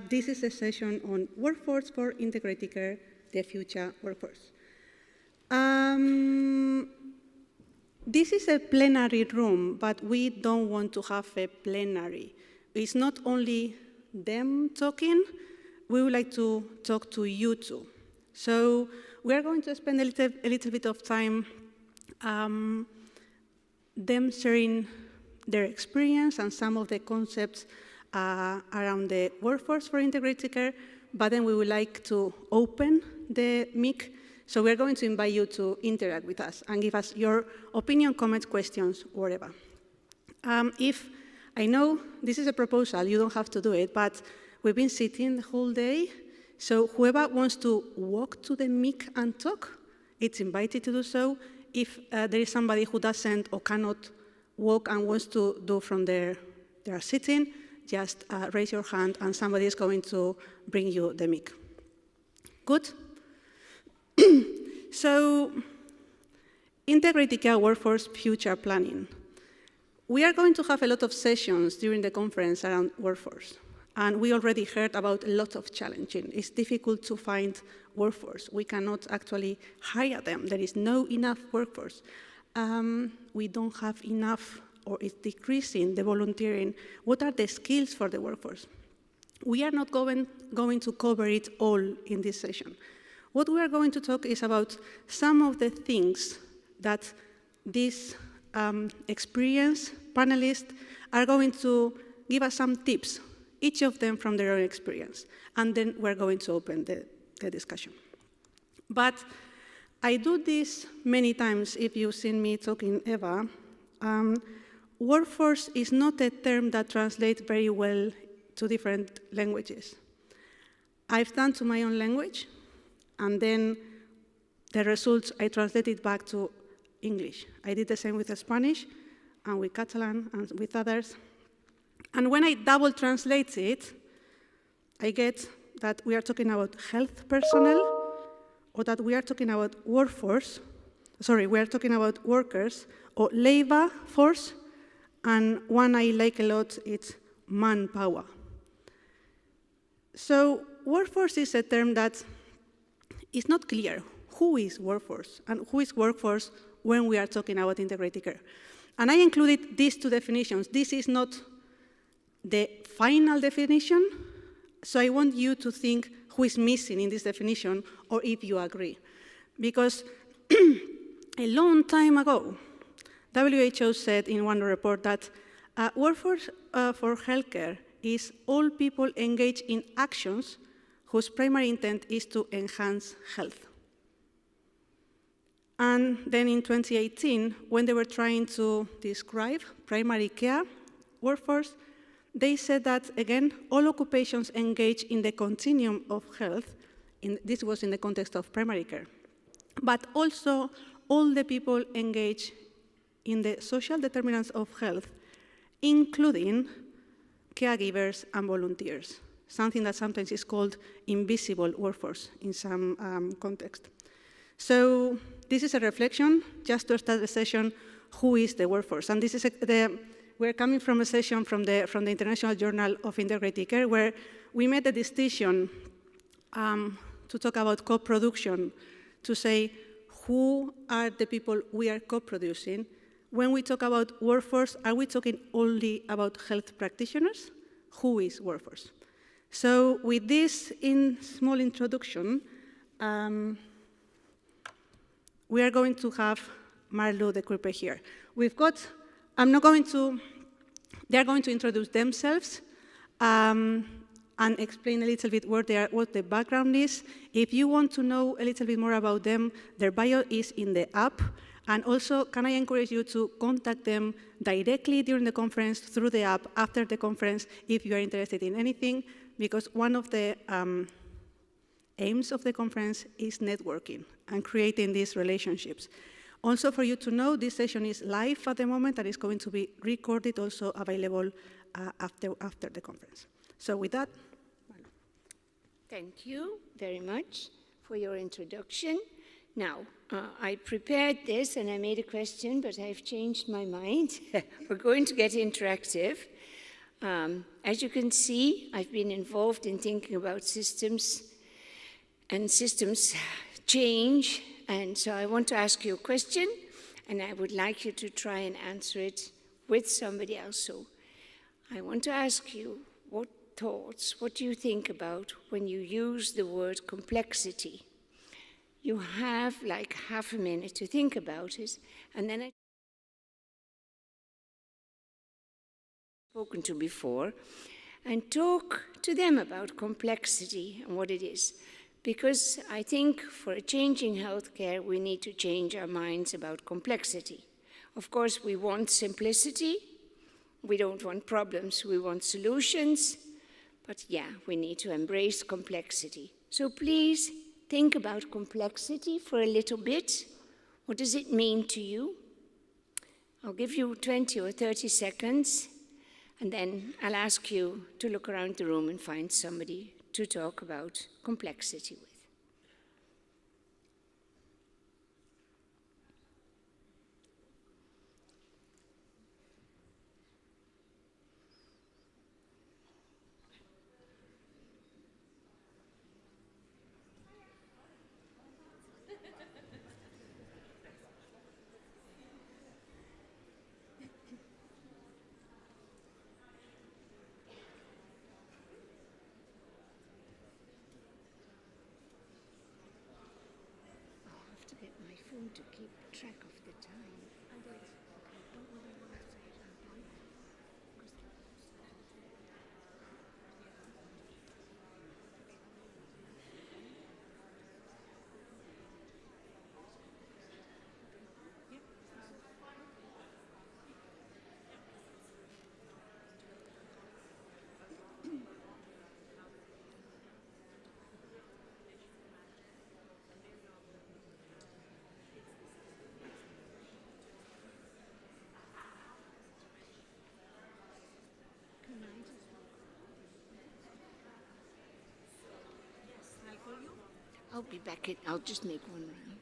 This is a session on workforce for integrated care, the future workforce. This is a plenary room, but we don't want to have a plenary. It's not only them talking, we would like to talk to you too. So we are going to spend a little bit of time them sharing their experience and some of the concepts around the workforce for integrated care, but then we would like to open the mic. So we're going to invite you to interact with us and give us your opinion, comments, questions, whatever. If I know this is a proposal, you don't have to do it, but we've been sitting the whole day, so whoever wants to walk to the mic and talk, it's invited to do so. If there is somebody who doesn't or cannot walk and wants to do from there, they are sitting, just raise your hand and somebody is going to bring you the mic. Good? So, integrated care workforce future planning. We are going to have a lot of sessions during the conference around workforce, and we already heard about a lot of challenges. It's difficult to find workforce. We cannot actually hire them. There is no enough workforce. We don't have enough, or it's decreasing, the volunteering. What are the skills for the workforce? We are not going to cover it all in this session. What we are going to talk is about some of the things that this experienced panelists are going to give us some tips, each of them from their own experience, and then we're going to open the discussion. But I do this many times, if you've seen me talking, Eva. Workforce is not a term that translates very well to different languages. I've done to my own language, and then the results, I translated back to English. I did the same with Spanish, and with Catalan, and with others. And when I double translate it, I get that we are talking about health personnel, or that we are talking about workforce, we are talking about workers, or labor force, and one I like a lot, it's manpower. So workforce is a term that is not clear. Who is workforce, and who is workforce when we are talking about integrated care? And I included these two definitions. This is not the final definition, so I want you to think who is missing in this definition, or if you agree. Because a long time ago, WHO said in one report that workforce for healthcare is all people engaged in actions whose primary intent is to enhance health. And then in 2018, when they were trying to describe primary care workforce, they said that, again, all occupations engaged in the continuum of health, this was in the context of primary care, but also all the people engaged in the social determinants of health, including caregivers and volunteers, something that sometimes is called invisible workforce in some context. So this is a reflection, just to start the session, who is the workforce? And this is we're coming from a session from the International Journal of Integrated Care, where we made the decision to talk about co-production, to say who are the people we are co-producing. When we talk about workforce, are we talking only about health practitioners? Who is workforce? So with this small introduction, we are going to have Marlo de Krupe here. They're going to introduce themselves and explain a little bit what the background is. If you want to know a little bit more about them, their bio is in the app. And also, can I encourage you to contact them directly during the conference through the app after the conference if you are interested in anything, because one of the aims of the conference is networking and creating these relationships. Also, for you to know, this session is live at the moment and is going to be recorded, also available after the conference. So with that, Marlo. Thank you very much for your introduction. Now, I prepared this and I made a question, but I've changed my mind. We're going to get interactive. As you can see, I've been involved in thinking about systems and systems change, and so I want to ask you a question, and I would like you to try and answer it with somebody else. So I want to ask you, what do you think about when you use the word complexity? You have like half a minute to think about it, and then I spoken to before, and talk to them about complexity and what it is. Because I think for a changing healthcare, we need to change our minds about complexity. Of course, we want simplicity. We don't want problems, we want solutions. But yeah, we need to embrace complexity. So please think about complexity for a little bit. What does it mean to you? I'll give you 20 or 30 seconds, and then I'll ask you to look around the room and find somebody to talk about complexity with. To keep track of the time. I'll be back. I'll just make one round.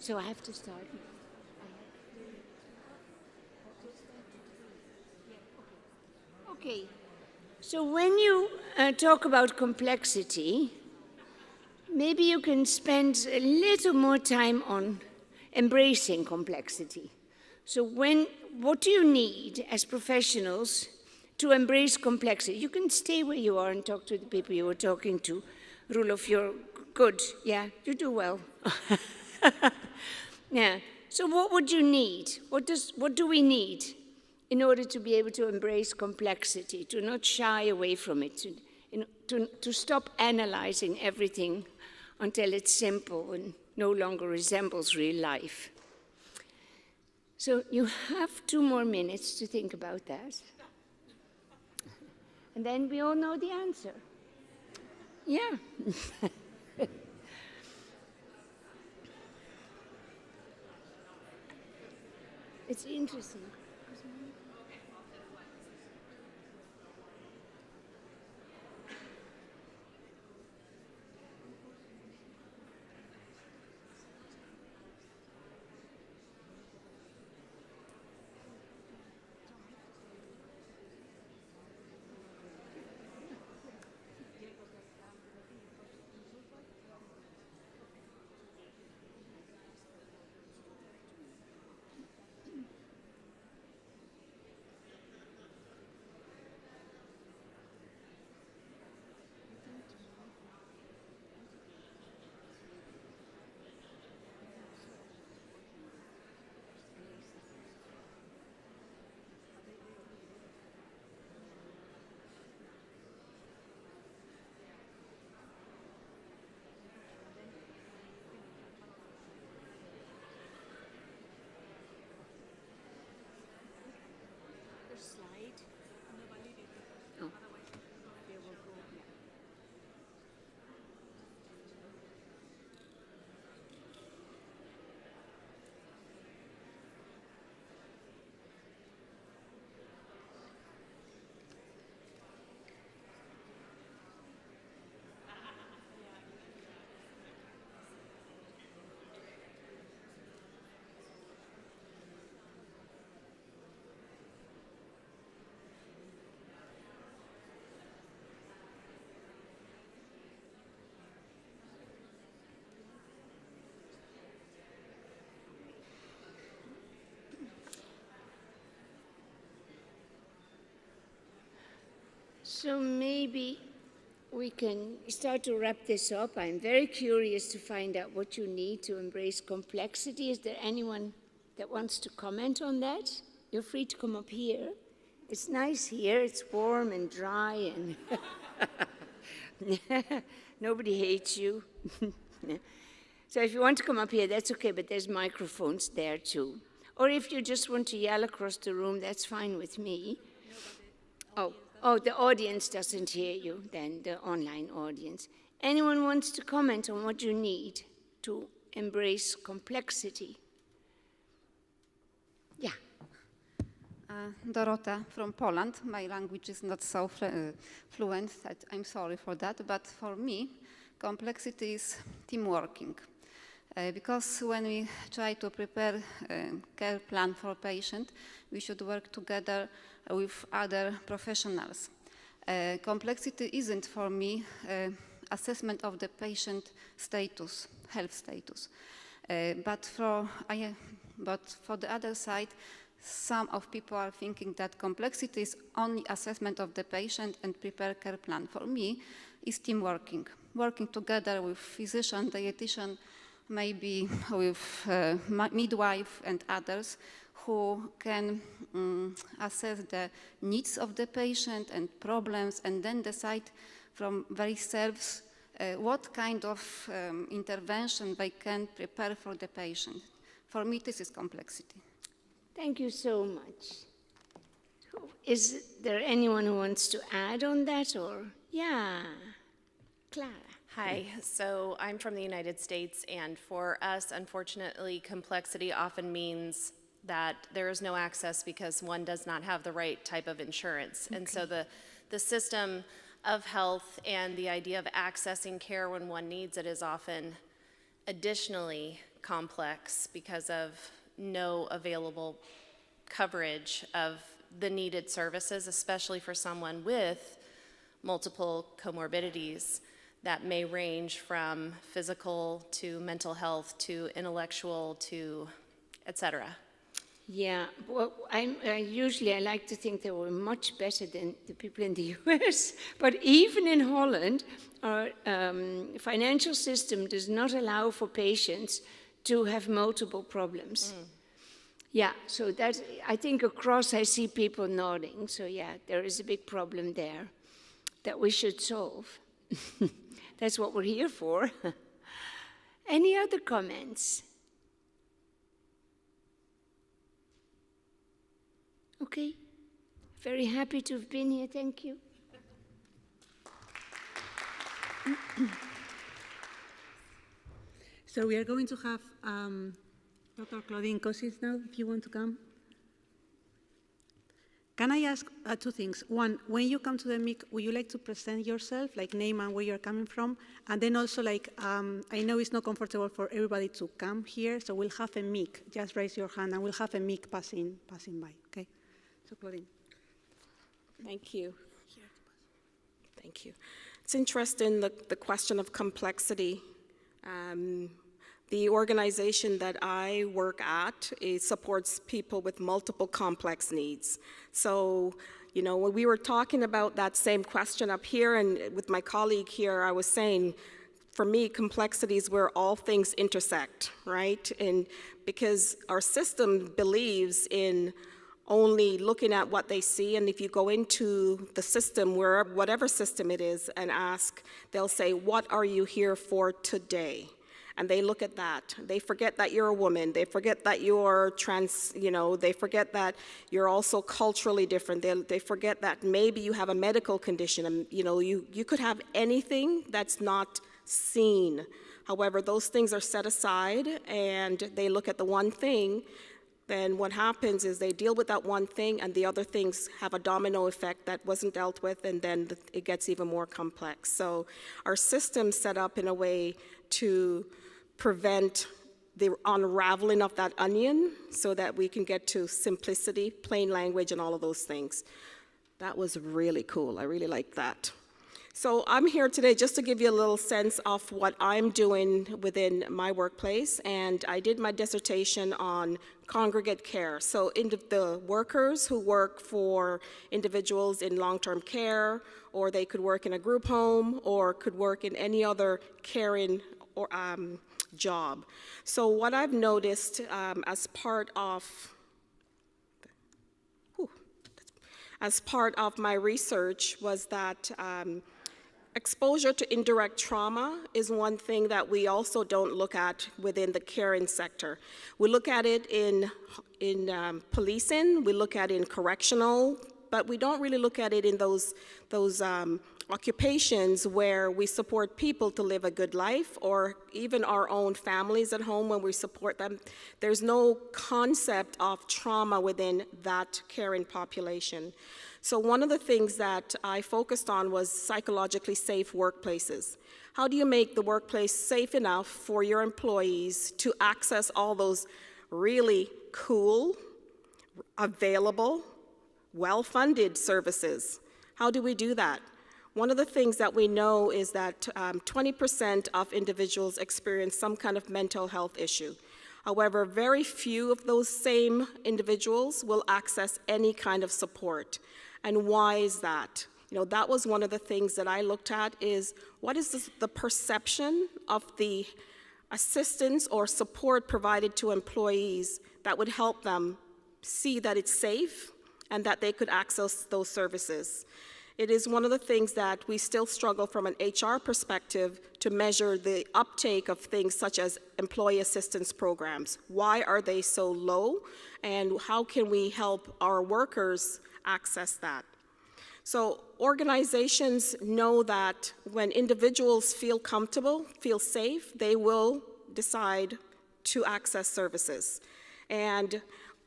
So I have to start. Okay. So when you talk about complexity, maybe you can spend a little more time on embracing complexity. So what do you need as professionals to embrace complexity. You can stay where you are and talk to the people you were talking to. Rule of your good, yeah, you do well. Yeah, so what would you need? What do we need in order to be able to embrace complexity, to not shy away from it, to stop analyzing everything until it's simple and no longer resembles real life? So you have 2 more minutes to think about that. And then we all know the answer. Yeah. It's interesting. So maybe we can start to wrap this up. I'm very curious to find out what you need to embrace complexity. Is there anyone that wants to comment on that? You're free to come up here. It's nice here. It's warm and dry, and nobody hates you. So if you want to come up here, that's okay, but there's microphones there too. Or if you just want to yell across the room, that's fine with me. Oh, the audience doesn't hear you, then, the online audience. Anyone wants to comment on what you need to embrace complexity? Yeah. Dorota from Poland. My language is not so fluent, I'm sorry for that, but for me, complexity is teamworking. Because when we try to prepare a care plan for a patient, we should work together with other professionals. Complexity isn't for me assessment of the patient status, health status. But for the other side, some of people are thinking that complexity is only assessment of the patient and prepare care plan. For me, it's teamworking, working together with physician, dietitian, maybe with midwife and others who can assess the needs of the patient and problems, and then decide from themselves what kind of intervention they can prepare for the patient. For me, this is complexity. Thank you so much. Is there anyone who wants to add on that, or? Yeah, Clara. Hi, so I'm from the United States, and for us, unfortunately, complexity often means that there is no access because one does not have the right type of insurance. Okay. And so the system of health and the idea of accessing care when one needs it is often additionally complex because of no available coverage of the needed services, especially for someone with multiple comorbidities that may range from physical to mental health to intellectual to et cetera. Yeah, well, usually I like to think that we're much better than the people in the US, but even in Holland, our financial system does not allow for patients to have multiple problems. Yeah, so that, I think across I see people nodding, so yeah, there is a big problem there that we should solve. That's what we're here for. Any other comments? Okay, very happy to have been here, thank you. So we are going to have Dr. Claudine Cosis now, if you want to come. Can I ask two things? One, when you come to the mic, would you like to present yourself, like name and where you're coming from? And then also, like, I know it's not comfortable for everybody to come here, so we'll have a mic. Just raise your hand and we'll have a mic passing by, okay? So Claudine. Thank you. Thank you. It's interesting, the question of complexity. The organization that I work at, it supports people with multiple complex needs. So, you know, when we were talking about that same question up here, and with my colleague here, I was saying, for me, complexity is where all things intersect, right? And because our system believes in only looking at what they see, and if you go into the system, whatever system it is, and ask, they'll say, what are you here for today? And they look at that. They forget that you're a woman. They forget that you're trans, you know, they forget that you're also culturally different. They forget that maybe you have a medical condition, and you know, you could have anything that's not seen. However, those things are set aside and they look at the one thing. Then what happens is they deal with that one thing and the other things have a domino effect that wasn't dealt with, and then it gets even more complex. So our system's set up in a way to prevent the unraveling of that onion so that we can get to simplicity, plain language, and all of those things. That was really cool. I really liked that. So I'm here today just to give you a little sense of what I'm doing within my workplace, and I did my dissertation on congregate care. So the workers who work for individuals in long-term care, or they could work in a group home, or could work in any other caring or job. So what I've noticed as part of my research was that exposure to indirect trauma is one thing that we also don't look at within the caring sector. We look at it in policing, we look at it in correctional, but we don't really look at it in those occupations where we support people to live a good life, or even our own families at home when we support them. There's no concept of trauma within that caring population. So one of the things that I focused on was psychologically safe workplaces. How do you make the workplace safe enough for your employees to access all those really cool, available, well-funded services? How do we do that? One of the things that we know is that 20% of individuals experience some kind of mental health issue. However, very few of those same individuals will access any kind of support. And why is that? You know, that was one of the things that I looked at, is what is the perception of the assistance or support provided to employees that would help them see that it's safe and that they could access those services. It is one of the things that we still struggle from an HR perspective to measure the uptake of things such as employee assistance programs. Why are they so low, and how can we help our workers access that? So organizations know that when individuals feel comfortable, feel safe, they will decide to access services. And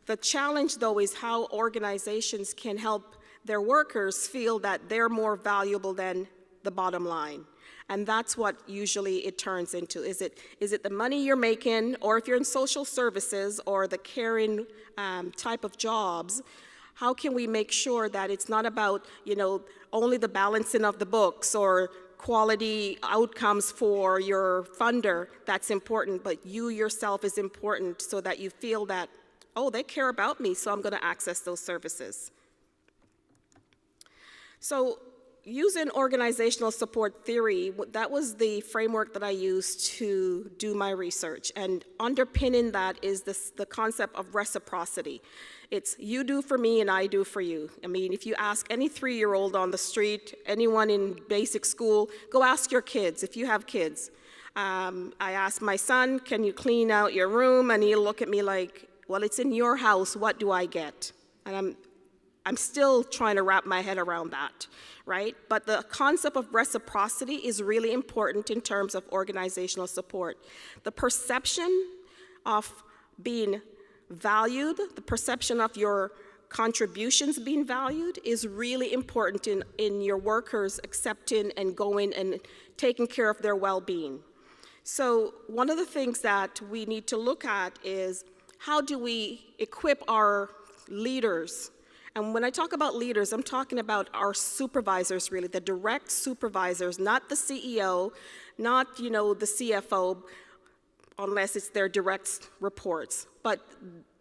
the challenge, though, is how organizations can help their workers feel that they're more valuable than the bottom line. And that's what usually it turns into. Is it the money you're making, or if you're in social services or the caring type of jobs, how can we make sure that it's not about, you know, only the balancing of the books or quality outcomes for your funder that's important, but you yourself is important, so that you feel that oh, they care about me, so I'm going to access those services. So using organizational support theory, that was the framework that I used to do my research. And underpinning that is the concept of reciprocity. It's you do for me and I do for you. I mean, if you ask any 3-year-old on the street, anyone in basic school, go ask your kids if you have kids. I asked my son, can you clean out your room? And he'll look at me like, well, it's in your house, what do I get? And I'm still trying to wrap my head around that, right? But the concept of reciprocity is really important in terms of organizational support. The perception of being valued, the perception of your contributions being valued is really important in your workers accepting and going and taking care of their well-being. So one of the things that we need to look at is how do we equip our leaders? And when I talk about leaders, I'm talking about our supervisors, really, the direct supervisors, not the CEO, not, the CFO, unless it's their direct reports, but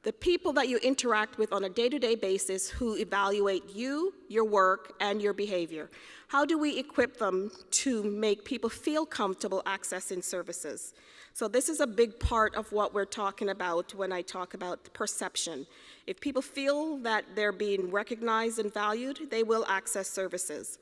the people that you interact with on a day-to-day basis who evaluate you, your work, and your behavior. How do we equip them to make people feel comfortable accessing services? So this is a big part of what we're talking about when I talk about perception. If people feel that they're being recognized and valued, they will access services.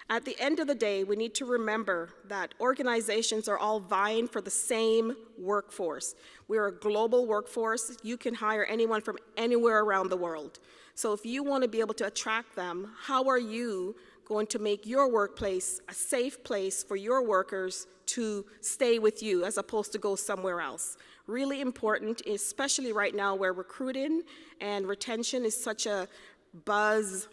At the end of the day, we need to remember that organizations are all vying for the same workforce. We're a global workforce. You can hire anyone from anywhere around the world. So if you want to be able to attract them, how are you going to make your workplace a safe place for your workers to stay with you as opposed to go somewhere else? Really important, especially right now where recruiting and retention is such a buzz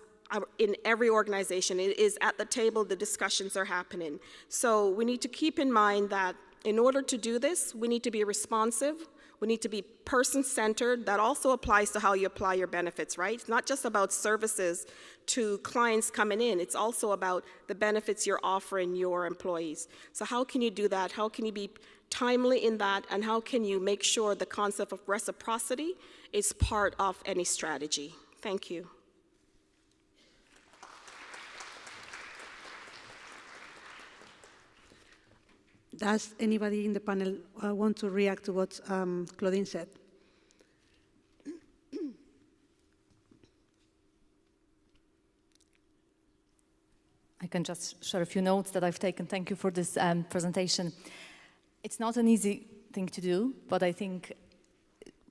in every organization. It is at the table, the discussions are happening. So we need to keep in mind that in order to do this, we need to be responsive, we need to be person-centered. That also applies to how you apply your benefits, right? It's not just about services to clients coming in, it's also about the benefits you're offering your employees. So how can you do that? How can you be timely in that? And how can you make sure the concept of reciprocity is part of any strategy? Thank you. Does anybody in the panel want to react to what Claudine said? I can just share a few notes that I've taken. Thank you for this presentation. It's not an easy thing to do, but I think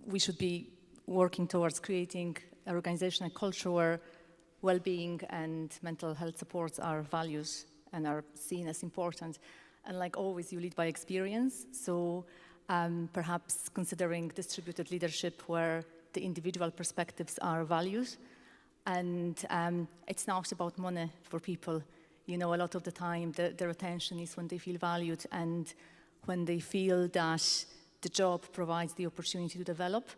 we should be working towards creating an organizational culture where well-being and mental health supports are values and are seen as important. And like always, you lead by experience. So perhaps considering distributed leadership where the individual perspectives are values. And it's not about money for people. A lot of the time, their attention is when they feel valued and when they feel that the job provides the opportunity to develop,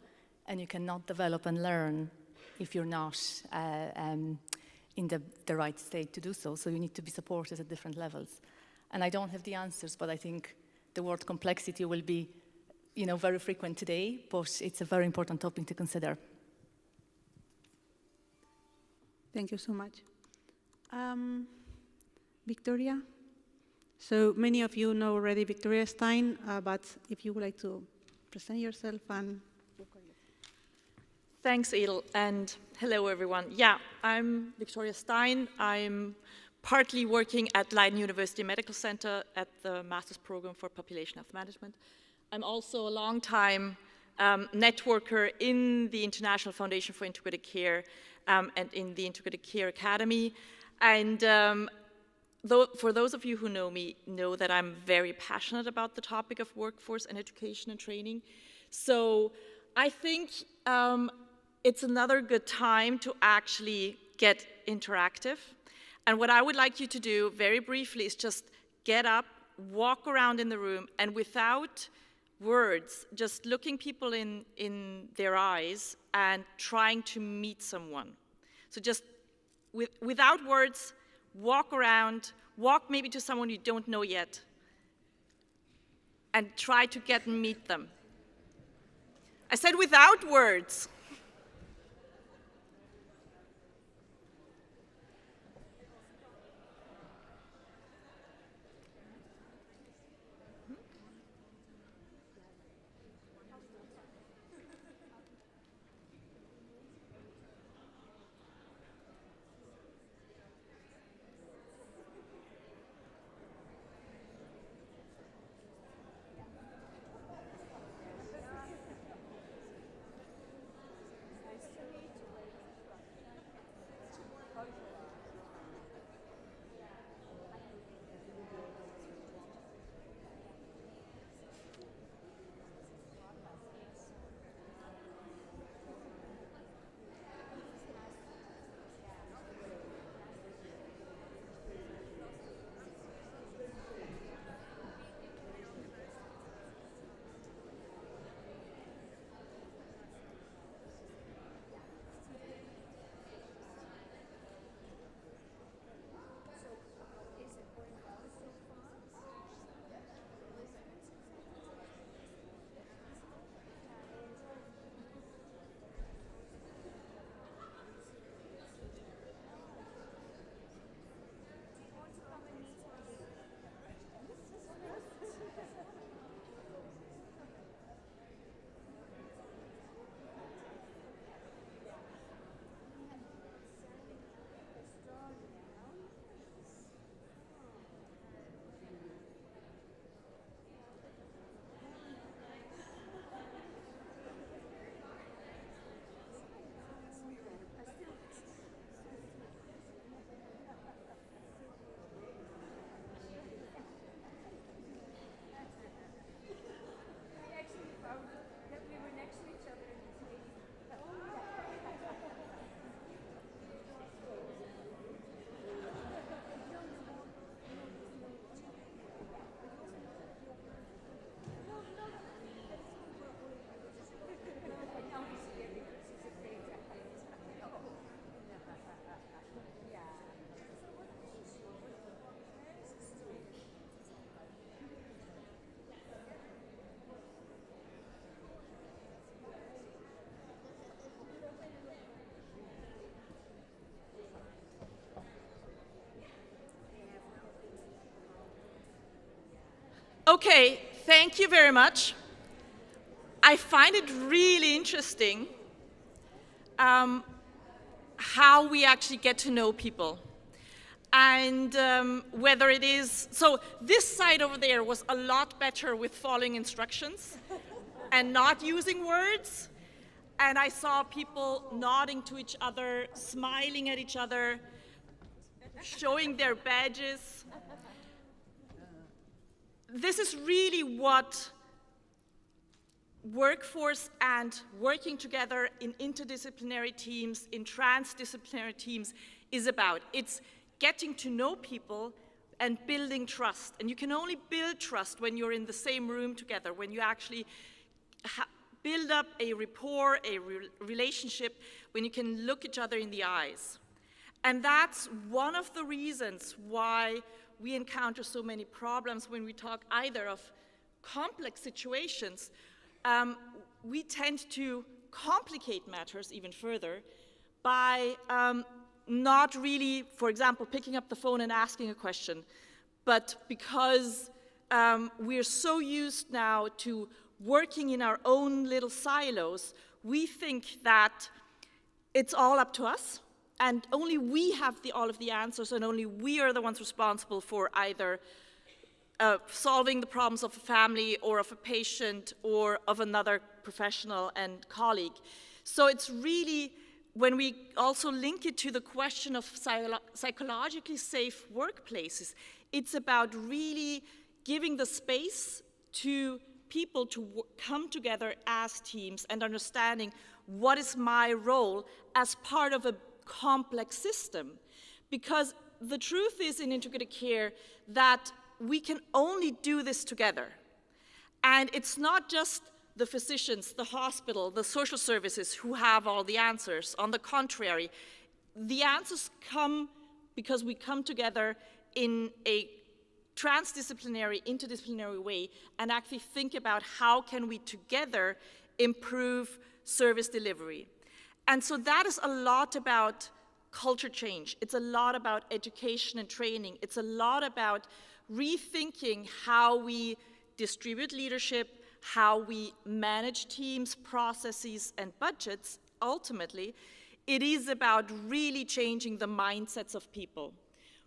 and you cannot develop and learn if you're not in the right state to do so. So you need to be supported at different levels. And I don't have the answers, but I think the word complexity will be, very frequent today, but it's a very important topic to consider. Thank you so much. Victoria? So many of you know already Victoria Stein, but if you would like to present yourself and... Thanks, Edel, and hello, everyone. Yeah, I'm Victoria Stein. I'm partly working at Leiden University Medical Center at the Master's Program for Population Health Management. I'm also a long-time networker in the International Foundation for Integrated Care and in the Integrated Care Academy. And for those of you who know me, know that I'm very passionate about the topic of workforce and education and training. So I think it's another good time to actually get interactive. And what I would like you to do very briefly is just get up, walk around in the room, and without words, just looking people in their eyes and trying to meet someone. So just without words, walk around, walk maybe to someone you don't know yet, and try to get and meet them. I said without words. Okay, thank you very much. I find it really interesting how we actually get to know people. And whether it is, so this side over there was a lot better with following instructions and not using words. And I saw people nodding to each other, smiling at each other, showing their badges. This is really what workforce and working together in interdisciplinary teams, in transdisciplinary teams is about. It's getting to know people and building trust. And you can only build trust when you're in the same room together, when you actually build up a rapport, a relationship, when you can look each other in the eyes. And that's one of the reasons why we encounter so many problems when we talk either of complex situations. We tend to complicate matters even further by not really, for example, picking up the phone and asking a question, but because we're so used now to working in our own little silos, we think that it's all up to us, and only we have all of the answers, and only we are the ones responsible for either solving the problems of a family or of a patient or of another professional and colleague. So it's really, when we also link it to the question of psychologically safe workplaces, it's about really giving the space to people to come together as teams and understanding what is my role as part of a complex system. Because the truth is in integrated care that we can only do this together. And it's not just the physicians, the hospital, the social services who have all the answers. On the contrary, the answers come because we come together in a transdisciplinary, interdisciplinary way and actually think about how can we together improve service delivery. And so that is a lot about culture change. It's a lot about education and training. It's a lot about rethinking how we distribute leadership, how we manage teams, processes, and budgets. Ultimately, it is about really changing the mindsets of people.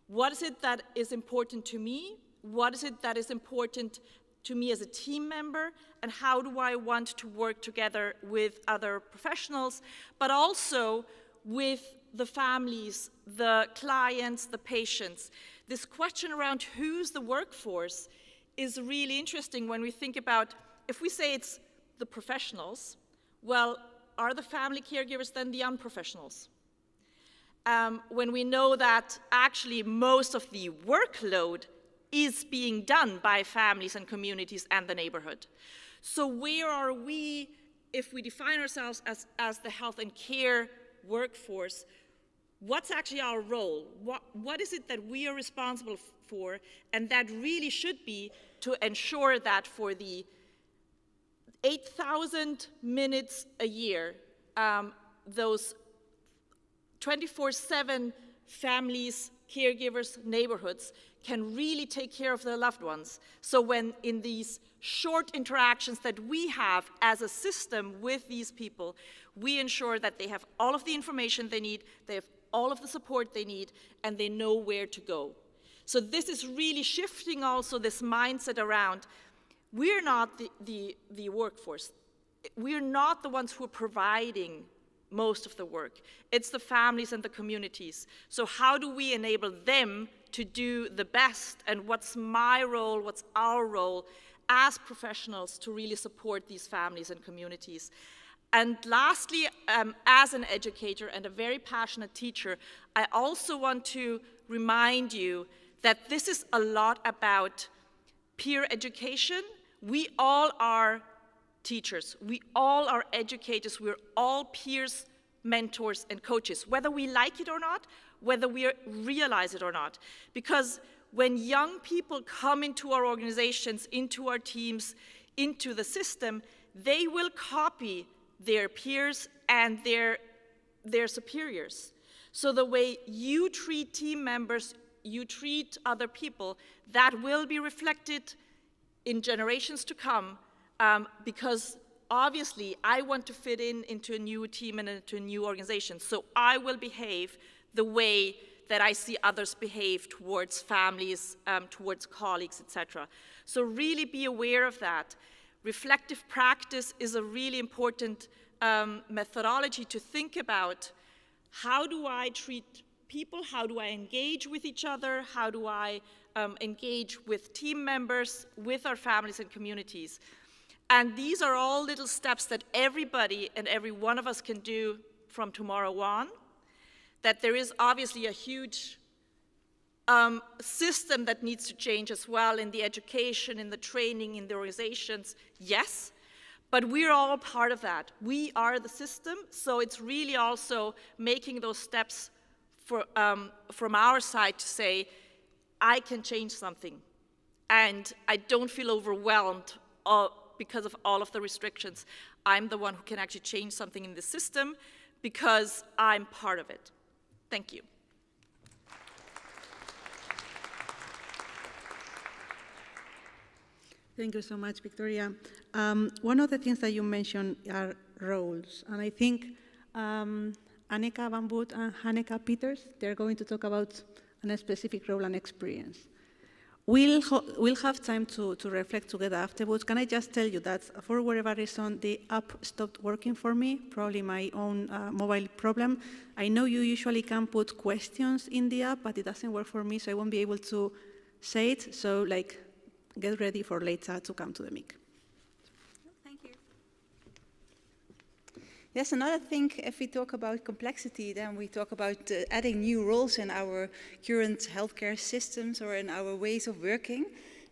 What is it that is important to me? What is it that is important to me as a team member? And how do I want to work together with other professionals, but also with the families, the clients, the patients? This question around who's the workforce is really interesting when we think about, if we say it's the professionals, well, are the family caregivers then the unprofessionals? When we know that actually most of the workload is being done by families and communities and the neighborhood. So where are we, if we define ourselves as the health and care workforce, what's actually our role? What is it that we are responsible for? And that really should be to ensure that for the 8,000 minutes a year, those 24/7 families, caregivers, neighborhoods can really take care of their loved ones. So when in these short interactions that we have as a system with these people, we ensure that they have all of the information they need, they have all of the support they need, and they know where to go. So this is really shifting also this mindset around, we're not the workforce. We're not the ones who are providing most of the work. It's the families and the communities. So how do we enable them to do the best? And what's my role, what's our role as professionals to really support these families and communities? And lastly, as an educator and a very passionate teacher, I also want to remind you that this is a lot about peer education. We all are teachers. We all are educators. We're all peers, mentors, and coaches, whether we like it or not, whether we realize it or not. Because when young people come into our organizations, into our teams, into the system, they will copy their peers and their superiors. So the way you treat team members, you treat other people, that will be reflected in generations to come, because obviously I want to fit into a new team and into a new organization. So I will behave the way that I see others behave towards families, towards colleagues, etc. So really be aware of that. Reflective practice is a really important methodology to think about. How do I treat people? How do I engage with each other? How do I engage with team members, with our families and communities? And these are all little steps that everybody and every one of us can do from tomorrow on. That there is obviously a huge system that needs to change as well in the education, in the training, in the organizations, yes, but we're all part of that. We are the system, so it's really also making those steps from our side to say, I can change something, and I don't feel overwhelmed because of all of the restrictions. I'm the one who can actually change something in the system because I'm part of it. Thank you. Thank you so much, Victoria. One of the things that you mentioned are roles, and I think Annika Van Boot and Hanneke Peters, they're going to talk about a specific role and experience. We'll have time to reflect together afterwards. Can I just tell you that for whatever reason, the app stopped working for me, probably my own mobile problem. I know you usually can put questions in the app, but it doesn't work for me, so I won't be able to say it. So, get ready for later to come to the mic. Thank you. Yes, another thing, if we talk about complexity, then we talk about adding new roles in our current healthcare systems or in our ways of working.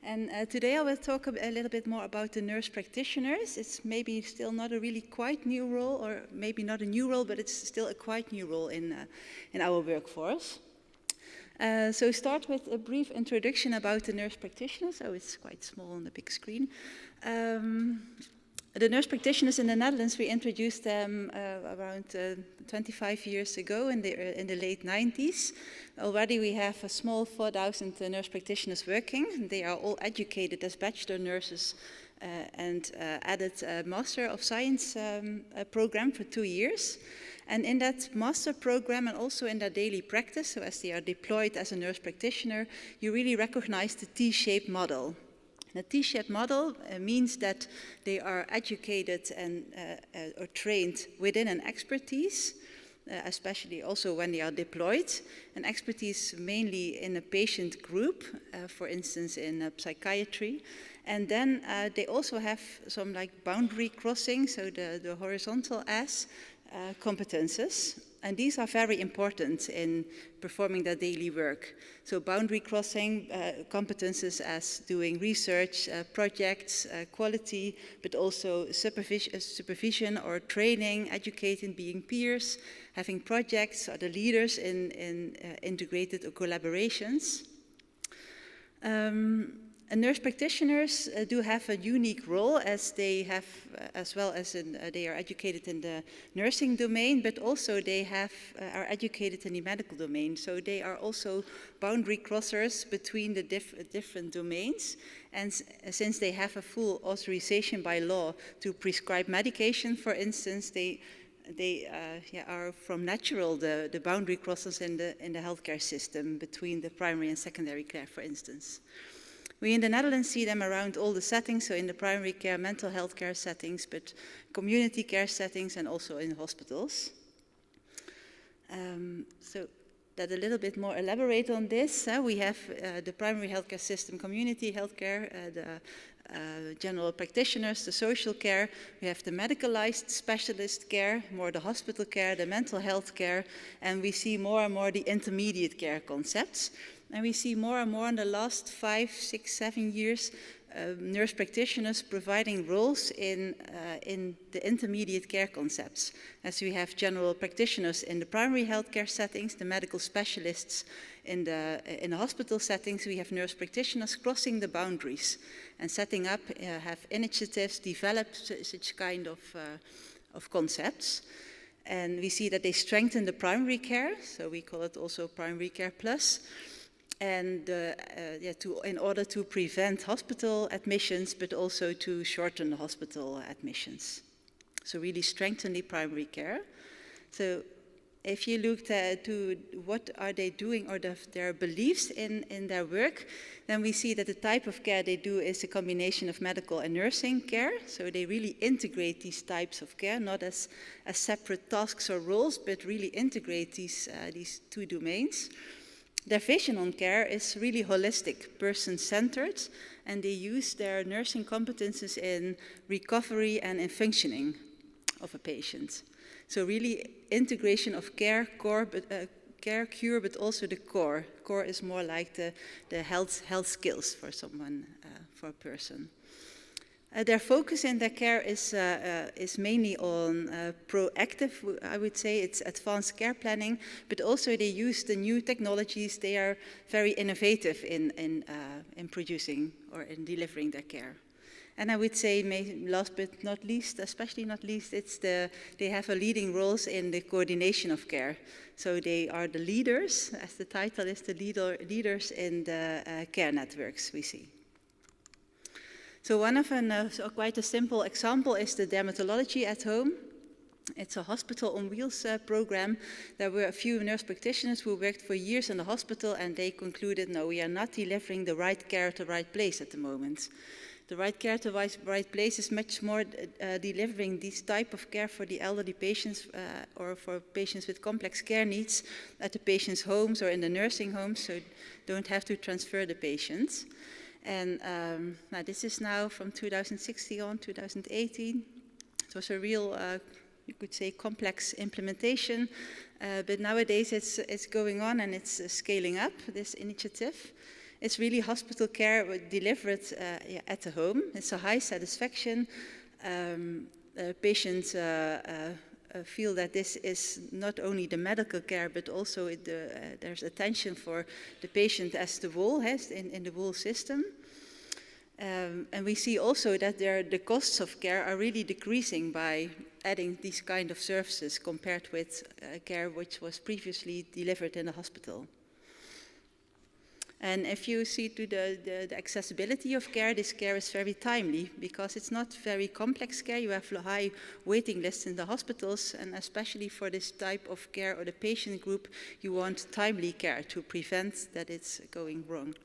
And today I will talk a little bit more about the nurse practitioners. It's maybe still not a really quite new role, or maybe not a new role, but it's still a quite new role in our workforce. So start with a brief introduction about the nurse practitioners. So it's quite small on the big screen. The nurse practitioners in the Netherlands, we introduced them around 25 years ago in the late 90s. Already we have a small 4,000 nurse practitioners working. They are all educated as bachelor nurses and added a Master of Science program for 2 years. And in that master program and also in their daily practice, so as they are deployed as a nurse practitioner, you really recognize the T-shaped model. The T-shaped model means that they are educated and or trained within an expertise, especially also when they are deployed, an expertise mainly in a patient group, for instance in psychiatry. And then they also have some boundary crossing, so the horizontal S, competences, and these are very important in performing their daily work. So boundary crossing competences as doing research, projects, quality, but also supervision or training, educating, being peers, having projects, are the leaders in integrated collaborations. And nurse practitioners do have a unique role, as they have, as well as they are educated in the nursing domain, but also they are educated in the medical domain. So they are also boundary crossers between the different domains. And since they have a full authorization by law to prescribe medication, for instance, they are from natural the boundary crossers in the healthcare system between the primary and secondary care, for instance. We in the Netherlands see them around all the settings, so in the primary care, mental health care settings, but community care settings and also in hospitals. So that a little bit more elaborate on this, we have the primary healthcare system, community healthcare, the general practitioners, the social care. We have the medicalized specialist care, more the hospital care, the mental health care, and we see more and more the intermediate care concepts. And we see more and more in the last 5, 6, 7 years, nurse practitioners providing roles in the intermediate care concepts. As we have general practitioners in the primary healthcare settings, the medical specialists in the hospital settings, we have nurse practitioners crossing the boundaries and setting up, have initiatives, develop such kind of concepts. And we see that they strengthen the primary care, so we call it also primary care plus. and in order to prevent hospital admissions, but also to shorten the hospital admissions. So really strengthen the primary care. So if you look to what are they doing or their beliefs in their work, then we see that the type of care they do is a combination of medical and nursing care. So they really integrate these types of care, not as separate tasks or roles, but really integrate these two domains. Their vision on care is really holistic, person-centered, and they use their nursing competences in recovery and in functioning of a patient. So really integration of care, care, cure, but also the core. Core is more like the health skills for someone, for a person. Their focus in their care is mainly on proactive, I would say. It's advanced care planning, but also they use the new technologies. They are very innovative in producing or in delivering their care. And I would say, last but not least, especially not least, they have a leading roles in the coordination of care. So they are the leaders, as the title is, the leaders in the care networks we see. So one of quite a simple example is the dermatology at home. It's a hospital on wheels program. There were a few nurse practitioners who worked for years in the hospital, and they concluded, no, we are not delivering the right care at the right place at the moment. The right care to the right place is much more delivering this type of care for the elderly patients or for patients with complex care needs at the patient's homes or in the nursing homes, so don't have to transfer the patients. And now this is now from 2016 on 2018. It was a real, you could say, complex implementation, but nowadays it's going on and it's scaling up, this initiative. It's really hospital care delivered at the home. It's a high satisfaction. Patients feel that this is not only the medical care, but also there's attention for the patient as the whole in the whole system. And we see also that the costs of care are really decreasing by adding these kind of services compared with care which was previously delivered in the hospital. And if you see to the accessibility of care, this care is very timely because it's not very complex care. You have high waiting lists in the hospitals, and especially for this type of care or the patient group, you want timely care to prevent that it's going wrong.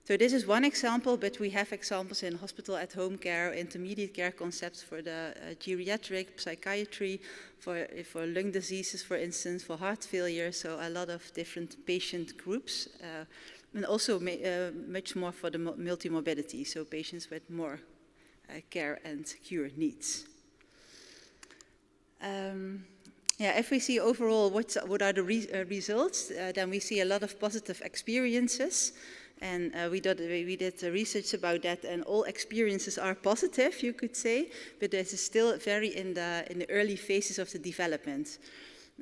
So this is one example, but we have examples in hospital at home care, intermediate care concepts for the geriatric, psychiatry, for lung diseases, for instance, for heart failure, so a lot of different patient groups, and also much more for the multimorbidity, so patients with more care and cure needs. If we see overall what are the results, then we see a lot of positive experiences. And we did research about that, and all experiences are positive, you could say, but this is still very in the early phases of the development.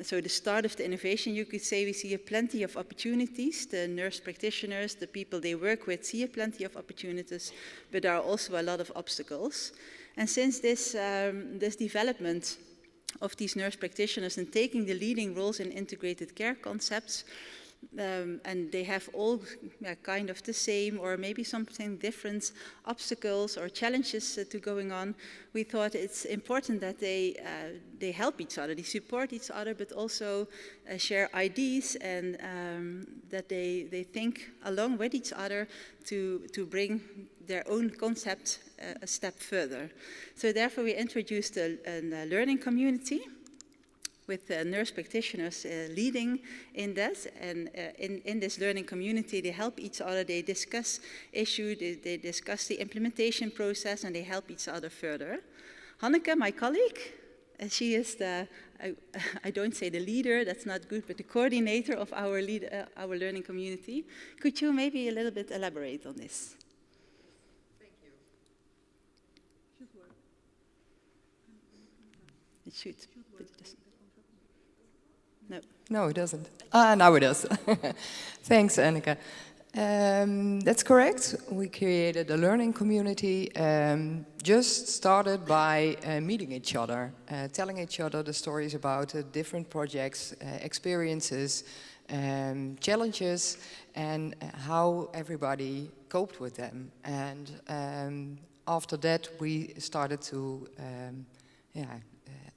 So the start of the innovation, you could say, we see plenty of opportunities. The nurse practitioners, the people they work with, see plenty of opportunities, but there are also a lot of obstacles. And since this development of these nurse practitioners and taking the leading roles in integrated care concepts, and they have all kind of the same or maybe something different obstacles or challenges to going on, we thought it's important that they help each other, they support each other, but also share ideas, and that they think along with each other to bring their own concept a step further. So therefore we introduced a learning community with nurse practitioners leading in that, and in this learning community they help each other, they discuss issues, they discuss the implementation process, and they help each other further. Hanneke, my colleague, she is I don't say the leader, that's not good, but the coordinator of our learning community. Could you maybe a little bit elaborate on this? Thank you. Should work. It should, but it doesn't. No. No, it doesn't. Now it does. Thanks, Anneke. That's correct. We created a learning community, just started by meeting each other, telling each other the stories about different projects, experiences, challenges, and how everybody coped with them. And after that, we started to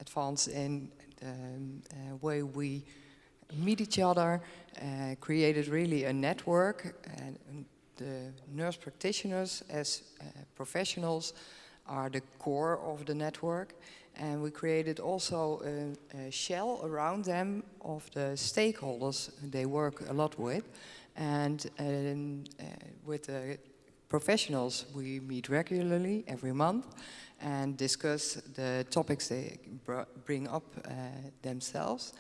advance in the way we meet each other, created really a network, and the nurse practitioners as professionals are the core of the network, and we created also a shell around them of the stakeholders they work a lot with, and with the professionals we meet regularly every month and discuss the topics they bring up themselves.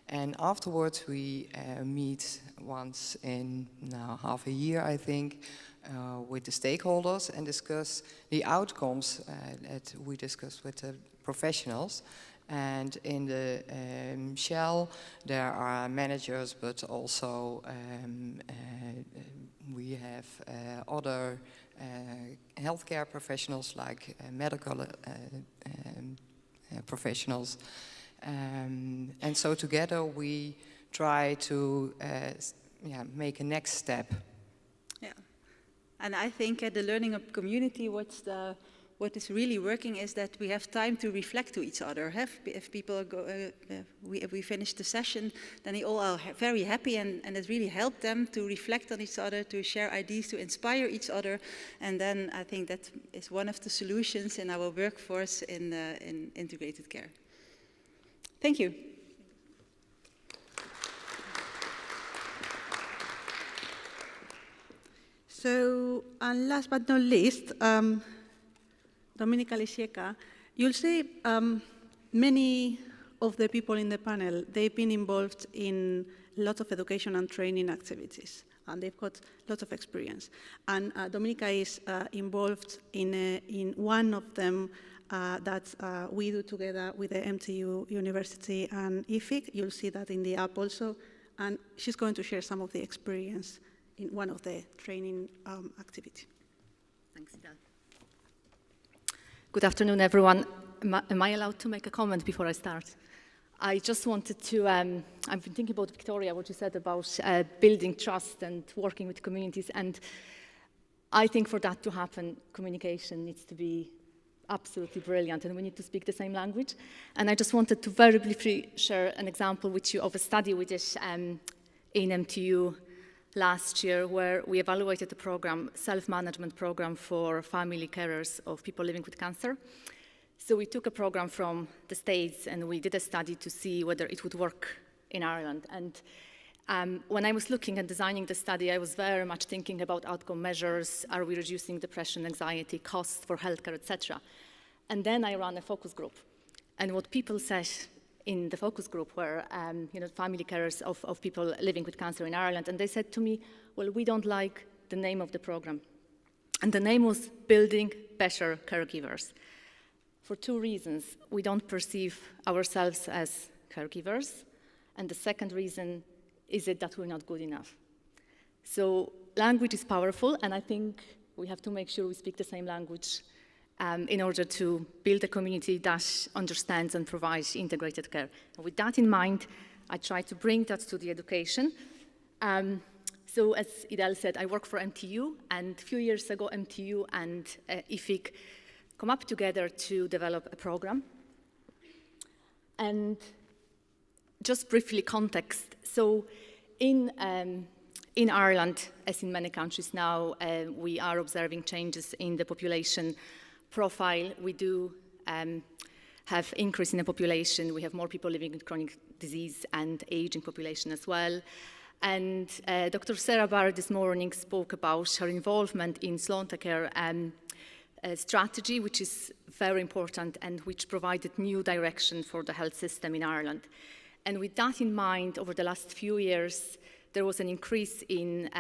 And afterwards we meet once in now half a year, I think, with the stakeholders and discuss the outcomes that we discussed with the professionals. And in the shell there are managers, but also we have other healthcare professionals like medical professionals. And so together we try to make a next step. Yeah, and I think at the learning community, what is really working is that we have time to reflect to each other. If people go, we finish the session, then they all are very happy, and it really helped them to reflect on each other, to share ideas, to inspire each other. And then I think that is one of the solutions in our workforce in integrated care. Thank you. So, and last but not least, Dominika Lisieka, you'll see many of the people in the panel, they've been involved in lots of education and training activities, and they've got lots of experience. And Dominika is involved in one of them that we do together with the MTU University and IFIC. You'll see that in the app also. And she's going to share some of the experience in one of the training activities. Thanks, Dad. Good afternoon, everyone. Am I allowed to make a comment before I start? I just wanted to, I've been thinking about Victoria, what you said about building trust and working with communities. And I think for that to happen, communication needs to be absolutely brilliant, and we need to speak the same language. And I just wanted to very briefly share an example with you of a study we did in MTU last year, where we evaluated the program, self-management program for family carers of people living with cancer. So we took a program from the States and we did a study to see whether it would work in Ireland. And when I was looking and designing the study, I was very much thinking about outcome measures. Are we reducing depression, anxiety, costs for healthcare, etc.? And then I ran a focus group. And what people said in the focus group were family carers of people living with cancer in Ireland. And they said to me, well, we don't like the name of the program. And the name was Building Better Caregivers. For two reasons. We don't perceive ourselves as caregivers. And the second reason is it that we're not good enough. So language is powerful, and I think we have to make sure we speak the same language in order to build a community that understands and provides integrated care. And with that in mind, I try to bring that to the education. So as Idel said, I work for MTU, and a few years ago, MTU and IFIC come up together to develop a program. And just briefly context. So in Ireland, as in many countries now, we are observing changes in the population profile. We do have increase in the population. We have more people living with chronic disease and aging population as well. And Dr. Sarah Barrett this morning spoke about her involvement in Slaintecare strategy, which is very important and which provided new direction for the health system in Ireland. And with that in mind, over the last few years, there was an increase in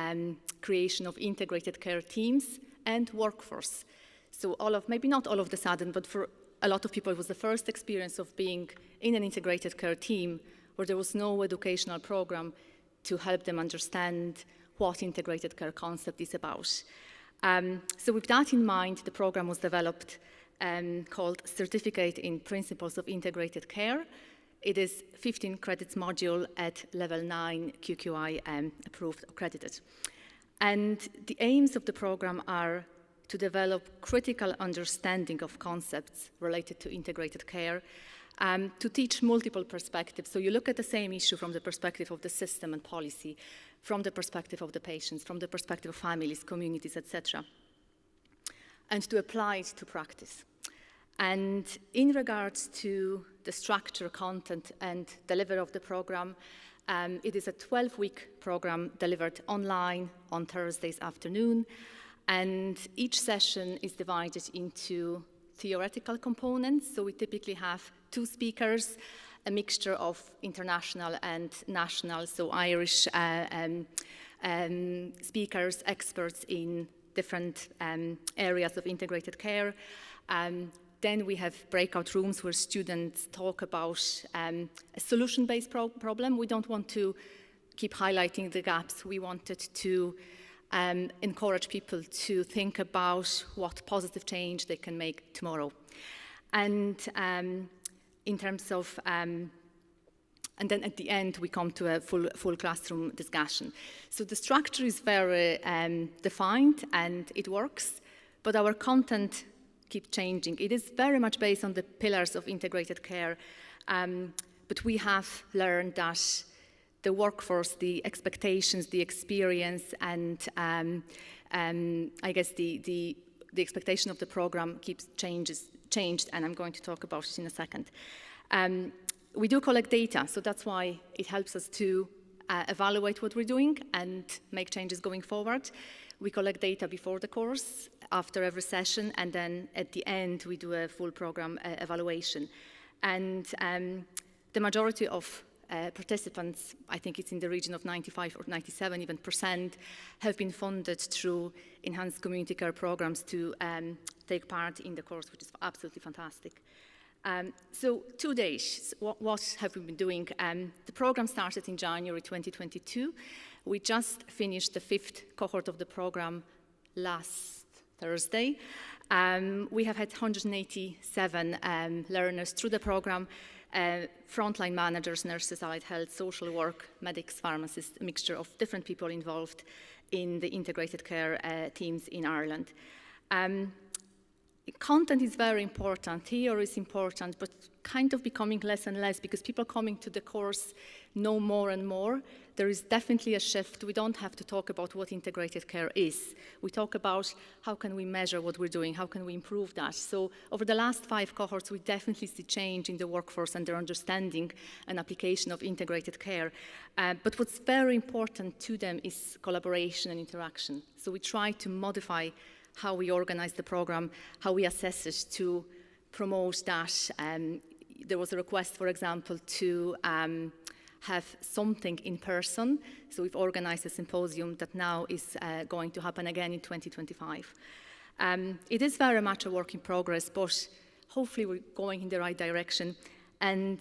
creation of integrated care teams and workforce. So maybe not all of the sudden, but for a lot of people, it was the first experience of being in an integrated care team where there was no educational program to help them understand what integrated care concept is about. So with that in mind, the program was developed called Certificate in Principles of Integrated Care. It is 15 credits module at level 9 QQI approved, accredited. And the aims of the program are to develop critical understanding of concepts related to integrated care, to teach multiple perspectives. So you look at the same issue from the perspective of the system and policy, from the perspective of the patients, from the perspective of families, communities, etc., and to apply it to practice. And in regards to the structure, content, and delivery of the program, it is a 12-week program delivered online on Thursdays afternoon, and each session is divided into theoretical components. So we typically have 2 speakers, a mixture of international and national, so Irish speakers, experts in different areas of integrated care. Then we have breakout rooms where students talk about a solution-based problem. We don't want to keep highlighting the gaps. We wanted to encourage people to think about what positive change they can make tomorrow. And in terms of, and then at the end we come to a full classroom discussion. So the structure is very defined and it works, but our content keeps changing. It is very much based on the pillars of integrated care, but we have learned that the workforce, the expectations, the experience, and I guess the expectation of the program keeps changed, and I'm going to talk about it in a second. We do collect data, so that's why it helps us to evaluate what we're doing and make changes going forward. We collect data before the course, after every session, and then at the end we do a full program evaluation. And the majority of participants, I think it's in the region of 95 or 97 even %, have been funded through enhanced community care programs to take part in the course, which is absolutely fantastic. So 2 days, what have we been doing? The program started in January 2022. We just finished the 5th cohort of the program last Thursday. We have had 187 learners through the program, frontline managers, nurses, allied health, social work, medics, pharmacists, a mixture of different people involved in the integrated care teams in Ireland. Content is very important, theory is important, but kind of becoming less and less because people coming to the course know more and more. There is definitely a shift. We don't have to talk about what integrated care is. We talk about how can we measure what we're doing, how can we improve that. So over the last 5 cohorts, we definitely see change in the workforce and their understanding and application of integrated care. But what's very important to them is collaboration and interaction. So we try to modify how we organize the program, how we assess it to promote that. There was a request, for example, to have something in person. So we've organized a symposium that now is going to happen again in 2025. It is very much a work in progress, but hopefully we're going in the right direction. And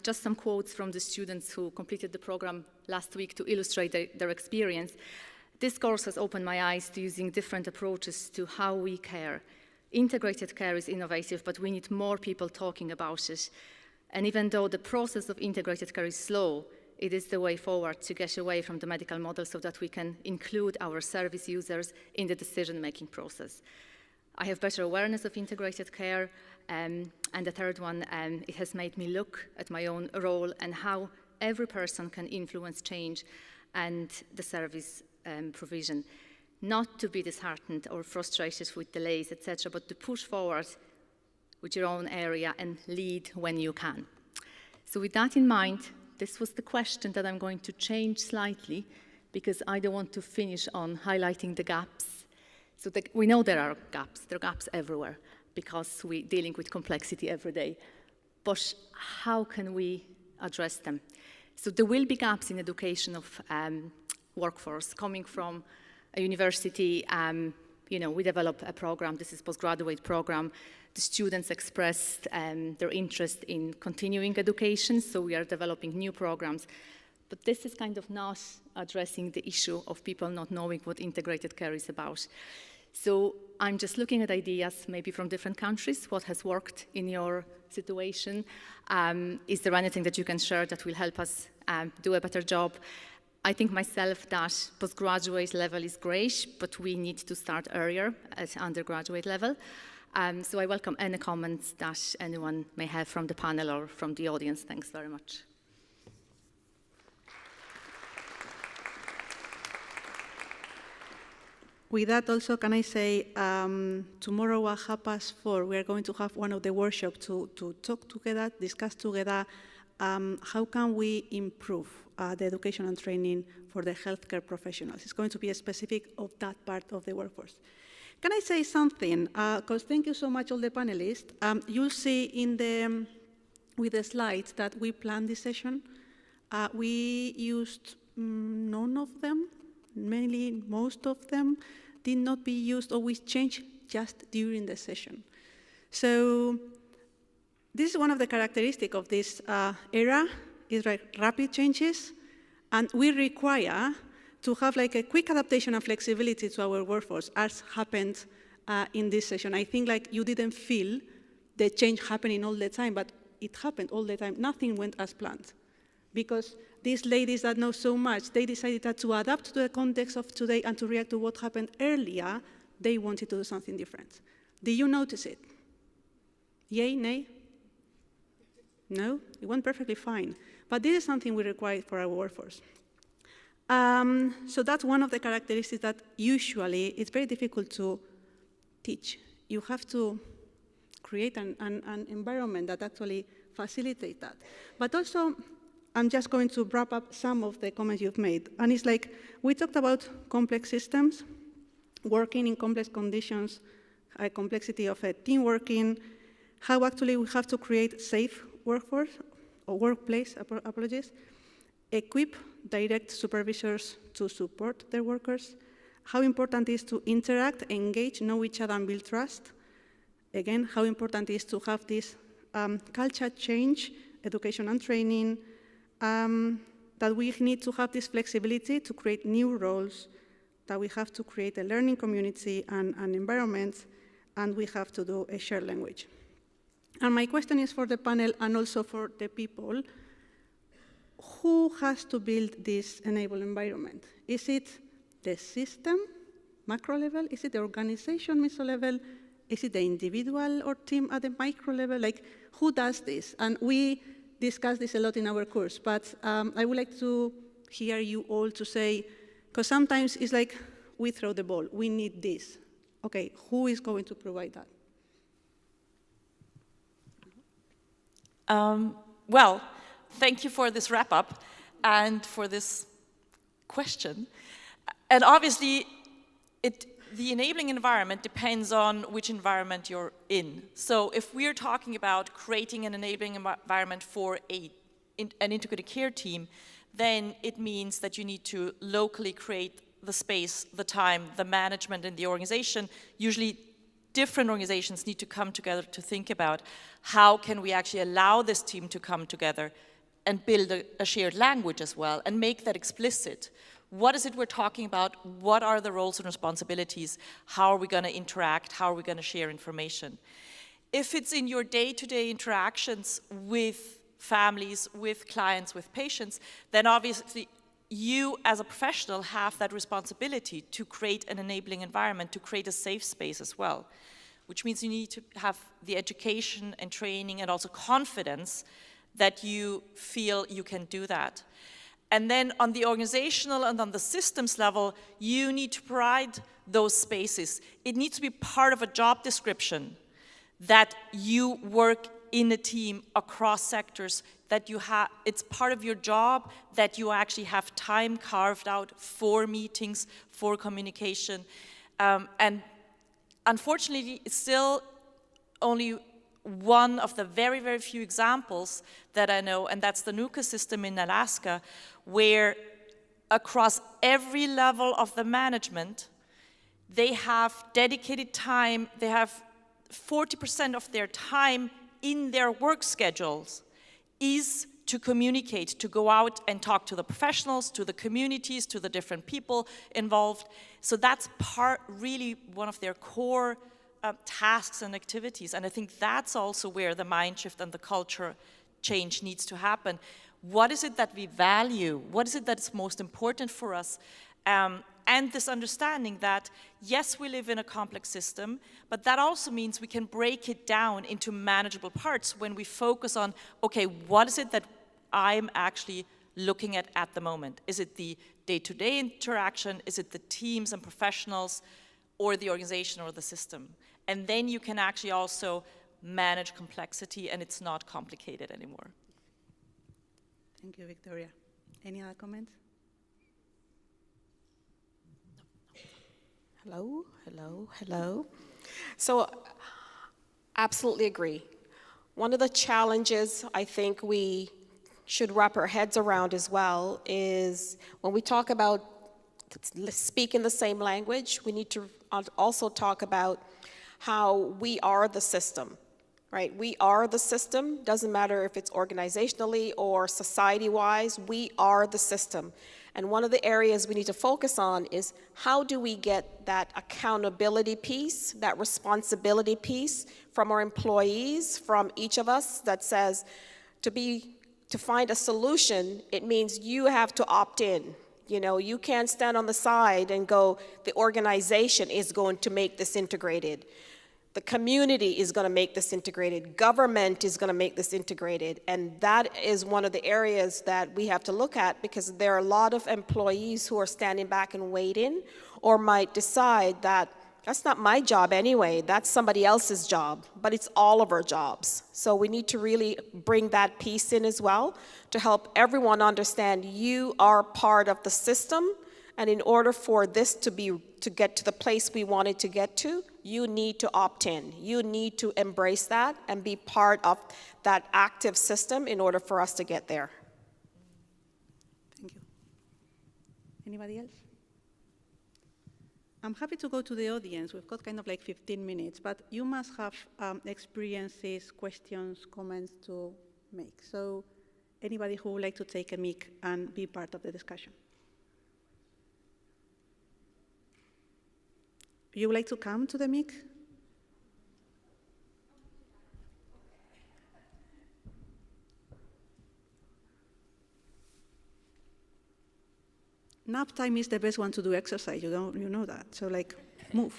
just some quotes from the students who completed the program last week to illustrate their experience. This course has opened my eyes to using different approaches to how we care. Integrated care is innovative, but we need more people talking about it. And even though the process of integrated care is slow, it is the way forward to get away from the medical model so that we can include our service users in the decision-making process. I have better awareness of integrated care, and the third one, it has made me look at my own role and how every person can influence change and the service provision, not to be disheartened or frustrated with delays, etc., but to push forward with your own area and lead when you can. So with that in mind, this was the question that I'm going to change slightly because I don't want to finish on highlighting the gaps. So we know there are gaps everywhere because we're dealing with complexity every day. But how can we address them? So there will be gaps in education of workforce coming from a university. We develop a program. This is postgraduate program. The students expressed their interest in continuing education, so we are developing new programs. But this is kind of not addressing the issue of people not knowing what integrated care is about. So I'm just looking at ideas maybe from different countries, what has worked in your situation. Is there anything that you can share that will help us do a better job? I think myself that postgraduate level is great, but we need to start earlier at undergraduate level. So I welcome any comments that anyone may have from the panel or from the audience. Thanks very much. With that also, can I say, tomorrow at 4:30, we are going to have one of the workshops to talk together, discuss together, how can we improve the education and training for the healthcare professionals. It's going to be a specific of that part of the workforce. Can I say something? Because thank you so much, all the panelists. You'll see with the slides that we planned this session. We used none of them. Mainly, most of them did not be used or we changed just during the session. So this is one of the characteristics of this era, is like rapid changes, and we require to have like a quick adaptation and flexibility to our workforce, as happened in this session. I think like you didn't feel the change happening all the time, but it happened all the time. Nothing went as planned. Because these ladies that know so much, they decided that to adapt to the context of today and to react to what happened earlier, they wanted to do something different. Did you notice it? Yay, nay? No? It went perfectly fine. But this is something we require for our workforce. So that's one of the characteristics that usually it's very difficult to teach. You have to create an environment that actually facilitates that. But also, I'm just going to wrap up some of the comments you've made. And it's like, we talked about complex systems, working in complex conditions, complexity of team working, how actually we have to create safe workforce, or workplace, apologies, equip direct supervisors to support their workers, how important it is to interact, engage, know each other, and build trust. Again, how important it is to have this culture change, education and training, that we need to have this flexibility to create new roles, that we have to create a learning community and an environment, and we have to do a shared language. And my question is for the panel and also for the people, who has to build this enable environment? Is it the system, macro level? Is it the organization, meso level? Is it the individual or team at the micro level? Like, who does this? And we discuss this a lot in our course, but I would like to hear you all to say, because sometimes it's like we throw the ball, we need this. Okay, who is going to provide that? Well, thank you for this wrap-up and for this question. And obviously, the enabling environment depends on which environment you're in. So if we're talking about creating an enabling environment for an integrated care team, then it means that you need to locally create the space, the time, the management, and the organization. Usually different organizations need to come together to think about how can we actually allow this team to come together and build a shared language as well and make that explicit. What is it we're talking about? What are the roles and responsibilities? How are we going to interact? How are we going to share information? If it's in your day-to-day interactions with families, with clients, with patients, then obviously you as a professional have that responsibility to create an enabling environment, to create a safe space as well, which means you need to have the education and training and also confidence that you feel you can do that. And then on the organizational and on the systems level, you need to provide those spaces. It needs to be part of a job description that you work in a team across sectors, that you have, it's part of your job that you actually have time carved out for meetings, for communication. And unfortunately, it's still only one of the very, very few examples that I know, and that's the NUCA system in Alaska, where across every level of the management, they have dedicated time, they have 40% of their time in their work schedules is to communicate, to go out and talk to the professionals, to the communities, to the different people involved. So that's really one of their core tasks and activities. And I think that's also where the mind shift and the culture change needs to happen. What is it that we value? What is it that's most important for us? And this understanding that, yes, we live in a complex system, but that also means we can break it down into manageable parts when we focus on, okay, what is it that I'm actually looking at the moment? Is it the day-to-day interaction? Is it the teams and professionals, or the organization or the system? And then you can actually also manage complexity, and it's not complicated anymore. Thank you, Victoria. Any other comments? Hello, hello, hello. So, absolutely agree. One of the challenges I think we should wrap our heads around as well is when we talk about speaking the same language, we need to also talk about how we are the system, right? We are the system. Doesn't matter if it's organizationally or society-wise, we are the system. And one of the areas we need to focus on is how do we get that accountability piece, that responsibility piece from our employees, from each of us that says to find a solution, it means you have to opt in. You know, you can't stand on the side and go, the organization is going to make this integrated. The community is going to make this integrated. Government is going to make this integrated. And that is one of the areas that we have to look at, because there are a lot of employees who are standing back and waiting, or might decide that that's not my job anyway, that's somebody else's job, but it's all of our jobs. So we need to really bring that piece in as well to help everyone understand you are part of the system, and in order for this to get to the place we wanted to get to, you need to opt in. You need to embrace that and be part of that active system in order for us to get there. Thank you. Anybody else? I'm happy to go to the audience. We've got kind of like 15 minutes, but you must have experiences, questions, comments to make. So anybody who would like to take a mic and be part of the discussion? You would like to come to the mic? Nap time is the best one to do exercise. You know that. So like, move.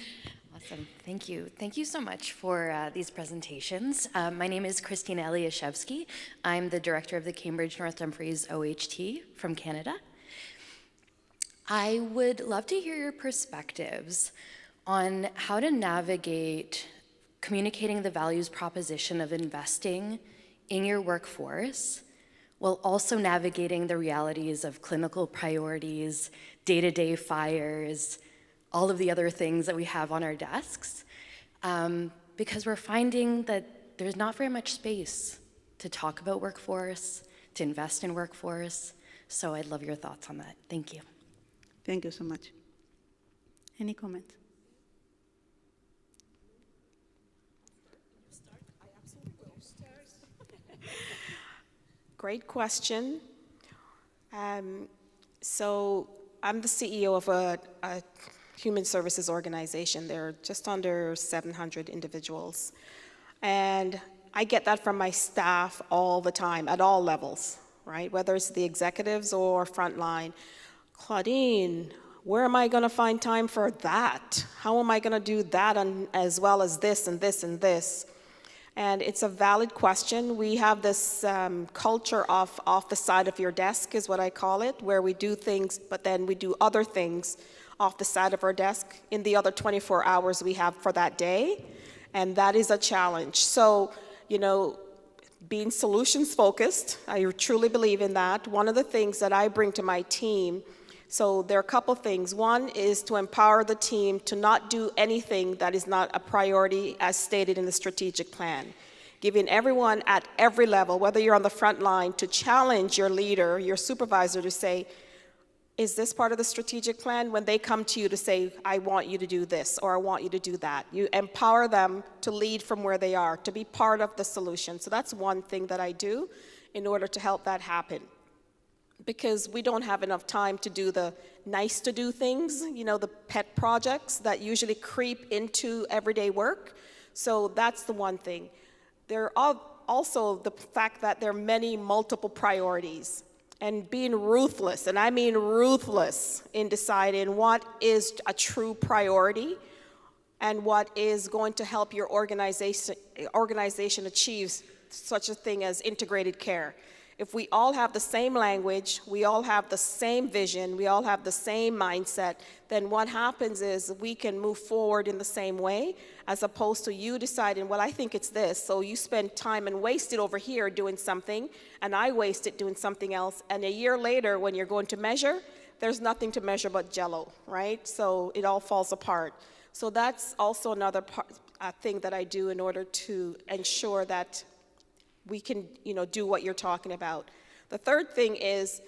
Awesome. Thank you. Thank you so much for these presentations. My name is Christina Eliashevsky. I'm the director of the Cambridge North Dumfries OHT from Canada. I would love to hear your perspectives on how to navigate communicating the values proposition of investing in your workforce, while also navigating the realities of clinical priorities, day-to-day fires, all of the other things that we have on our desks, because we're finding that there's not very much space to talk about workforce, to invest in workforce. So I'd love your thoughts on that. Thank you. Thank you so much. Any comments? Great question. So I'm the CEO of a human services organization. There are just under 700 individuals. And I get that from my staff all the time, at all levels, right? Whether it's the executives or frontline. Claudine, where am I going to find time for that? How am I going to do that as well as this and this and this? And it's a valid question. We have this culture of off the side of your desk is what I call it, where we do things, but then we do other things off the side of our desk in the other 24 hours we have for that day. And that is a challenge. So, you know, being solutions focused, I truly believe in that. One of the things that I bring to my team, so there are a couple things. One is to empower the team to not do anything that is not a priority as stated in the strategic plan. Giving everyone at every level, whether you're on the front line, to challenge your leader, your supervisor to say, is this part of the strategic plan? When they come to you to say, I want you to do this, or I want you to do that. You empower them to lead from where they are, to be part of the solution. So that's one thing that I do in order to help that happen. Because we don't have enough time to do the nice to do things, you know, the pet projects that usually creep into everyday work. So that's the one thing. There are also the fact that there are many multiple priorities, and being ruthless, and I mean ruthless, in deciding what is a true priority and what is going to help your organization achieve such a thing as integrated care. If we all have the same language, we all have the same vision, we all have the same mindset, then what happens is we can move forward in the same way, as opposed to you deciding, well, I think it's this, so you spend time and waste it over here doing something, and I waste it doing something else, and a year later, when you're going to measure, there's nothing to measure but jello, right? So it all falls apart. So that's also another thing that I do in order to ensure that we can, you know, do what you're talking about. The third thing is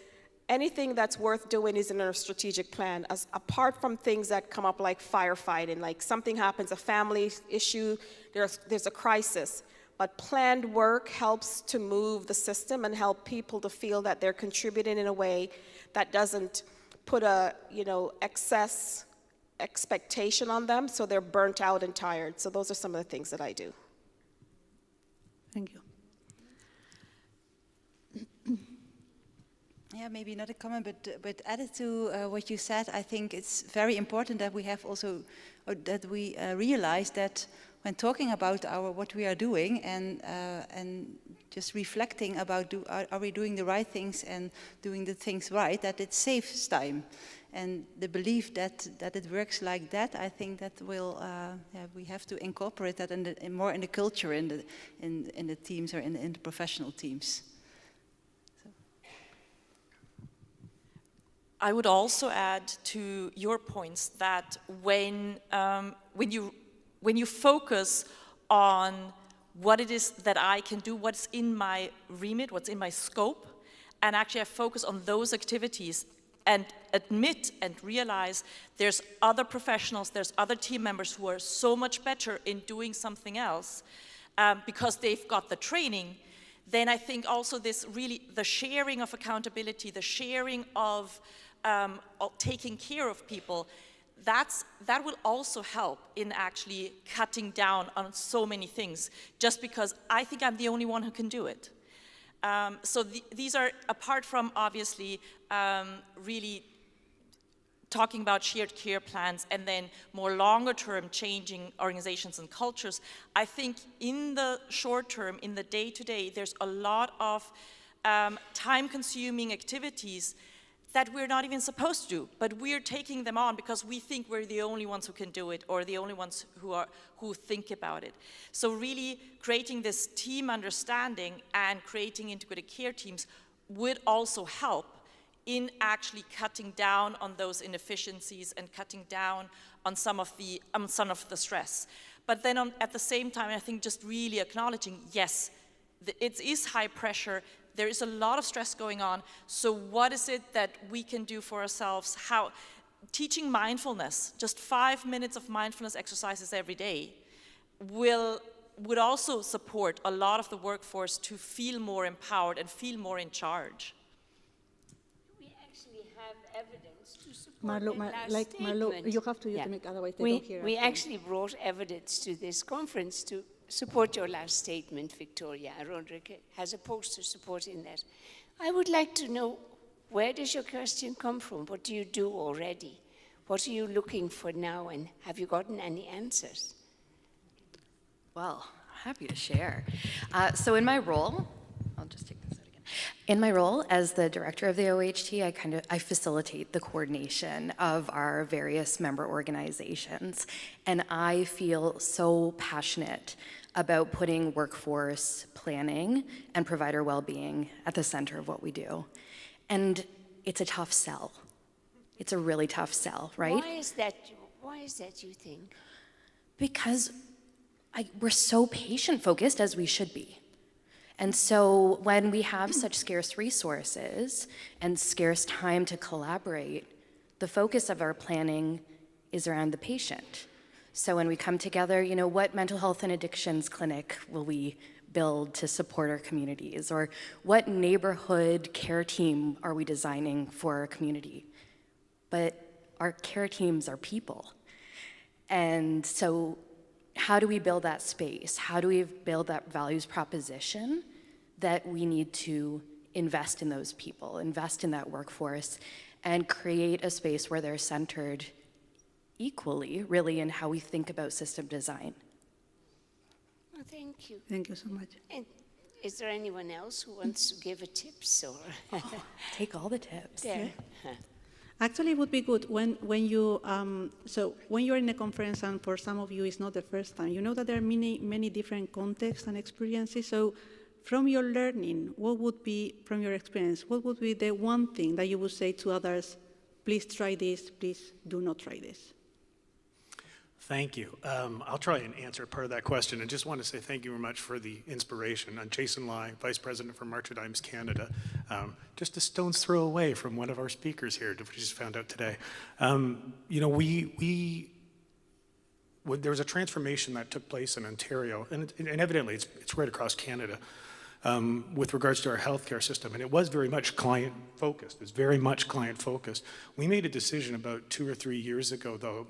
anything that's worth doing is in our strategic plan, apart from things that come up like firefighting, like something happens, a family issue, there's a crisis. But planned work helps to move the system and help people to feel that they're contributing in a way that doesn't put a, you know, excess expectation on them, so they're burnt out and tired. So those are some of the things that I do. Thank you. Yeah, maybe not a comment, but added to what you said, I think it's very important that we have also, or that we realize that when talking about what we are doing and just reflecting about are we doing the right things and doing the things right, that it saves time. And the belief that it works like that, I think that will we have to incorporate that more in the culture in the teams or in the professional teams. I would also add to your points that when you focus on what it is that I can do, what's in my remit, what's in my scope, and actually I focus on those activities and admit and realize there's other professionals, there's other team members who are so much better in doing something else because they've got the training, then I think also this really, the sharing of accountability, the sharing of taking care of people, that will also help in actually cutting down on so many things, just because I think I'm the only one who can do it. So these are, apart from obviously really talking about shared care plans and then more longer term changing organizations and cultures, I think in the short term, in the day-to-day, there's a lot of time-consuming activities that we're not even supposed to do, but we're taking them on because we think we're the only ones who can do it or the only ones who think about it. So really creating this team understanding and creating integrated care teams would also help in actually cutting down on those inefficiencies and cutting down on some of the stress. But then at the same time, I think just really acknowledging, yes, it is high pressure. There is a lot of stress going on. So what is it that we can do for ourselves? How teaching mindfulness, just 5 minutes of mindfulness exercises every day, would also support a lot of the workforce to feel more empowered and feel more in charge. We actually have evidence to support Marlo, you have to use the mic, otherwise they don't hear us. We actually brought evidence to this conference to support your last statement, Victoria. Roderick has a poster supporting that. I would like to know, where does your question come from? What do you do already? What are you looking for now, and have you gotten any answers? Well, happy to share. So in my role, I'll just take this out again. In my role as the director of the OHT, I facilitate the coordination of our various member organizations, and I feel so passionate about putting workforce planning and provider well-being at the center of what we do. And it's a tough sell. It's a really tough sell, right? Why is that, you think? Because we're so patient-focused, as we should be. And so when we have such scarce resources and scarce time to collaborate, the focus of our planning is around the patient. So when we come together, you know, what mental health and addictions clinic will we build to support our communities? Or what neighborhood care team are we designing for our community? But our care teams are people. And so how do we build that space? How do we build that values proposition that we need to invest in those people, invest in that workforce, and create a space where they're centered equally, really, in how we think about system design? Well, thank you. Thank you so much. And is there anyone else who wants to give a tips or? Take all the tips. There. Actually, it would be good when you so when you're in a conference, and for some of you it's not the first time, you know that there are many different contexts and experiences. So from your learning, what would be, from your experience, what would be the one thing that you would say to others, please try this, please do not try this? Thank you. I'll try and answer part of that question. I just want to say thank you very much for the inspiration. I'm Jason Lai, Vice President for Martyrdim's Canada, just a stone's throw away from one of our speakers here, which we just found out today. You know, there was a transformation that took place in Ontario, and evidently it's right across Canada, with regards to our healthcare system, and it was very much client-focused. It's very much client-focused. We made a decision about 2 or 3 years ago, though,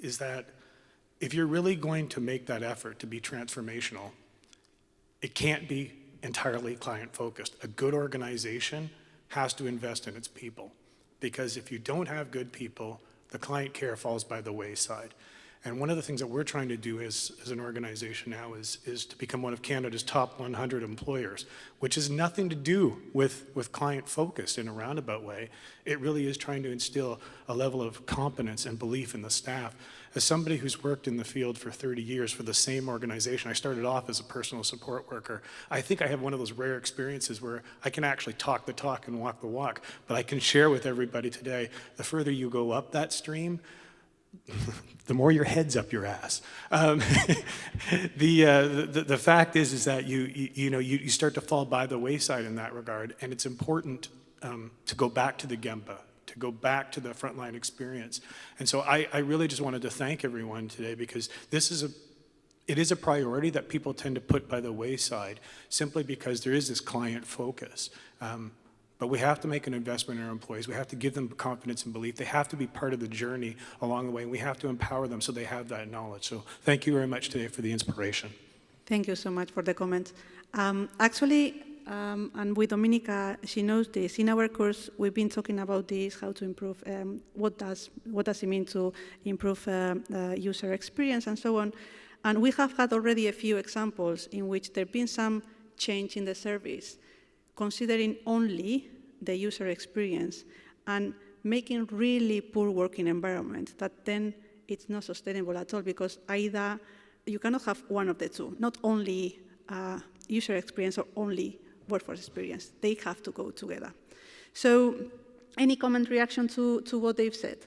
is that if you're really going to make that effort to be transformational, it can't be entirely client-focused. A good organization has to invest in its people, because if you don't have good people, the client care falls by the wayside. And one of the things that we're trying to do as an organization now is to become one of Canada's top 100 employers, which has nothing to do with client focus in a roundabout way. It really is trying to instill a level of competence and belief in the staff. As somebody who's worked in the field for 30 years for the same organization, I started off as a personal support worker. I think I have one of those rare experiences where I can actually talk the talk and walk the walk, but I can share with everybody today, the further you go up that stream, the more your head's up your ass. The fact is that you start to fall by the wayside in that regard, and it's important to go back to the Gemba, to go back to the frontline experience. And so I really just wanted to thank everyone today, because it is a priority that people tend to put by the wayside simply because there is this client focus. But we have to make an investment in our employees. We have to give them confidence and belief. They have to be part of the journey along the way, and we have to empower them so they have that knowledge. So thank you very much today for the inspiration. Thank you so much for the comments. Actually, and with Dominica, she knows this. In our course, we've been talking about this, how to improve, what does it mean to improve user experience and so on. And we have had already a few examples in which there's been some change in the service, considering only the user experience and making really poor working environment that then it's not sustainable at all, because either you cannot have one of the two, not only user experience or only workforce experience. They have to go together. So any comment, reaction to what they've said?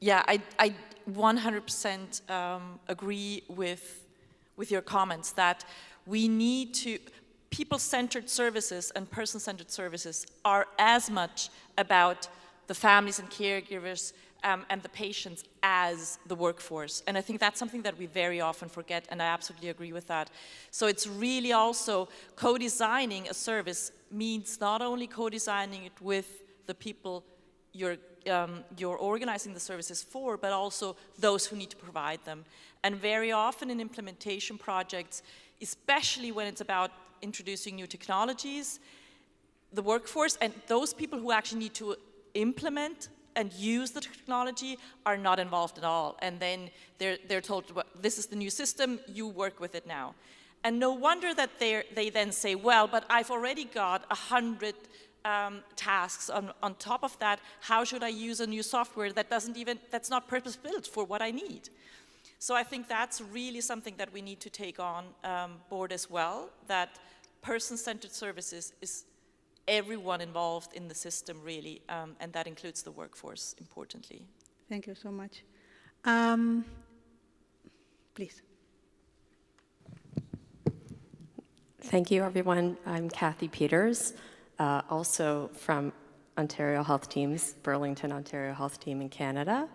Yeah, I 100% agree with your comments that we need to, people-centered services and person-centered services are as much about the families and caregivers and the patients as the workforce. And I think that's something that we very often forget, and I absolutely agree with that. So it's really also co-designing a service means not only co-designing it with the people you're organizing the services for, but also those who need to provide them. And very often in implementation projects, especially when it's about introducing new technologies, the workforce and those people who actually need to implement and use the technology are not involved at all. And then they're told, well, this is the new system, you work with it now. And no wonder that they then say, well, but I've already got 100 tasks on top of that. How should I use a new software that's not purpose-built for what I need? So I think that's really something that we need to take on board as well, that person-centered services is everyone involved in the system, really, and that includes the workforce, importantly. Thank you so much. Please. Thank you, everyone. I'm Kathy Peters, also from Ontario Health Teams, Burlington, Ontario Health Team in Canada.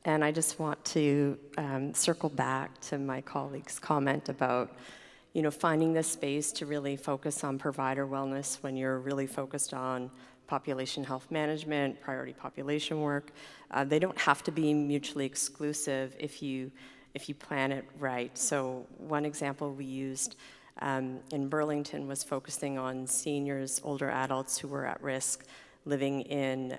And I just want to circle back to my colleague's comment about, finding the space to really focus on provider wellness when you're really focused on population health management, priority population work. They don't have to be mutually exclusive if you plan it right. So one example we used in Burlington was focusing on seniors, older adults who were at risk, living in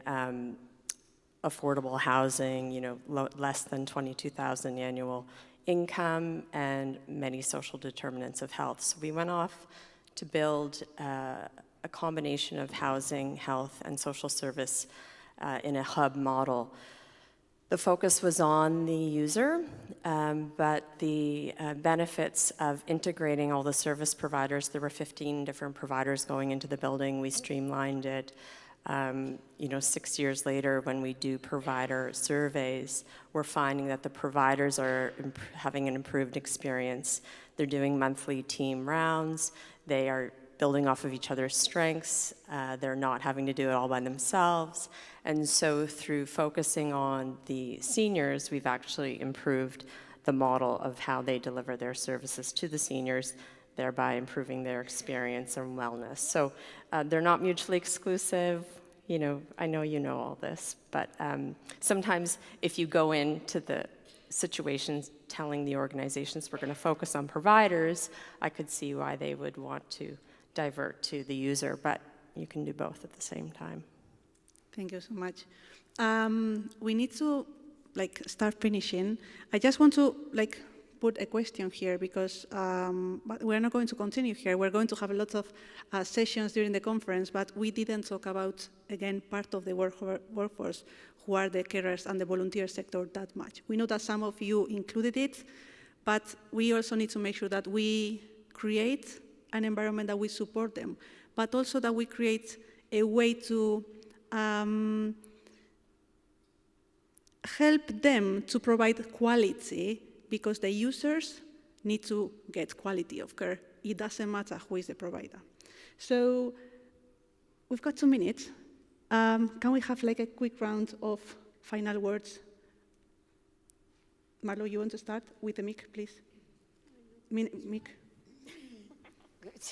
affordable housing, less than $22,000 annual income, and many social determinants of health. So we went off to build a combination of housing, health, and social service in a hub model. The focus was on the user, but the benefits of integrating all the service providers, there were 15 different providers going into the building. We streamlined it. 6 years later, when we do provider surveys, we're finding that the providers are having an improved experience. They're doing monthly team rounds. They are building off of each other's strengths. They're not having to do it all by themselves. And so through focusing on the seniors, we've actually improved the model of how they deliver their services to the seniors, thereby improving their experience and wellness. So they're not mutually exclusive. I know you know all this, but sometimes if you go into the situations telling the organizations we're going to focus on providers, I could see why they would want to divert to the user, but you can do both at the same time. Thank you so much. We need to start finishing. I just want to put a question here because but we're not going to continue here. We're going to have a lot of sessions during the conference, but we didn't talk about, again, part of the workforce who are the carers and the volunteer sector that much. We know that some of you included it, but we also need to make sure that we create an environment that we support them, but also that we create a way to help them to provide quality, because the users need to get quality of care. It doesn't matter who is the provider. So we've got 2 minutes. Can we have a quick round of final words? Marlo, you want to start with the mic, please? Mic. Good.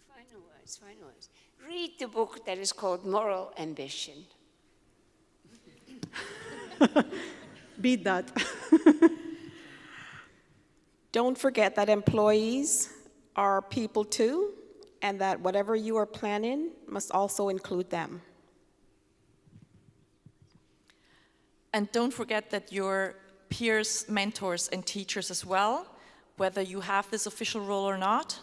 Final words. Read the book that is called Moral Ambition. Beat that. Don't forget that employees are people too, and that whatever you are planning must also include them. And don't forget that your peers, mentors, and teachers as well, whether you have this official role or not,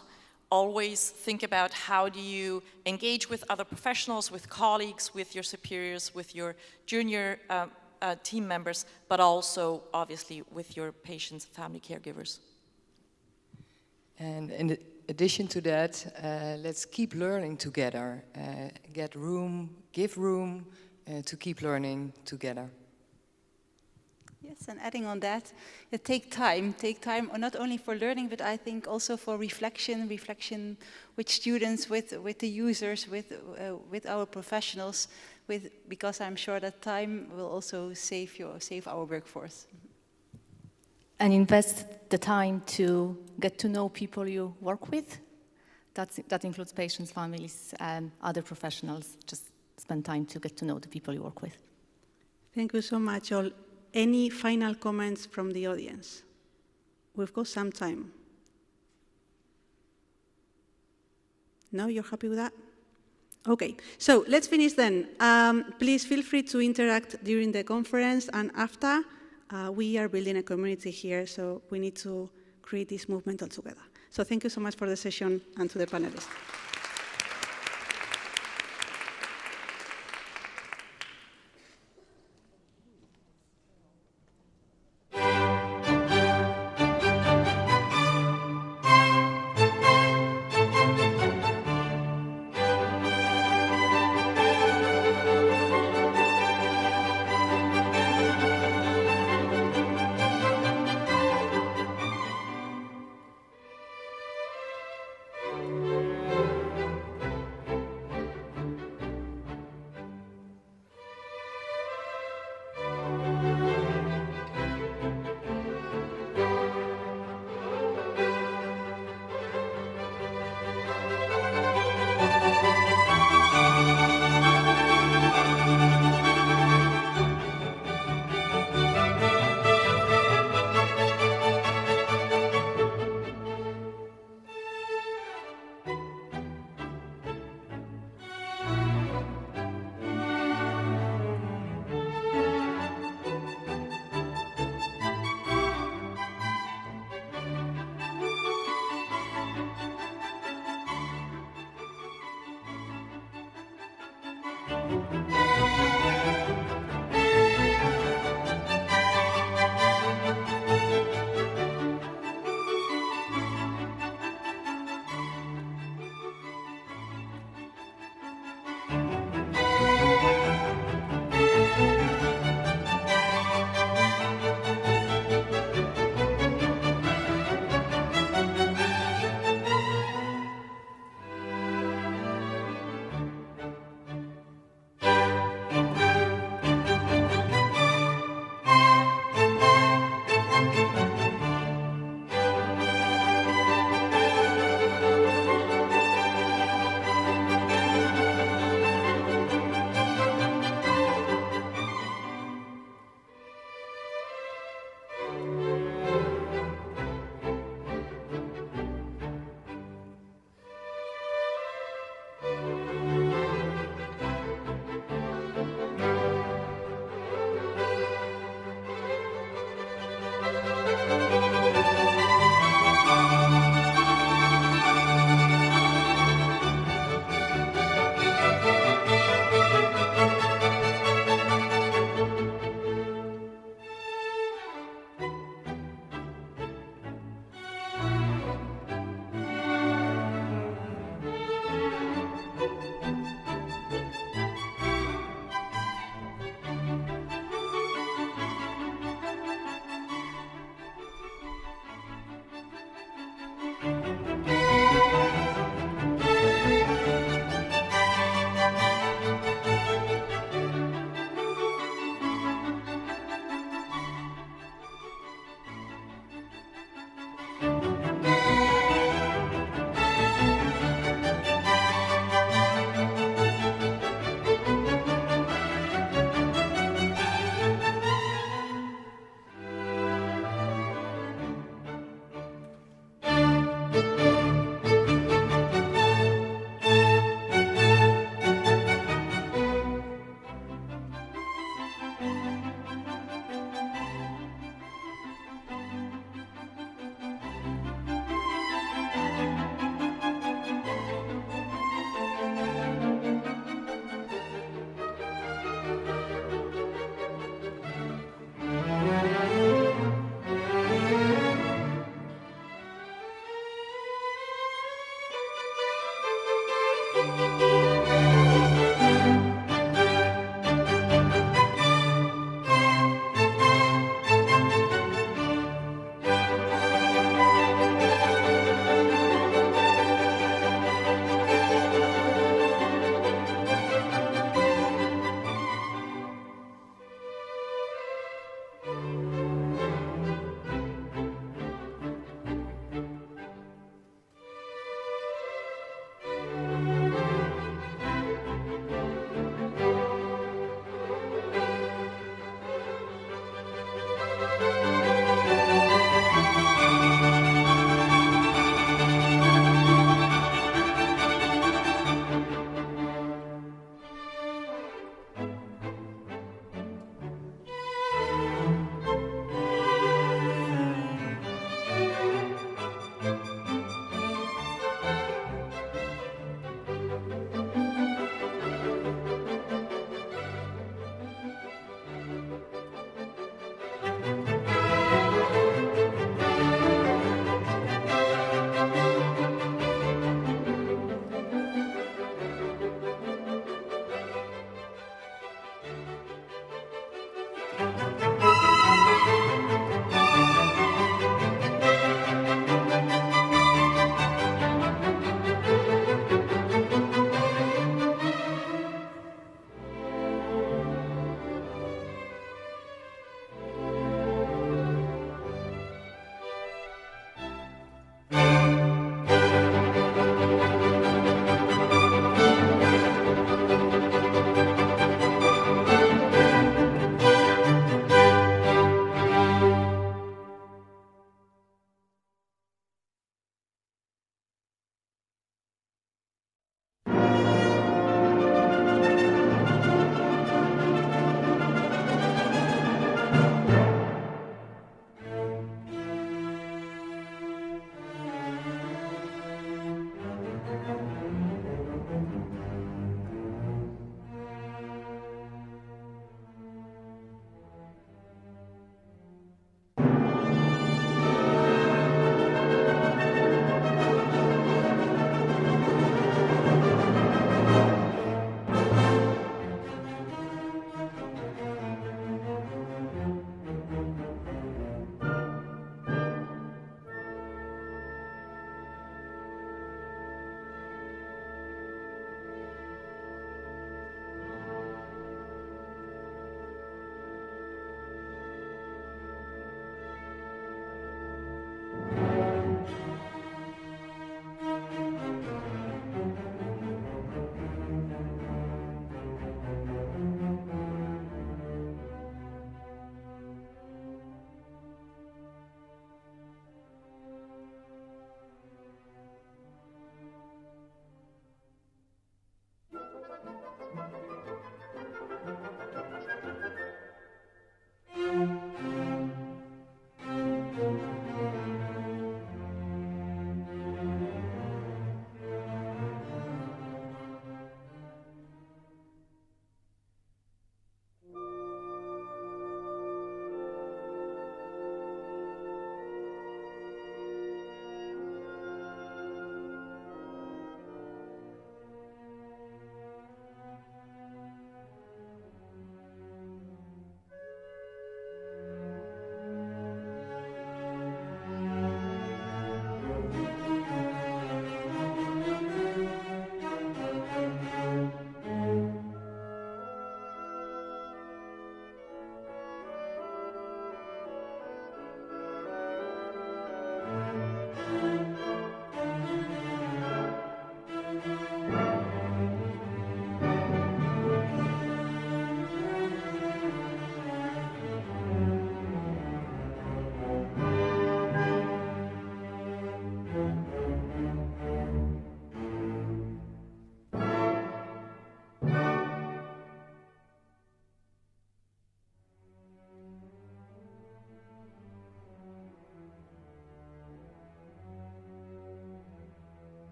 always think about how do you engage with other professionals, with colleagues, with your superiors, with your junior team members, but also, obviously, with your patients and family caregivers. And in addition to that, let's keep learning together. Give room to keep learning together. Yes, and adding on that, take time not only for learning, but I think also for reflection with students, with the users, with our professionals, because I'm sure that time will also save our workforce. And invest the time to get to know people you work with. That includes patients, families, and other professionals. Just spend time to get to know the people you work with. Thank you so much, all. Any final comments from the audience? We've got some time. No, you're happy with that? Okay, so let's finish then. Please feel free to interact during the conference and after. We are building a community here, so we need to create this movement all together. So thank you so much for the session and to the panelists.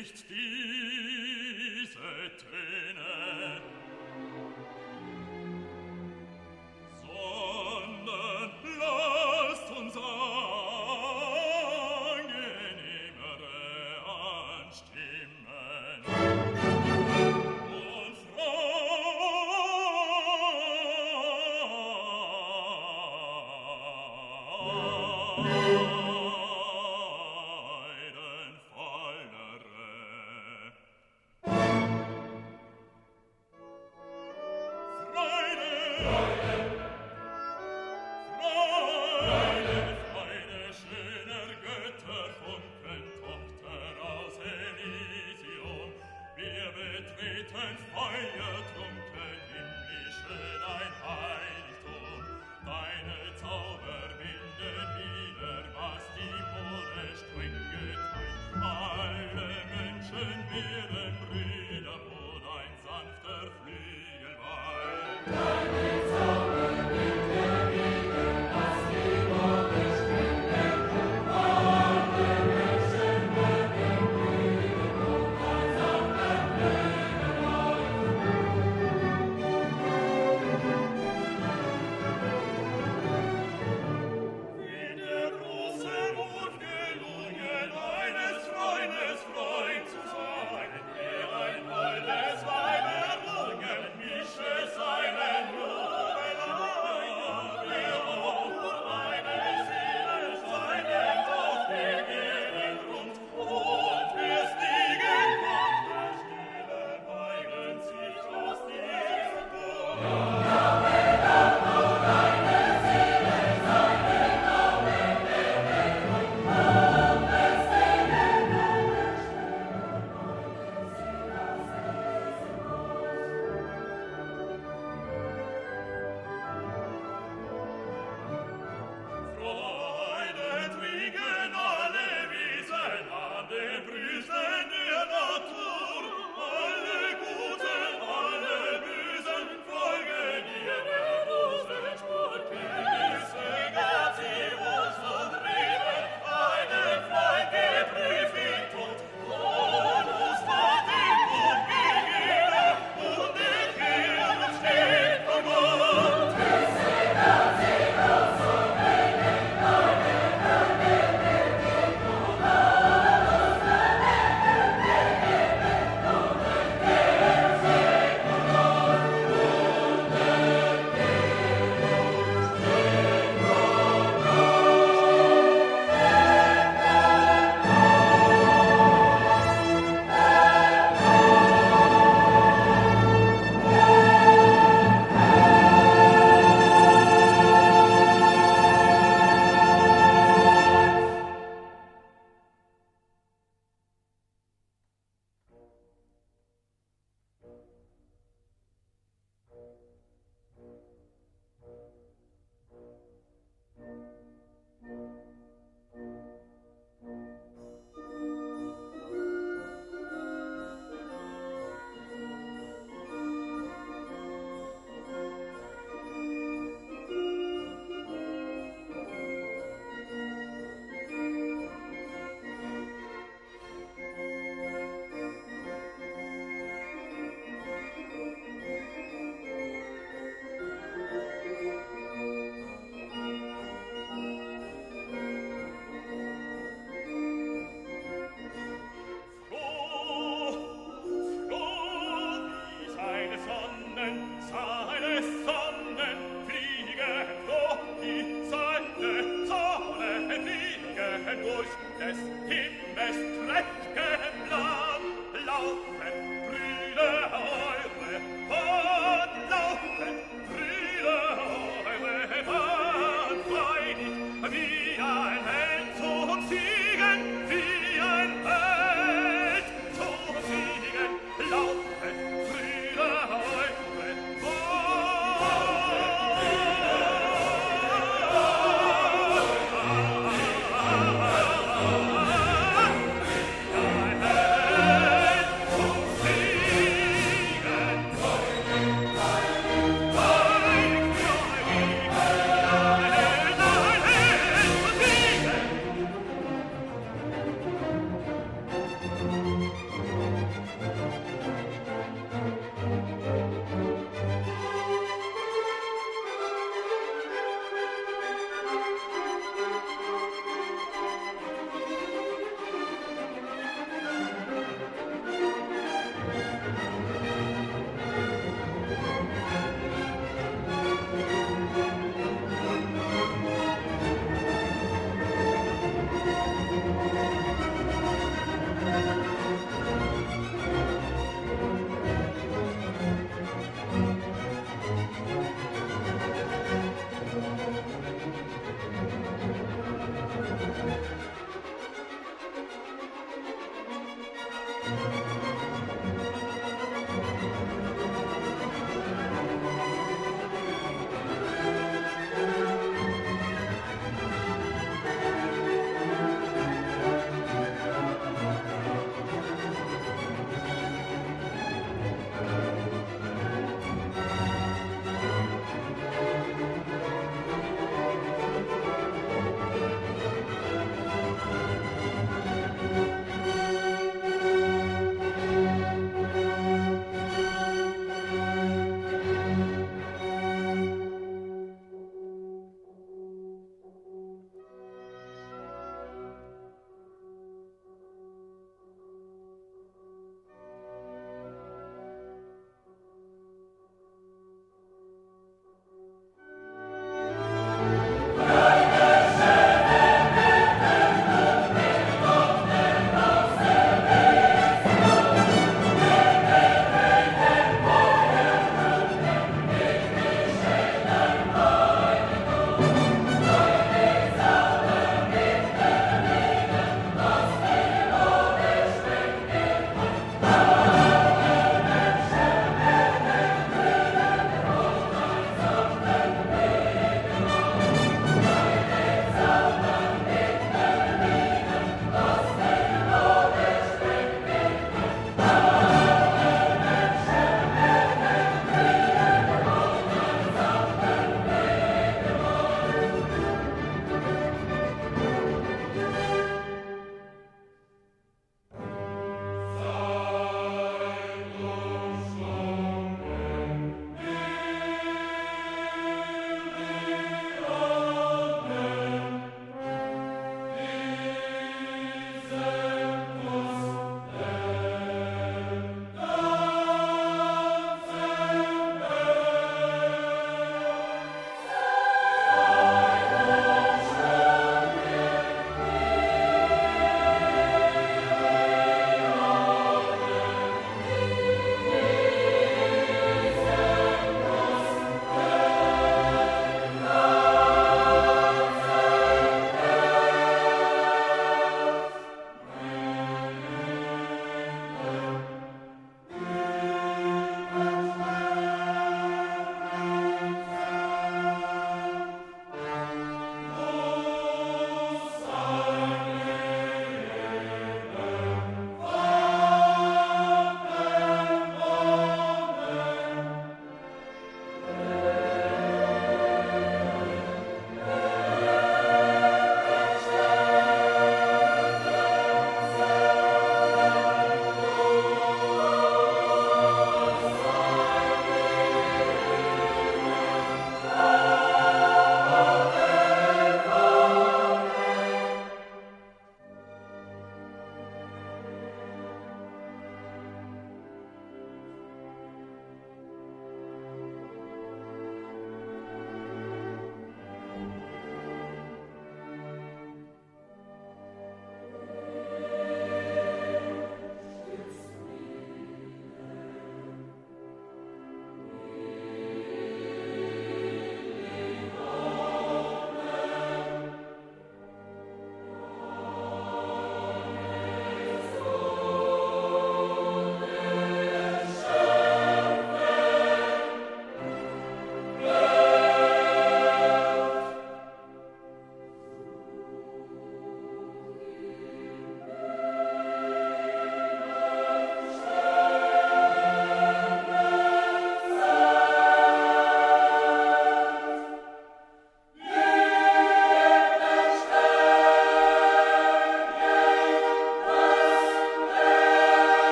nicht diese Töne, sondern lasst uns angenehmere anstimmen und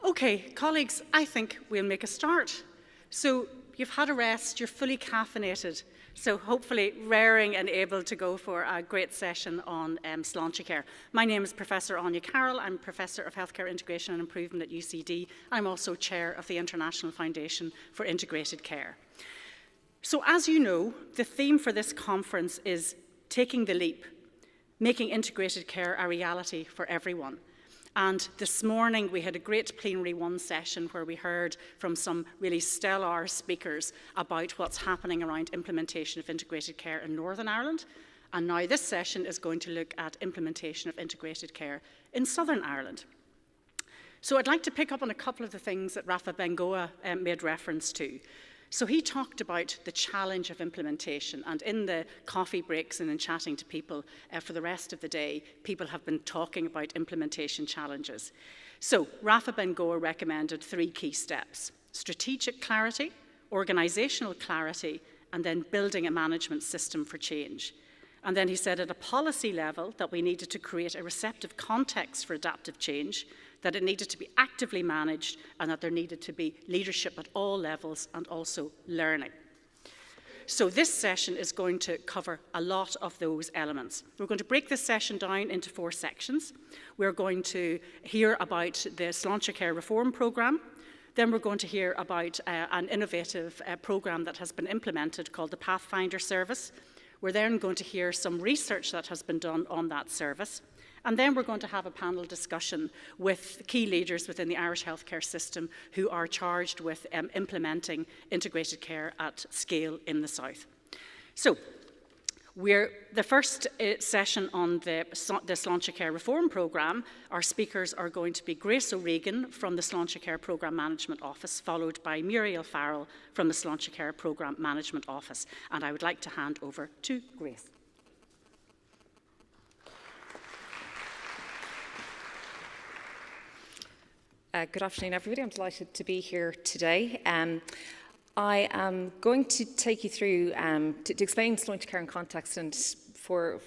Okay, colleagues, I think we'll make a start. So you've had a rest, you're fully caffeinated, so hopefully raring and able to go for a great session on Slaintecare. My name is Professor Anya Carroll. I'm Professor of Healthcare Integration and Improvement at UCD. I'm also Chair of the International Foundation for Integrated Care. So as you know, the theme for this conference is taking the leap, making integrated care a reality for everyone. And this morning we had a great Plenary 1 session where we heard from some really stellar speakers about what's happening around implementation of integrated care in Northern Ireland. And now this session is going to look at implementation of integrated care in Southern Ireland. So I'd like to pick up on a couple of the things that Rafa Bengoa made reference to. So he talked about the challenge of implementation, and in the coffee breaks and in chatting to people for the rest of the day, people have been talking about implementation challenges. So Rafa Bengoa recommended 3 key steps: strategic clarity, organisational clarity, and then building a management system for change. And then he said at a policy level that we needed to create a receptive context for adaptive change, that it needed to be actively managed, and that there needed to be leadership at all levels and also learning. So this session is going to cover a lot of those elements. We're going to break this session down into 4 sections. We're going to hear about the Slaintecare Reform Programme. Then we're going to hear about an innovative programme that has been implemented called the Pathfinder service. We're then going to hear some research that has been done on that service. And then we're going to have a panel discussion with key leaders within the Irish healthcare system who are charged with implementing integrated care at scale in the South. So, the first session on the Slaintecare Reform Programme, our speakers are going to be Grace O'Regan from the Slaintecare Programme Management Office, followed by Muriel Farrell from the Slaintecare Programme Management Office. And I would like to hand over to Grace. Good afternoon, everybody. I'm delighted to be here today. I am going to take you through, to explain Slaintecare in context, and for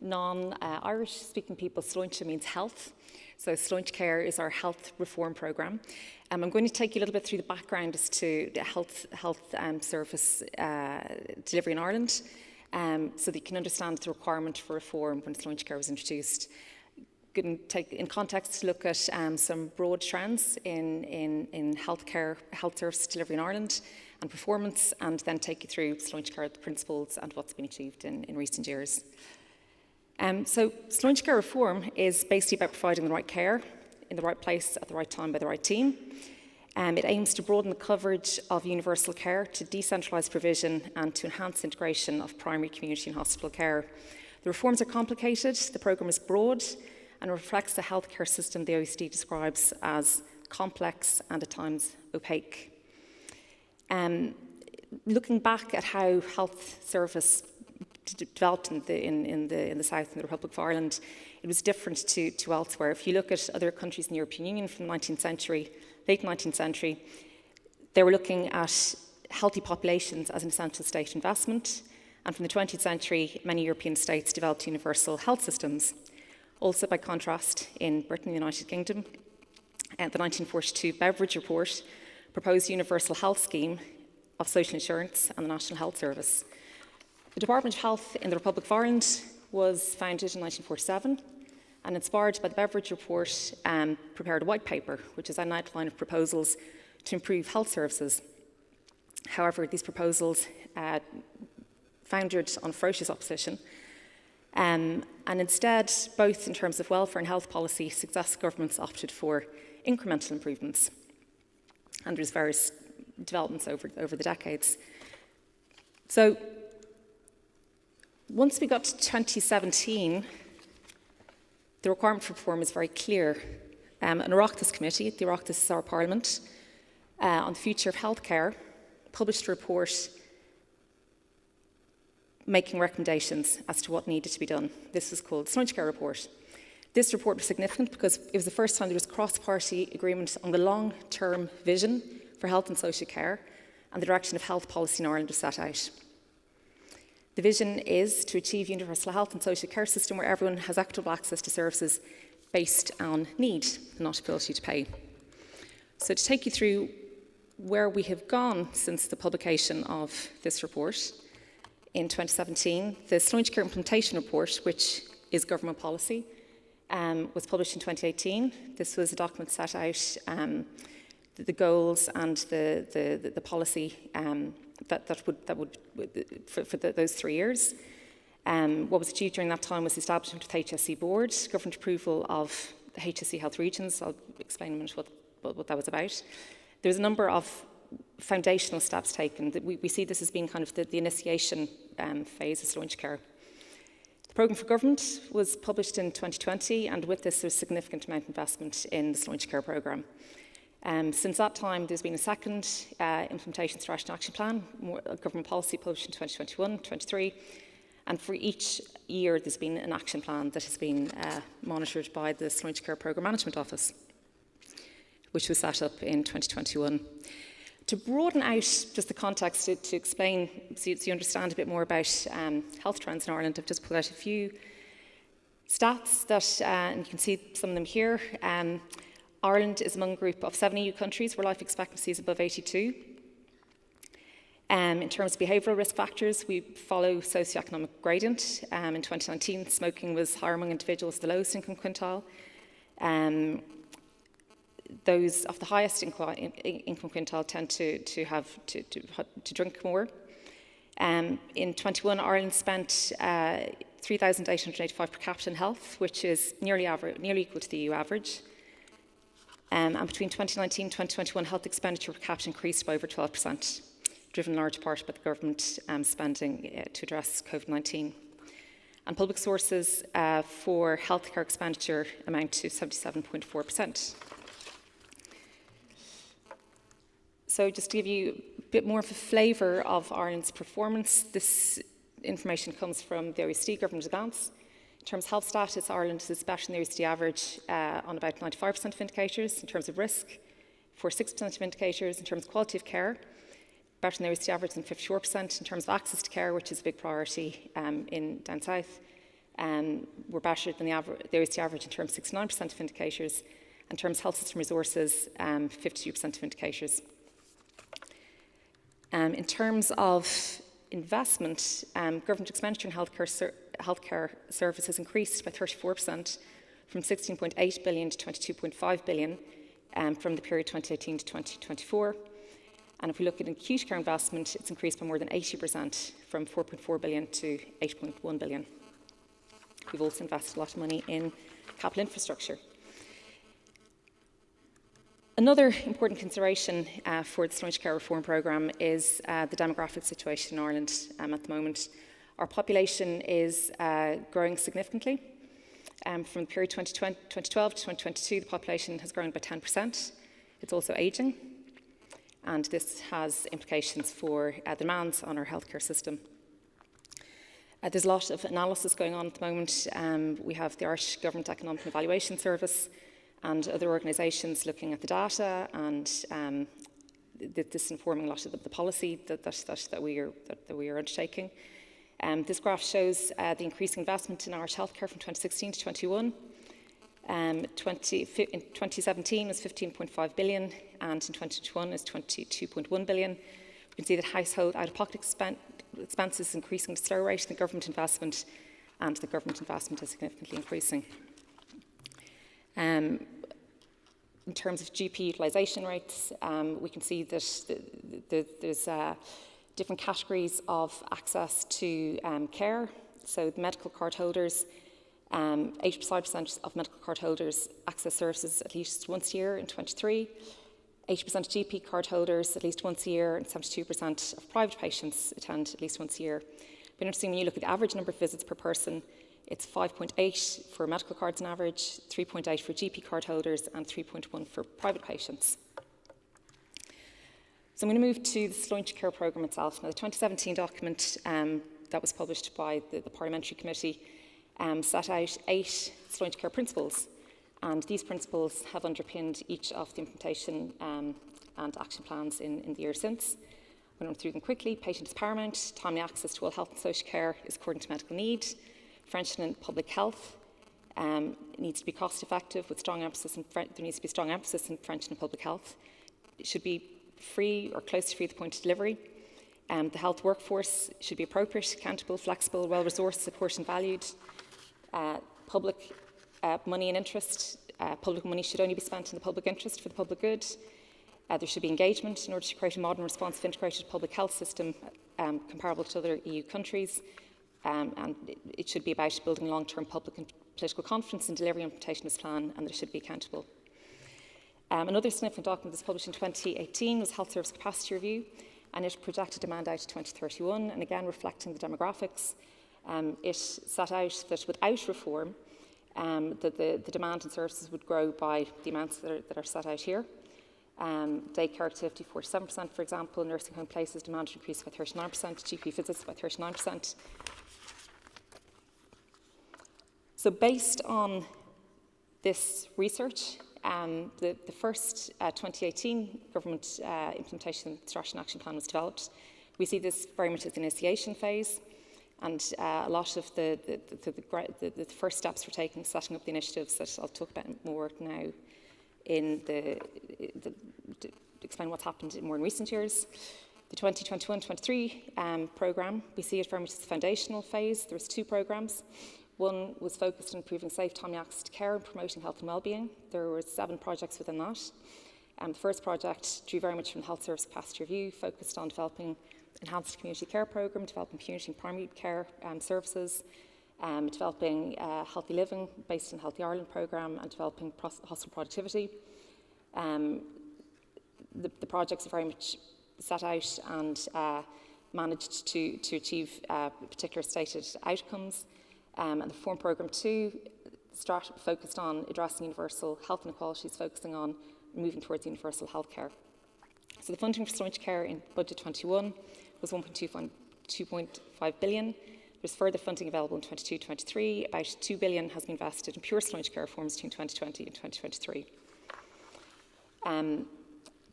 non-Irish speaking people, Slainte means health. So Slaintecare is our health reform programme. I'm going to take you a little bit through the background as to the health service delivery in Ireland, so that you can understand the requirement for reform when Slaintecare was introduced. Going to take in context to look at some broad trends in health service delivery in Ireland and performance, and then take you through Slaintecare, the principles and what's been achieved in recent years. So Slaintecare reform is basically about providing the right care in the right place at the right time by the right team. It aims to broaden the coverage of universal care, to decentralise provision and to enhance integration of primary, community and hospital care. The reforms are complicated, the programme is broad, and reflects the healthcare system the OECD describes as complex and at times opaque. Looking back at how health service developed in the South, in the Republic of Ireland, it was different to elsewhere. If you look at other countries in the European Union from the 19th century, late 19th century, they were looking at healthy populations as an essential state investment. And from the 20th century, many European states developed universal health systems. Also, by contrast, in Britain and the United Kingdom, the 1942 Beveridge Report proposed a universal health scheme of social insurance and the National Health Service. The Department of Health in the Republic of Ireland was founded in 1947 and, inspired by the Beveridge Report, prepared a white paper, which is an outline of proposals to improve health services. However, these proposals foundered on ferocious opposition. And instead, both in terms of welfare and health policy, successive governments opted for incremental improvements. And there's various developments over the decades. So once we got to 2017, the requirement for reform is very clear. An Oireachtas committee, the Oireachtas is our parliament, on the future of healthcare, published a report making recommendations as to what needed to be done. This was called the Slaintecare report. This report was significant because it was the first time there was cross-party agreement on the long-term vision for health and social care, and the direction of health policy in Ireland was set out. The vision is to achieve universal health and social care system where everyone has equitable access to services based on need, not ability to pay. So to take you through where we have gone since the publication of this report, in 2017, the Slaintecare implementation report, which is government policy, was published in 2018. This was a document set out the goals and the policy those 3 years. What was achieved during that time was the establishment of the HSE board, government approval of the HSE health regions. I'll explain in a minute what that was about. There was a number of foundational steps taken. We see this as being kind of the initiation phase of Slaintecare. The programme for government was published in 2020, and with this there's significant amount of investment in the Slaintecare programme. Since that time, there's been a second implementation strategy and action plan, government policy published in 2021, 23, and for each year there's been an action plan that has been monitored by the Slaintecare Programme Management Office, which was set up in 2021. To broaden out just the context to explain, so you understand a bit more about health trends in Ireland, I've just put out a few stats that, and you can see some of them here. Ireland is among a group of 7 EU countries where life expectancy is above 82. In terms of behavioural risk factors, we follow socioeconomic gradient. In 2019, smoking was higher among individuals, the lowest income quintile. Those of the highest income quintile tend to drink more. In 21, Ireland spent 3,885 per capita in health, which is nearly equal to the EU average. And between 2019 and 2021, health expenditure per capita increased by over 12%, driven in large part by the government spending to address COVID-19. And public sources for healthcare expenditure amount to 77.4%. So just to give you a bit more of a flavour of Ireland's performance, this information comes from the OECD Government Advance. In terms of health status, Ireland is better than the OECD average on about 95% of indicators. In terms of risk, 46% of indicators. In terms of quality of care, better than the OECD average than 54%. In terms of access to care, which is a big priority in down south, we're better than the OECD average in terms of 69% of indicators. In terms of health system resources, 52% of indicators. In terms of investment, government expenditure in healthcare services increased by 34%, from 16.8 billion to 22.5 billion from the period 2018 to 2024. And if we look at acute care investment, it's increased by more than 80%, from 4.4 billion to 8.1 billion. We've also invested a lot of money in capital infrastructure. Another important consideration for the Slaintecare reform programme is the demographic situation in Ireland at the moment. Our population is growing significantly. From the period 2012 to 2022, the population has grown by 10%. It's also ageing, and this has implications for demands on our healthcare system. There's a lot of analysis going on at the moment. We have the Irish Government Economic Evaluation Service and other organisations looking at the data, and this informing a lot of the policy that we are undertaking. This graph shows the increasing investment in Irish healthcare from 2016 to 21. In 2017 was 15.5 billion, and in 2021 is 22.1 billion. We can see that household out-of-pocket expenses is increasing at a slower rate than government investment, and the government investment is significantly increasing. In terms of GP utilisation rates, we can see that there's different categories of access to care. So the medical card holders, 85% of medical card holders access services at least once a year in 23. 80% of GP card holders at least once a year, and 72% of private patients attend at least once a year. But interesting, when you look at the average number of visits per person, It's 5.8 for medical cards on average, 3.8 for GP card holders, and 3.1 for private patients. So I'm going to move to the Slaintecare programme itself. Now, the 2017 document that was published by the Parliamentary Committee set out 8 Slaintecare principles, and these principles have underpinned each of the implementation and action plans in the year since. I'm going to run through them quickly. Patient is paramount. Timely access to all health and social care is according to medical need. Prevention and public health needs to be cost effective with strong emphasis there needs to be strong emphasis in prevention and public health. It should be free or close to free at the point of delivery. The health workforce should be appropriate, accountable, flexible, well-resourced, supported and valued. Public money and interest. Public money should only be spent in the public interest for the public good. There should be engagement in order to create a modern, responsive, integrated public health system comparable to other EU countries. And it should be about building long-term public and political confidence in delivery and implementation of this plan, and there should be accountable. Another significant document that was published in 2018 was Health Service Capacity Review, and it projected demand out to 2031, and again reflecting the demographics. It set out that without reform, that the demand in services would grow by the amounts that are set out here. Daycare activity 47%, for example, nursing home places demand increased by 39%, GP visits by 39%. So based on this research, the first 2018 government implementation strategy and action plan was developed. We see this very much as an initiation phase, and a lot of the first steps were taken setting up the initiatives that I'll talk about more now in to explain what's happened more in recent years. The 2021-23 programme, we see it very much as a foundational phase. There was 2 programmes. One was focused on improving safe, timely access to care and promoting health and well-being. There were 7 projects within that. The first project drew very much from the Health Service Capacity Review, focused on developing enhanced community care programme, developing community and primary care services, developing healthy living based on Healthy Ireland programme, and developing hospital productivity. The projects are very much set out and managed to achieve particular stated outcomes. And the Reform Programme 2 focused on addressing universal health inequalities, focusing on moving towards universal health care. So the funding for Slaintecare in Budget 21 was 2.5 billion. There's further funding available in 22-23. About 2 billion has been invested in pure Slaintecare reforms between 2020 and 2023.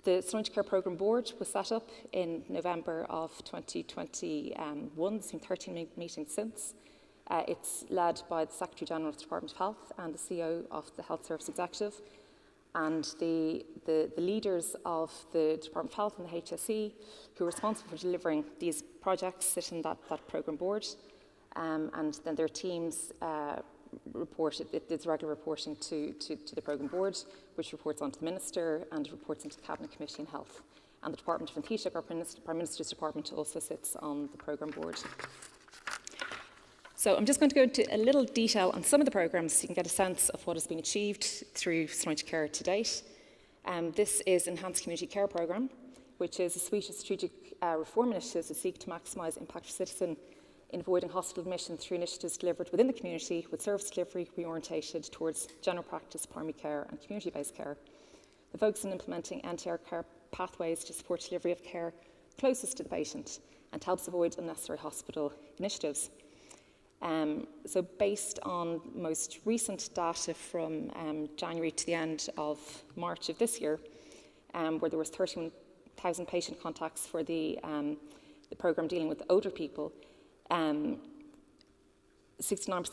The Slaintecare Programme Board was set up in November of 2021. There's been 13 meetings since. It's led by the Secretary General of the Department of Health and the CEO of the Health Service Executive. And the leaders of the Department of Health and the HSE, who are responsible for delivering these projects, sit in that programme board. And then their teams it's regular reporting to the programme board, which reports on to the Minister and reports into the Cabinet Committee on Health. And the Department of IFIC, our Prime Minister's Department, also sits on the programme board. So I'm just going to go into a little detail on some of the programmes so you can get a sense of what has been achieved through Slaintecare to date. This is Enhanced Community Care Programme, which is a suite of strategic reform initiatives that seek to maximise impact for citizen in avoiding hospital admission through initiatives delivered within the community with service delivery reorientated towards general practice, primary care and community-based care. The focus on implementing end-to-end care pathways to support delivery of care closest to the patient and helps avoid unnecessary hospital initiatives. So based on most recent data from January to the end of March of this year, where there was 31,000 patient contacts for the programme dealing with older people, 69%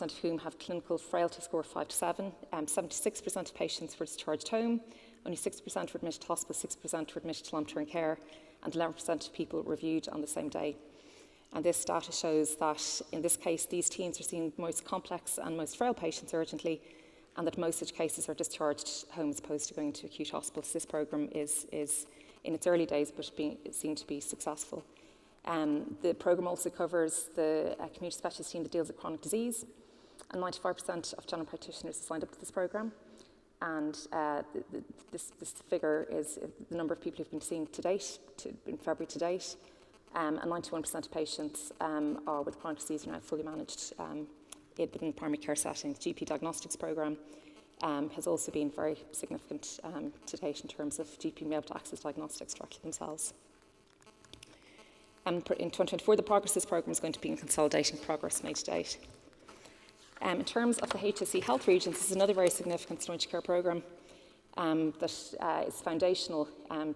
of whom have clinical frailty score 5 to 7, 76% of patients were discharged home, only 6% were admitted to hospital, 6% were admitted to long-term care, and 11% of people reviewed on the same day. And this data shows that, in this case, these teams are seeing the most complex and most frail patients urgently, and that most such cases are discharged home as opposed to going to acute hospitals. This programme is in its early days, but seen to be successful. The programme also covers the community specialist team that deals with chronic disease, and 95% of general practitioners have signed up to this programme. And this figure is the number of people who've been seen to date, in February to date. And 91% of patients with chronic disease are now fully managed within the primary care setting. The GP diagnostics programme has also been very significant to date in terms of GP being able to access diagnostics directly themselves. In 2024, the progress of this programme is going to be in consolidating progress made to date. In terms of the HSE health regions, this is another very significant Slaintecare programme that is foundational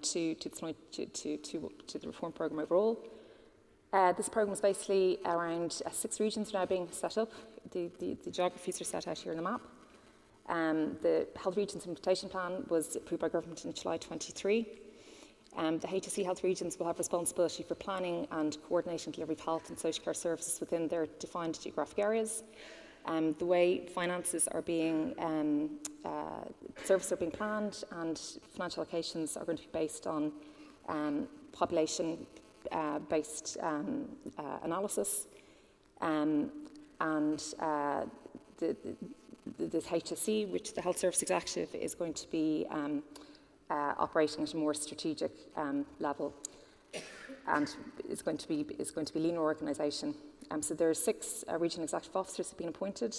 to the reform programme overall. This programme is basically around 6 regions now being set up. The geographies are set out here on the map. The Health Regions Implementation Plan was approved by Government in July 23. The HSE Health Regions will have responsibility for planning and coordinating delivery of health and social care services within their defined geographic areas. The way finances are being, services are being planned and financial allocations are going to be based on population-based analysis. The HSE, which the Health Service Executive is going to be operating at a more strategic level, and is going to be lean organisation. So there are 6 regional executive officers have been appointed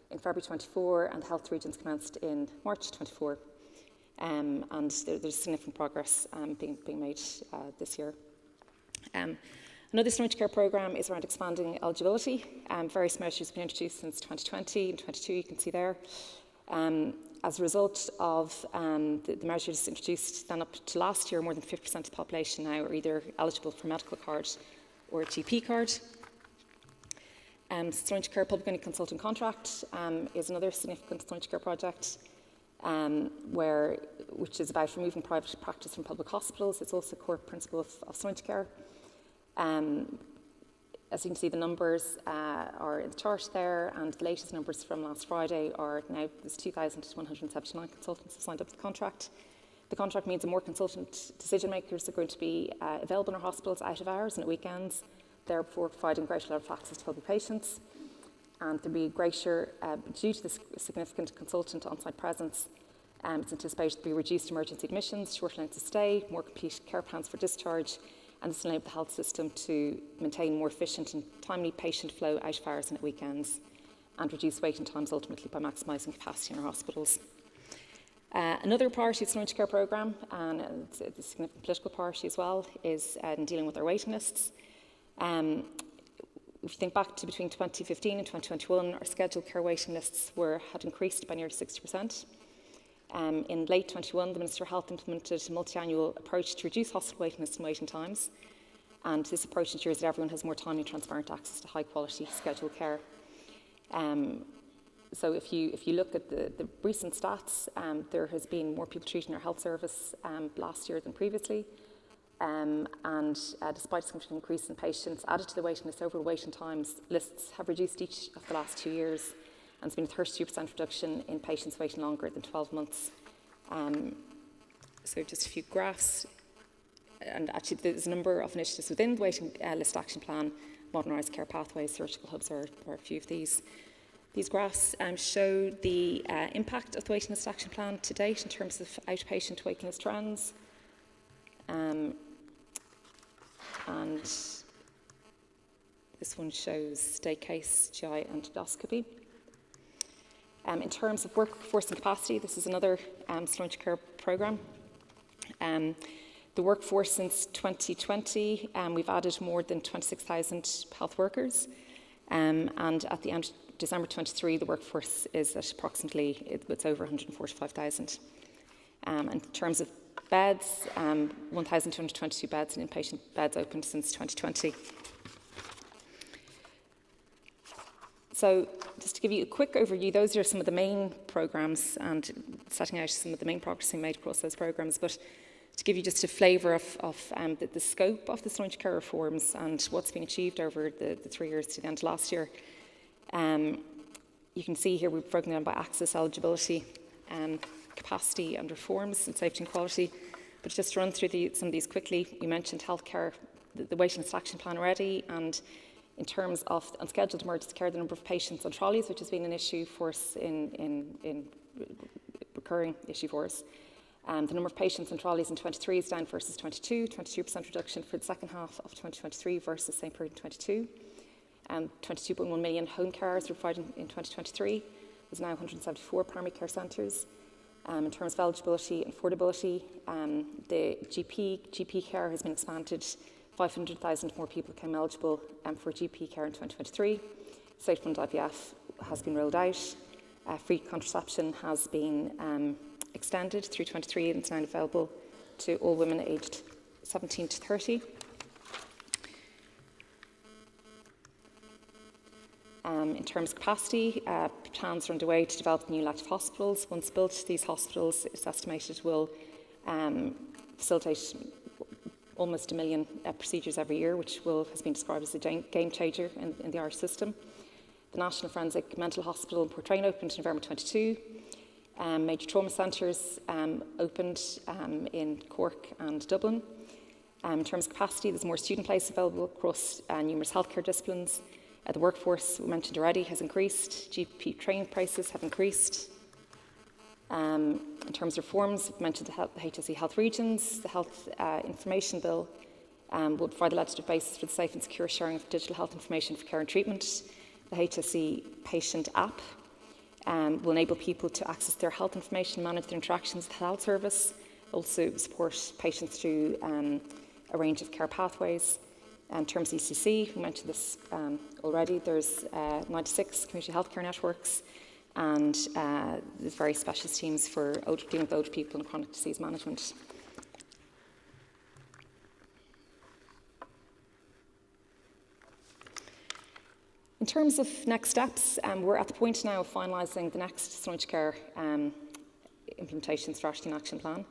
in February 24, and the health regions commenced in March 24. And there's significant progress being made this year. Another Slaintecare programme is around expanding eligibility. Various measures have been introduced since 2020 and 2022, you can see there. As a result of the measures introduced then up to last year, more than 50% of the population now are either eligible for a medical card or a GP card. Slaintecare Public Unit Consultant Contract is another significant Slaintecare project which is about removing private practice from public hospitals. It's also a core principle of Slaintecare. As you can see, the numbers are in the chart there, and the latest numbers from last Friday are now there's 2,179 consultants have signed up to the contract. The contract means that more consultant decision makers are going to be available in our hospitals out of hours and at weekends, therefore providing greater level of access to public patients. And there'll be greater, due to this significant consultant on-site presence, it's anticipated to be reduced emergency admissions, shorter lengths of stay, more complete care plans for discharge, and this will enable the health system to maintain more efficient and timely patient flow out of hours and at weekends, and reduce waiting times ultimately by maximising capacity in our hospitals. Another priority of the Slaintecare programme, and it's a significant political priority as well, is in dealing with our waiting lists. If you think back to between 2015 and 2021, our scheduled care waiting lists had increased by nearly 60%. In late 2021, the Minister of Health implemented a multi-annual approach to reduce hospital waiting lists and waiting times. And this approach ensures that everyone has more timely and transparent access to high-quality scheduled care. So if you look at the recent stats, there has been more people treated in our health service last year than previously. Despite a significant increase in patients added to the waiting list, overall waiting times lists have reduced each of the last 2 years, and there's been a 32% reduction in patients waiting longer than 12 months. So just a few graphs. And actually there's a number of initiatives within the waiting list action plan. Modernised care pathways, surgical hubs are a few of these. These graphs show the impact of the waiting list action plan to date in terms of outpatient waiting list trends. And this one shows stay case, GI and endoscopy. In terms of workforce and capacity, this is another Slaintecare programme. The workforce since 2020, we've added more than 26,000 health workers. And at the end of December 23, the workforce is at approximately, it's over 145,000. And in terms of beds, 1,222 beds and inpatient beds opened since 2020. So just to give you a quick overview, those are some of the main programmes and setting out some of the main progress being made across those programmes. But to give you just a flavour of the scope of the Slaintecare reforms and what's been achieved over the 3 years to the end of last year, you can see here we've broken down by access, eligibility, capacity and reforms and safety and quality. But just to run through some of these quickly, we mentioned healthcare, the waiting list action plan already, and in terms of unscheduled emergency care, the number of patients on trolleys, which has been an issue for us, in recurring issue for us. The number of patients on trolleys in 23 is down versus 22%, 22% reduction for the second half of 2023 versus same period in 22. 22.1 million home carers were provided in 2023. There's now 174 primary care centres. In terms of eligibility and affordability, the GP care has been expanded. 500,000 more people became eligible for GP care in 2023. State-funded IVF has been rolled out. Free contraception has been extended through 23 and it's now available to all women aged 17 to 30. In terms of capacity, plans are underway to develop new elective hospitals. Once built, these hospitals, it's estimated, will facilitate almost 1 million procedures every year, which has been described as a game changer in the Irish system. The National Forensic Mental Hospital in Portrane opened in November 22. Major trauma centres opened in Cork and Dublin. In terms of capacity, there's more student places available across numerous healthcare disciplines. The workforce, we mentioned already, has increased. GP training prices have increased. In terms of reforms, we've mentioned the HSE health regions. The Health Information Bill will provide the legislative basis for the safe and secure sharing of digital health information for care and treatment. The HSE patient app will enable people to access their health information, manage their interactions with the health service, also support patients through a range of care pathways. In terms of ECC, we mentioned this already, there's 96 community healthcare networks and there's various specialist teams for dealing with older people and chronic disease management. In terms of next steps, we're at the point now of finalising the next Slaintecare implementation strategy and action plan.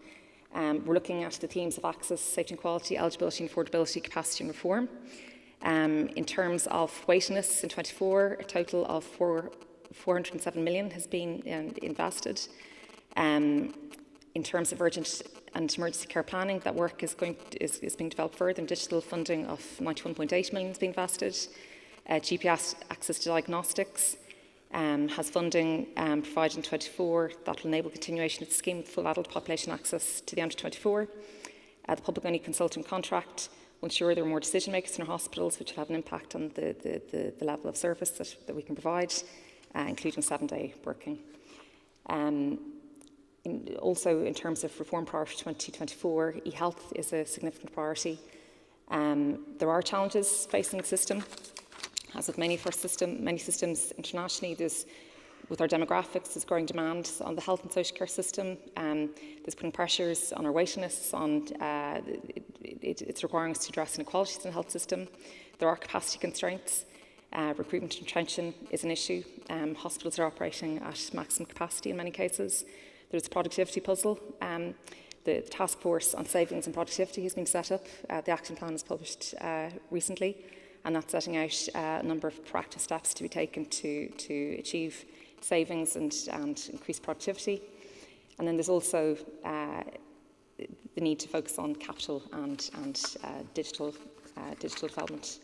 We're looking at the themes of access, safety and quality, eligibility and affordability, capacity and reform. In terms of waiting lists in 24, a total of 407 million has been invested. In terms of urgent and emergency care planning, that work is being developed further, and digital funding of 91.8 million has been invested. GPS access to diagnostics has funding provided in 24 that will enable continuation of the scheme with full adult population access to the end of 24. The public-only consultant contract will ensure there are more decision makers in our hospitals, which will have an impact on the level of service that we can provide, including 7-day working. Also, in terms of reform priority 2024, e-health is a significant priority. There are challenges facing the system. As with many systems internationally, with our demographics, there's growing demand on the health and social care system. There's putting pressures on our waiting lists. It's requiring us to address inequalities in the health system. There are capacity constraints. Recruitment and retention is an issue. Hospitals are operating at maximum capacity in many cases. There's a productivity puzzle. The task force on savings and productivity has been set up. The action plan was published recently. And that's setting out a number of proactive steps to be taken to achieve savings and increase productivity. And then there's also the need to focus on capital and digital development.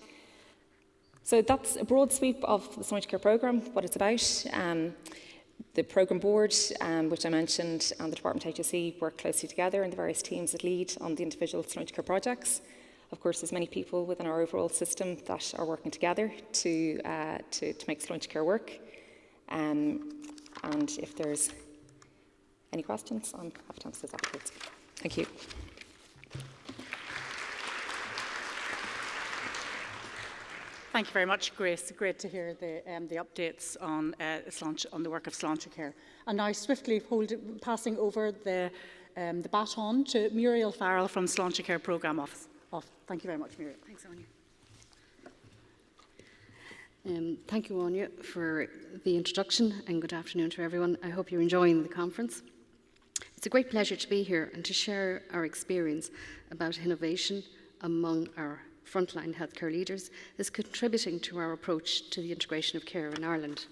So that's a broad sweep of the Slaintecare programme, what it's about. The programme board, which I mentioned, and the Department HSE work closely together, and the various teams that lead on the individual Slaintecare projects. Of course, there's many people within our overall system that are working together to make Slaintecare work. And if there's any questions, I'm happy to answer those afterwards. Thank you. Thank you very much, Grace. Great to hear the updates on the work of Slaintecare. And now swiftly passing over the baton to Muriel Farrell from Slaintecare Programme Office. Thank you very much, Muriel. Thanks, Anya. Thank you, Anya, for the introduction, and good afternoon to everyone. I hope you're enjoying the conference. It's a great pleasure to be here and to share our experience about innovation among our frontline healthcare leaders is contributing to our approach to the integration of care in Ireland.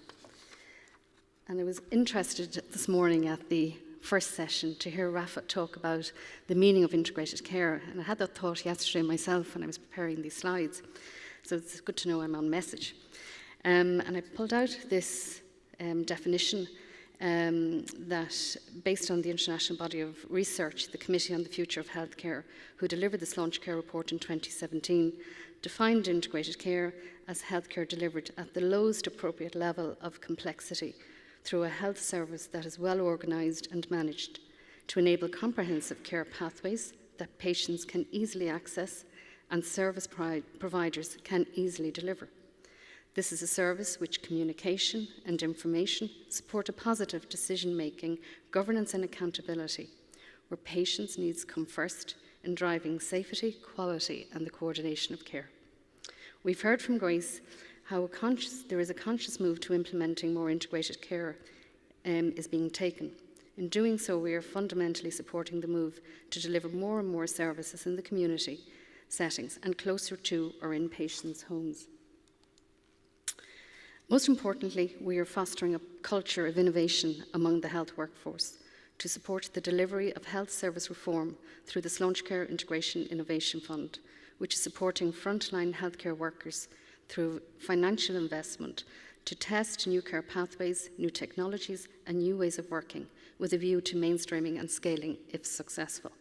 And I was interested this morning at the first session to hear Rafa talk about the meaning of integrated care, and I had that thought yesterday myself when I was preparing these slides, so it's good to know I'm on message. And I pulled out this definition that based on the international body of research, the Committee on the Future of Healthcare, who delivered the Slaintecare report in 2017, defined integrated care as healthcare delivered at the lowest appropriate level of complexity through a health service that is well organised and managed to enable comprehensive care pathways that patients can easily access and service providers can easily deliver. This is a service which communication and information support a positive decision-making, governance and accountability, where patients' needs come first in driving safety, quality and the coordination of care. We've heard from Grace how there is a conscious move to implementing more integrated care is being taken. In doing so, we are fundamentally supporting the move to deliver more and more services in the community settings and closer to or in patients' homes. Most importantly, we are fostering a culture of innovation among the health workforce to support the delivery of health service reform through the Slaintecare Integration Innovation Fund, which is supporting frontline healthcare workers through financial investment to test new care pathways, new technologies and new ways of working with a view to mainstreaming and scaling if successful.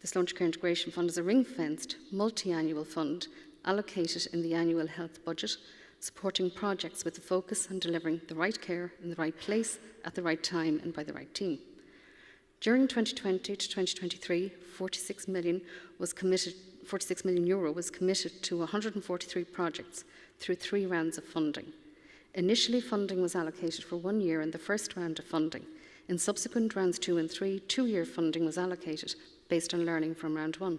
The Slaintecare Integration Fund is a ring-fenced, multi-annual fund allocated in the annual health budget, supporting projects with a focus on delivering the right care in the right place at the right time and by the right team. During 2020 to 2023, 46 million was committed to 143 projects through 3 rounds of funding. Initially, funding was allocated for 1 year in the first round of funding. In subsequent rounds 2 and 3, 2-year funding was allocated based on learning from round 1.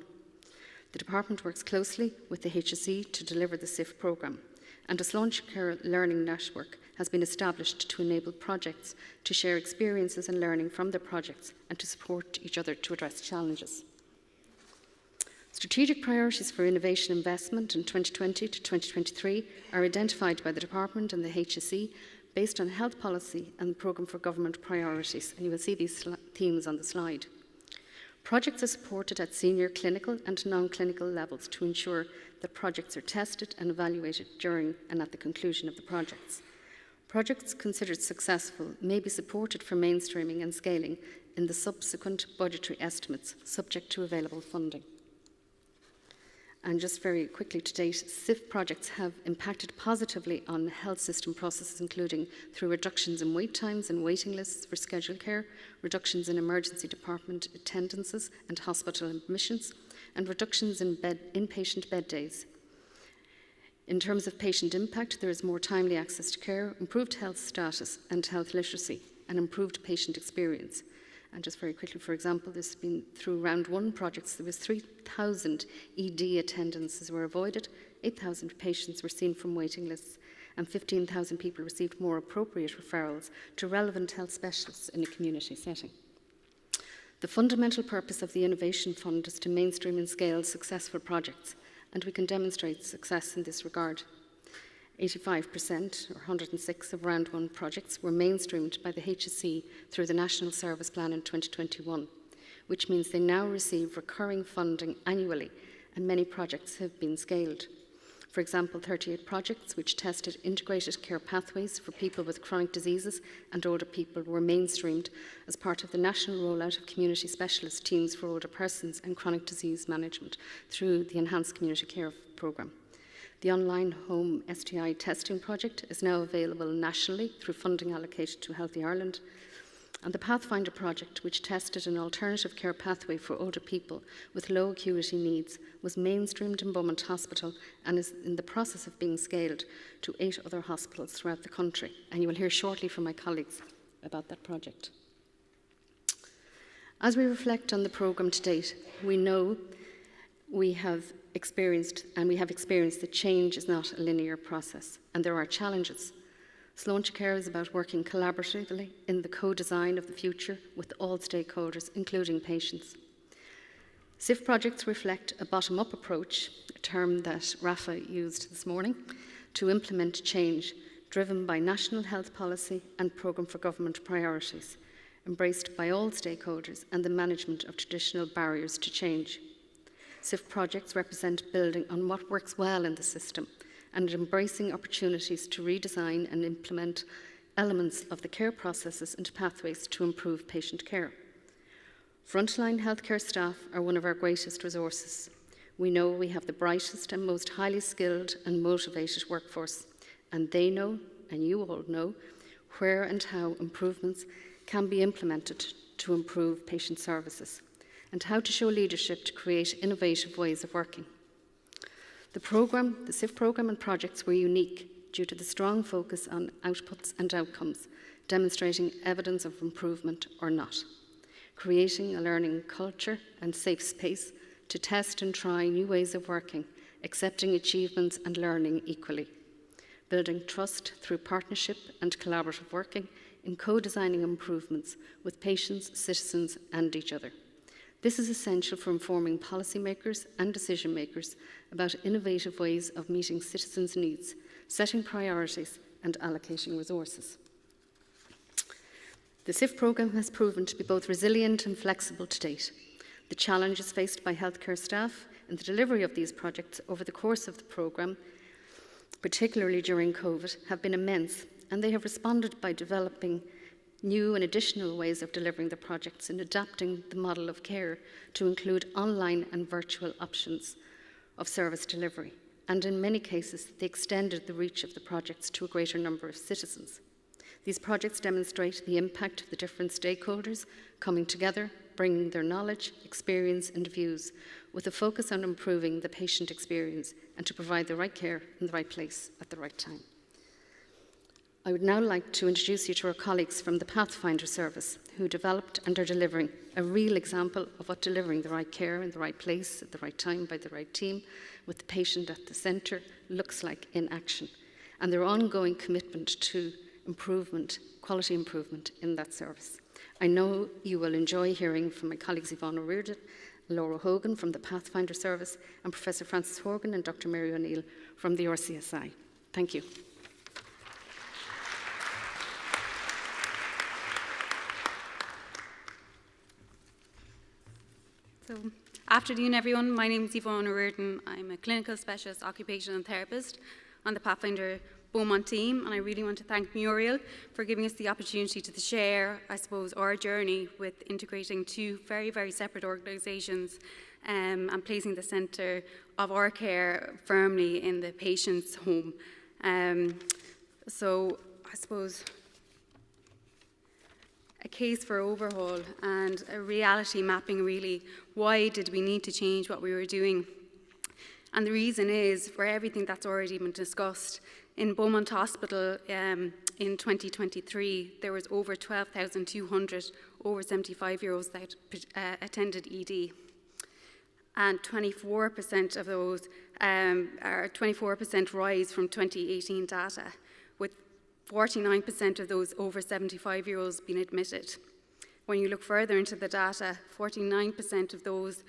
The department works closely with the HSE to deliver the SIF programme, and a Slaintecare learning network has been established to enable projects to share experiences and learning from their projects and to support each other to address challenges. Strategic priorities for innovation investment in 2020 to 2023 are identified by the department and the HSE based on health policy and the programme for government priorities, and you will see these themes on the slide. Projects are supported at senior clinical and non-clinical levels to ensure that projects are tested and evaluated during and at the conclusion of the projects. Projects considered successful may be supported for mainstreaming and scaling in the subsequent budgetary estimates, subject to available funding. And just very quickly to date, SIF projects have impacted positively on health system processes, including through reductions in wait times and waiting lists for scheduled care, reductions in emergency department attendances and hospital admissions, and reductions in inpatient bed days. In terms of patient impact, there is more timely access to care, improved health status and health literacy, and improved patient experience. And just very quickly, for example, there's been through round 1 projects, there was 3,000 ED attendances were avoided, 8,000 patients were seen from waiting lists, and 15,000 people received more appropriate referrals to relevant health specialists in a community setting. The fundamental purpose of the Innovation Fund is to mainstream and scale successful projects, and we can demonstrate success in this regard. 85%, or 106, of round 1 projects were mainstreamed by the HSE through the National Service Plan in 2021, which means they now receive recurring funding annually, and many projects have been scaled. For example, 38 projects which tested integrated care pathways for people with chronic diseases and older people were mainstreamed as part of the national rollout of community specialist teams for older persons and chronic disease management through the Enhanced Community Care Programme. The online home STI testing project is now available nationally through funding allocated to Healthy Ireland. And the Pathfinder project, which tested an alternative care pathway for older people with low acuity needs, was mainstreamed in Beaumont Hospital and is in the process of being scaled to 8 other hospitals throughout the country. And you will hear shortly from my colleagues about that project. As we reflect on the programme to date, we know we have experienced that change is not a linear process, and there are challenges. Slaintecare is about working collaboratively in the co-design of the future with all stakeholders, including patients. SIF projects reflect a bottom-up approach, a term that Rafa used this morning, to implement change driven by national health policy and programme for government priorities, embraced by all stakeholders and the management of traditional barriers to change. SIF projects represent building on what works well in the system and embracing opportunities to redesign and implement elements of the care processes and pathways to improve patient care. Frontline healthcare staff are one of our greatest resources. We know we have the brightest and most highly skilled and motivated workforce, and they know, and you all know, where and how improvements can be implemented to improve patient services, and how to show leadership to create innovative ways of working. The SIF programme and projects were unique due to the strong focus on outputs and outcomes, demonstrating evidence of improvement or not, creating a learning culture and safe space to test and try new ways of working, accepting achievements and learning equally, building trust through partnership and collaborative working in co-designing improvements with patients, citizens and each other. This is essential for informing policymakers and decision makers about innovative ways of meeting citizens' needs, setting priorities and allocating resources. The SIF programme has proven to be both resilient and flexible to date. The challenges faced by healthcare staff in the delivery of these projects over the course of the programme, particularly during COVID, have been immense, and they have responded by developing new and additional ways of delivering the projects and adapting the model of care to include online and virtual options of service delivery. And in many cases, they extended the reach of the projects to a greater number of citizens. These projects demonstrate the impact of the different stakeholders coming together, bringing their knowledge, experience and views with a focus on improving the patient experience and to provide the right care in the right place at the right time. I would now like to introduce you to our colleagues from the Pathfinder service who developed and are delivering a real example of what delivering the right care in the right place at the right time by the right team with the patient at the centre looks like in action, and their ongoing commitment to improvement, quality improvement in that service. I know you will enjoy hearing from my colleagues Yvonne O'Riordan, Laura Hogan from the Pathfinder service, and Professor Francis Horgan and Dr. Mary O'Neill from the RCSI. Thank you. So, afternoon everyone, my name is Yvonne O'Riordan. I'm a clinical specialist occupational therapist on the Pathfinder Beaumont team, and I really want to thank Muriel for giving us the opportunity to share, I suppose, our journey with integrating two very, very separate organisations and placing the centre of our care firmly in the patient's home. So I suppose a case for overhaul and a reality mapping really. Why did we need to change what we were doing? And the reason is for everything that's already been discussed. In Beaumont Hospital in 2023, there was over 12,200 over 75-year-olds that attended ED. And 24% of those are 24% rise from 2018 data, with 49% of those over 75-year-olds being admitted. When you look further into the data, 49% of those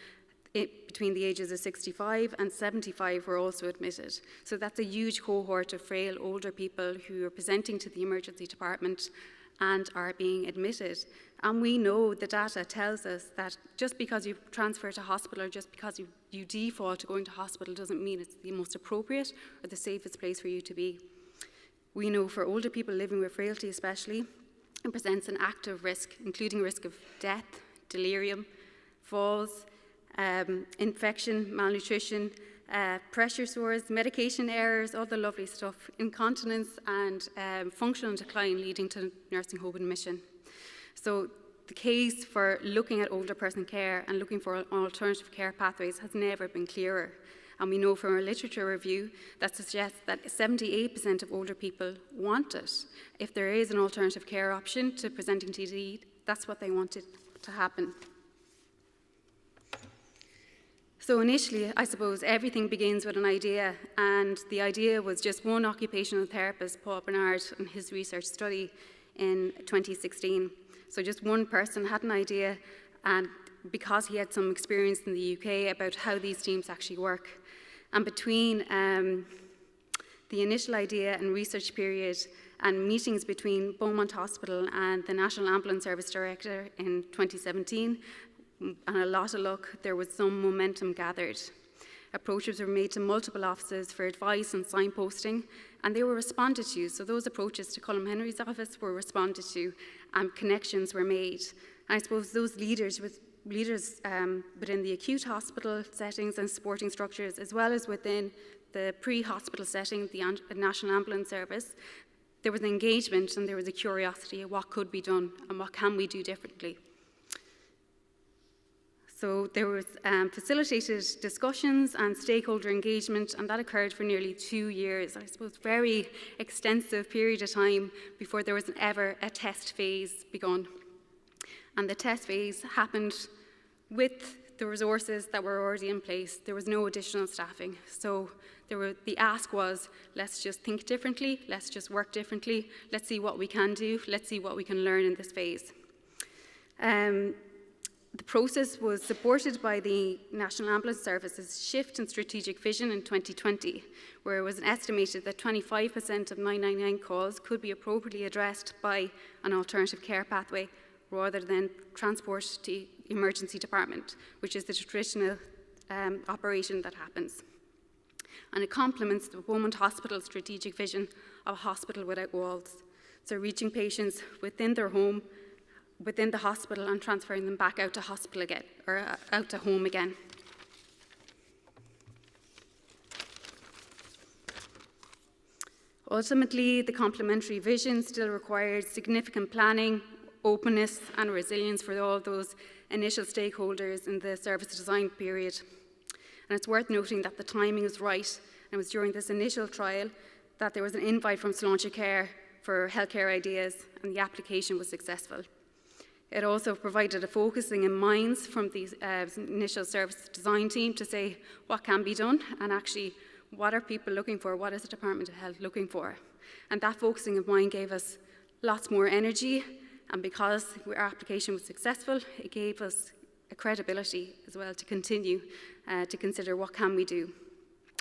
between the ages of 65 and 75 were also admitted. So that's a huge cohort of frail older people who are presenting to the emergency department and are being admitted. And we know the data tells us that just because you transfer to hospital or just because you default to going to hospital doesn't mean it's the most appropriate or the safest place for you to be. We know for older people living with frailty especially, it presents an active risk, including risk of death, delirium, falls, infection, malnutrition, pressure sores, medication errors, all the lovely stuff, incontinence and functional decline leading to nursing home admission. So the case for looking at older person care and looking for alternative care pathways has never been clearer. And we know from our literature review that suggests that 78% of older people want it. If there is an alternative care option to presenting TD, that's what they wanted to happen. So initially, I suppose, everything begins with an idea, and the idea was just one occupational therapist, Paul Bernard, in his research study in 2016. So just one person had an idea, and because he had some experience in the UK about how these teams actually work. And between the initial idea and research period and meetings between Beaumont Hospital and the National Ambulance Service Director in 2017, and a lot of luck, there was some momentum gathered. Approaches were made to multiple offices for advice and signposting, and they were responded to. So those approaches to Colm Henry's office were responded to, and connections were made. And I suppose those leaders within the acute hospital settings and supporting structures, as well as within the pre-hospital setting, the National Ambulance Service, there was an engagement and there was a curiosity of what could be done and what can we do differently. So there was facilitated discussions and stakeholder engagement, and that occurred for nearly 2 years. I suppose very extensive period of time before there was ever a test phase begun. And the test phase happened with the resources that were already in place. There was no additional staffing. So the ask was, let's just think differently, let's just work differently, let's see what we can do, let's see what we can learn in this phase. The process was supported by the National Ambulance Service's shift in strategic vision in 2020, where it was estimated that 25% of 999 calls could be appropriately addressed by an alternative care pathway rather than transport to emergency department, which is the traditional operation that happens. And it complements the Beaumont Hospital strategic vision of a hospital without walls. So reaching patients within their home, within the hospital, and transferring them back out to hospital again, or out to home again. Ultimately, the complementary vision still required significant planning, openness, and resilience for all those initial stakeholders in the service design period. And it's worth noting that the timing was right, and it was during this initial trial that there was an invite from Slaintecare for healthcare ideas, and the application was successful. It also provided a focusing in minds from the initial service design team to say what can be done and actually what are people looking for, what is the Department of Health looking for. And that focusing of mind gave us lots more energy, and because our application was successful, it gave us a credibility as well to continue to consider what can we do.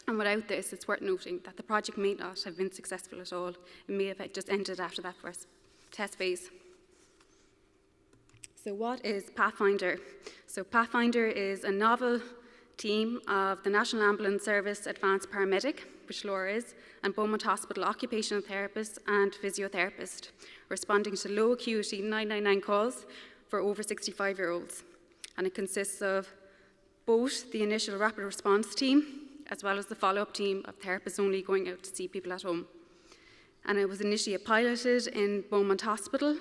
And without this, it's worth noting that the project may not have been successful at all. It may have just ended after that first test phase. So what is Pathfinder? So Pathfinder is a novel team of the National Ambulance Service Advanced Paramedic, which Laura is, and Beaumont Hospital occupational therapist and physiotherapist, responding to low acuity 999 calls for over 65-year-olds. And it consists of both the initial rapid response team as well as the follow-up team of therapists only going out to see people at home. And it was initially piloted in Beaumont Hospital,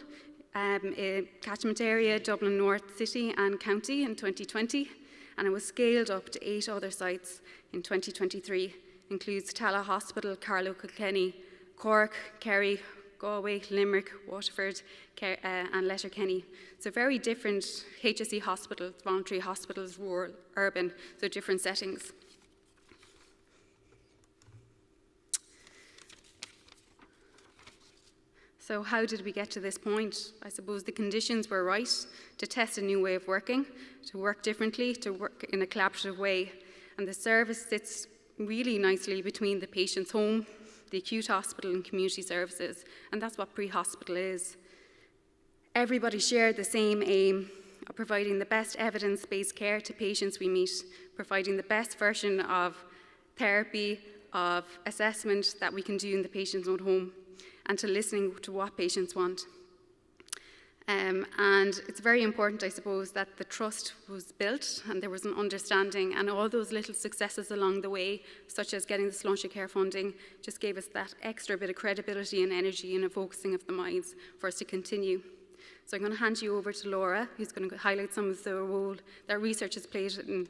catchment area, Dublin North City and County in 2020, and it was scaled up to 8 other sites in 2023. Includes Tala Hospital, Carlow, Kilkenny, Cork, Kerry, Galway, Limerick, Waterford, and Letterkenny. So very different HSE hospitals, voluntary hospitals, rural, urban, so different settings. So how did we get to this point? I suppose the conditions were right to test a new way of working, to work differently, to work in a collaborative way. And the service sits really nicely between the patient's home, the acute hospital and community services. And that's what pre-hospital is. Everybody shared the same aim of providing the best evidence-based care to patients we meet, providing the best version of therapy, of assessment that we can do in the patient's own home, and to listening to what patients want. And it's very important, I suppose, that the trust was built and there was an understanding, and all those little successes along the way, such as getting the Slaintecare funding, just gave us that extra bit of credibility and energy and a focusing of the minds for us to continue. So I'm going to hand you over to Laura, who's going to highlight some of the role that research has played in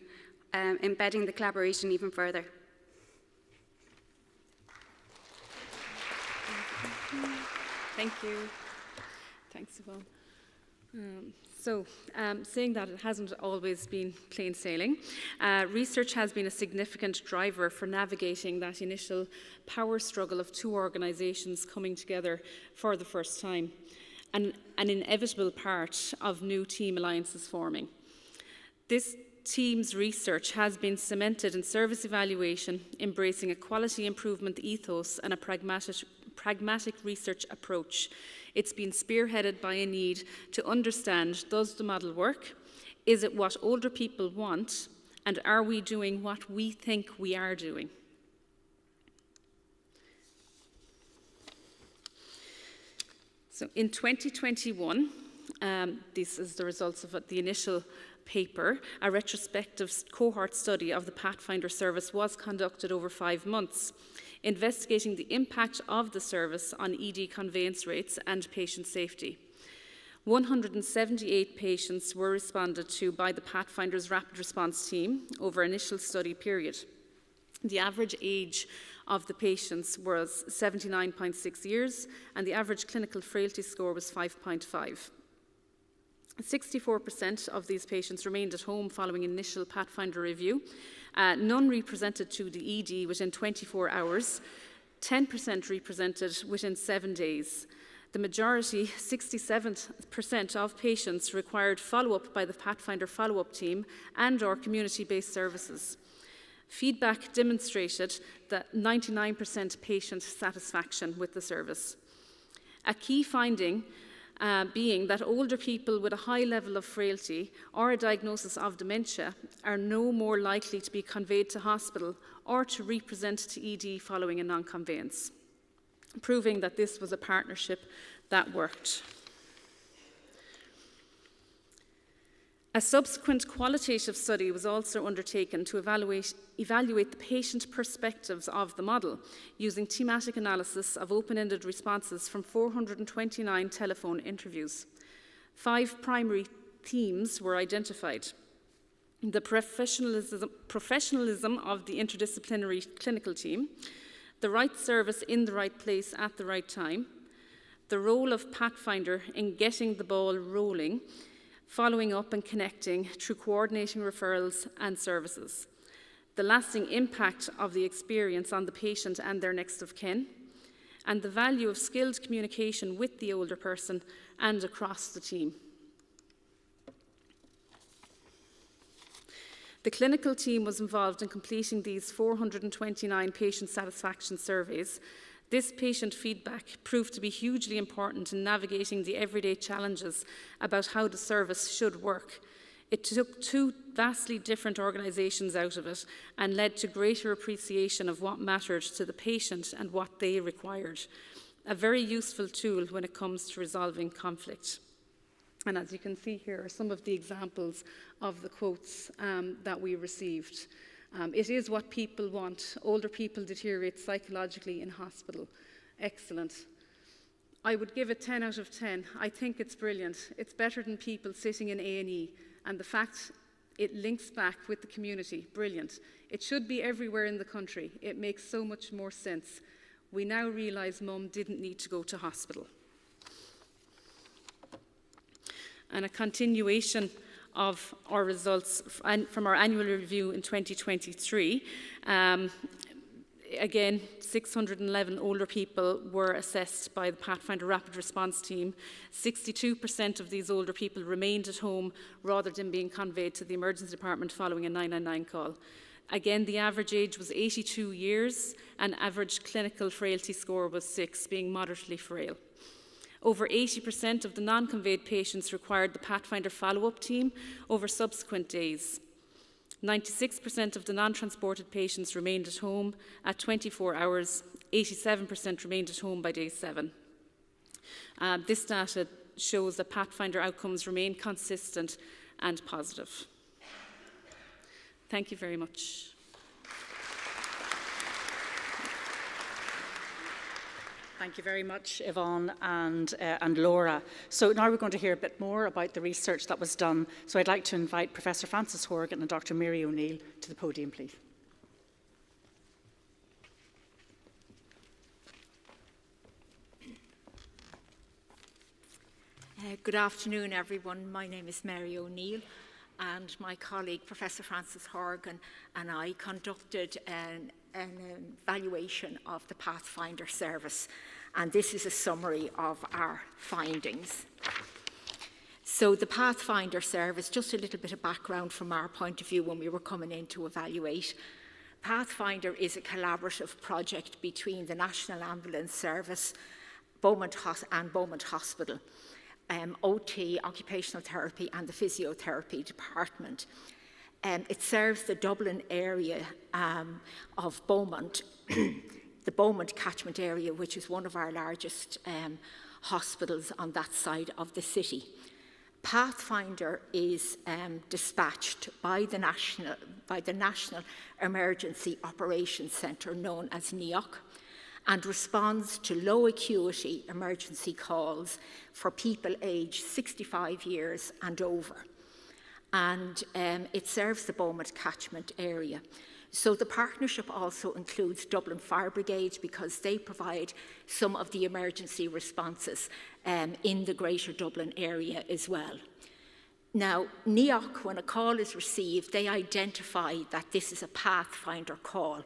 embedding the collaboration even further. Thank you. Thanks, Yvonne. Saying that it hasn't always been plain sailing, research has been a significant driver for navigating that initial power struggle of two organisations coming together for the first time, and an inevitable part of new team alliances forming. This team's research has been cemented in service evaluation, embracing a quality improvement ethos and a pragmatic research approach. It's been spearheaded by a need to understand, does the model work? Is it what older people want? And are we doing what we think we are doing? So in 2021, this is the results of the initial paper, a retrospective cohort study of the Pathfinder service was conducted over 5 months, investigating the impact of the service on ED conveyance rates and patient safety. 178 patients were responded to by the Pathfinder's rapid response team over initial study period. The average age of the patients was 79.6 years, and the average clinical frailty score was 5.5. 64% of these patients remained at home following initial Pathfinder review. None represented to the ED within 24 hours, 10% represented within 7 days. The majority, 67% of patients, required follow-up by the Pathfinder follow-up team and/or community-based services. Feedback demonstrated that 99% patient satisfaction with the service. A key finding being that older people with a high level of frailty or a diagnosis of dementia are no more likely to be conveyed to hospital or to represent to ED following a non-conveyance, proving that this was a partnership that worked. A subsequent qualitative study was also undertaken to evaluate the patient perspectives of the model using thematic analysis of open-ended responses from 429 telephone interviews. 5 primary themes were identified: the professionalism of the interdisciplinary clinical team, the right service in the right place at the right time, the role of Pathfinder in getting the ball rolling, following up and connecting through coordinating referrals and services, the lasting impact of the experience on the patient and their next of kin, and the value of skilled communication with the older person and across the team. The clinical team was involved in completing these 429 patient satisfaction surveys. This patient feedback proved to be hugely important in navigating the everyday challenges about how the service should work. It took 2 vastly different organisations out of it and led to greater appreciation of what mattered to the patient and what they required. A very useful tool when it comes to resolving conflict. And as you can see here are some of the examples of the quotes that we received. It is what people want. Older people deteriorate psychologically in hospital. Excellent. I would give it 10 out of 10. I think it's brilliant. It's better than people sitting in A&E. And the fact it links back with the community, brilliant. It should be everywhere in the country. It makes so much more sense. We now realise Mum didn't need to go to hospital. And a continuation of our results from our annual review in 2023. Again, 611 older people were assessed by the Pathfinder Rapid Response Team. 62% of these older people remained at home rather than being conveyed to the emergency department following a 999 call. Again, the average age was 82 years and average clinical frailty score was 6, being moderately frail. Over 80% of the non-conveyed patients required the Pathfinder follow-up team over subsequent days. 96% of the non-transported patients remained at home at 24 hours. 87% remained at home by day 7. This data shows that Pathfinder outcomes remain consistent and positive. Thank you very much. Thank you very much, Yvonne and Laura. So now we're going to hear a bit more about the research that was done. So I'd like to invite Professor Frances Horgan and Dr. Mary O'Neill to the podium, please. Good afternoon, everyone. My name is Mary O'Neill, and my colleague, Professor Frances Horgan, and I conducted an evaluation of the Pathfinder service, and this is a summary of our findings. So the Pathfinder service, just a little bit of background from our point of view when we were coming in to evaluate. Pathfinder is a collaborative project between the National Ambulance Service and Beaumont Hospital, OT, occupational therapy, and the physiotherapy department. It serves the Dublin area of Beaumont, the Beaumont catchment area, which is one of our largest hospitals on that side of the city. Pathfinder is dispatched by the National Emergency Operations Centre, known as NEOC, and responds to low acuity emergency calls for people aged 65 years and over. And it serves the Beaumont catchment area. So the partnership also includes Dublin Fire Brigade, because they provide some of the emergency responses in the Greater Dublin area as well. Now, NEOC, when a call is received, they identify that this is a Pathfinder call.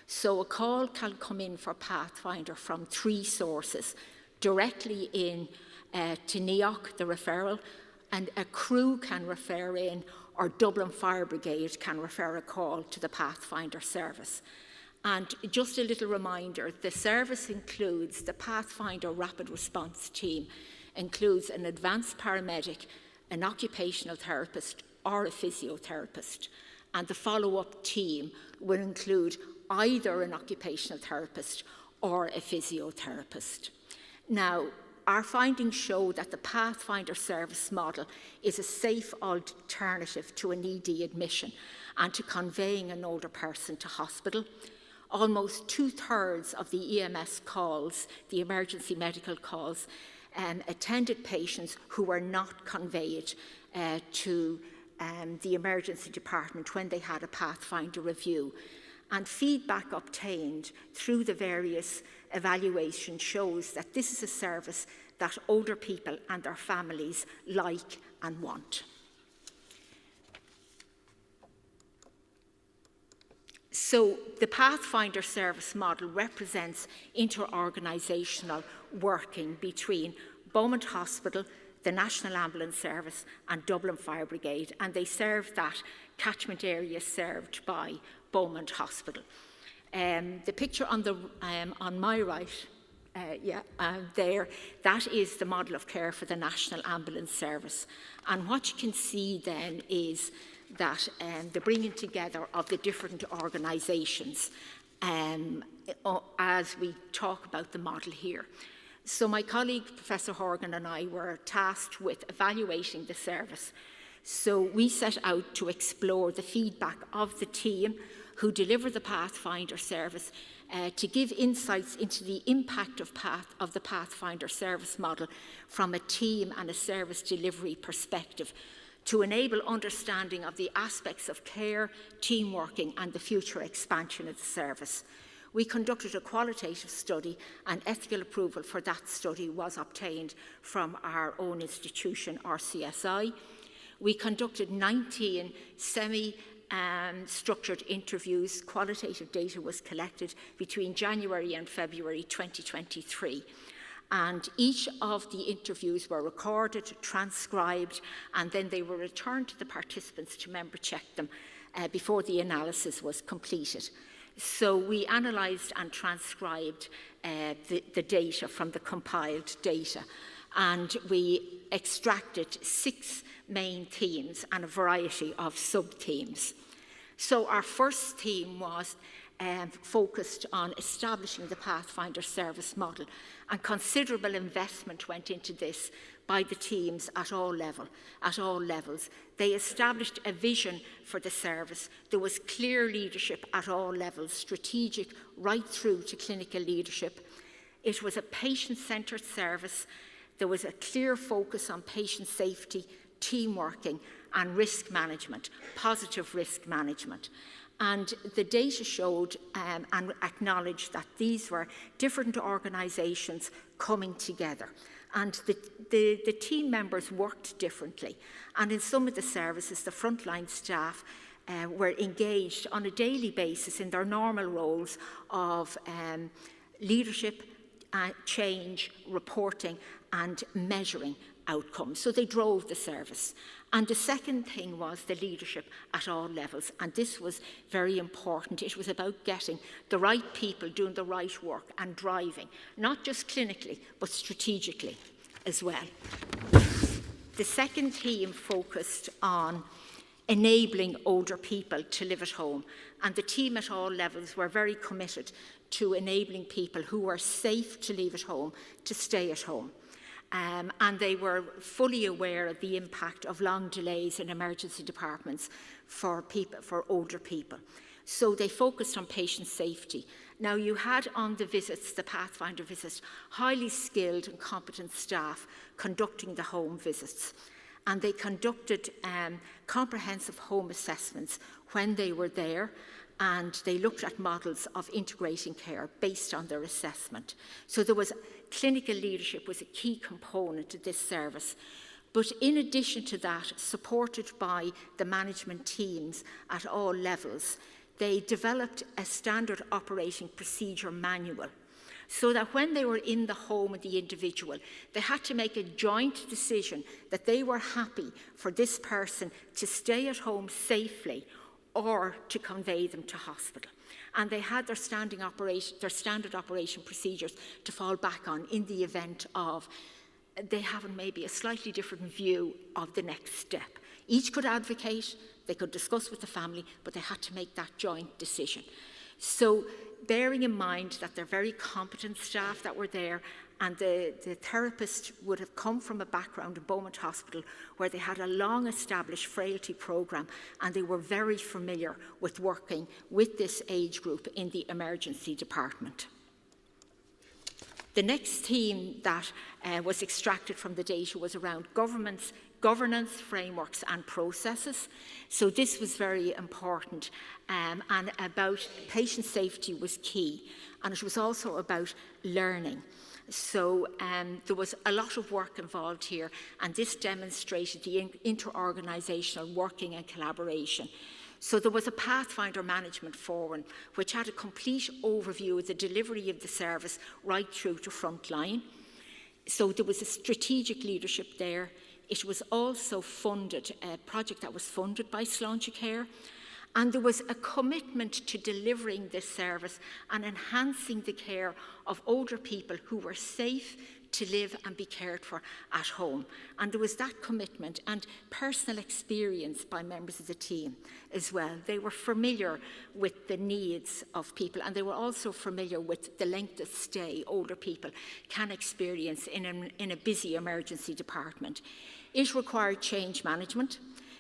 So a call can come in for Pathfinder from 3 sources: directly in to NEOC, the referral, and a crew can refer in, or Dublin Fire Brigade can refer a call to the Pathfinder service. And just a little reminder, the service includes the Pathfinder Rapid Response Team, includes an advanced paramedic, an occupational therapist or a physiotherapist, and the follow-up team will include either an occupational therapist or a physiotherapist. Now, our findings show that the Pathfinder service model is a safe alternative to an ED admission and to conveying an older person to hospital. Almost 2/3 of the EMS calls, the emergency medical calls, attended patients who were not conveyed to the emergency department when they had a Pathfinder review. And feedback obtained through the various evaluations shows that this is a service that older people and their families like and want. So the Pathfinder service model represents inter-organisational working between Beaumont Hospital, the National Ambulance Service and Dublin Fire Brigade, and they serve that catchment area served by Beaumont Hospital. The picture on my right, there, that is the model of care for the National Ambulance Service. And what you can see then is that the bringing together of the different organisations as we talk about the model here. So my colleague, Professor Horgan, and I were tasked with evaluating the service. So we set out to explore the feedback of the team who deliver the Pathfinder service to give insights into the impact of the Pathfinder service model from a team and a service delivery perspective, to enable understanding of the aspects of care, team working and the future expansion of the service. We conducted a qualitative study, and ethical approval for that study was obtained from our own institution, RCSI. We conducted 19 semi-structured interviews. Qualitative data was collected between January and February 2023. And each of the interviews were recorded, transcribed, and then they were returned to the participants to member check them before the analysis was completed. So we analysed and transcribed the data from the compiled data, and we extracted 6 main themes and a variety of sub-themes. So our first theme was focused on establishing the Pathfinder service model, and considerable investment went into this by the teams at all levels. They established a vision for the service. There was clear leadership at all levels, strategic right through to clinical leadership. It was a patient-centred service. There was a clear focus on patient safety, team working and risk management, positive risk management. And the data showed and acknowledged that these were different organisations coming together. And the team members worked differently. And in some of the services, the frontline staff were engaged on a daily basis in their normal roles of leadership, change, reporting and measuring outcomes. So they drove the service. And the second thing was the leadership at all levels. And this was very important. It was about getting the right people doing the right work and driving, not just clinically, but strategically as well. The second theme focused on enabling older people to live at home. And the team at all levels were very committed to enabling people who were safe to leave at home to stay at home. And they were fully aware of the impact of long delays in emergency departments for older people. So they focused on patient safety. Now, you had on the visits, the Pathfinder visits, highly skilled and competent staff conducting the home visits. And they conducted comprehensive home assessments when they were there, and they looked at models of integrating care based on their assessment. So there was clinical leadership was a key component to this service. But in addition to that, supported by the management teams at all levels, they developed a standard operating procedure manual so that when they were in the home of the individual, they had to make a joint decision that they were happy for this person to stay at home safely or to convey them to hospital. And they had their standard operation procedures to fall back on in the event of they having maybe a slightly different view of the next step. Each could advocate, they could discuss with the family, but they had to make that joint decision. So bearing in mind that they're very competent staff that were there, and the therapist would have come from a background in Beaumont Hospital where they had a long-established frailty programme, and they were very familiar with working with this age group in the emergency department. The next theme that was extracted from the data was around governance, frameworks and processes. So this was very important, and about patient safety was key, and it was also about learning. So there was a lot of work involved here, and this demonstrated the inter-organisational working and collaboration. So there was a Pathfinder Management Forum, which had a complete overview of the delivery of the service right through to frontline. So there was a strategic leadership there. It was also funded, a project that was funded by Slaintecare. And there was a commitment to delivering this service and enhancing the care of older people who were safe to live and be cared for at home. And there was that commitment and personal experience by members of the team as well. They were familiar with the needs of people, and they were also familiar with the length of stay older people can experience in a busy emergency department. It required change management.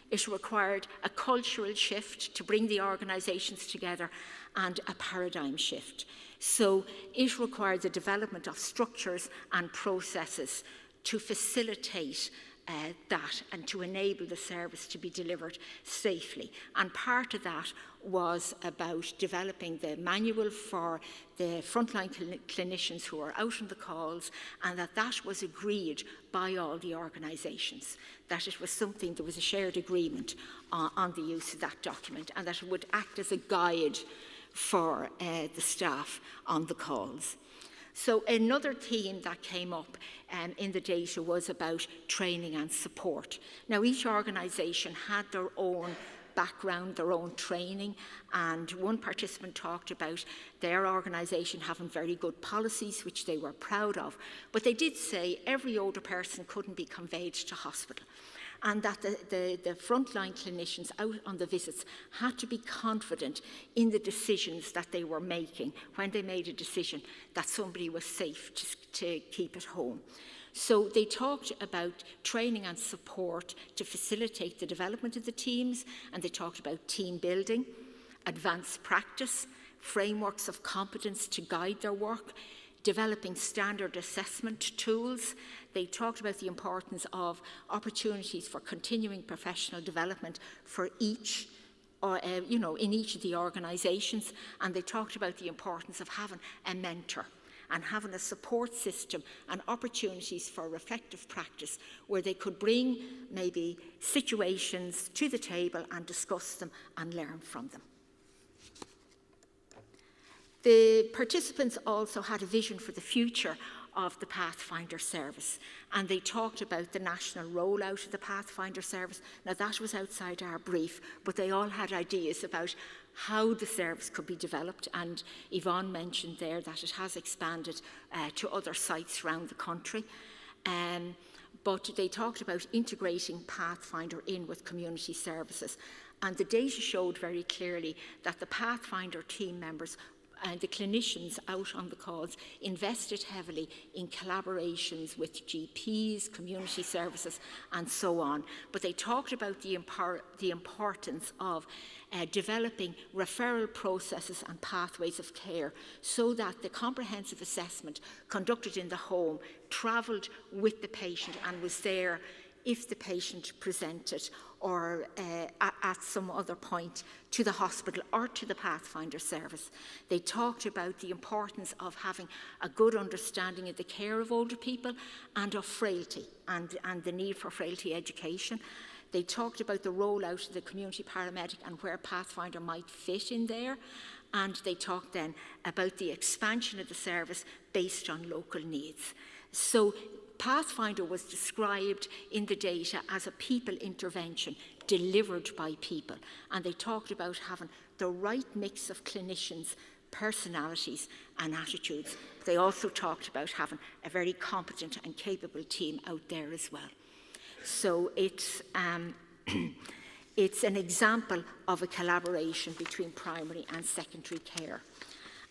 It required a cultural shift to bring the organisations together and a paradigm shift. So it required the development of structures and processes to facilitate that and to enable the service to be delivered safely. And part of that was about developing the manual for the frontline clinicians who are out on the calls, and that was agreed by all the organisations, that it was something, there was a shared agreement on the use of that document, and that it would act as a guide for the staff on the calls. So another theme that came up in the data was about training and support. Now, each organisation had their own background, their own training, and one participant talked about their organisation having very good policies, which they were proud of, but they did say every older person couldn't be conveyed to hospital, and that the frontline clinicians out on the visits had to be confident in the decisions that they were making when they made a decision that somebody was safe to keep at home. So they talked about training and support to facilitate the development of the teams, and they talked about team building, advanced practice, frameworks of competence to guide their work, developing standard assessment tools. They talked about the importance of opportunities for continuing professional development for each, in each of the organisations, and they talked about the importance of having a mentor and having a support system and opportunities for reflective practice where they could bring maybe situations to the table and discuss them and learn from them. The participants also had a vision for the future of the Pathfinder service, and they talked about the national rollout of the Pathfinder service. Now, that was outside our brief, but they all had ideas about how the service could be developed, and Yvonne mentioned there that it has expanded to other sites around the country. But they talked about integrating Pathfinder in with community services And the data showed very clearly that the Pathfinder team members and the clinicians out on the calls invested heavily in collaborations with GPs, community services, and so on. But they talked about the importance of developing referral processes and pathways of care so that the comprehensive assessment conducted in the home travelled with the patient and was there if the patient presented or at some other point to the hospital or to the Pathfinder service. They talked about the importance of having a good understanding of the care of older people and of frailty and the need for frailty education. They talked about the rollout of the community paramedic and where Pathfinder might fit in there. And they talked then about the expansion of the service based on local needs. So Pathfinder was described in the data as a people intervention delivered by people. And they talked about having the right mix of clinicians, personalities and attitudes. They also talked about having a very competent and capable team out there as well. So it's an example of a collaboration between primary and secondary care.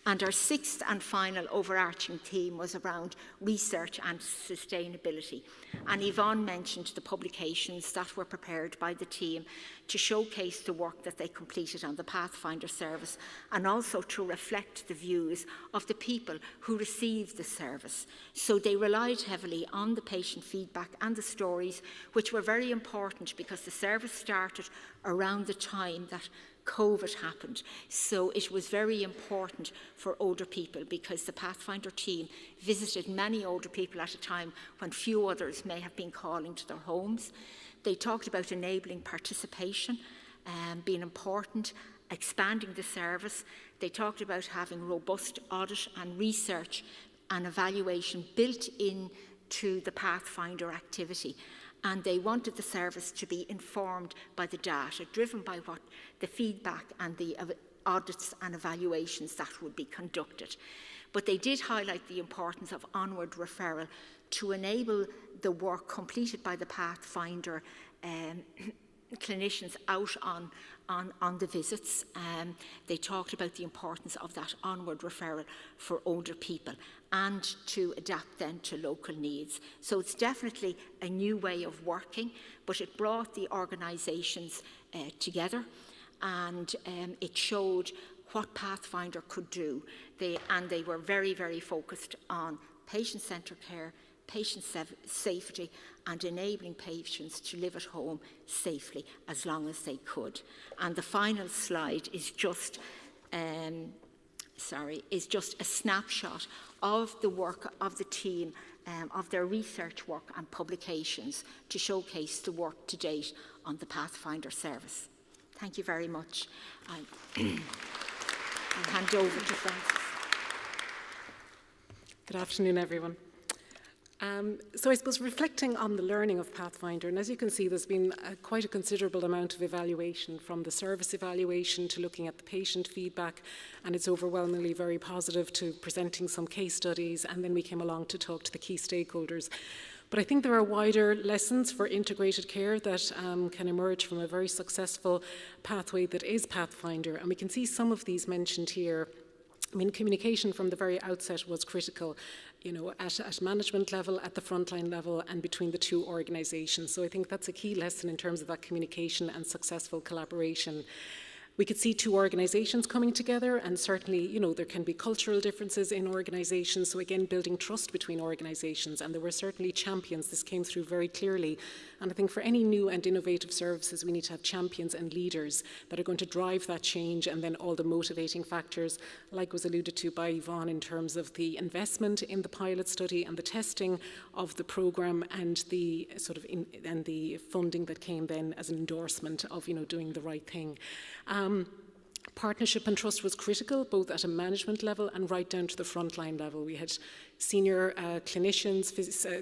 And our sixth and final overarching theme was around research and sustainability. And Yvonne mentioned the publications that were prepared by the team to showcase the work that they completed on the Pathfinder service and also to reflect the views of the people who received the service. So they relied heavily on the patient feedback and the stories, which were very important because the service started around the time that COVID happened. So it was very important for older people because the Pathfinder team visited many older people at a time when few others may have been calling to their homes. They talked about enabling participation being important, expanding the service. They talked about having robust audit and research and evaluation built into the Pathfinder activity. And they wanted the service to be informed by the data, driven by what the feedback and the audits and evaluations that would be conducted. But they did highlight the importance of onward referral to enable the work completed by the Pathfinder clinicians out on the visits. They talked about the importance of that onward referral for older people and to adapt then to local needs. So it's definitely a new way of working, but it brought the organisations together and it showed what Pathfinder could do. They were very, very focused on patient-centred care, patient safety and enabling patients to live at home safely as long as they could. And the final slide is just a snapshot of the work of the team, of their research work and publications to showcase the work to date on the Pathfinder service. Thank you very much. I'll hand over to Francis. Good afternoon, everyone. So I suppose reflecting on the learning of Pathfinder, and as you can see, there's been quite a considerable amount of evaluation, from the service evaluation to looking at the patient feedback, and it's overwhelmingly very positive, to presenting some case studies, and then we came along to talk to the key stakeholders. But I think there are wider lessons for integrated care that can emerge from a very successful pathway that is Pathfinder, and we can see some of these mentioned here. I mean, communication from the very outset was critical, you know, at management level, at the frontline level, and between the two organisations. So I think that's a key lesson in terms of that communication and successful collaboration. We could see two organisations coming together, and certainly, you know, there can be cultural differences in organisations. So again, building trust between organisations, and there were certainly champions. This came through very clearly. And I think for any new and innovative services, we need to have champions and leaders that are going to drive that change, and then all the motivating factors, like was alluded to by Yvonne, in terms of the investment in the pilot study and the testing of the programme, and the and the funding that came then as an endorsement of, you know, doing the right thing. Partnership and trust was critical, both at a management level and right down to the frontline level. We had senior clinicians,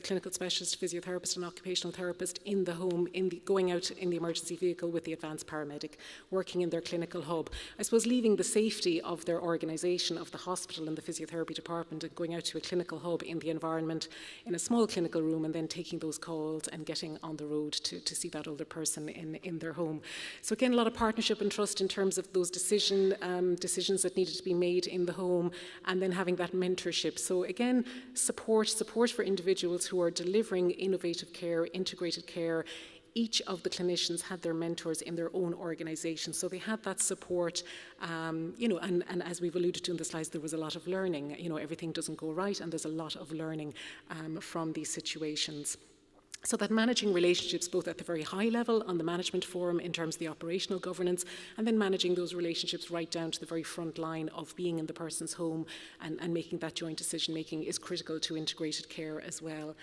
clinical specialists, physiotherapists and occupational therapists in the home, going out in the emergency vehicle with the advanced paramedic, working in their clinical hub. I suppose leaving the safety of their organisation, of the hospital and the physiotherapy department, and going out to a clinical hub in the environment in a small clinical room, and then taking those calls and getting on the road to see that older person in their home. So again, a lot of partnership and trust in terms of those decisions that needed to be made in the home, and then having that mentorship. So again, support for individuals who are delivering innovative care, integrated care. Each of the clinicians had their mentors in their own organisation, so they had that support, and as we've alluded to in the slides, there was a lot of learning. Everything doesn't go right, and there's a lot of learning from these situations. So that managing relationships both at the very high level on the management forum in terms of the operational governance, and then managing those relationships right down to the very front line of being in the person's home and making that joint decision making is critical to integrated care as well.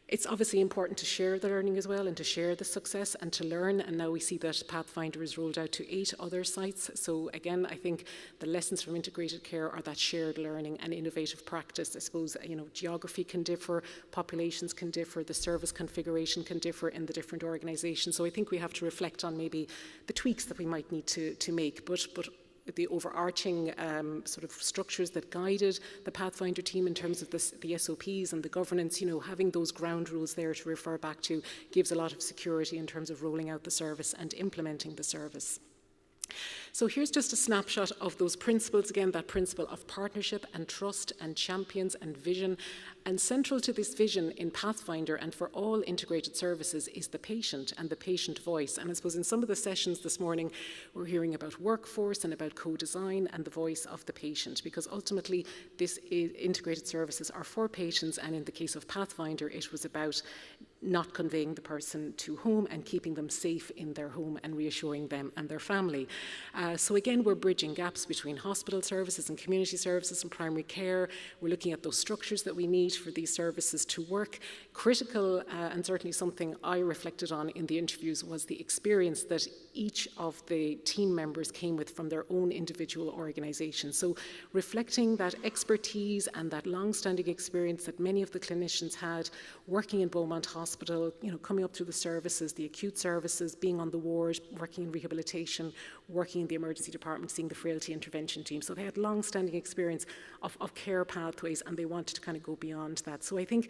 It's obviously important to share the learning as well, and to share the success and to learn. And now we see that Pathfinder is rolled out to 8 other sites. So again, I think the lessons from integrated care are that shared learning and innovative practice. I suppose, geography can differ, populations can differ, the service configuration can differ in the different organisations. So I think we have to reflect on maybe the tweaks that we might need to make. But the overarching sort of structures that guided the Pathfinder team in terms of the SOPs and the governance, having those ground rules there to refer back to gives a lot of security in terms of rolling out the service and implementing the service. So here's just a snapshot of those principles, again, that principle of partnership and trust and champions and vision. And central to this vision in Pathfinder and for all integrated services is the patient and the patient voice. And I suppose in some of the sessions this morning, we're hearing about workforce and about co-design and the voice of the patient, because ultimately this integrated services are for patients, and in the case of Pathfinder, it was about not conveying the person to home and keeping them safe in their home and reassuring them and their family. So again, we're bridging gaps between hospital services and community services and primary care. We're looking at those structures that we need for these services to work. Critical, and certainly something I reflected on in the interviews, was the experience that each of the team members came with from their own individual organisation. So reflecting that expertise and that long-standing experience that many of the clinicians had working in Beaumont Hospital, coming up through the services, the acute services, being on the ward, working in rehabilitation, working in the emergency department, seeing the frailty intervention team. So they had long-standing experience of care pathways, and they wanted to kind of go beyond that. So I think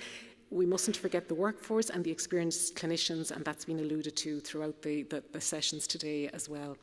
we mustn't forget the workforce and the experienced clinicians, and that's been alluded to throughout the sessions today as well.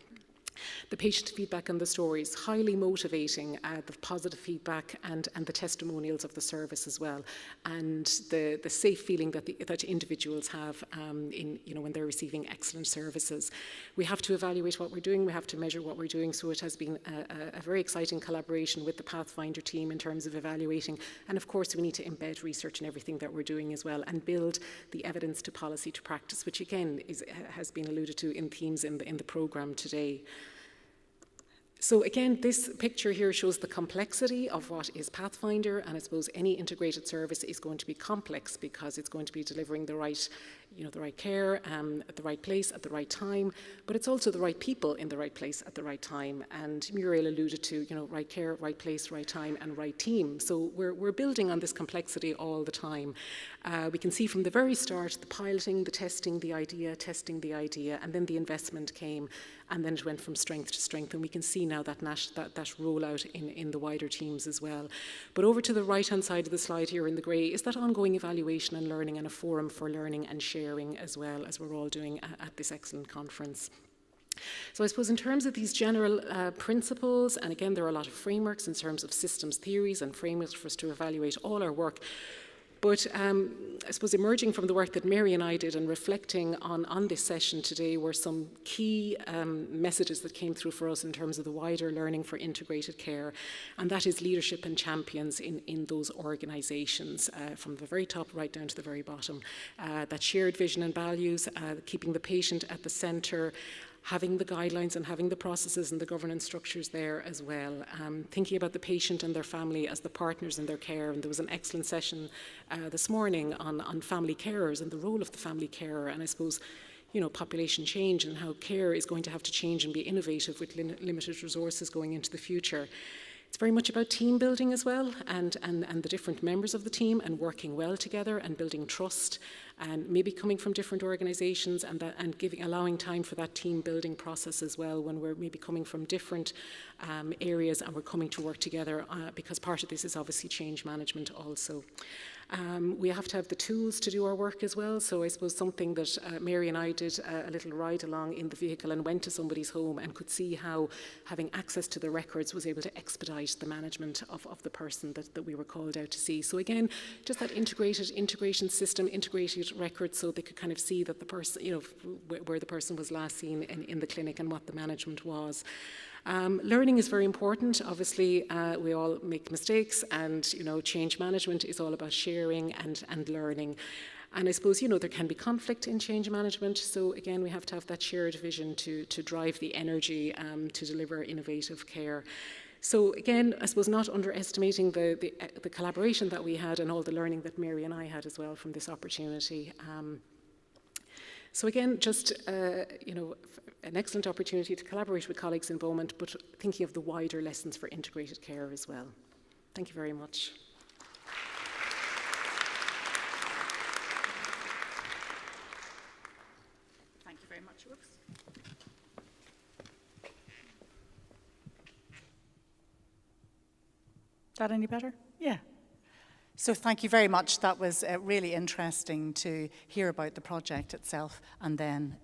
The patient feedback and the stories, highly motivating, the positive feedback and the testimonials of the service as well, and the safe feeling that individuals have when they're receiving excellent services. We have to evaluate what we're doing, we have to measure what we're doing, so it has been a very exciting collaboration with the Pathfinder team in terms of evaluating, and of course we need to embed research in everything that we're doing as well, and build the evidence to policy to practice, which again has been alluded to in themes in the programme today. So again, this picture here shows the complexity of what is Pathfinder, and I suppose any integrated service is going to be complex because it's going to be delivering the right care at the right place at the right time, but it's also the right people in the right place at the right time. And Muriel alluded to, right care, right place, right time, and right team. So we're building on this complexity all the time. We can see from the very start the piloting, the testing the idea, and then the investment came, and then it went from strength to strength. And we can see now that rollout in the wider teams as well. But over to the right-hand side of the slide here in the grey is that ongoing evaluation and learning, and a forum for learning and sharing as well, as we're all doing at this excellent conference. So I suppose in terms of these general principles, and again there are a lot of frameworks in terms of systems theories and frameworks for us to evaluate all our work. But I suppose emerging from the work that Mary and I did and reflecting on this session today were some key messages that came through for us in terms of the wider learning for integrated care, and that is leadership and champions in those organisations, from the very top right down to the very bottom. That shared vision and values, keeping the patient at the centre, having the guidelines and having the processes and the governance structures there as well. Thinking about the patient and their family as the partners in their care. And there was an excellent session this morning on family carers and the role of the family carer. And I suppose, population change and how care is going to have to change and be innovative with limited resources going into the future. It's very much about team building as well, and the different members of the team, and working well together and building trust, and maybe coming from different organisations, and allowing time for that team building process as well, when we're maybe coming from different areas and we're coming to work together, because part of this is obviously change management also. We have to have the tools to do our work as well. So I suppose something that Mary and I did a little ride along in the vehicle and went to somebody's home and could see how having access to the records was able to expedite the management of the person that we were called out to see. So again, just that integration system, integrated records, so they could kind of see that the person, you know, where the person was last seen in the clinic and what the management was. Learning is very important. Obviously, we all make mistakes, and you know, change management is all about sharing and learning. And I suppose, you know, there can be conflict in change management. So again, we have to have that shared vision to drive the energy to deliver innovative care. So again, I suppose not underestimating the collaboration that we had and all the learning that Mary and I had as well from this opportunity. So again, just, you know, an excellent opportunity to collaborate with colleagues in Beaumont, but thinking of the wider lessons for integrated care as well. Thank you very much. Thank you very much. Whoops. Is that any better? Yeah. So thank you very much. That was really interesting to hear about the project itself and then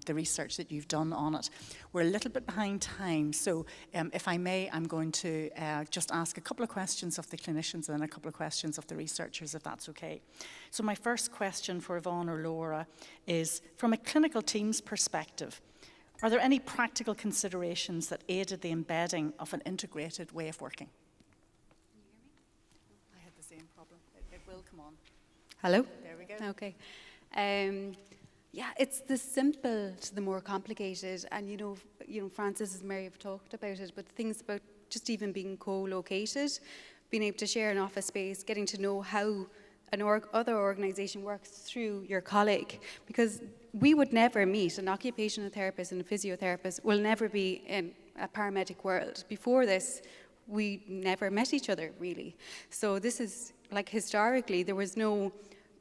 the research that you've done on it. We're a little bit behind time, so if I may, I'm going to just ask a couple of questions of the clinicians and then a couple of questions of the researchers, if that's okay. So my first question for Yvonne or Laura is, from a clinical team's perspective, are there any practical considerations that aided the embedding of an integrated way of working? Will come on. Hello? There we go. Okay. Yeah, it's the simple to the more complicated, and you know, Francis and Mary have talked about it, but things about just even being co-located, being able to share an office space, getting to know how other organisation works through your colleague, because we would never meet an occupational therapist and a physiotherapist will never be in a paramedic world. Before this, we never met each other really. So this is, like, historically, there was no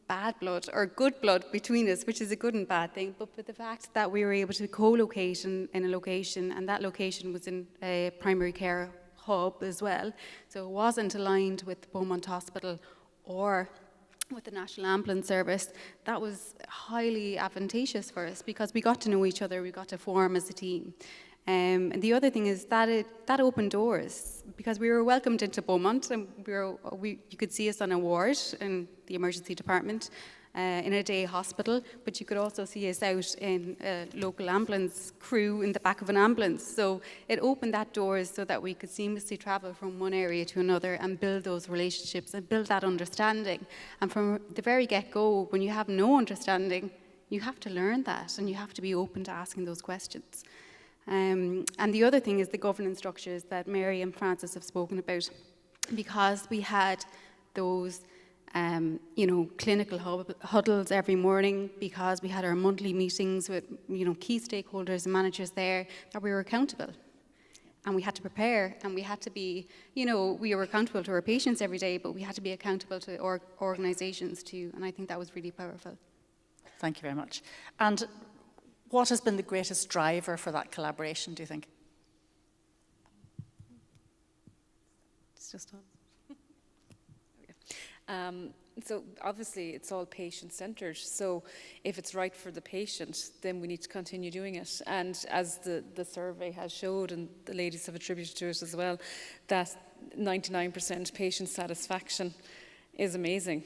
bad blood or good blood between us, which is a good and bad thing. But the fact that we were able to co-locate in a location, and that location was in a primary care hub as well, so it wasn't aligned with Beaumont Hospital or with the National Ambulance Service, that was highly advantageous for us because we got to know each other, we got to form as a team. And the other thing is that that opened doors, because we were welcomed into Beaumont, and you could see us on a ward in the emergency department, in a day hospital, but you could also see us out in a local ambulance crew in the back of an ambulance. So it opened that doors so that we could seamlessly travel from one area to another and build those relationships and build that understanding. And from the very get-go, when you have no understanding, you have to learn that, and you have to be open to asking those questions. And the other thing is the governance structures that Mary and Francis have spoken about. Because we had those clinical huddles every morning, because we had our monthly meetings with key stakeholders and managers there, that we were accountable. And we had to prepare, and we had to be, we were accountable to our patients every day, but we had to be accountable to organisations too. And I think that was really powerful. Thank you very much. And what has been the greatest driver for that collaboration, do you think? It's just on. So obviously it's all patient-centred. So if it's right for the patient, then we need to continue doing it. And as the survey has showed, and the ladies have attributed to it as well, that 99% patient satisfaction is amazing.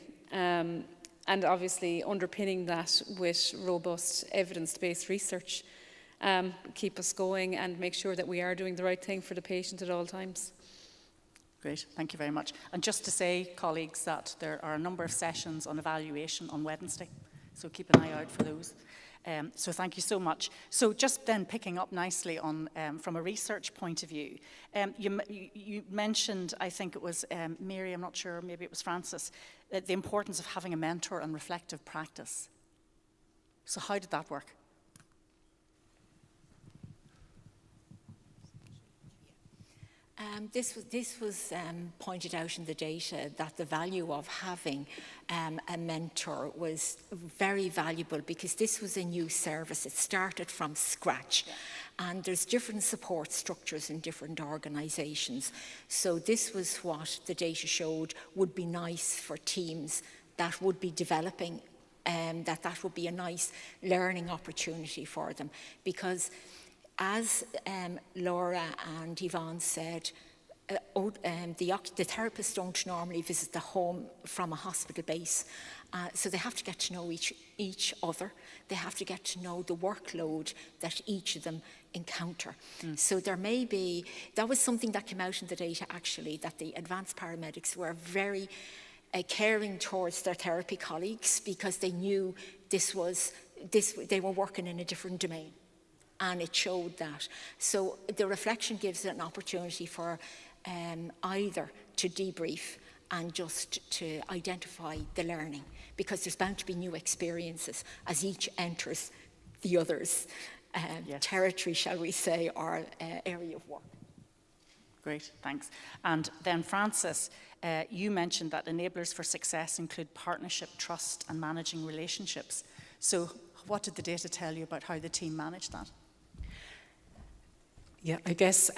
And obviously underpinning that with robust evidence-based research, keep us going and make sure that we are doing the right thing for the patient at all times. Great, thank you very much. And just to say, colleagues, that there are a number of sessions on evaluation on Wednesday, so keep an eye out for those. So thank you so much. So just then picking up nicely on from a research point of view, you mentioned, I think it was Mary, I'm not sure, maybe it was Francis, the importance of having a mentor and reflective practice. So how did that work? This was pointed out in the data that the value of having a mentor was very valuable because this was a new service. It started from scratch. And there's different support structures in different organisations. So this was what the data showed would be nice for teams that would be developing, that would be a nice learning opportunity for them. Because as Laura and Yvonne said, the therapists don't normally visit the home from a hospital base. So they have to get to know each other. They have to get to know the workload that each of them encounter. So there may be, that was something that came out in the data actually, that the advanced paramedics were very caring towards their therapy colleagues because they knew they were working in a different domain. And it showed that. So the reflection gives an opportunity for either to debrief and just to identify the learning, because there's bound to be new experiences as each enters the other's territory, shall we say, or area of work. Great, thanks. And then Francis, you mentioned that enablers for success include partnership, trust, and managing relationships. So what did the data tell you about how the team managed that? Yeah, I guess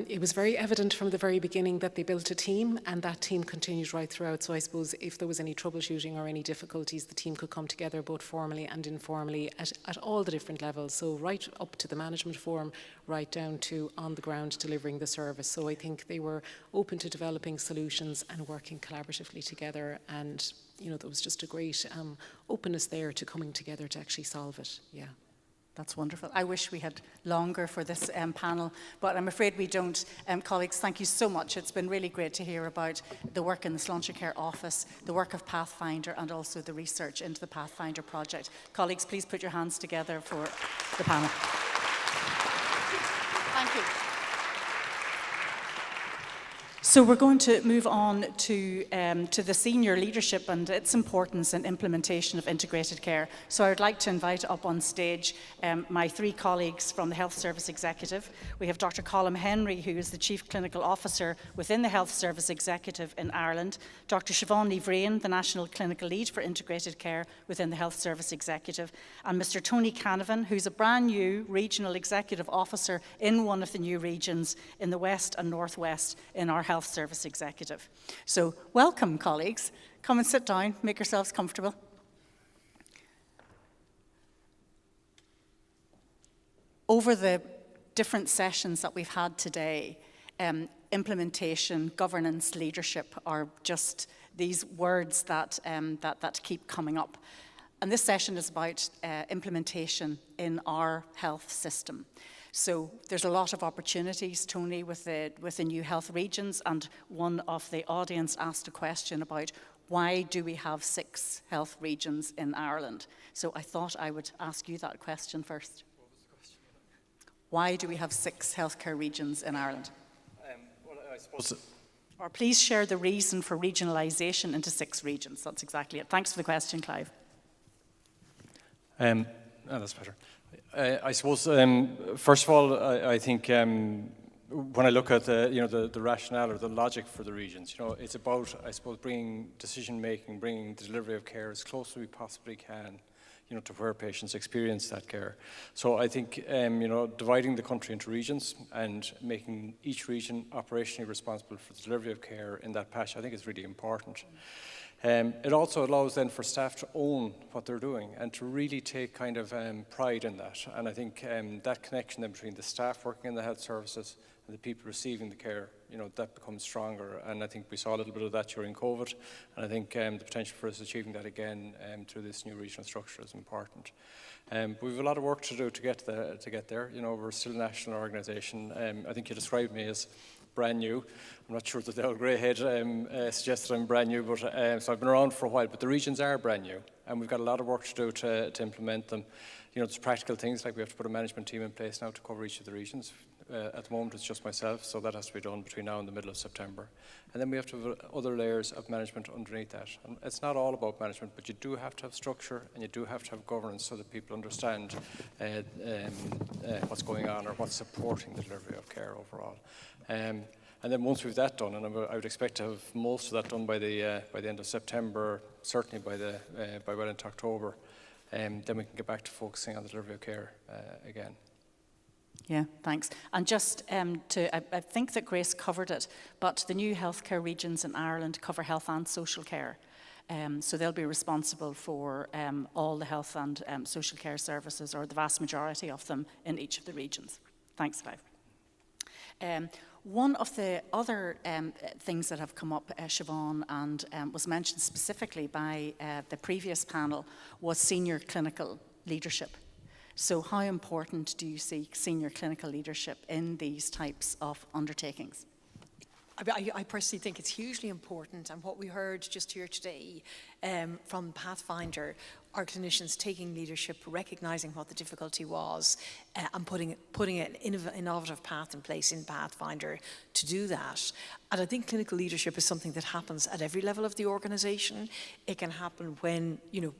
it was very evident from the very beginning that they built a team, and that team continued right throughout. So I suppose if there was any troubleshooting or any difficulties, the team could come together both formally and informally at all the different levels. So right up to the management forum, right down to on the ground delivering the service. So I think they were open to developing solutions and working collaboratively together. And, you know, there was just a great openness there to coming together to actually solve it. Yeah. That's wonderful. I wish we had longer for this panel, but I'm afraid we don't. Colleagues, thank you so much. It's been really great to hear about the work in the Slaintecare office, the work of Pathfinder, and also the research into the Pathfinder project. Colleagues, please put your hands together for the panel. Thank you. So we're going to move on to the senior leadership and its importance in implementation of integrated care. So I would like to invite up on stage my three colleagues from the Health Service Executive. We have Dr. Colm Henry, who is the Chief Clinical Officer within the Health Service Executive in Ireland, Dr. Siobhan Ní-Bhríon, the National Clinical Lead for Integrated Care within the Health Service Executive, and Mr. Tony Canavan, who's a brand new Regional Executive Officer in one of the new regions in the West and Northwest in our Health Service Executive. So welcome, colleagues. Come and sit down, make yourselves comfortable. Over the different sessions that we've had today, implementation, governance, leadership are just these words that keep coming up. And this session is about implementation in our health system. So there's a lot of opportunities, Tony, with the new health regions, and one of the audience asked a question about why do we have 6 health regions in Ireland? So I thought I would ask you that question first. What was the question? Why do we have 6 healthcare regions in Ireland? Well, I suppose... Or please share the reason for regionalisation into 6 regions. That's exactly it. Thanks for the question, Clive. That's better. I suppose, first of all, I think when I look at the rationale or the logic for the regions, it's about, I suppose, bringing decision making, bringing the delivery of care as close as we possibly can, to where patients experience that care. So I think, dividing the country into regions and making each region operationally responsible for the delivery of care in that patch, I think is really important. It also allows then for staff to own what they're doing and to really take kind of pride in that. And I think that connection then between the staff working in the health services and the people receiving the care, that becomes stronger. And I think we saw a little bit of that during COVID. And I think the potential for us achieving that again through this new regional structure is important. But we have a lot of work to do to get there. We're still a national organisation. I think you described me as brand new. I'm not sure that the old grey head suggests that I'm brand new, but so I've been around for a while, but the regions are brand new, and we've got a lot of work to do to implement them. There's practical things, like we have to put a management team in place now to cover each of the regions. At the moment, it's just myself, so that has to be done between now and the middle of September. And then we have to have other layers of management underneath that. And it's not all about management, but you do have to have structure and you do have to have governance so that people understand what's going on or what's supporting the delivery of care overall. And And then once we've that done, and I would expect to have most of that done by the end of September, certainly by well into October, then we can get back to focusing on the delivery of care again. Yeah, thanks. And just I think that Grace covered it, but the new healthcare regions in Ireland cover health and social care. So they'll be responsible for all the health and social care services, or the vast majority of them, in each of the regions. Thanks, Viv. One of the other things that have come up, Siobhan, and was mentioned specifically by the previous panel, was senior clinical leadership. So how important do you see senior clinical leadership in these types of undertakings? I personally think it's hugely important, and what we heard just here today from Pathfinder, our clinicians taking leadership, recognising what the difficulty was, and putting an innovative path in place in Pathfinder to do that. And I think clinical leadership is something that happens at every level of the organisation. It can happen when you're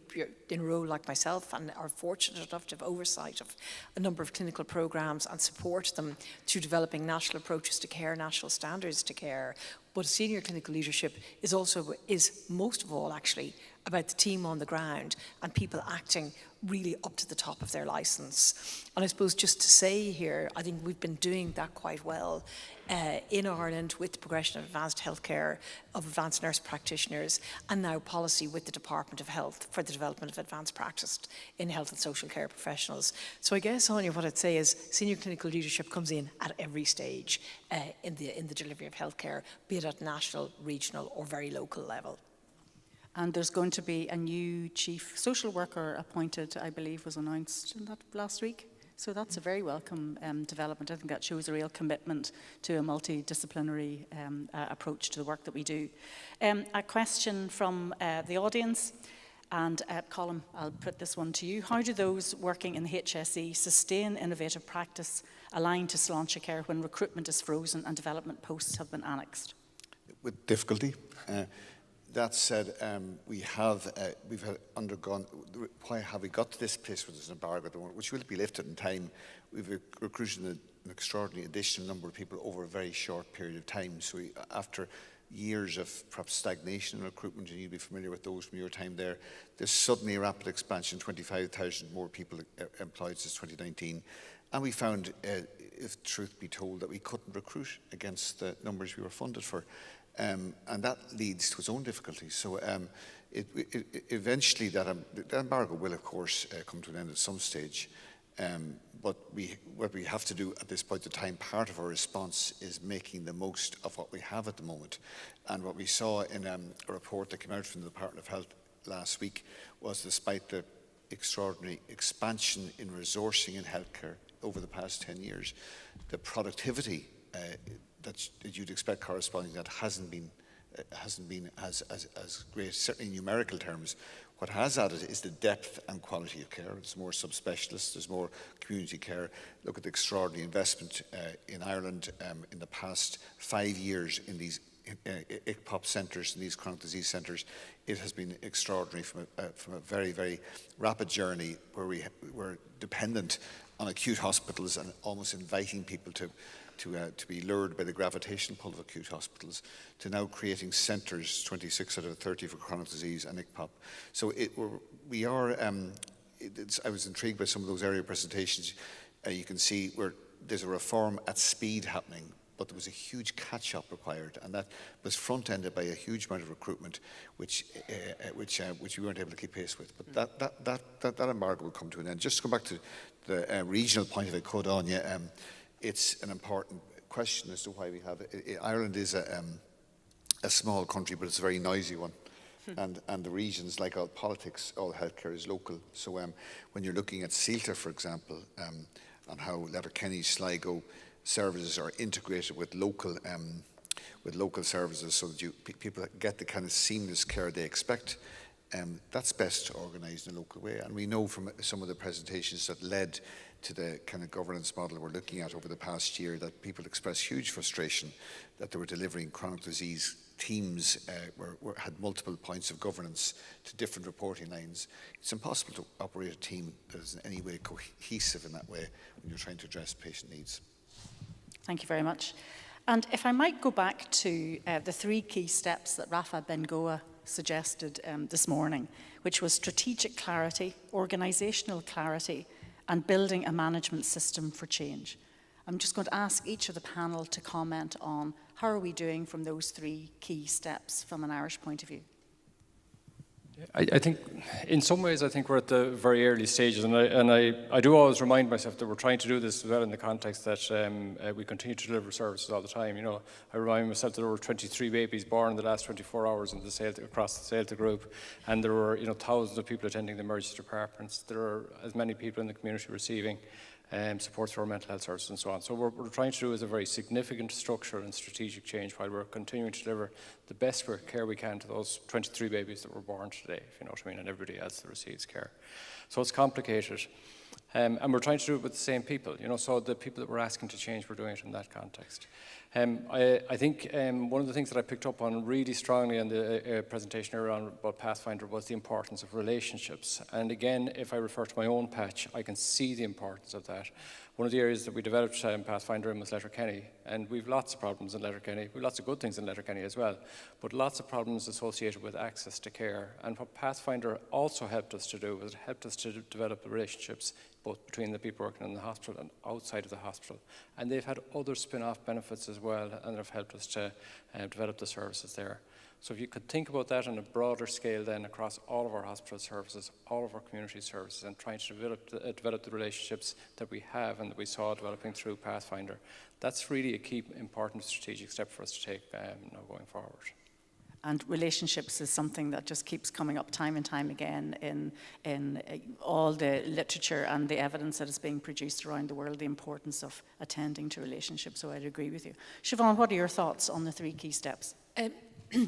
in a role like myself and are fortunate enough to have oversight of a number of clinical programmes and support them through developing national approaches to care, national standards to care. But senior clinical leadership is most of all actually about the team on the ground and people acting really up to the top of their licence. And I suppose just to say here, I think we've been doing that quite well in Ireland with the progression of advanced healthcare, of advanced nurse practitioners, and now policy with the Department of Health for the development of advanced practice in health and social care professionals. So I guess, Anya, what I'd say is senior clinical leadership comes in at every stage in the delivery of healthcare, be it at national, regional, or very local level. And there's going to be a new chief social worker appointed, I believe was announced in that last week. So that's a very welcome development. I think that shows a real commitment to a multidisciplinary approach to the work that we do. A question from the audience, and Colin, I'll put this one to you. How do those working in the HSE sustain innovative practice aligned to Slaintecare when recruitment is frozen and development posts have been annexed? With difficulty. That said, we've undergone. Why have we got to this place where there's an embargo at the moment, which will be lifted in time? We've recruited an extraordinary additional number of people over a very short period of time. So after years of perhaps stagnation in recruitment, and you'll be familiar with those from your time there, there's suddenly a rapid expansion, 25,000 more people employed since 2019. And we found, if truth be told, that we couldn't recruit against the numbers we were funded for. And that leads to its own difficulties. So eventually that embargo will, of course, come to an end at some stage. But what we have to do at this point in time, part of our response is making the most of what we have at the moment. And what we saw in a report that came out from the Department of Health last week was, despite the extraordinary expansion in resourcing in healthcare over the past 10 years, the productivity that you'd expect corresponding that hasn't been as great, certainly in numerical terms. What has added is the depth and quality of care. There's more subspecialists, there's more community care. Look at the extraordinary investment in Ireland in the past 5 years in these ICPOP centres, in these chronic disease centres. It has been extraordinary from a very, very rapid journey where we were dependent on acute hospitals and almost inviting people to be lured by the gravitational pull of acute hospitals, to now creating centres, 26 out of 30 for chronic disease and ICPOP. So I was intrigued by some of those earlier presentations. You can see where there's a reform at speed happening, but there was a huge catch-up required, and that was front-ended by a huge amount of recruitment, which we weren't able to keep pace with. But that embargo will come to an end. Just to go back to the regional point, if I could, Anya, it's an important question as to why we have it. Ireland is a small country, but it's a very noisy one. And the regions, like all politics, all healthcare is local. So when you're looking at CELTA, for example, and how Letterkenny, Sligo services are integrated with local services, so that people get the kind of seamless care they expect, that's best organised in a local way. And we know from some of the presentations that led to the kind of governance model we're looking at over the past year that people expressed huge frustration that they were delivering chronic disease teams had multiple points of governance to different reporting lines. It's impossible to operate a team that is in any way cohesive in that way when you're trying to address patient needs. Thank you very much. And if I might go back to the 3 key steps that Rafa Bengoa suggested this morning, which was strategic clarity, organisational clarity, and building a management system for change. I'm just going to ask each of the panel to comment on how are we doing from those 3 key steps from an Irish point of view. I think, in some ways, I think we're at the very early stages, and I do always remind myself that we're trying to do this as well in the context that we continue to deliver services all the time. You know, I remind myself that there were 23 babies born in the last 24 hours in the across the Slaintecare group, and there were, you know, thousands of people attending the emergency departments. There are as many people in the community receiving support for our mental health services and so on. So what we're trying to do is a very significant structural and strategic change while we're continuing to deliver the best care we can to those 23 babies that were born today, if you know what I mean, and everybody else that receives care. So it's complicated. And we're trying to do it with the same people, you know, so the people that we're asking to change, we're doing it in that context. I think one of the things that I picked up on really strongly in the presentation earlier on about Pathfinder was the importance of relationships. And again, if I refer to my own patch, I can see the importance of that. One of the areas that we developed Pathfinder in was Letterkenny, and we've lots of problems in Letterkenny. We've lots of good things in Letterkenny as well, but lots of problems associated with access to care. And what Pathfinder also helped us to do was it helped us to develop the relationships both between the people working in the hospital and outside of the hospital. And they've had other spin-off benefits as well, and have helped us to develop the services there. So if you could think about that on a broader scale then across all of our hospital services, all of our community services, and trying to develop the relationships that we have and that we saw developing through Pathfinder, that's really a key important strategic step for us to take now going forward. And relationships is something that just keeps coming up time and time again in all the literature and the evidence that is being produced around the world, the importance of attending to relationships. So I'd agree with you. Siobhan, what are your thoughts on the 3 key steps?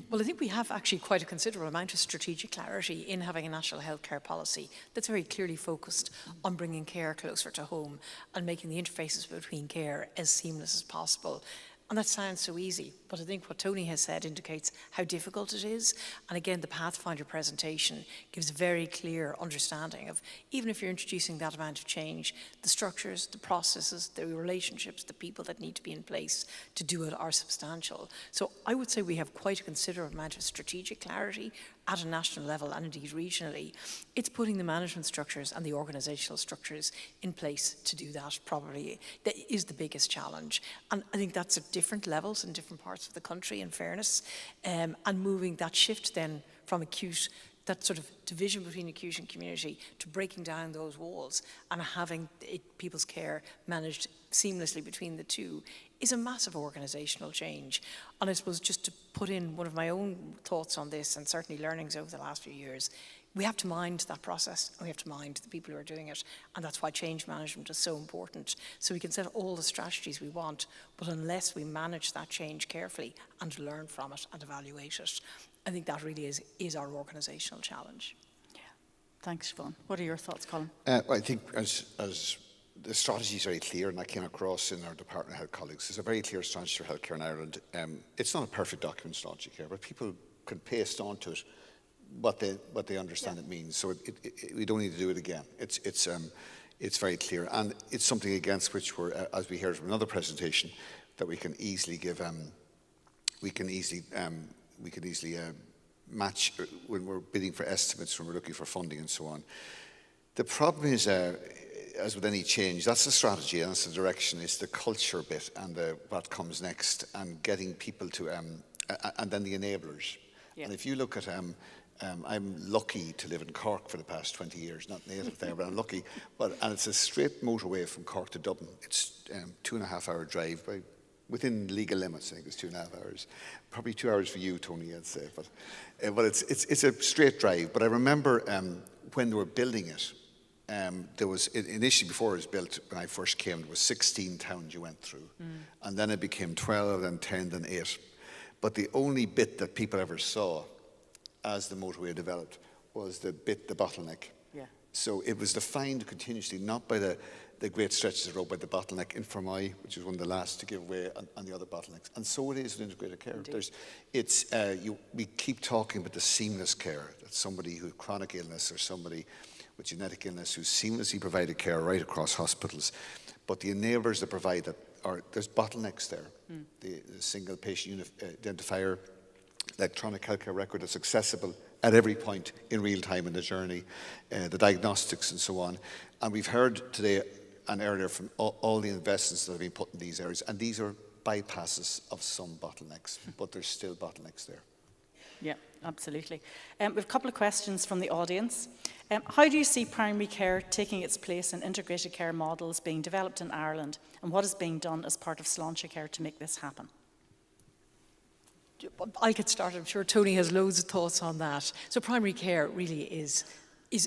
Well, I think we have actually quite a considerable amount of strategic clarity in having a national healthcare policy that's very clearly focused on bringing care closer to home and making the interfaces between care as seamless as possible. And that sounds so easy, but I think what Tony has said indicates how difficult it is. And again, the Pathfinder presentation gives a very clear understanding of, even if you're introducing that amount of change, the structures, the processes, the relationships, the people that need to be in place to do it are substantial. So I would say we have quite a considerable amount of strategic clarity at a national level and indeed regionally. It's putting the management structures and the organisational structures in place to do that properly. That is the biggest challenge. And I think that's at different levels in different parts of the country, in fairness, and moving that shift then from acute, that sort of division between acute and community, to breaking down those walls and having people's care managed seamlessly between the two is a massive organisational change. And I suppose just to put in one of my own thoughts on this, and certainly learnings over the last few years, we have to mind that process, and we have to mind the people who are doing it, and that's why change management is so important. So we can set all the strategies we want, but unless we manage that change carefully and learn from it and evaluate it, I think that really is our organisational challenge. Yeah. Thanks, Siobhan. What are your thoughts, Colin? I think as the strategy is very clear, and that came across in our Department of Health colleagues. There's a very clear strategy for healthcare in Ireland. It's not a perfect document, Slaintecare, but people can paste onto it what they understand it means. So we don't need to do it again. It's very clear, and it's something against which we're, as we heard from another presentation, that we can easily give. We can easily match when we're bidding for estimates, when we're looking for funding and so on. The problem is, as with any change, that's the strategy and that's the direction. It's the culture bit and what comes next, and getting people to, and then the enablers. Yeah. And if you look at, I'm lucky to live in Cork for the past 20 years, not native there, but I'm lucky. And it's a straight motorway from Cork to Dublin. It's 2.5 hour drive, within legal limits. I think it's 2.5 hours. Probably 2 hours for you, Tony, I'd say. But it's a straight drive. But I remember when they were building it, there was, initially before it was built, when I first came, there was 16 towns you went through. And then it became 12, then 10, then 8. But the only bit that people ever saw as the motorway developed was the bottleneck. Yeah. So it was defined continuously, not by the great stretches of road, by the bottleneck in Fermoy, which was one of the last to give way, and the other bottlenecks. And so it is with integrated care. We keep talking about the seamless care, that somebody who has chronic illness or somebody with genetic illness who's seamlessly provided care right across hospitals. But the enablers that provide that there's bottlenecks there. The single patient identifier, electronic healthcare record that's accessible at every point in real time in the journey, the diagnostics and so on. And we've heard today and earlier from all the investments that have been put in these areas, and these are bypasses of some bottlenecks, but there's still bottlenecks there. Yeah, absolutely. We have a couple of questions from the audience. How do you see primary care taking its place in integrated care models being developed in Ireland, and what is being done as part of Slaintecare to make this happen? I'll get started. I'm sure Tony has loads of thoughts on that. So primary care really is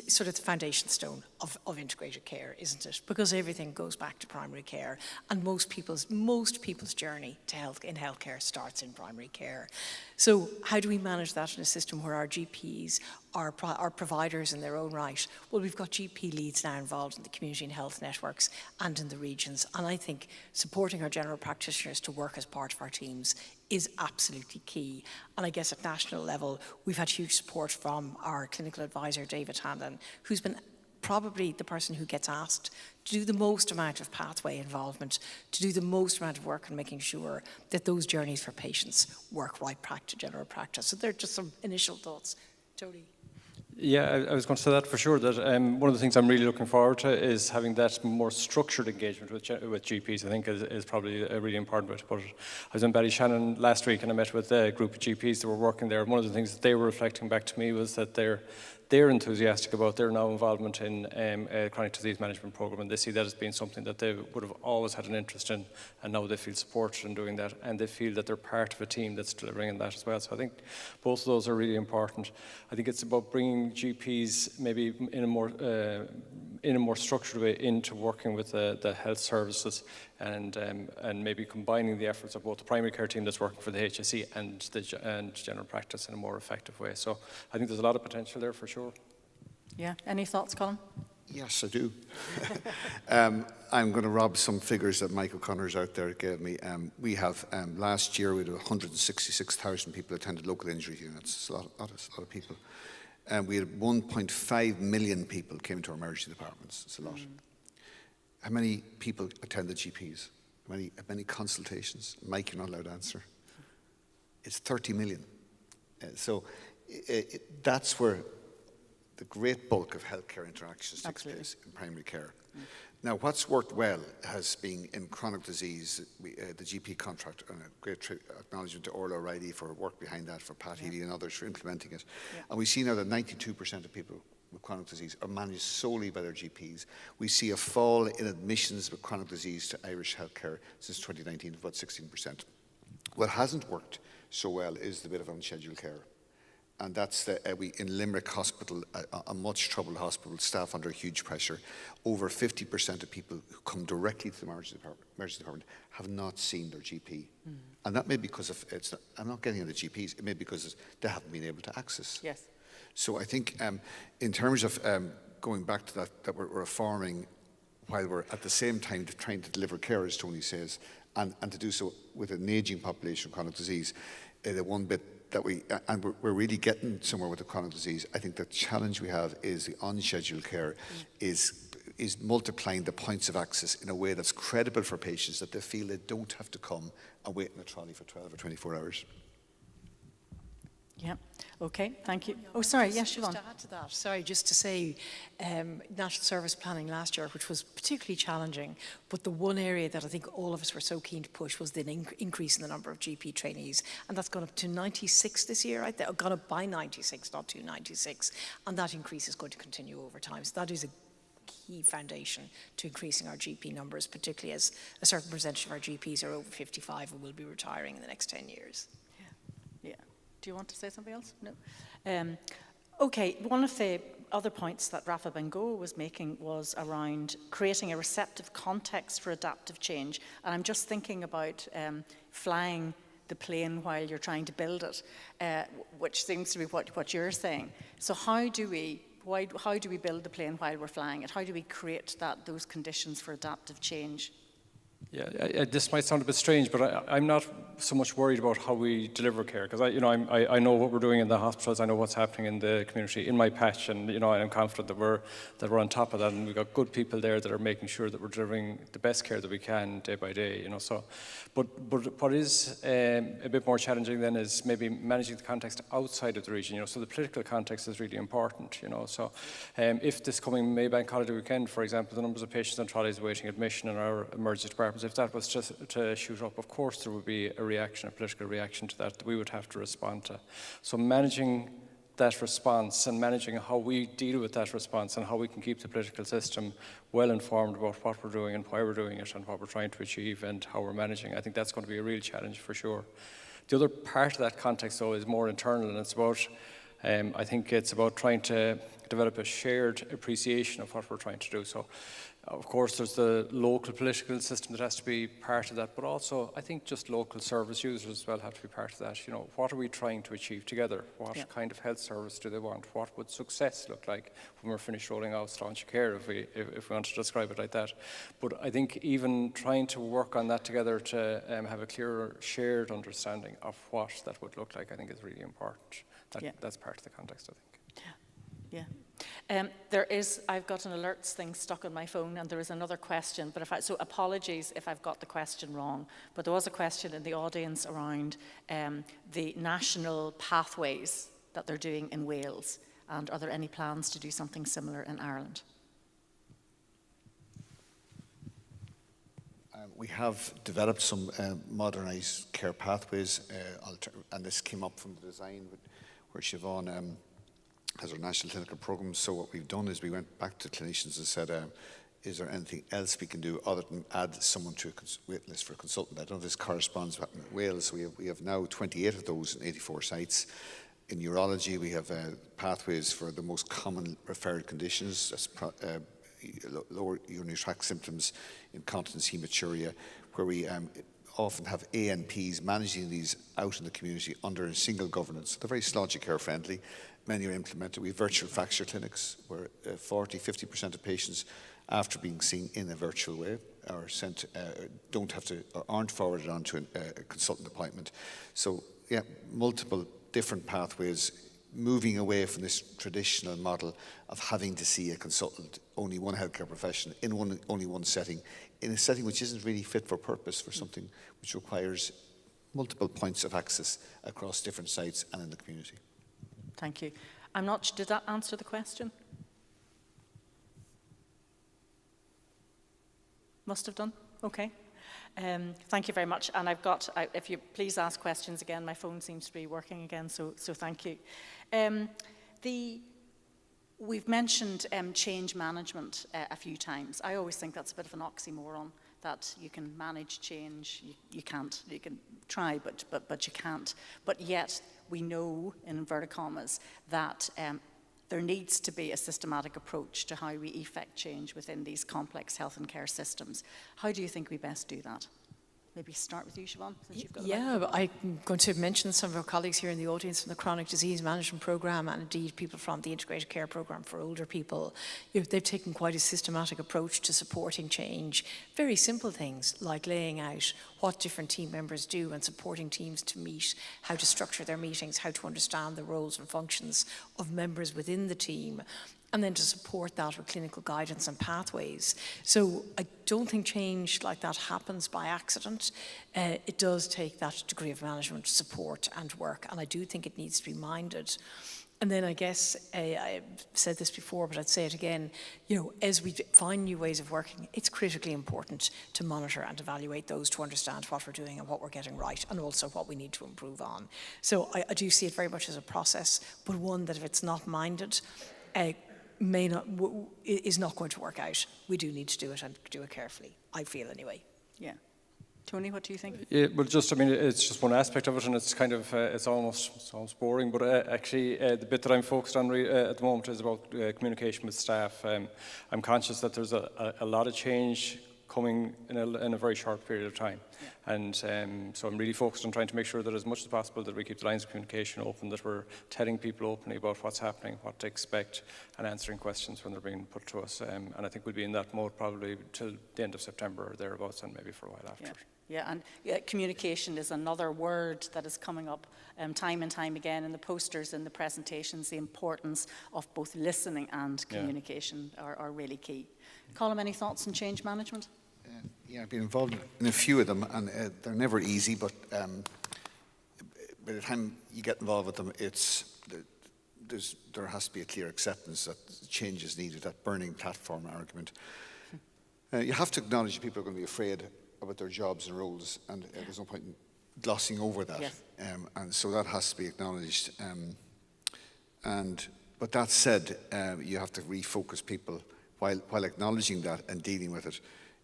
sort of the foundation stone of integrated care, isn't it? Because everything goes back to primary care, and most people's journey to healthcare starts in primary care. So how do we manage that in a system where our GPs are providers in their own right? Well, we've got GP leads now involved in the community and health networks and in the regions, and I think supporting our general practitioners to work as part of our teams is absolutely key. And I guess at national level, we've had huge support from our clinical advisor, David Hanlon, who's been probably the person who gets asked to do the most amount of pathway involvement, to do the most amount of work on making sure that those journeys for patients work right back to general practice. So they're just some initial thoughts. Tony? Yeah, I was going to say that for sure, that one of the things I'm really looking forward to is having that more structured engagement with GPs. I think is probably a really important way to put it. I was in Ballyshannon last week and I met with a group of GPs that were working there. One of the things that they were reflecting back to me was that they're enthusiastic about their now involvement in a chronic disease management program, and they see that as being something that they would have always had an interest in, and now they feel supported in doing that, and they feel that they're part of a team that's delivering in that as well. So I think both of those are really important. I think it's about bringing GPs maybe in a more structured way into working with the health services, and maybe combining the efforts of both the primary care team that's working for the HSE and general practice in a more effective way. So I think there's a lot of potential there for sure. Yeah, any thoughts, Colin? Yes, I do. I'm going to rob some figures that Mike O'Connor's out there gave me. We have, last year, we had 166,000 people attended local injury units. It's a lot of people. We had 1.5 million people came to our emergency departments. It's a lot. How many people attended GPs? How many consultations? Mike, you're not allowed to answer. It's 30 million. So that's where the great bulk of healthcare interactions takes place, in primary care. Now, what's worked well has been in chronic disease, the GP contract, and a great acknowledgement to Orla O'Reilly for work behind that, for Pat Healy and others for implementing it. And we see now that 92% of people with chronic disease are managed solely by their GPs. We see a fall in admissions with chronic disease to Irish healthcare since 2019 of about 16%. What hasn't worked so well is the bit of unscheduled care. And that's in Limerick Hospital, a much troubled hospital, staff under huge pressure. Over 50% of people who come directly to the emergency department have not seen their GP. And that may be because of, I'm not getting into GPs, it may be because they haven't been able to access. Yes. So I think in terms of going back to that we're reforming while we're at the same time trying to deliver care, as Tony says, and to do so with an ageing population of chronic disease, the one bit that we're really getting somewhere with the chronic disease. I think the challenge we have is the unscheduled care is multiplying the points of access in a way that's credible for patients, that they feel they don't have to come and wait in a trolley for 12 or 24 hours. Yeah, okay, thank you. Oh, sorry, yes, Siobhan. Just to add to that, sorry, just to say, National Service Planning last year, which was particularly challenging, but the one area that I think all of us were so keen to push was the increase in the number of GP trainees, and that's gone up to 96 this year, right? They've gone up by 96, not to 96, and that increase is going to continue over time. So that is a key foundation to increasing our GP numbers, particularly as a certain percentage of our GPs are over 55 and will be retiring in the next 10 years. Yeah. Do you want to say something else? No. Okay, one of the other points that Rafa Bengo was making was around creating a receptive context for adaptive change. And I'm just thinking about flying the plane while you're trying to build it, which seems to be what you're saying. So how do we build the plane while we're flying it? How do we create those conditions for adaptive change? Yeah, this might sound a bit strange, but I'm not so much worried about how we deliver care, because I know what we're doing in the hospitals. I know what's happening in the community, in my patch, and I'm confident that we're on top of that, and we've got good people there that are making sure that we're delivering the best care that we can day by day. So, but what is a bit more challenging then is maybe managing the context outside of the region. So the political context is really important. So if this coming Maybank holiday weekend, for example, the numbers of patients on trolleys awaiting admission in our emergency departments, if that was just to shoot up, of course there would be a political reaction to that we would have to respond to. So managing that response and managing how we deal with that response and how we can keep the political system well informed about what we're doing and why we're doing it and what we're trying to achieve and how we're managing, I think that's going to be a real challenge for sure. The other part of that context, though, is more internal, and it's about, I think it's about trying to develop a shared appreciation of what we're trying to do. So, of course, there's the local political system that has to be part of that, but also I think just local service users as well have to be part of that. What are we trying to achieve together? What kind of health service do they want? What would success look like when we're finished rolling out Slaintecare, if we want to describe it like that? But I think even trying to work on that together to have a clearer shared understanding of what that would look like, I think is really important. That's part of the context, I think. Yeah. I've got an alerts thing stuck on my phone, and there is another question, but so apologies if I've got the question wrong, but there was a question in the audience around the national pathways that they're doing in Wales, and are there any plans to do something similar in Ireland? We have developed some modernised care pathways, and this came up from the design where Siobhan has our national clinical programme. So what we've done is we went back to clinicians and said, is there anything else we can do other than add someone to a wait list for a consultant? I don't know if this corresponds with Wales. We have now 28 of those in 84 sites. In urology, we have pathways for the most common referred conditions, lower urinary tract symptoms, incontinence, hematuria, where we often have ANPs managing these out in the community under a single governance. They're very Slaintecare friendly. Many are implemented. We have virtual fracture clinics where 40–50% of patients, after being seen in a virtual way, are sent, don't have to, or aren't forwarded on to a consultant appointment. So, yeah, multiple different pathways, moving away from this traditional model of having to see a consultant, only one healthcare professional, in only one setting, in a setting which isn't really fit for purpose for something which requires multiple points of access across different sites and in the community. Thank you. Did that answer the question? Must have done. Okay. Thank you very much. And if you please ask questions again, my phone seems to be working again, so thank you. We've mentioned change management a few times. I always think that's a bit of an oxymoron, that you can manage change. You can't. You can try, but you can't. But yet, we know, in inverted commas, that there needs to be a systematic approach to how we effect change within these complex health and care systems. How do you think we best do that? Maybe start with you, Siobhan, since you've got I'm going to mention some of our colleagues here in the audience from the Chronic Disease Management Programme, and indeed people from the Integrated Care Programme for older people. They've taken quite a systematic approach to supporting change. Very simple things like laying out what different team members do and supporting teams to meet, how to structure their meetings, how to understand the roles and functions of members within the team, and then to support that with clinical guidance and pathways. So I don't think change like that happens by accident. It does take that degree of management support and work, and I do think it needs to be minded. And then I guess, I've said this before, but I'd say it again, as we find new ways of working, it's critically important to monitor and evaluate those to understand what we're doing and what we're getting right, and also what we need to improve on. So I do see it very much as a process, but one that if it's not minded, is not going to work out. We do need to do it and do it carefully, I feel anyway. Yeah. Tony, what do you think? Yeah, well, it's just one aspect of it, and it's kind of, it's almost boring, but actually the bit that I'm focused on at the moment is about communication with staff. I'm conscious that there's a lot of change coming in a very short period of time. And so I'm really focused on trying to make sure that as much as possible that we keep the lines of communication open, that we're telling people openly about what's happening, what to expect, and answering questions when they're being put to us. And I think we'll be in that mode probably till the end of September or thereabouts, and maybe for a while after. Yeah, and communication is another word that is coming up time and time again in the posters, in the presentations. The importance of both listening and communication are really key. Colm, any thoughts on change management? Yeah, I've been involved in a few of them, and they're never easy, but by the time you get involved with them, there has to be a clear acceptance that change is needed, that burning platform argument. You have to acknowledge that people are going to be afraid about their jobs and roles, and there's no point in glossing over that. Yes. And so that has to be acknowledged. But that said, you have to refocus people while acknowledging that and dealing with it.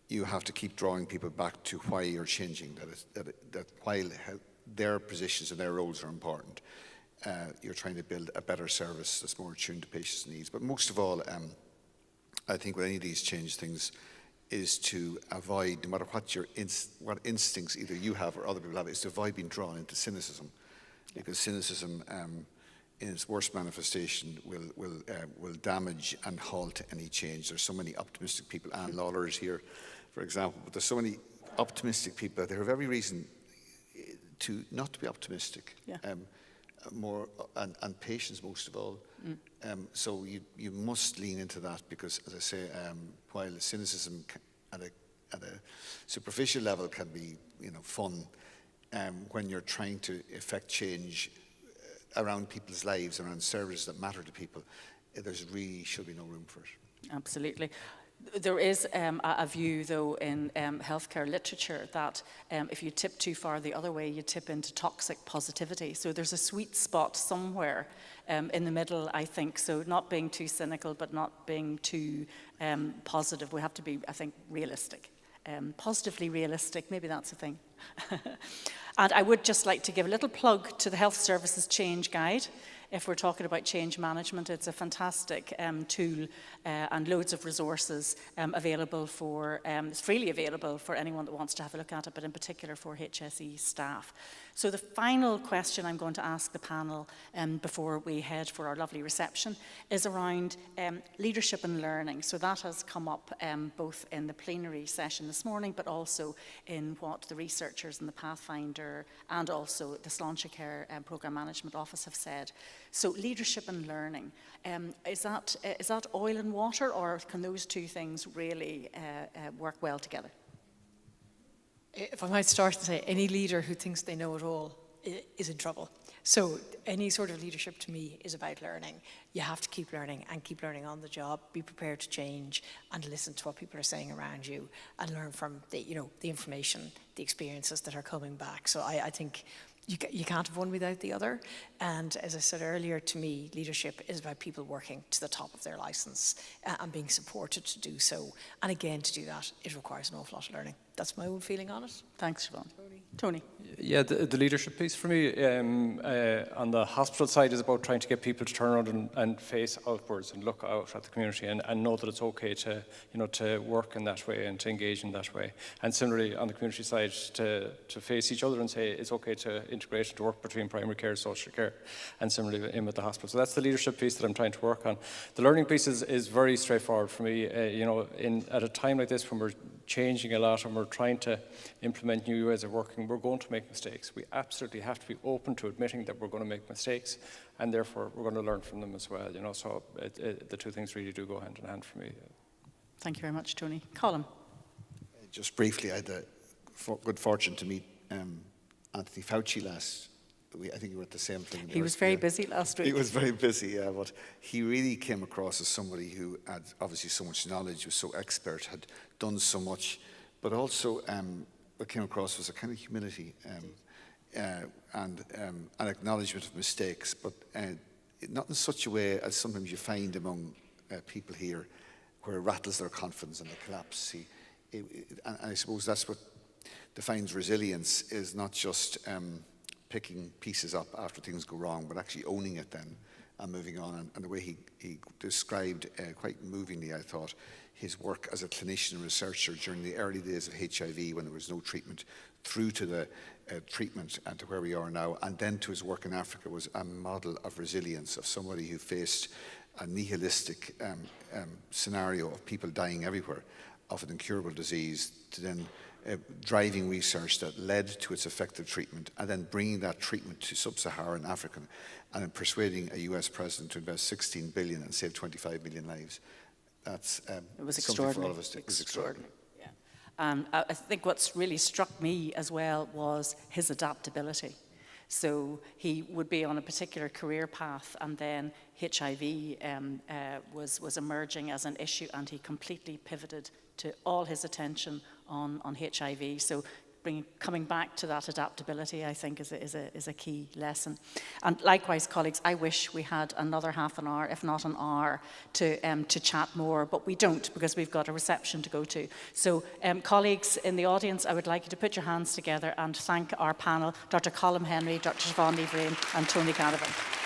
You have to keep drawing people back to why you're changing, that while their positions and their roles are important, you're trying to build a better service that's more attuned to patients' needs. But most of all, I think with any of these change things, is to avoid, no matter what instincts either you have or other people have, is to avoid being drawn into cynicism. Because cynicism, in its worst manifestation, will damage and halt any change. There's so many optimistic people, Anne Lawler's here, for example, but there's so many optimistic people out there who have every reason to not to be optimistic. More and patience most of all. So you must lean into that, because, as I say, while cynicism at a superficial level can be fun, when you're trying to effect change around people's lives, around services that matter to people, there's really should be no room for it. Absolutely. There is a view, though, in healthcare literature that if you tip too far the other way, you tip into toxic positivity. So there's a sweet spot somewhere in the middle, I think. So not being too cynical, but not being too positive. We have to be, I think, realistic. Positively realistic, maybe that's a thing. And I would just like to give a little plug to the Health Services Change Guide. If we're talking about change management, it's a fantastic tool and loads of resources available for, it's freely available for anyone that wants to have a look at it, but in particular for HSE staff. So the final question I'm going to ask the panel before we head for our lovely reception is around leadership and learning. So that has come up both in the plenary session this morning, but also in what the researchers in the Pathfinder and also the Slaintecare Programme Management Office have said. So leadership and learning, is that oil and water, or can those two things really work well together? If I might start to say, any leader who thinks they know it all is in trouble. So any sort of leadership to me is about learning. You have to keep learning and keep learning on the job, be prepared to change and listen to what people are saying around you and learn from the information, the experiences that are coming back. So I think you can't have one without the other. And as I said earlier, to me, leadership is about people working to the top of their license and being supported to do so. And again, to do that, it requires an awful lot of learning. That's my own feeling on it. Thanks, Siobhan. Tony? Yeah, the leadership piece for me on the hospital side is about trying to get people to turn around and face outwards and look out at the community and know that it's okay to work in that way and to engage in that way. And similarly on the community side to face each other and say it's okay to integrate and to work between primary care and social care, and similarly in with the hospital. So that's the leadership piece that I'm trying to work on. The learning piece is very straightforward for me. At a time like this when we're changing a lot and we're trying to implement new ways of working, we're going to make mistakes. We absolutely have to be open to admitting that we're going to make mistakes, and therefore we're going to learn from them as well. So the two things really do go hand in hand for me. Thank you very much, Tony. Colm? Just briefly, I had the good fortune to meet Anthony Fauci I think we were at the same thing. He was very busy last week. He was very busy, yeah, but he really came across as somebody who had obviously so much knowledge, was so expert, had done so much, but also what came across was a kind of humility and an acknowledgement of mistakes, but not in such a way as sometimes you find among people here, where it rattles their confidence and they collapse. And I suppose that's what defines resilience, is not just picking pieces up after things go wrong, but actually owning it then and moving on. And the way he described, quite movingly, I thought, his work as a clinician and researcher during the early days of HIV when there was no treatment, through to the treatment and to where we are now, and then to his work in Africa, was a model of resilience, of somebody who faced a nihilistic scenario of people dying everywhere of an incurable disease, to then driving research that led to its effective treatment, and then bringing that treatment to sub-Saharan Africa, and then persuading a US president to invest 16 billion and save 25 million lives. That's it was something for all extraordinary. of us. It was extraordinary. I think what's really struck me as well was his adaptability. So he would be on a particular career path, and then HIV was emerging as an issue, and he completely pivoted to all his attention on HIV. So coming back to that adaptability, I think, is a key lesson. And likewise, colleagues, I wish we had another half an hour, if not an hour, to chat more, but we don't, because we've got a reception to go to. So, colleagues in the audience, I would like you to put your hands together and thank our panel, Dr. Colm Henry, Dr. Siobhan Ní and Tony Canavan.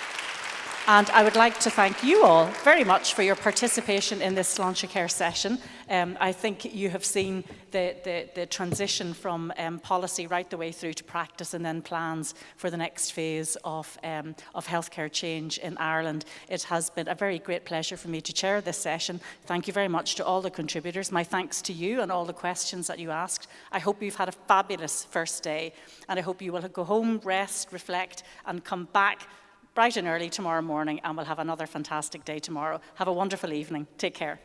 And I would like to thank you all very much for your participation in this Slaintecare session. I think you have seen the transition from policy right the way through to practice, and then plans for the next phase of healthcare change in Ireland. It has been a very great pleasure for me to chair this session. Thank you very much to all the contributors. My thanks to you and all the questions that you asked. I hope you've had a fabulous first day, and I hope you will go home, rest, reflect, and come back bright and early tomorrow morning, and we'll have another fantastic day tomorrow. Have a wonderful evening. Take care.